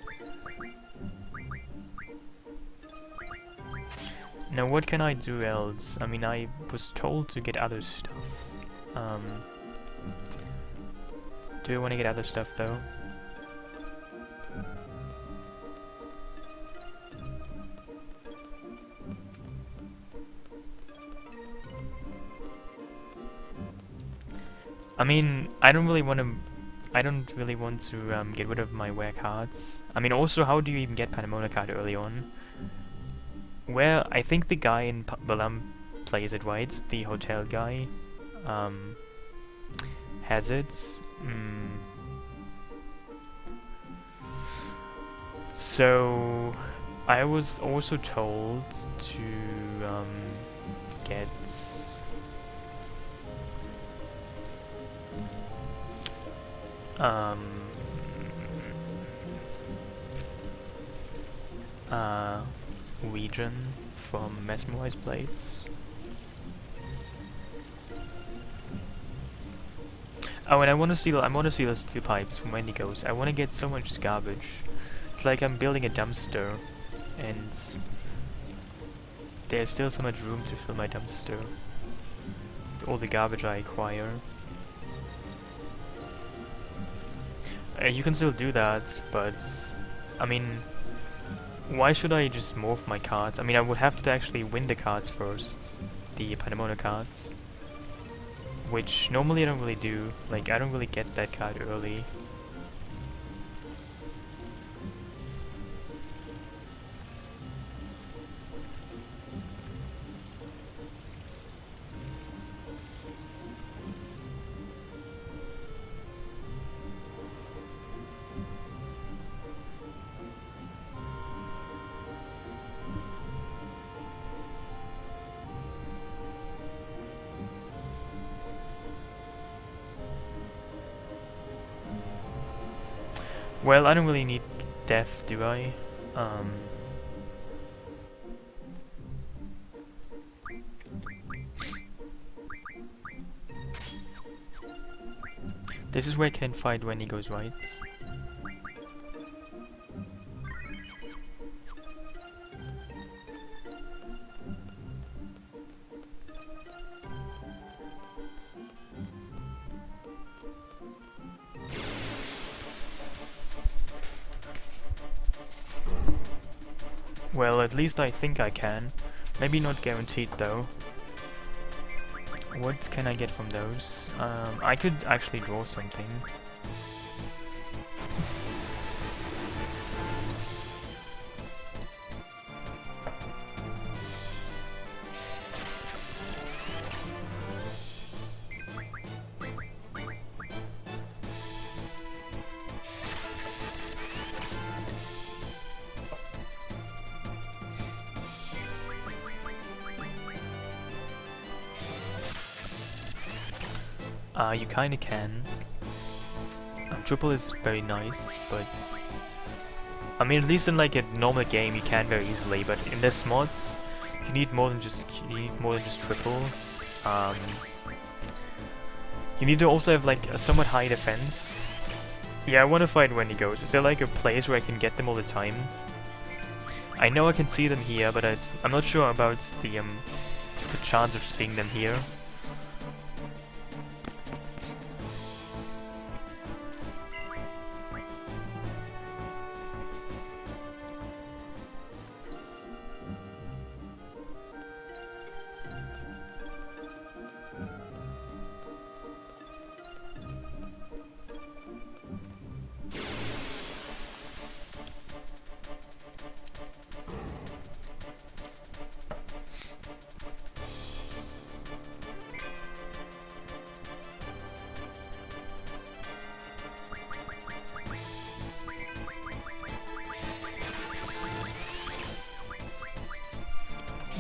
Now what can I do else? I mean, I was told to get other stuff. Do I want to get other stuff though? I mean, I don't really want to get rid of my rare cards. I mean, also, how do you even get Panemona card early on? Well, I think the guy in Balam plays it right. The hotel guy has it. So I was also told to get region from mesmerized plates. Oh, and I want to steal the steel pipes from Wendigos. I want to get so much garbage. It's like I'm building a dumpster, and there's still so much room to fill my dumpster with all the garbage I acquire. You can still do that, but I mean, why should I just morph my cards? I mean, I would have to actually win the cards first, the Panemona cards, which normally I don't really do. Like, I don't really get that card early. Well, I don't really need death, do I? This is where I can fight when he goes right. Well, at least I think I can. Maybe not guaranteed though. What can I get from those? I could actually draw something. You kinda can. Triple is very nice, but I mean, at least in like a normal game you can very easily, but in this mod, you need more than just triple. Um, you need to also have like a somewhat high defense. Yeah, I want to find Wendigos. Is there like a place where I can get them all the time? I know I can see them here, but I'm not sure about the chance of seeing them here.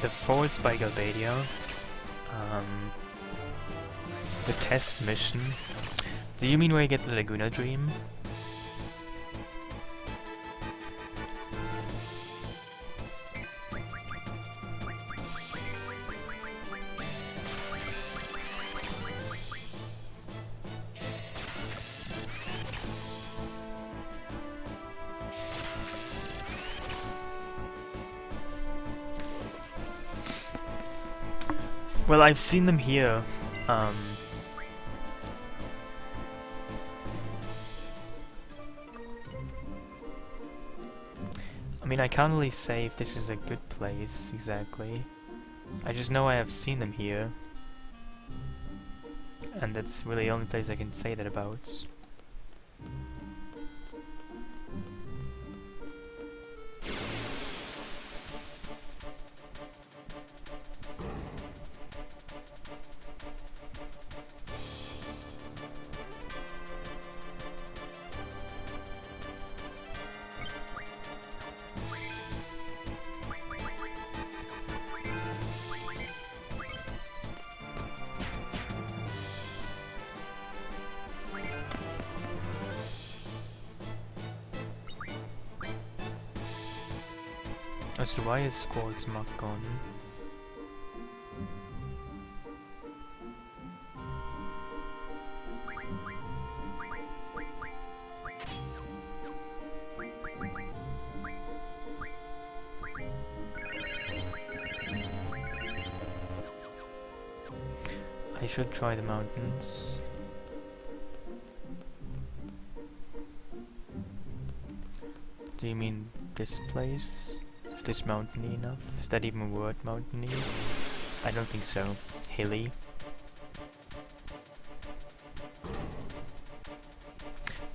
The forest by Galbadia. The test mission. Do you mean where you get the Laguna Dream? Well, I've seen them here. I mean, I can't really say if this is a good place, exactly. I just know I have seen them here. And that's really the only place I can say that about. Oh, so why is Squall's mark gone? I should try the mountains. Do you mean this place? Is this mountainy enough? Is that even a word, mountainy? I don't think so. Hilly.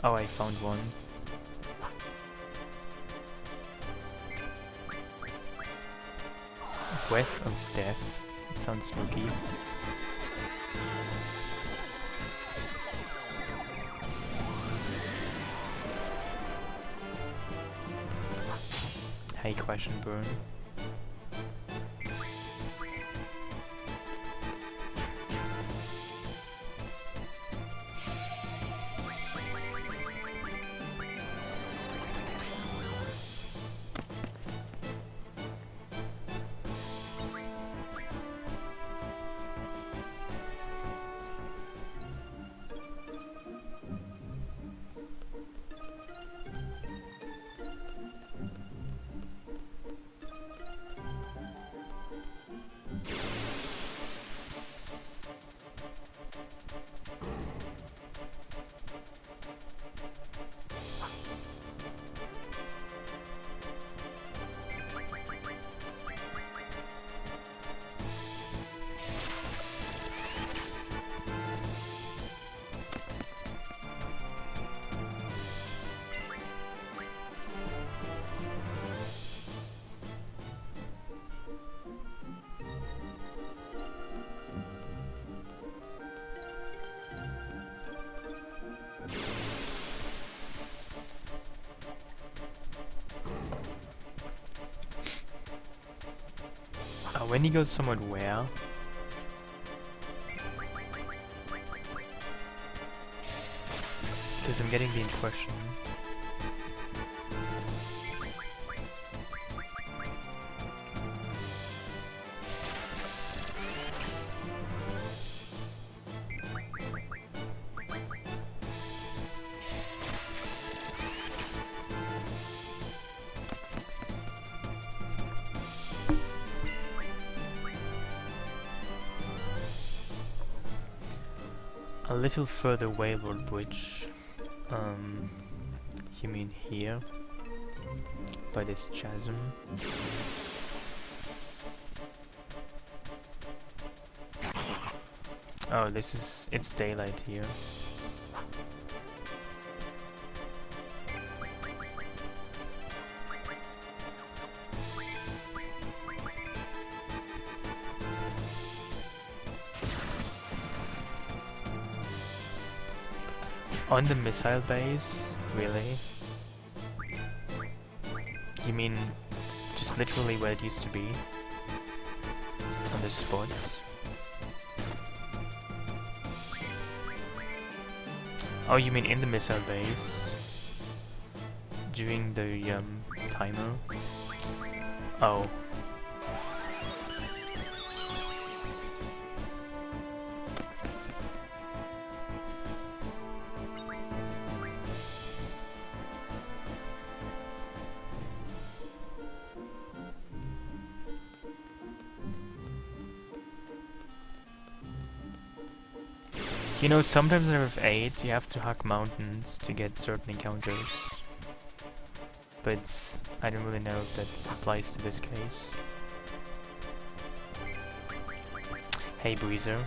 Oh, I found one. Breath of Death. It sounds spooky. Hey, Crash and Burn. When he goes somewhere where? Because I'm getting the impression. a little further Whaleboard Bridge. You mean here? By this chasm? Oh, it's daylight here. On the missile base? Really? You mean just literally where it used to be? On the spots? Oh, you mean in the missile base? During the timer? Oh. You know, sometimes in FF8 you have to hug mountains to get certain encounters. But I don't really know if that applies to this case. Hey, Breezer.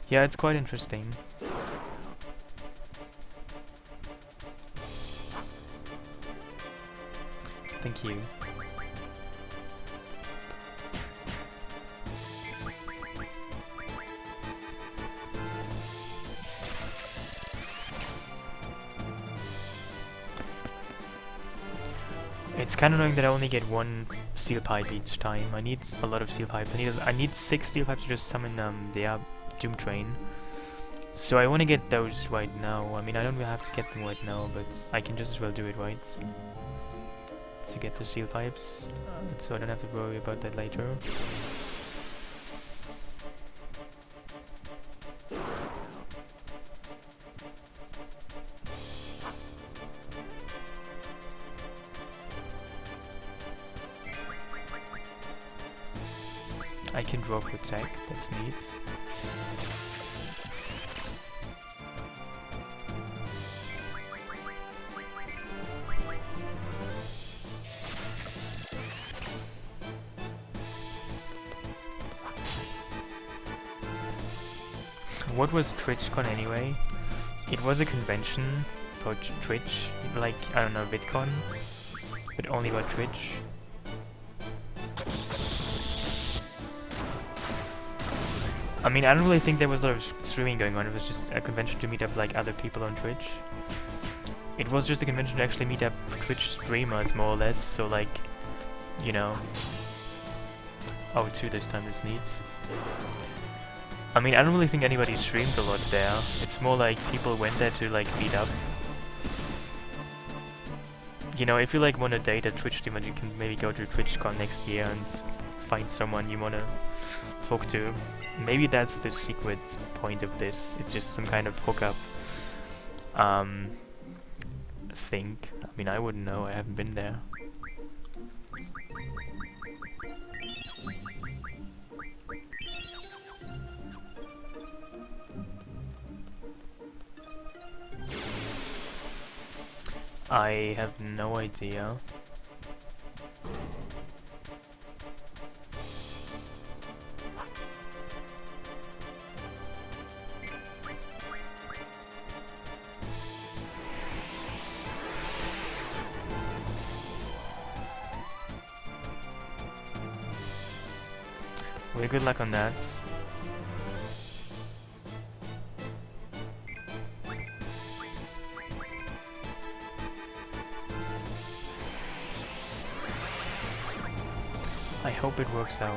Yeah, it's quite interesting. Thank you. It's kind of annoying that I only get one steel pipe each time. I need a lot of steel pipes. I need 6 steel pipes to just summon the Doom Train. So I want to get those right now. I mean, I don't really have to get them right now, but I can just as well do it, right? To get the steel pipes, so I don't have to worry about that later. I can drop attack, that's neat. What was TwitchCon anyway? It was a convention for Twitch, like, I don't know, VidCon, but only about Twitch. I mean, I don't really think there was a lot of streaming going on. It was just a convention to meet up like other people on Twitch. It was just a convention to actually meet up Twitch streamers, more or less, so like, you know. Oh, 2 this time is neat. I mean, I don't really think anybody streamed a lot there. It's more like people went there to like meet up. You know, if you like want to date a Twitch streamer, you can maybe go to TwitchCon next year and find someone you want to talk to. Maybe that's the secret point of this. It's just some kind of hookup thing. I mean, I wouldn't know. I haven't been there. I have no idea. Well, good luck on that. I hope it works out.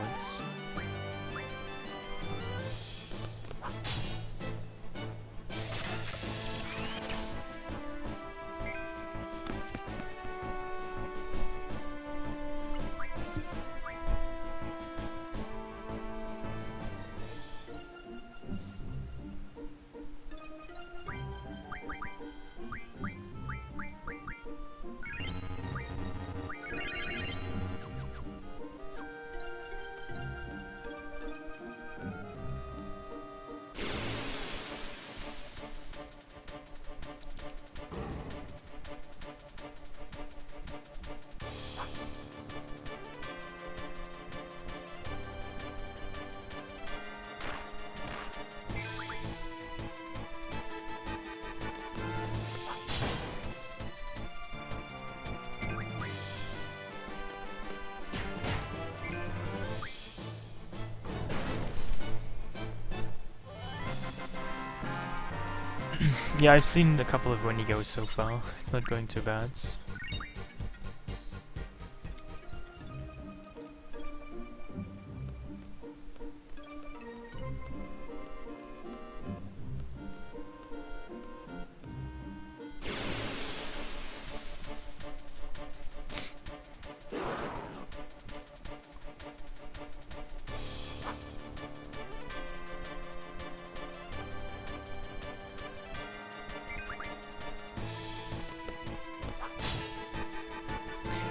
Yeah, I've seen a couple of Wendigos so far. It's not going too bad.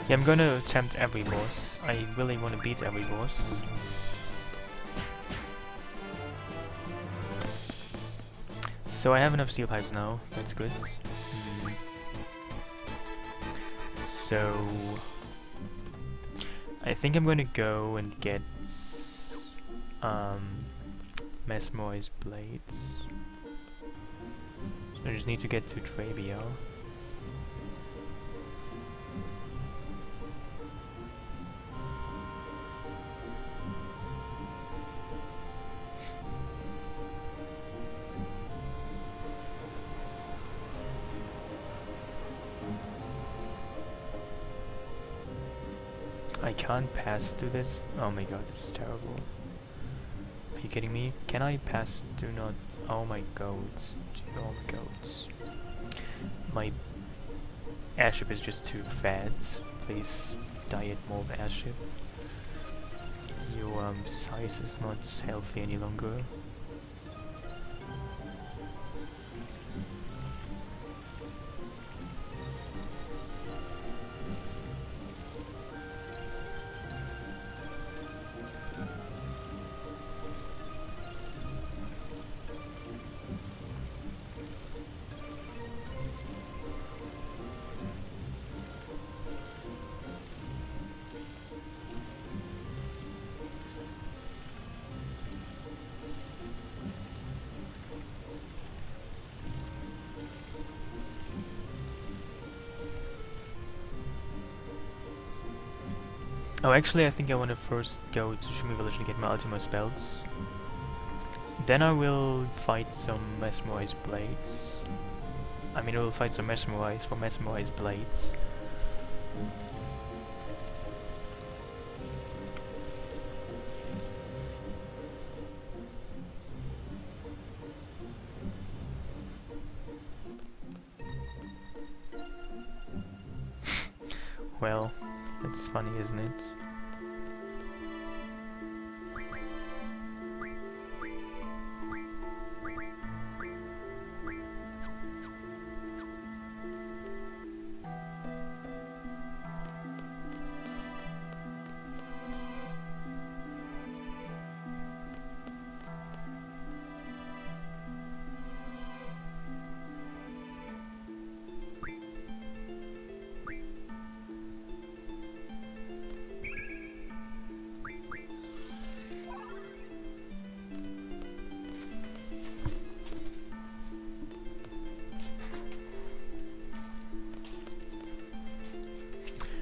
Yeah, I'm gonna attempt every boss. I really want to beat every boss. So I have enough steel pipes now, that's good. So I think I'm gonna go and get mesmerized blades. So I just need to get to Trabia. I can't pass through this. Oh my god, this is terrible. Are you kidding me? Can I pass? Do not. Oh my goats. Oh my goats. My airship is just too fat. Please diet more of airship. Your size is not healthy any longer. Oh, actually, I think I want to first go to Shumi Village and get my Ultima spells. Then I will fight some mesmerized blades. I mean, I will fight some mesmerized for mesmerized blades. Well, that's funny, isn't it?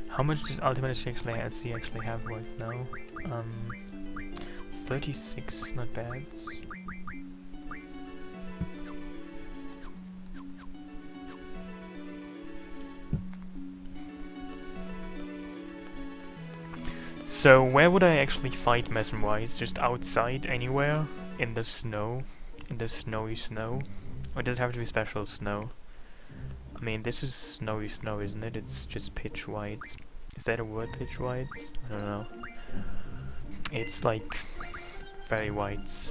How much does Ultimate she actually have right now? 36, not bad. So where would I actually fight mesmerized? Just outside anywhere? In the snow? In the snowy snow? Or does it have to be special snow? I mean, this is snowy snow, isn't it? It's just pitch white. Is that a word, pitch white? I don't know. It's like very white.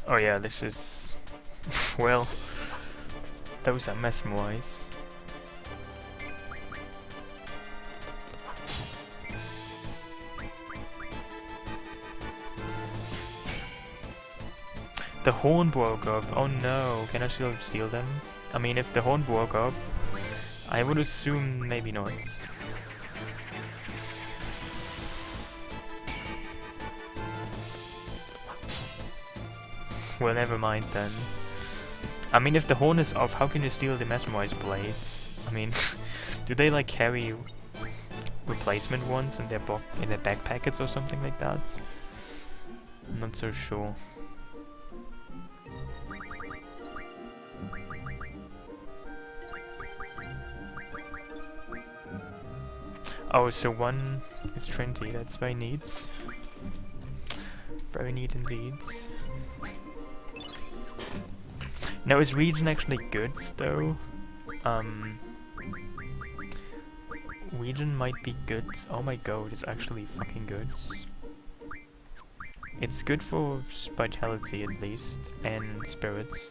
Oh yeah, this is... well, those are mesmerized. The horn broke off. Oh no, can I still steal them? I mean, if the horn broke off, I would assume maybe not. Well, never mind then. I mean, if the horn is off, how can you steal the mesmerized blades? I mean, do they like carry replacement ones in their back packets or something like that? I'm not so sure. Oh, so one is Trinity. That's very neat. Very neat indeed. Now, is region actually good though? Region might be good. Oh my god, it's actually fucking good. It's good for vitality at least, and spirits.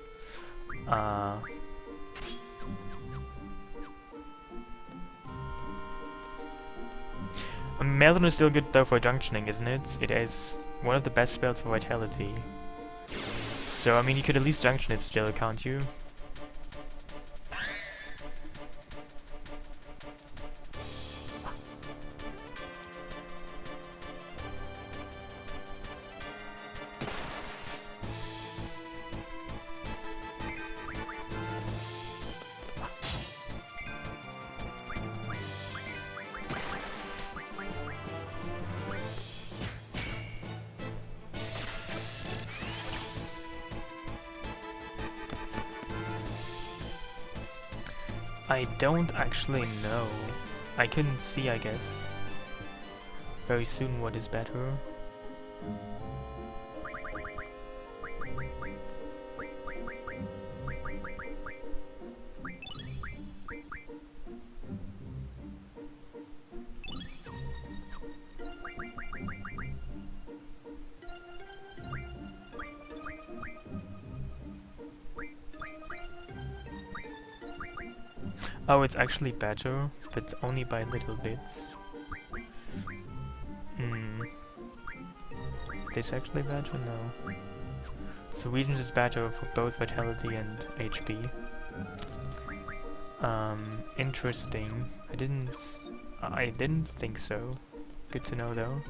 Melton is still good though for Junctioning, isn't it? It is one of the best spells for vitality. So, I mean, you could at least Junction it still, can't you? I don't actually know. I can see, I guess, very soon what is better. Oh, it's actually better, but only by little bits. Is this actually better? No. So region is better for both vitality and HP. Interesting. I didn't think so. Good to know though.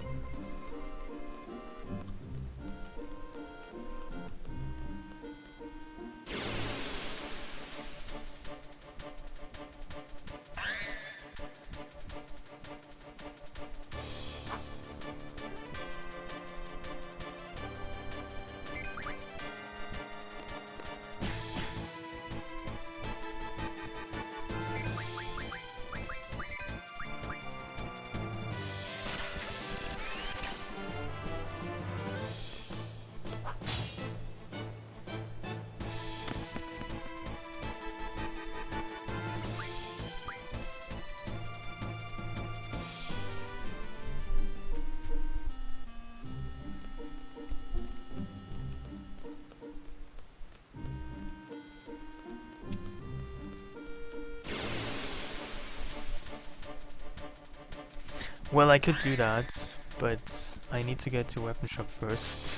Well, I could do that, but I need to get to weapon shop first.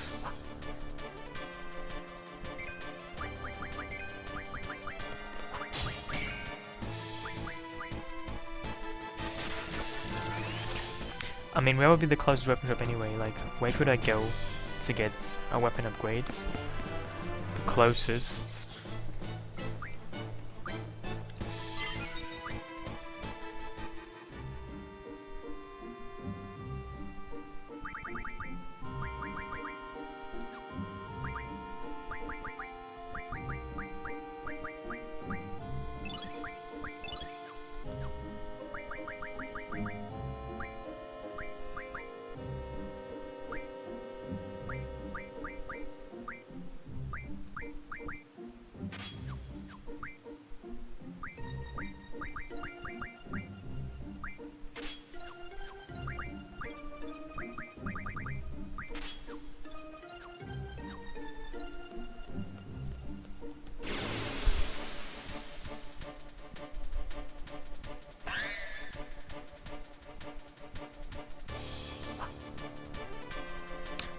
I mean, where would be the closest weapon shop anyway? Like, where could I go to get a weapon upgrade? The closest.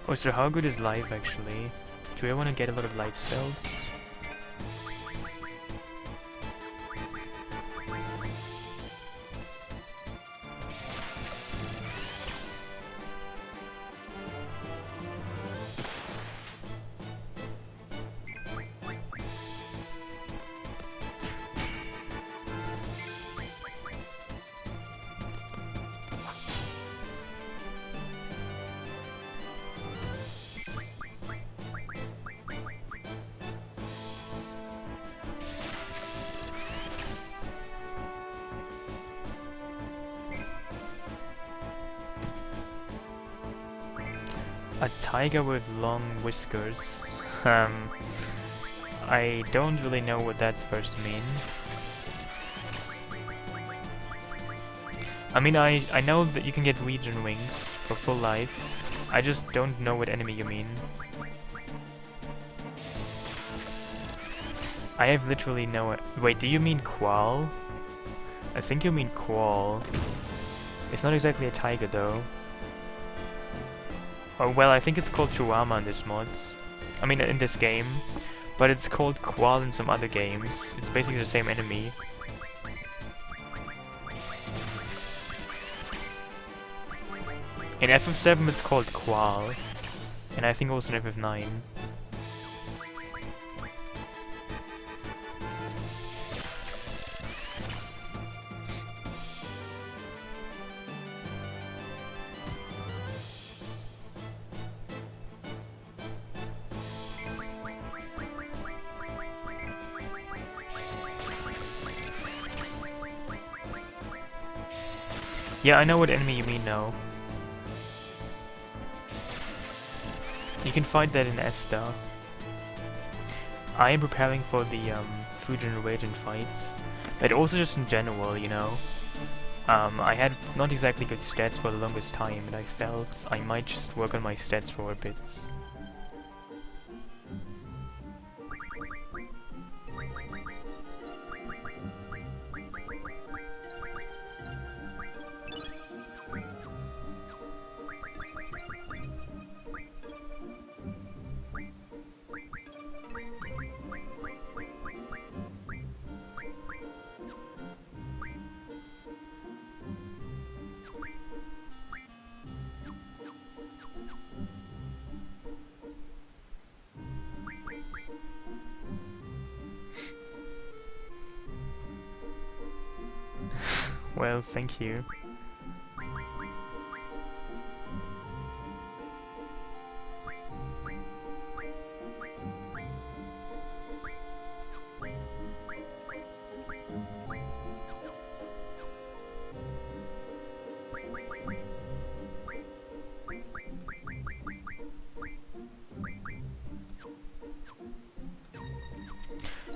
Oh, so how good is life actually? Do I want to get a lot of life spells? A tiger with long whiskers. I don't really know what that's supposed to mean. I mean, I know that you can get regen wings for full life. I just don't know what enemy you mean. I have literally no... Wait, do you mean Qual? I think you mean Qual. It's not exactly a tiger though. Oh well, I think it's called Chihuahua in this mod. I mean, in this game. But it's called Qual in some other games. It's basically the same enemy. In FF7 it's called Qual. And I think also in FF9. Yeah, I know what enemy you mean now. You can find that in Esther. I am preparing for the Fusion Reagent fights, but also just in general, you know. I had not exactly good stats for the longest time, and I felt I might just work on my stats for a bit. Well, thank you.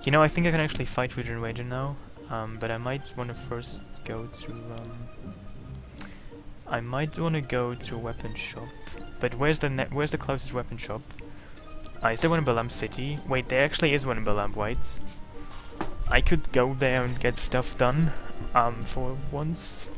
You know, I think I can actually fight Fusion Ranger now, but I might want to first go to, I might want to go to a weapon shop. But where's the closest weapon shop? Is there one in Balam City? Wait, there actually is one in Balam, right? I could go there and get stuff done, for once.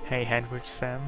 Hey, Handwich Sam.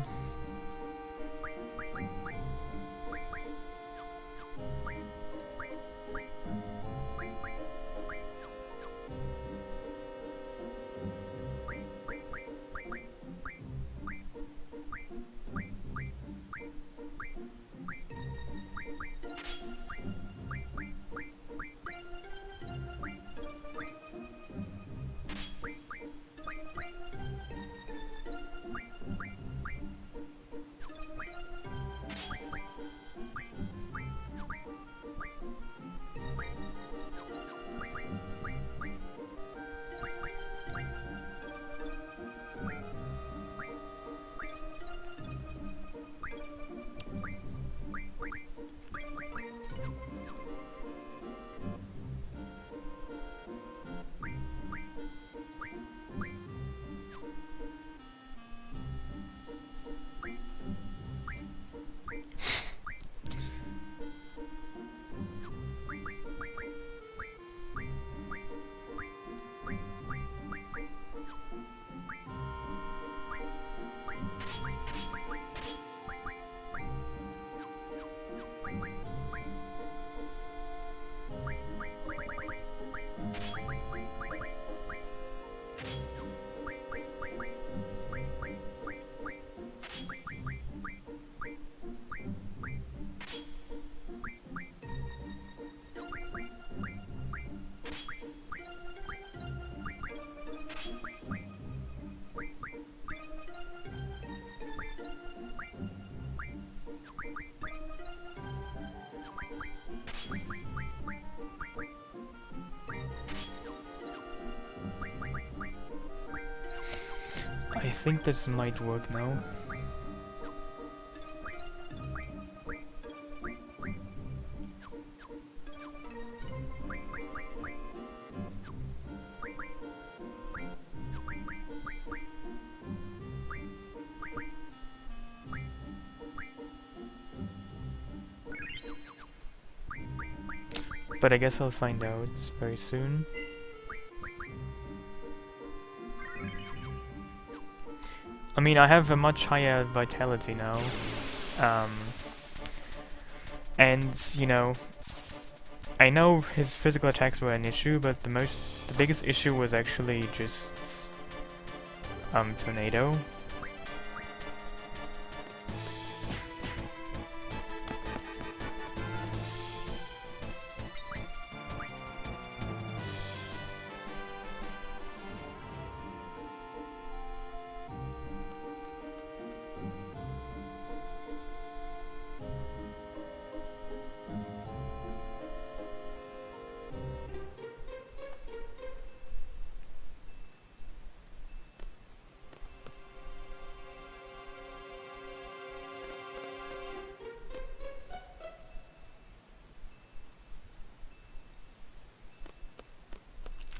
I think this might work now. But I guess I'll find out very soon. I mean, I have a much higher vitality now. And, you know, I know his physical attacks were an issue, but the biggest issue was actually just, Tornado.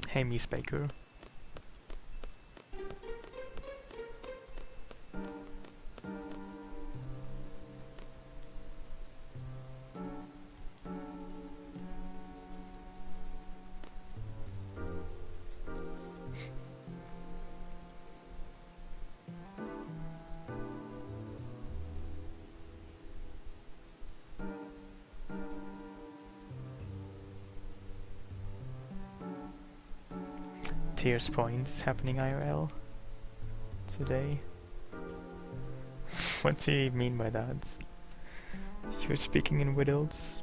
Hey, Miss Baker. Tears Point is happening IRL today. What do you mean by that? You're speaking in riddles.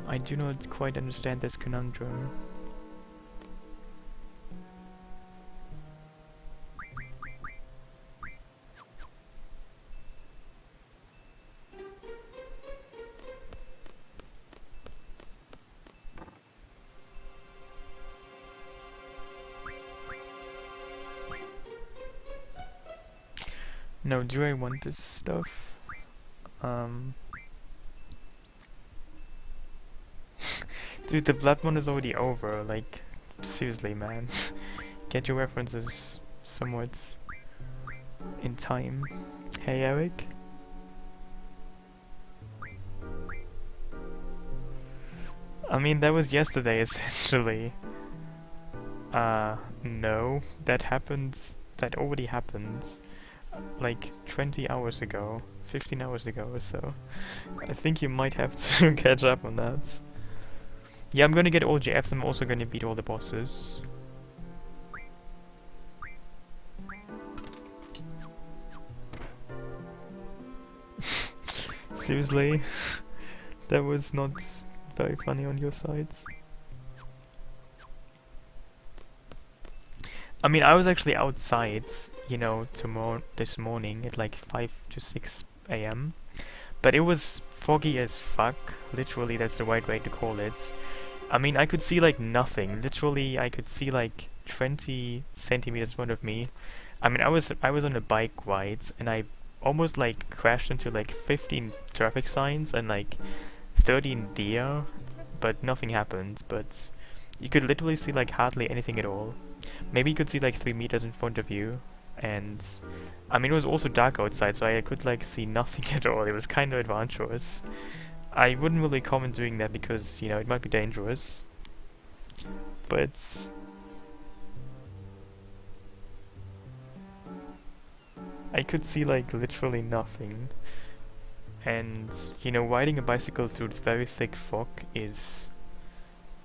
I do not quite understand this conundrum. No, do I want this stuff? Dude, the blood one is already over, like, seriously, man. Get your references somewhat in time. Hey, Eric? I mean, that was yesterday, essentially. No. That already happened. Like 20 hours ago, 15 hours ago or so. I think you might have to catch up on that. Yeah, I'm gonna get all GFs, I'm also gonna beat all the bosses. Seriously? That was not very funny on your sides. I mean, I was actually outside, you know, this morning at like 5 to 6 AM. But it was foggy as fuck. Literally, that's the right way to call it. I mean, I could see like nothing. Literally, I could see like 20 centimeters in front of me. I mean, I was on a bike ride, and I almost like crashed into like 15 traffic signs and like 13 deer, but nothing happened. But you could literally see like hardly anything at all. Maybe you could see like 3 meters in front of you, and I mean, it was also dark outside, so I could like see nothing at all. It was kind of adventurous. I wouldn't really comment doing that because, you know, it might be dangerous. But I could see like literally nothing. And, you know, riding a bicycle through very thick fog is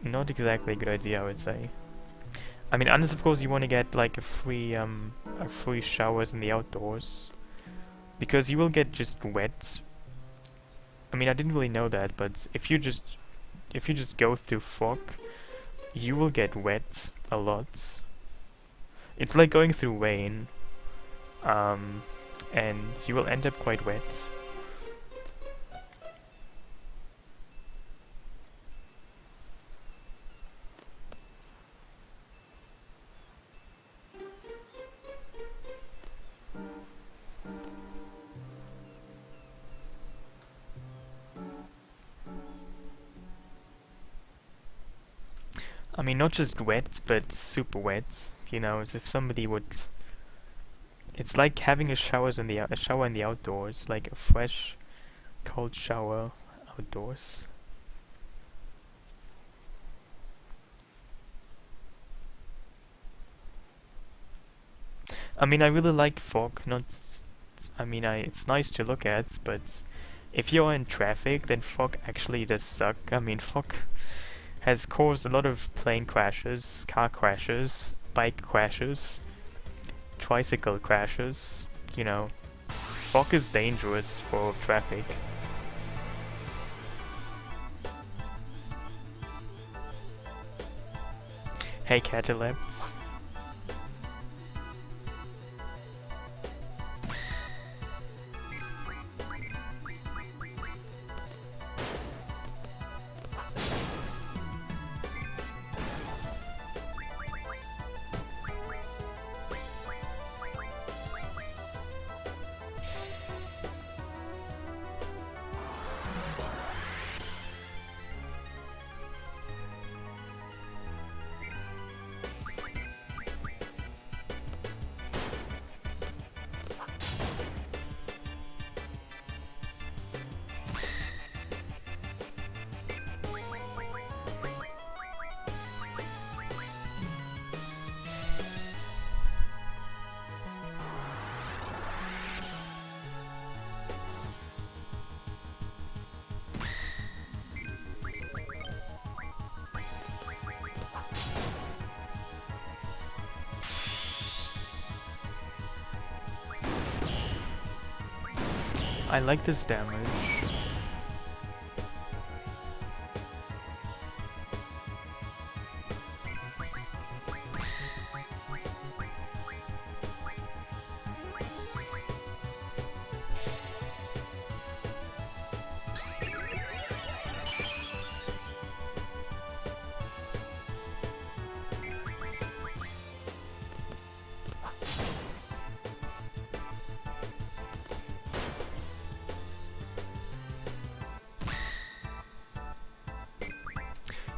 not exactly a good idea, I would say. I mean, unless of course you want to get like a free showers in the outdoors, because you will get just wet. I mean, I didn't really know that, but if you just go through fog, you will get wet a lot. It's like going through rain, and you will end up quite wet. I mean, not just wet, but super wet. You know, as if somebody would. It's like having a a shower in the outdoors, like a fresh, cold shower outdoors. I mean, I really like fog. Not. I mean, it's nice to look at, but if you're in traffic, then fog actually does suck. I mean, fog has caused a lot of plane crashes, car crashes, bike crashes, tricycle crashes. You know, fog is dangerous for traffic. Hey, catalepts. I like this damage.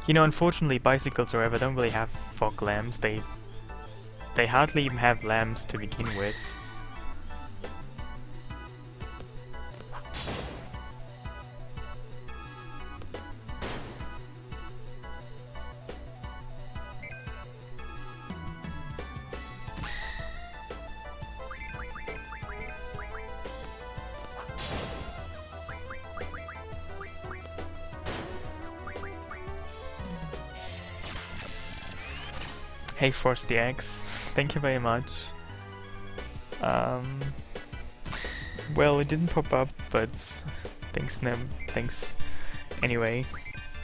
You know, unfortunately, bicycles or whatever don't really have fog lamps. They hardly even have lamps to begin with. Hey, Frosty X, thank you very much. Well, it didn't pop up, but thanks, Nem. Thanks. Anyway,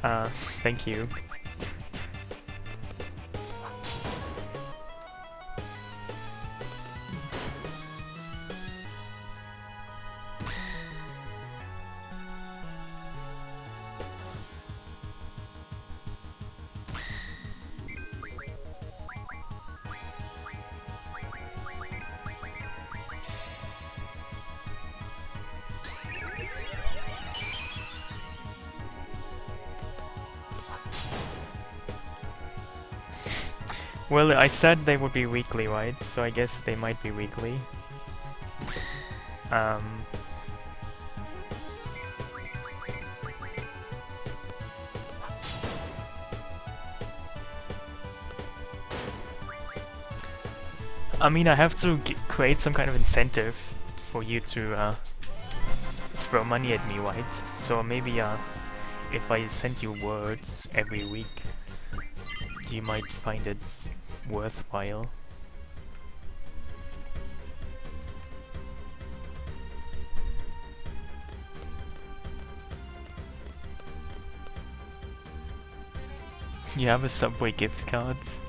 thank you. Well, I said they would be weekly, right? So I guess they might be weekly. I mean, I have to create some kind of incentive for you to throw money at me, right? So maybe if I send you words every week, you might find it worthwhile. You have a Subway gift cards?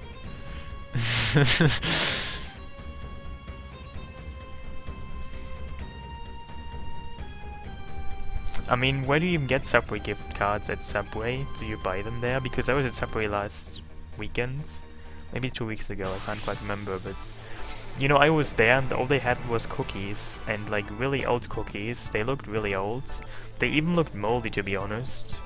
I mean, where do you even get Subway gift cards at Subway? Do you buy them there? Because I was at Subway last weekend, maybe 2 weeks ago, I can't quite remember, but you know, I was there and all they had was cookies, and like really old cookies. They looked really old. They even looked moldy, to be honest.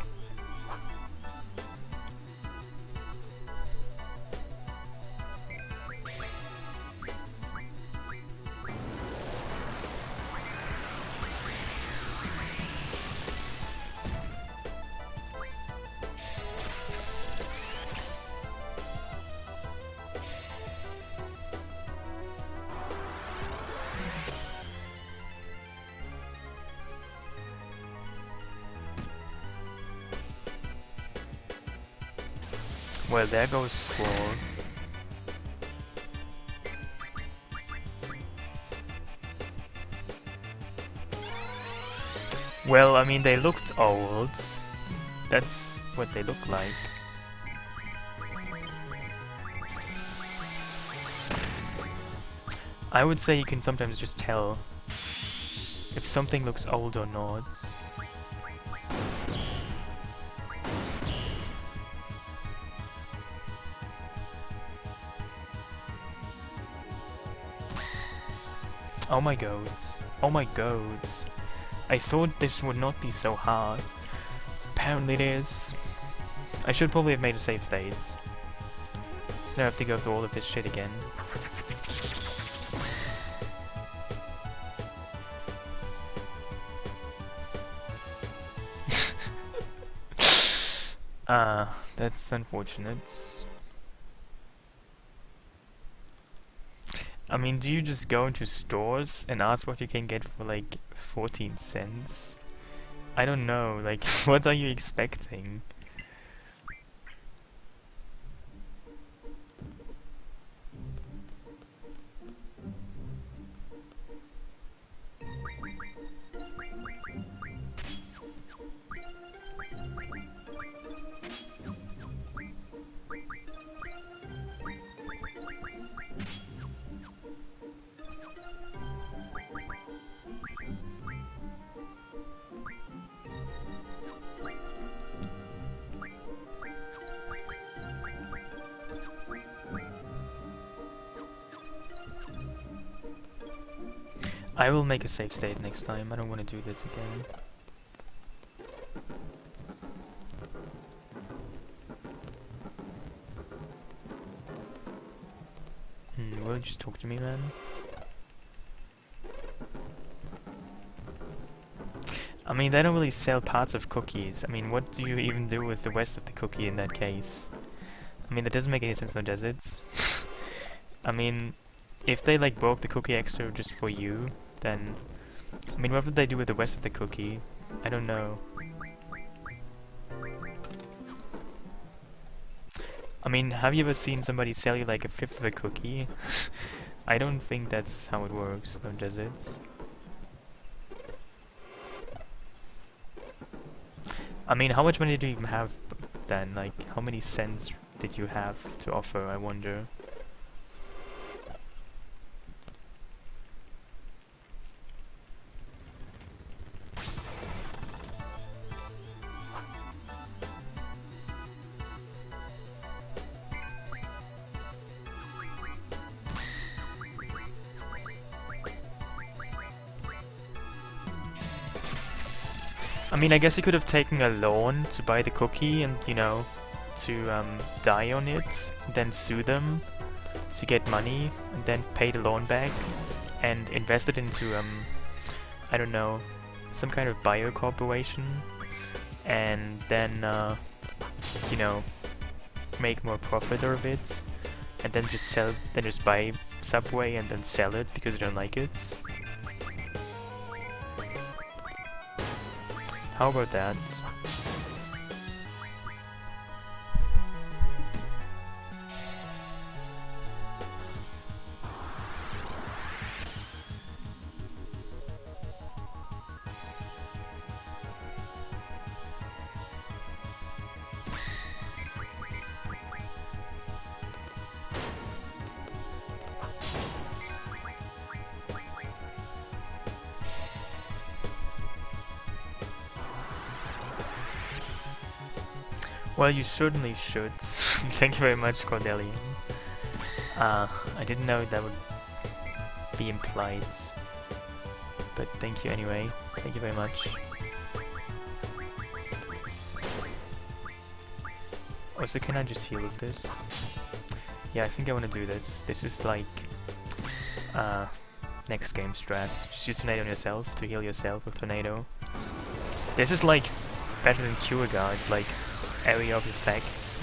Well, there goes Squall. Well, I mean, they looked old. That's what they look like. I would say you can sometimes just tell if something looks old or not. Oh my god. Oh my god. I thought this would not be so hard. Apparently it is. I should probably have made a save state. So now I have to go through all of this shit again. That's unfortunate. I mean, do you just go into stores and ask what you can get for like 14 cents? I don't know, like, what are you expecting? I will make a save state next time. I don't want to do this again. Will you just talk to me, man? I mean, they don't really sell parts of cookies. I mean, what do you even do with the rest of the cookie in that case? I mean, that doesn't make any sense, no does it? I mean, if they like broke the cookie extra just for you, then... I mean, what would they do with the rest of the cookie? I don't know. I mean, have you ever seen somebody sell you like a fifth of a cookie? I don't think that's how it works, though, does it? I mean, how much money do you even have then? Like, how many cents did you have to offer, I wonder? I mean, I guess you could have taken a loan to buy the cookie and, you know, to die on it, then sue them to get money, and then pay the loan back, and invest it into, I don't know, some kind of bio corporation, and then, you know, make more profit of it, and then just buy Subway and then sell it because you don't like it. How about that? Well, you certainly should. Thank you very much, Cordelian. I didn't know that would be implied. But thank you anyway. Thank you very much. Also, can I just heal with this? Yeah, I think I want to do this. This is like... next game strats. Just use Tornado on yourself to heal yourself with Tornado. This is like better than Cure Guard. It's like area of effects.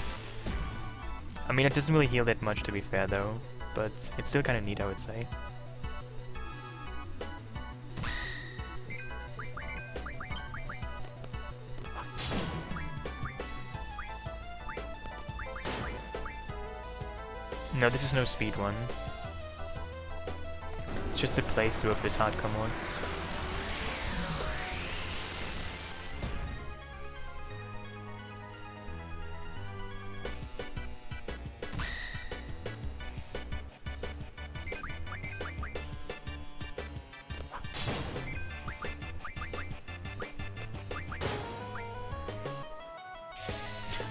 I mean, it doesn't really heal that much to be fair though, but it's still kind of neat, I would say. No, this is no speedrun. It's just a playthrough of this hardcore mods.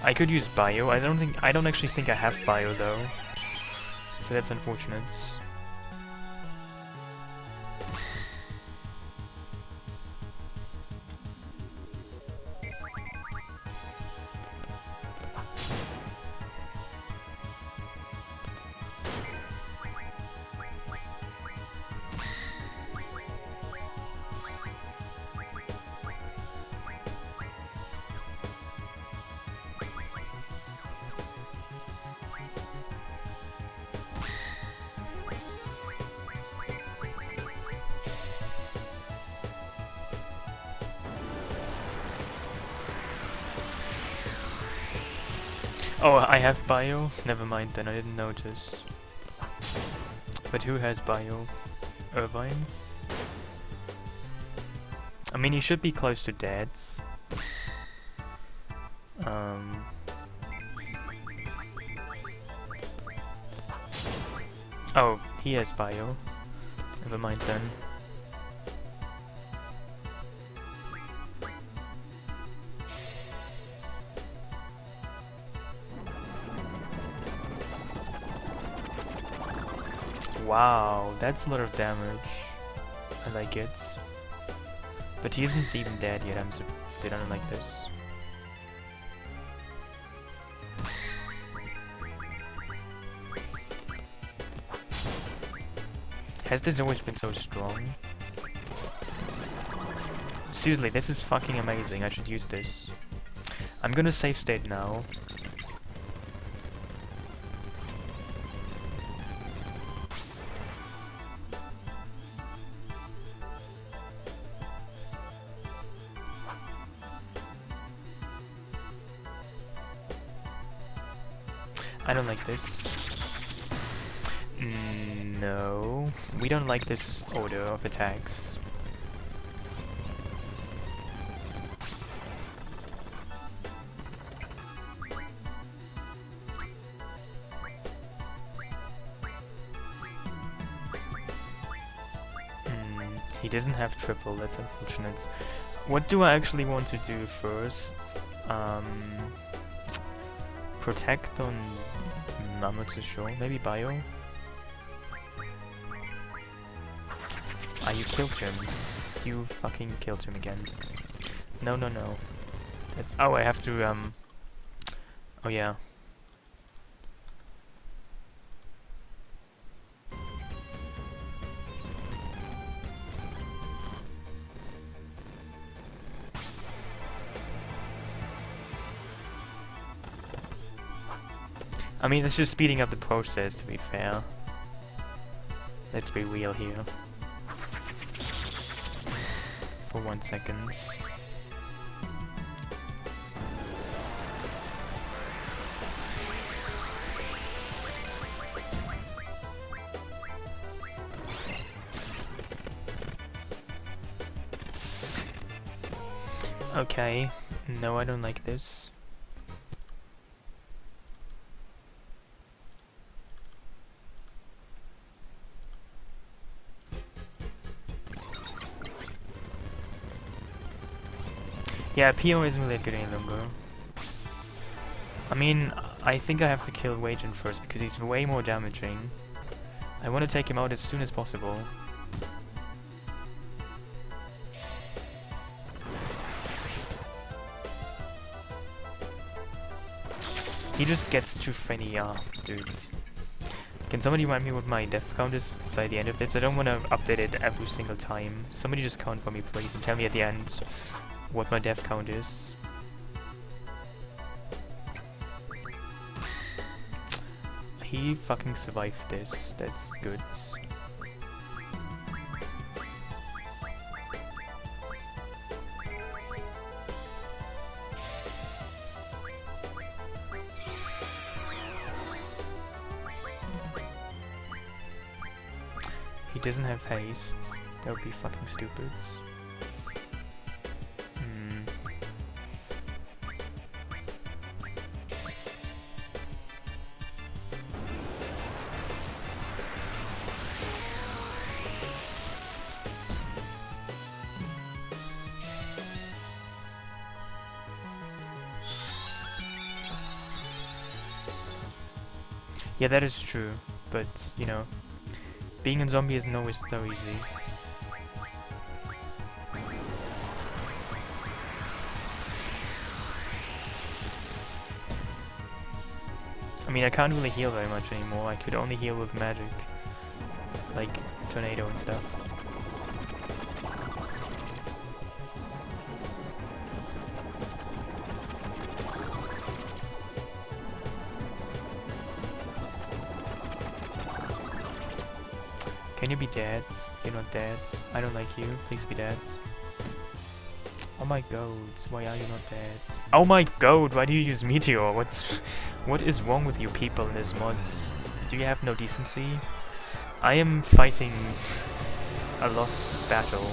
I could use bio. I don't actually think I have bio though. So that's unfortunate. Oh, I have bio? Never mind then, I didn't notice. But who has bio? Irvine? I mean, he should be close to Dad's. Oh, he has bio. Never mind then. Wow, that's a lot of damage. I like it. But he isn't even dead yet, I don't like this. Has this always been so strong? Seriously, this is fucking amazing, I should use this. I'm gonna save state now. I don't like this. No, we don't like this order of attacks. He doesn't have triple, that's unfortunate. What do I actually want to do first? Protect on... I'm not so sure. Maybe bio? Ah, you killed him. You fucking killed him again. No, no, no. That's... Oh, I have to, Oh, yeah. I mean, it's just speeding up the process, to be fair. Let's be real here. For 1 second. Okay. No, I don't like this. Yeah, PO isn't really good any longer. I mean, I think I have to kill Wagen first because he's way more damaging. I want to take him out as soon as possible. He just gets too funny, dudes. Can somebody remind me what my death count is by the end of this? I don't want to update it every single time. Somebody just count for me, please, and tell me at the end what my death count is. He fucking survived this. That's good. He doesn't have haste. That would be fucking stupid. Hmm. Yeah, that is true, but, you know, being a zombie isn't always so easy. I mean, I can't really heal very much anymore. I could only heal with magic, like tornado and stuff. Can you be dads? You're not dads. I don't like you. Please be dads. Oh my god, why are you not dads? Oh my god, why do you use meteor? What is wrong with you people in these mods? Do you have no decency? I am fighting a lost battle.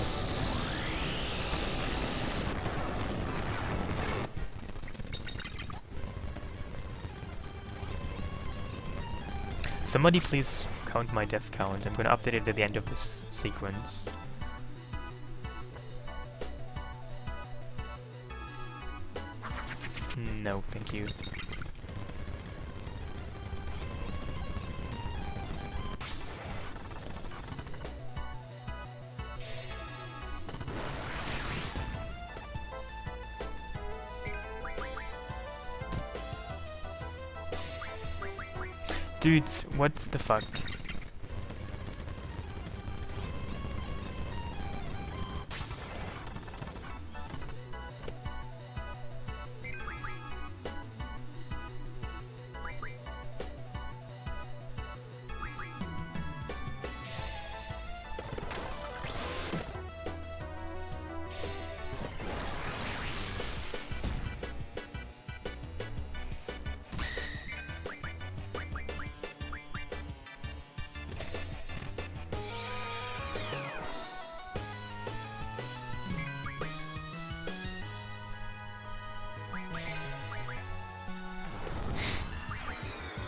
Somebody please count my death count. I'm gonna update it at the end of this sequence. No, thank you. Dude, what the fuck?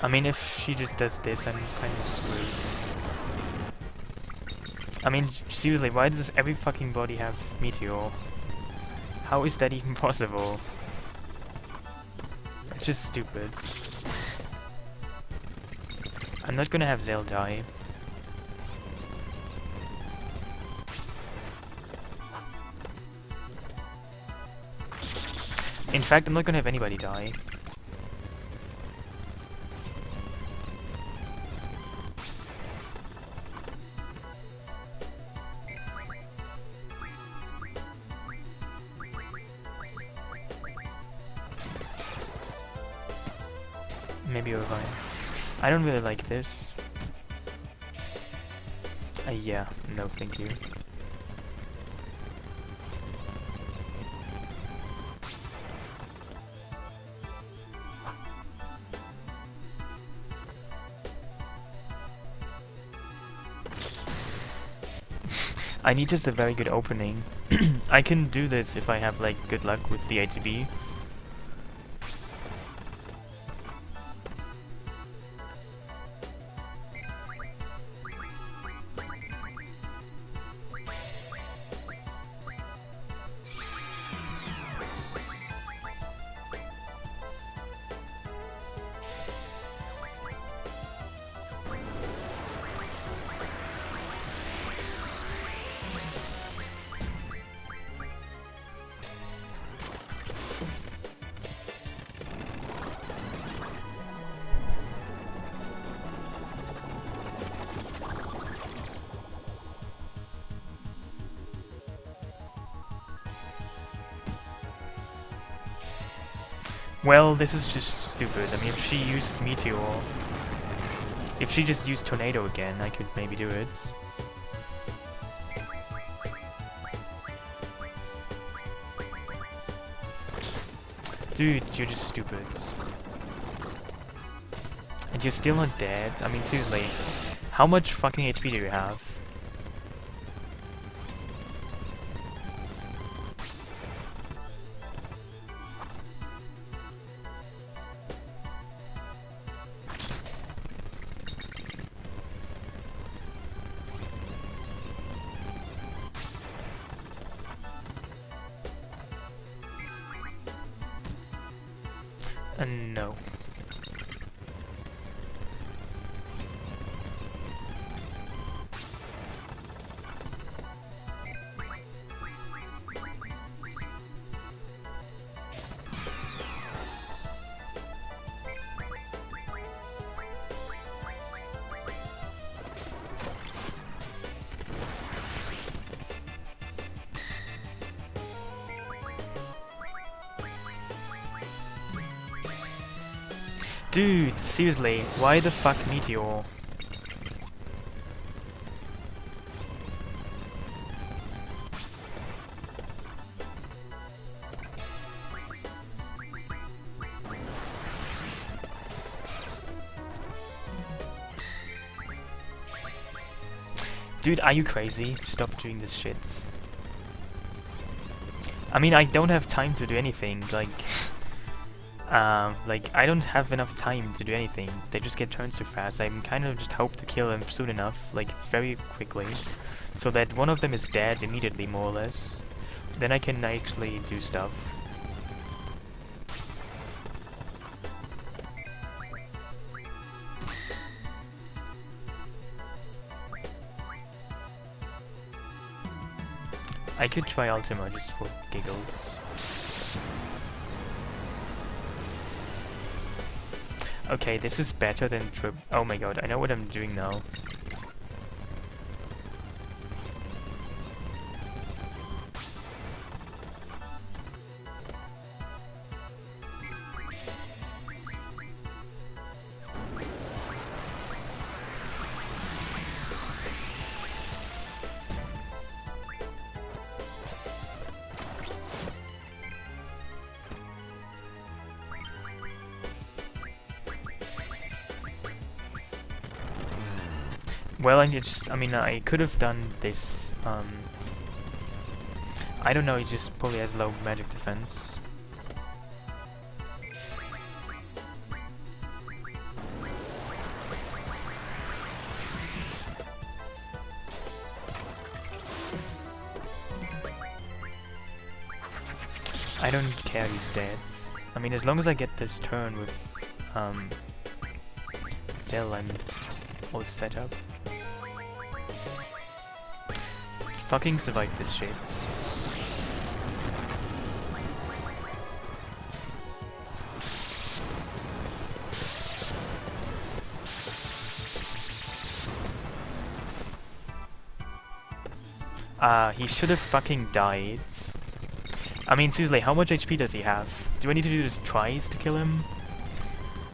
I mean, if she just does this, I'm kind of screwed. I mean, seriously, why does every fucking body have meteor? How is that even possible? It's just stupid. I'm not gonna have Zale die. In fact, I'm not gonna have anybody die. Maybe we're fine. I don't really like this. Yeah, no thank you. I need just a very good opening. I can do this if I have like good luck with the ATB. Well, this is just stupid. I mean, if she used Meteor... If she just used Tornado again, I could maybe do it. Dude, you're just stupid. And you're still not dead? I mean, seriously. How much fucking HP do you have? No. Dude, seriously, why the fuck Meteor? Dude, are you crazy? Stop doing this shit. I mean, I don't have time to do anything, like I don't have enough time to do anything. They just get turned so fast. I'm kind of just hope to kill them soon enough, like very quickly, so that one of them is dead immediately, more or less. Then I can actually do stuff. I could try Ultima just for giggles. Okay, this is better than trip. Oh my god, I know what I'm doing now. Well, I mean, I could have done this, I don't know, he just probably has low magic defense. I don't care he's dead. I mean, as long as I get this turn with, Snail and all set up. Fucking survive this shit. He should have fucking died. I mean, seriously, how much HP does he have? Do I need to do this twice to kill him?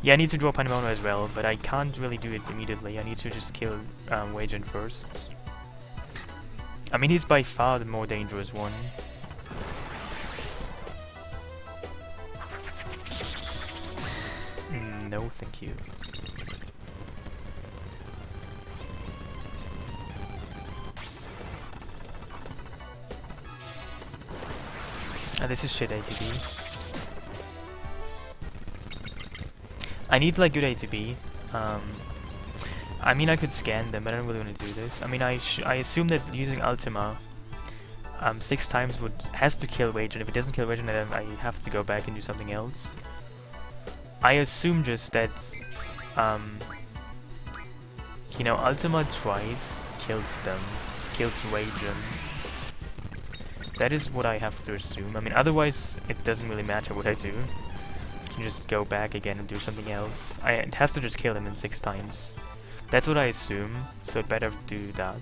Yeah, I need to draw Panemona as well, but I can't really do it immediately. I need to just kill Wagen first. I mean, he's by far the more dangerous one. No, thank you. This is shit ATB. I need like good ATB. I mean, I could scan them, but I don't really want to do this. I mean, I assume that using Ultima 6 times has to kill Wagen. If it doesn't kill Wagen, then I have to go back and do something else. I assume just that, you know, Ultima twice kills them, kills Wagen. That is what I have to assume. I mean, otherwise, it doesn't really matter what I do. I can just go back again and do something else. It has to just kill him in 6 times. That's what I assume, so I'd better do that.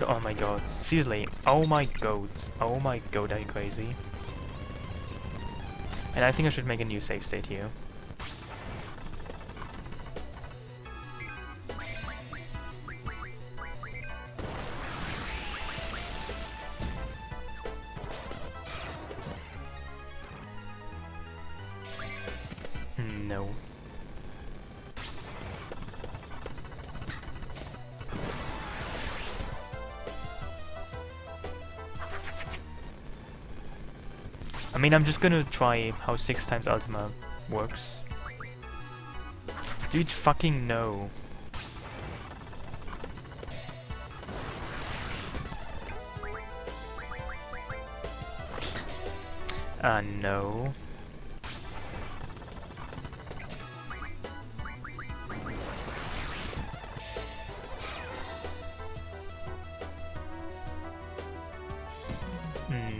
Oh my god, seriously, oh my god, are you crazy? And I think I should make a new save state here. No. I mean, I'm just gonna try how 6 times Ultima works. Dude, fucking no. No.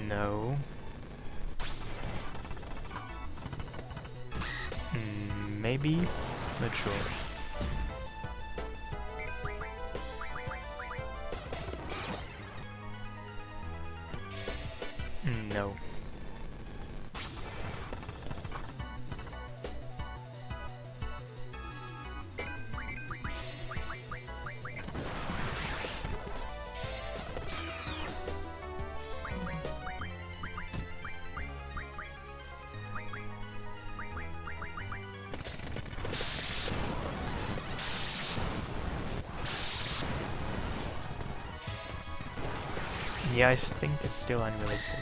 No. Maybe? Not sure. No. Yeah, I think it's still unrealistic.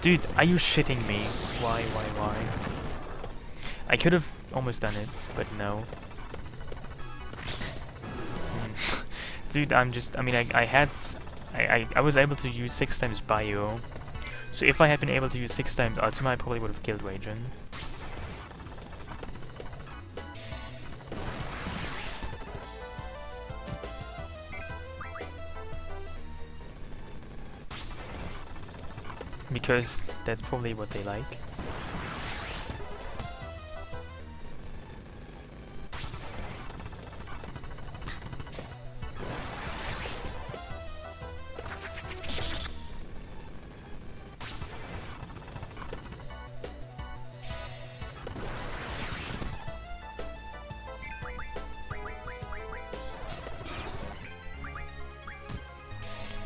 Dude, are you shitting me? Why? I could have almost done it, but no. Dude, I mean, I was able to use 6 times Bio. So if I had been able to use 6 times Ultima, I probably would have killed Raijin. Because that's probably what they like.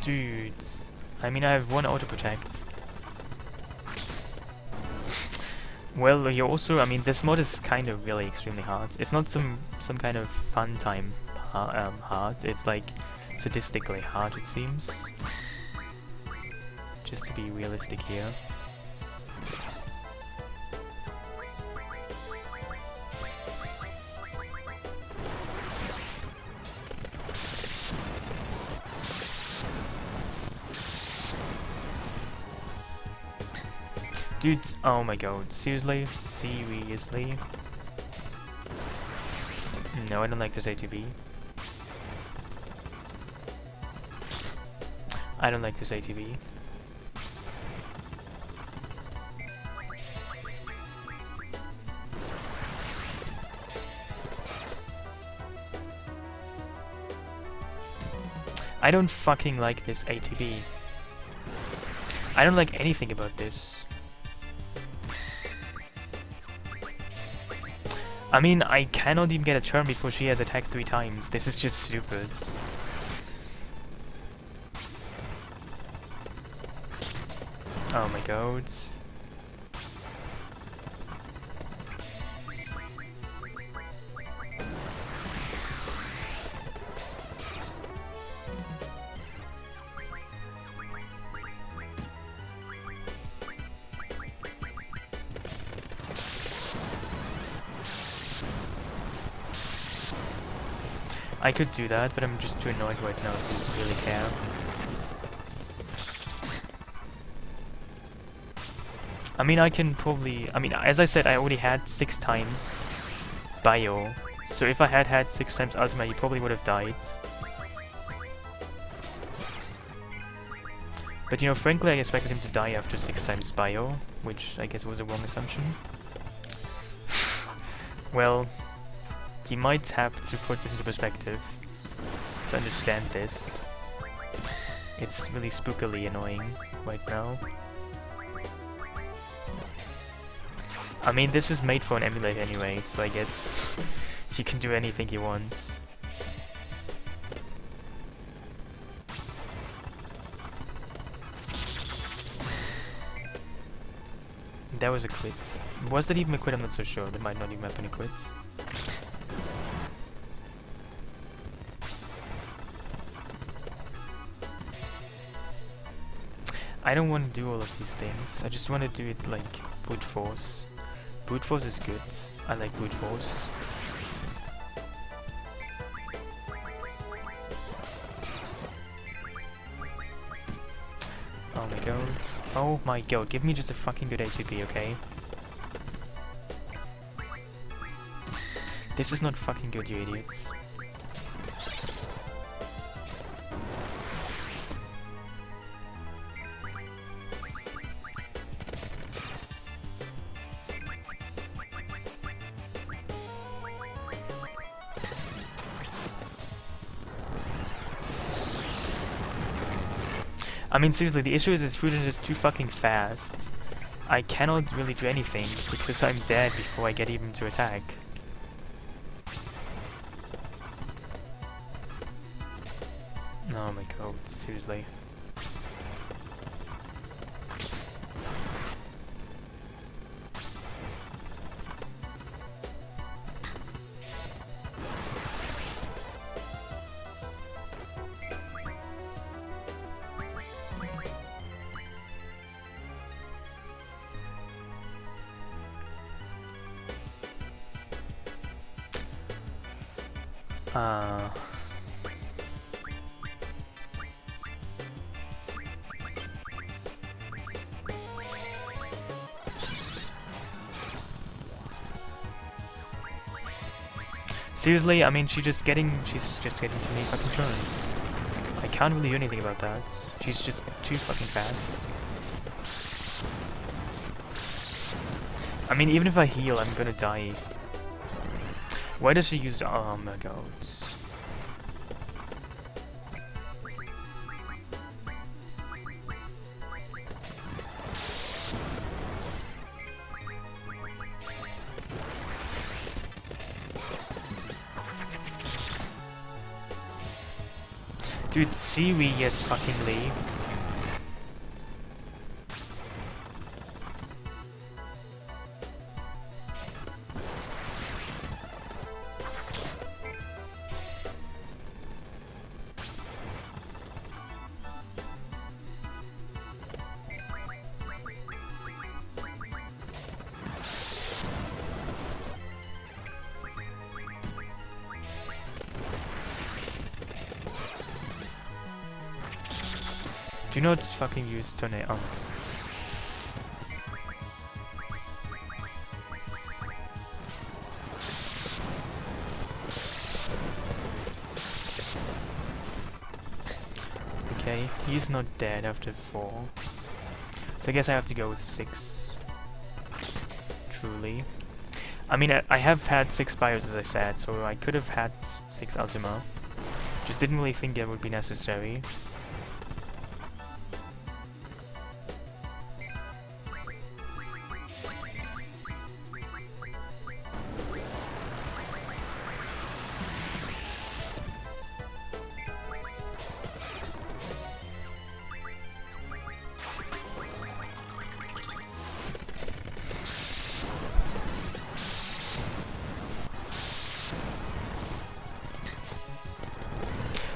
Dudes, I mean, I have 1 auto protect. Well, you also, I mean, this mod is kind of really extremely hard. It's not some kind of fun time hard. It's like sadistically hard, it seems. Just to be realistic here. Dude, oh my god, seriously? Seriously? No, I don't like this ATB. I don't like this ATB. I don't fucking like this ATB. I don't like anything about this. I mean, I cannot even get a turn before she has attacked 3 times. This is just stupid. Oh my god. I could do that, but I'm just too annoyed right now to really care. I mean, I can probably... I mean, as I said, I already had 6 times Bio. So if I had had 6 times Ultima, he probably would have died. But you know, frankly, I expected him to die after 6 times Bio, which I guess was a wrong assumption. Well... You might have to put this into perspective to understand this. It's really spookily annoying right now. I mean, this is made for an emulator anyway, so I guess you can do anything you want. That was a crit. Was that even a crit? I'm not so sure. There might not even have been a crit. I don't want to do all of these things. I just want to do it like brute force. Brute force is good. I like brute force. Oh my god, give me just a fucking good ATP, okay? This is not fucking good, you idiots. I mean, seriously, the issue is this food is just too fucking fast. I cannot really do anything because I'm dead before I get even to attack. Oh my god, seriously. Seriously, I mean, she's just getting too many fucking turns. I can't really do anything about that. She's just too fucking fast. I mean, even if I heal, I'm gonna die. Why does she use the... Oh my god. Dude, Seaweed, yes, fucking Lee. Do not fucking use tornado. Oh. Okay, he's not dead after 4. So I guess I have to go with 6. Truly. I mean, I have had 6 bios as I said, so I could have had 6 Ultima. Just didn't really think that would be necessary.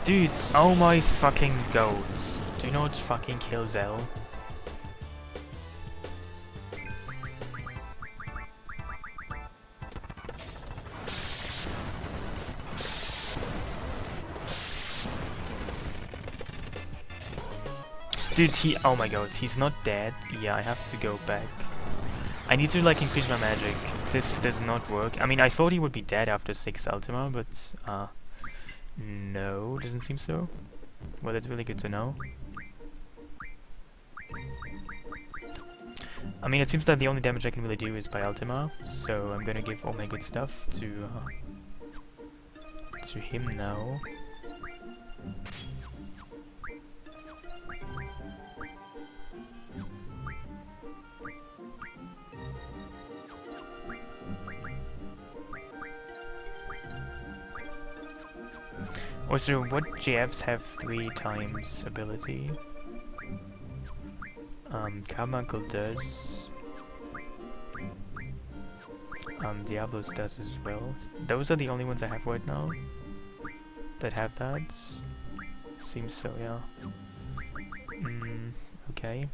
Dudes, oh my fucking goats. Do not fucking kill Zell. Dude, oh my god, he's not dead. Yeah, I have to go back. I need to like increase my magic. This does not work. I mean, I thought he would be dead after 6 Ultima, but no, doesn't seem so. Well, that's really good to know. I mean, it seems that the only damage I can really do is by Ultima, so I'm gonna give all my good stuff to him now. Also, what GFs have 3 times ability? Carbuncle does. Diablos does as well. Those are the only ones I have right now that have that. Seems so, yeah. Okay.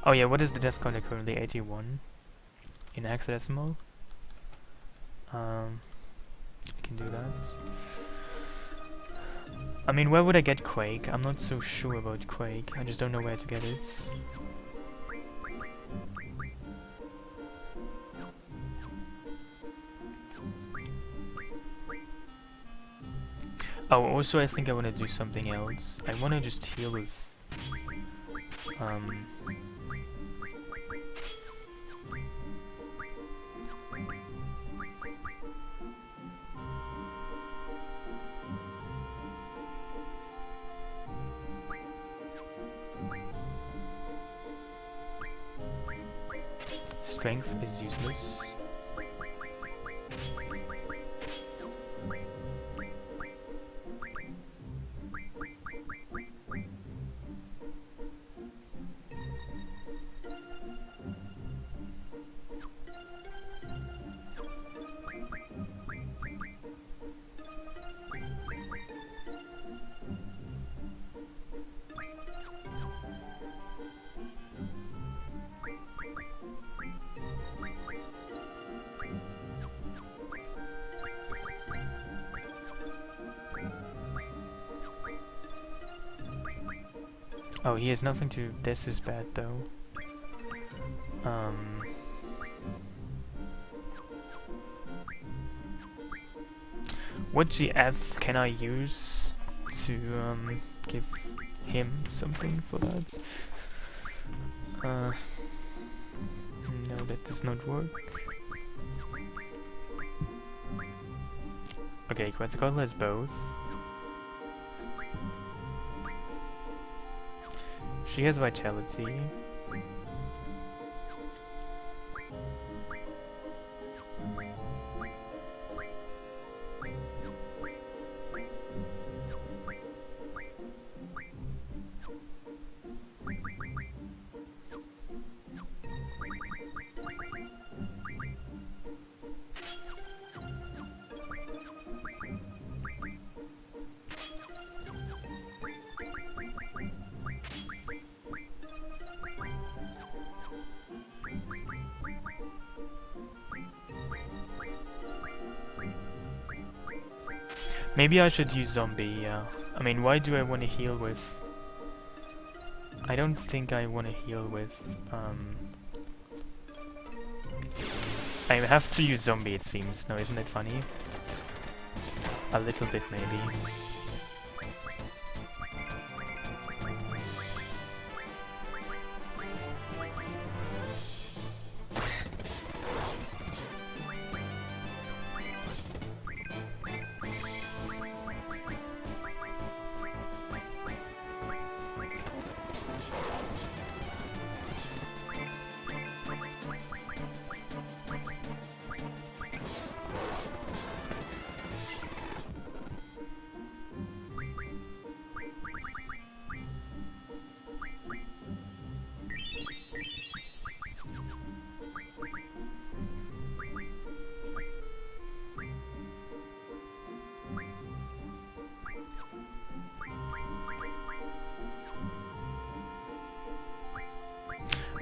Oh yeah, what is the death counter currently? 81 in hexadecimal. I can do that. I mean, where would I get Quake? I'm not so sure about Quake. I just don't know where to get it. Oh, also I think I want to do something else. I want to just heal with... Strength is useless. Oh, he has nothing to... This is bad, though. What GF can I use to give him something for that? No, that does not work. Okay, Quetzalcoatl has both. She has vitality. Maybe I should use zombie, yeah. I mean, why do I want to heal with... I don't think I want to heal with, I have to use zombie, it seems. No, isn't it funny? A little bit, maybe.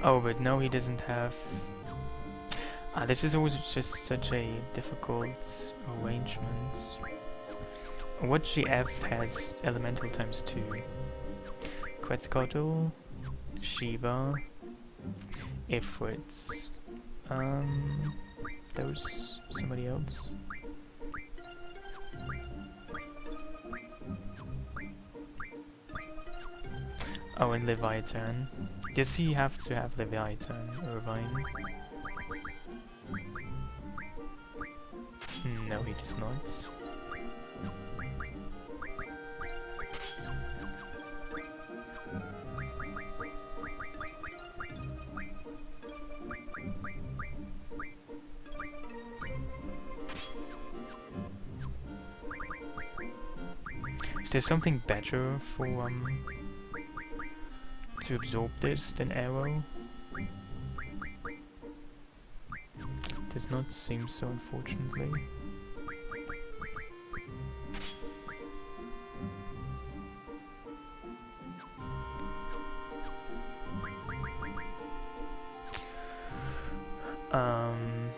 Oh, but no, he doesn't have... this is always just such a difficult arrangement. What GF has elemental times 2? Quetzalcoatl, Shiva, Ifrits. There was somebody else. Oh, and Leviathan. Does he have to have Leviathan, Irvine? No, he does not. Is there something better for to absorb this than arrow? Does not seem so, unfortunately. Um,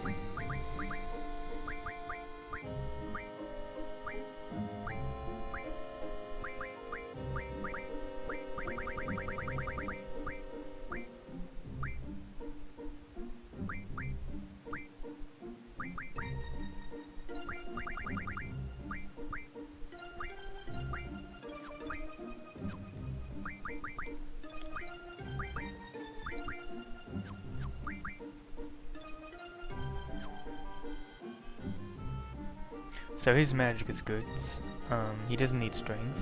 so his magic is good. He doesn't need strength.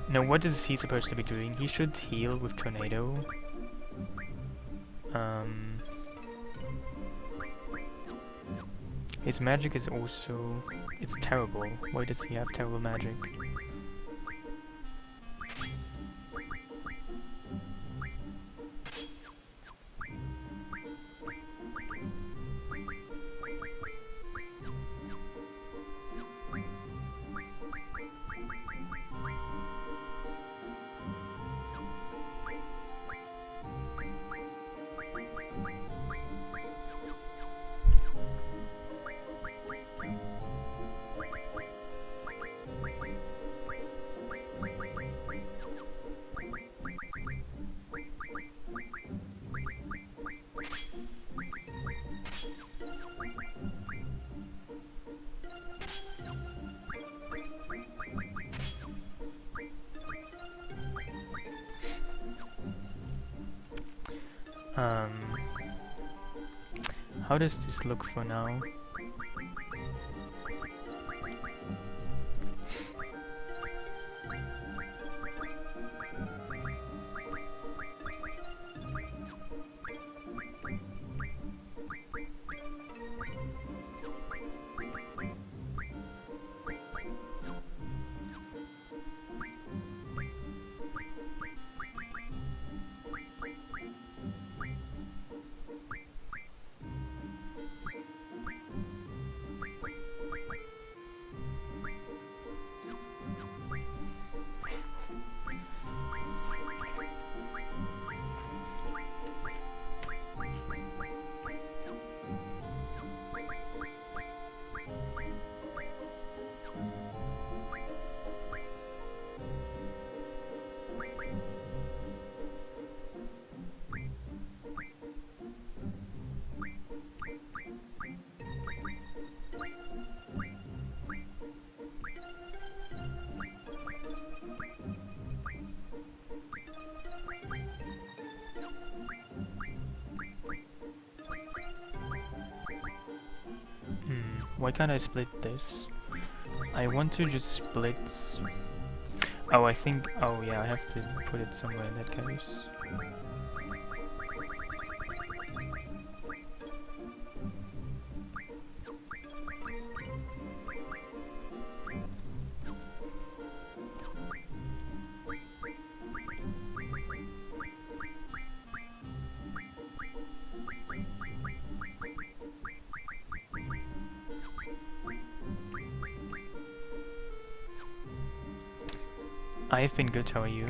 Now, what is he supposed to be doing? He should heal with Tornado. His magic is also... it's terrible. Why does he have terrible magic? How does this look for now? Why can't I split this? I want to just split... Oh, I think... Oh yeah, I have to put it somewhere in that case. I've been good, how are you?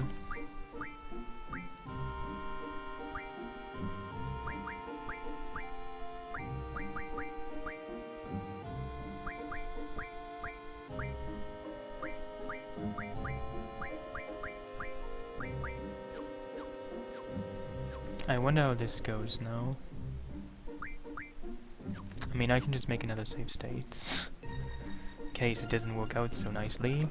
I wonder how this goes now. I mean, I can just make another save state. In case it doesn't work out so nicely.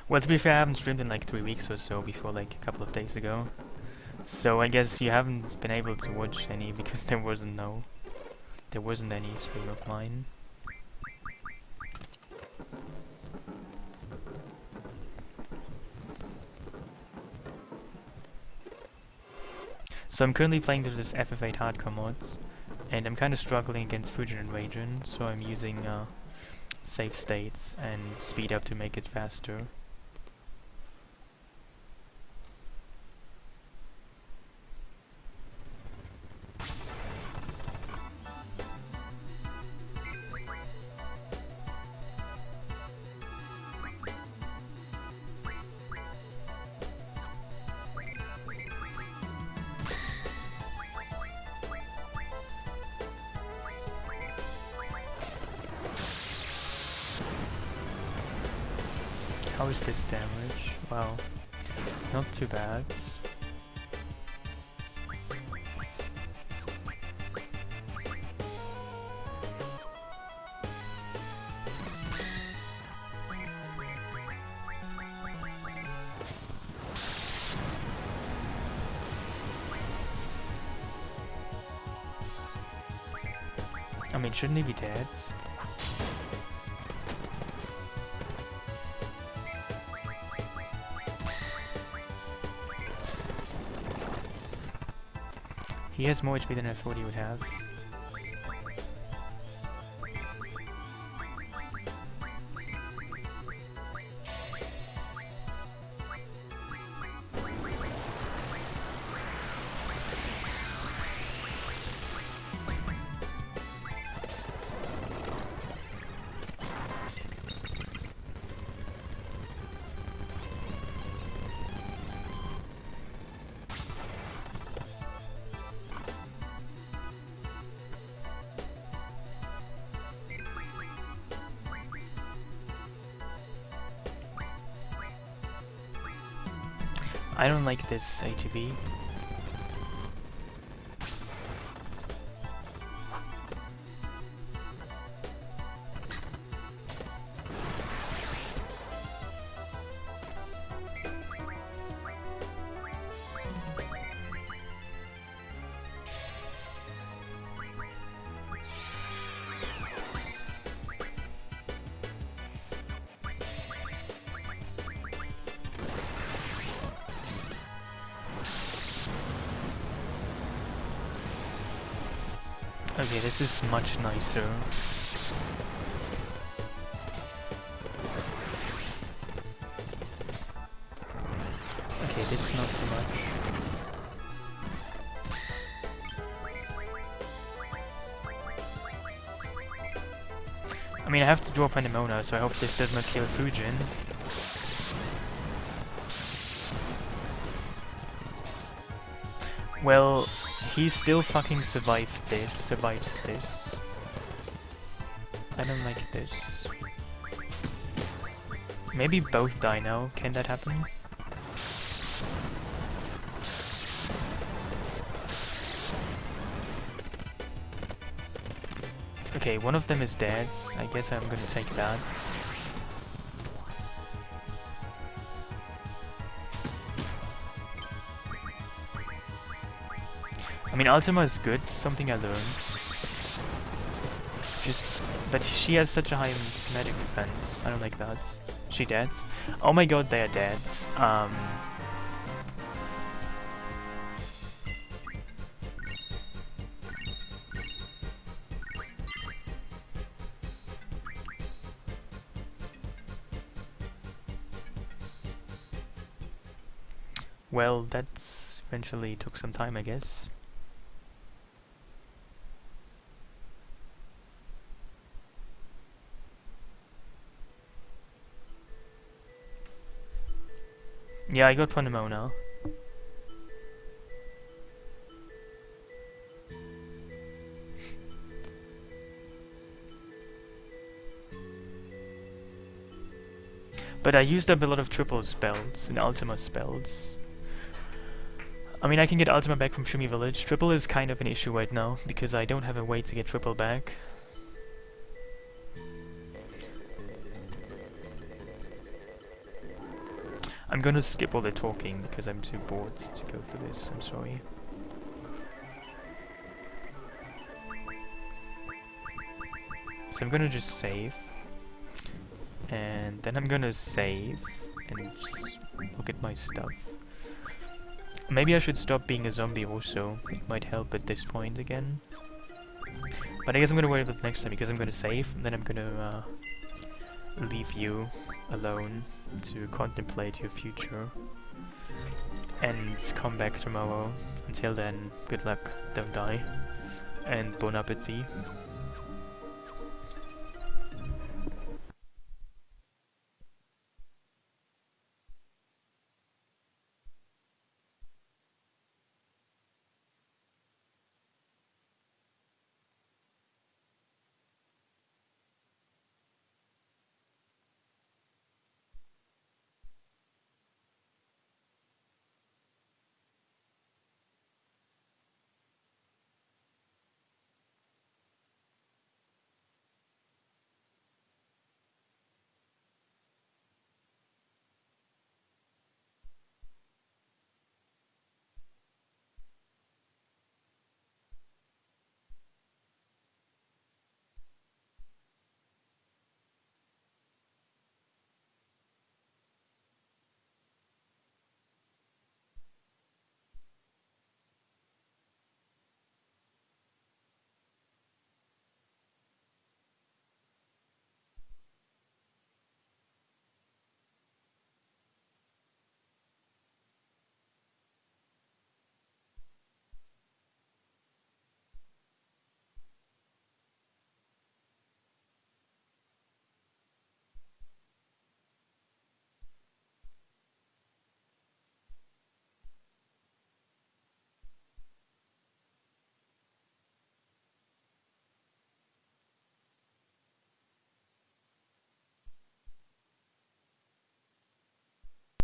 Well, to be fair, I haven't streamed in like 3 weeks or so before like a couple of days ago. So I guess you haven't been able to watch any because there wasn't any stream of mine. So I'm currently through this FF8 hardcore mods, and I'm kind of struggling against Fusion and Raging, so I'm using save states and speed up to make it faster. How is this damage? Wow, not too bad. I mean, shouldn't he be dead? He has more HP than I thought he would have. I don't like this ATB. Okay, this is much nicer. Okay, this is not so much. I mean, I have to draw Pandemona, so I hope this does not kill Fujin. Well, he still fucking survives this. I don't like this. Maybe both die now. Can that happen? Okay, one of them is dead. I guess I'm gonna take that. I mean, Ultima is good, something I learned. But she has such a high magic defense. I don't like that. She dead? Oh my god, they are dead. Well, that's eventually took some time, I guess. Yeah, I got Pandemona. But I used up a lot of triple spells and Ultima spells. I mean, I can get Ultima back from Shumi Village. Triple is kind of an issue right now, because I don't have a way to get triple back. I'm gonna skip all the talking because I'm too bored to go through this, I'm sorry. So I'm gonna just save. And then I'm gonna save and just look at my stuff. Maybe I should stop being a zombie also. It might help at this point again. But I guess I'm gonna wait about next time because I'm gonna save and then I'm gonna leave you alone to contemplate your future and come back tomorrow. Until then, good luck, don't die, and bon appetit.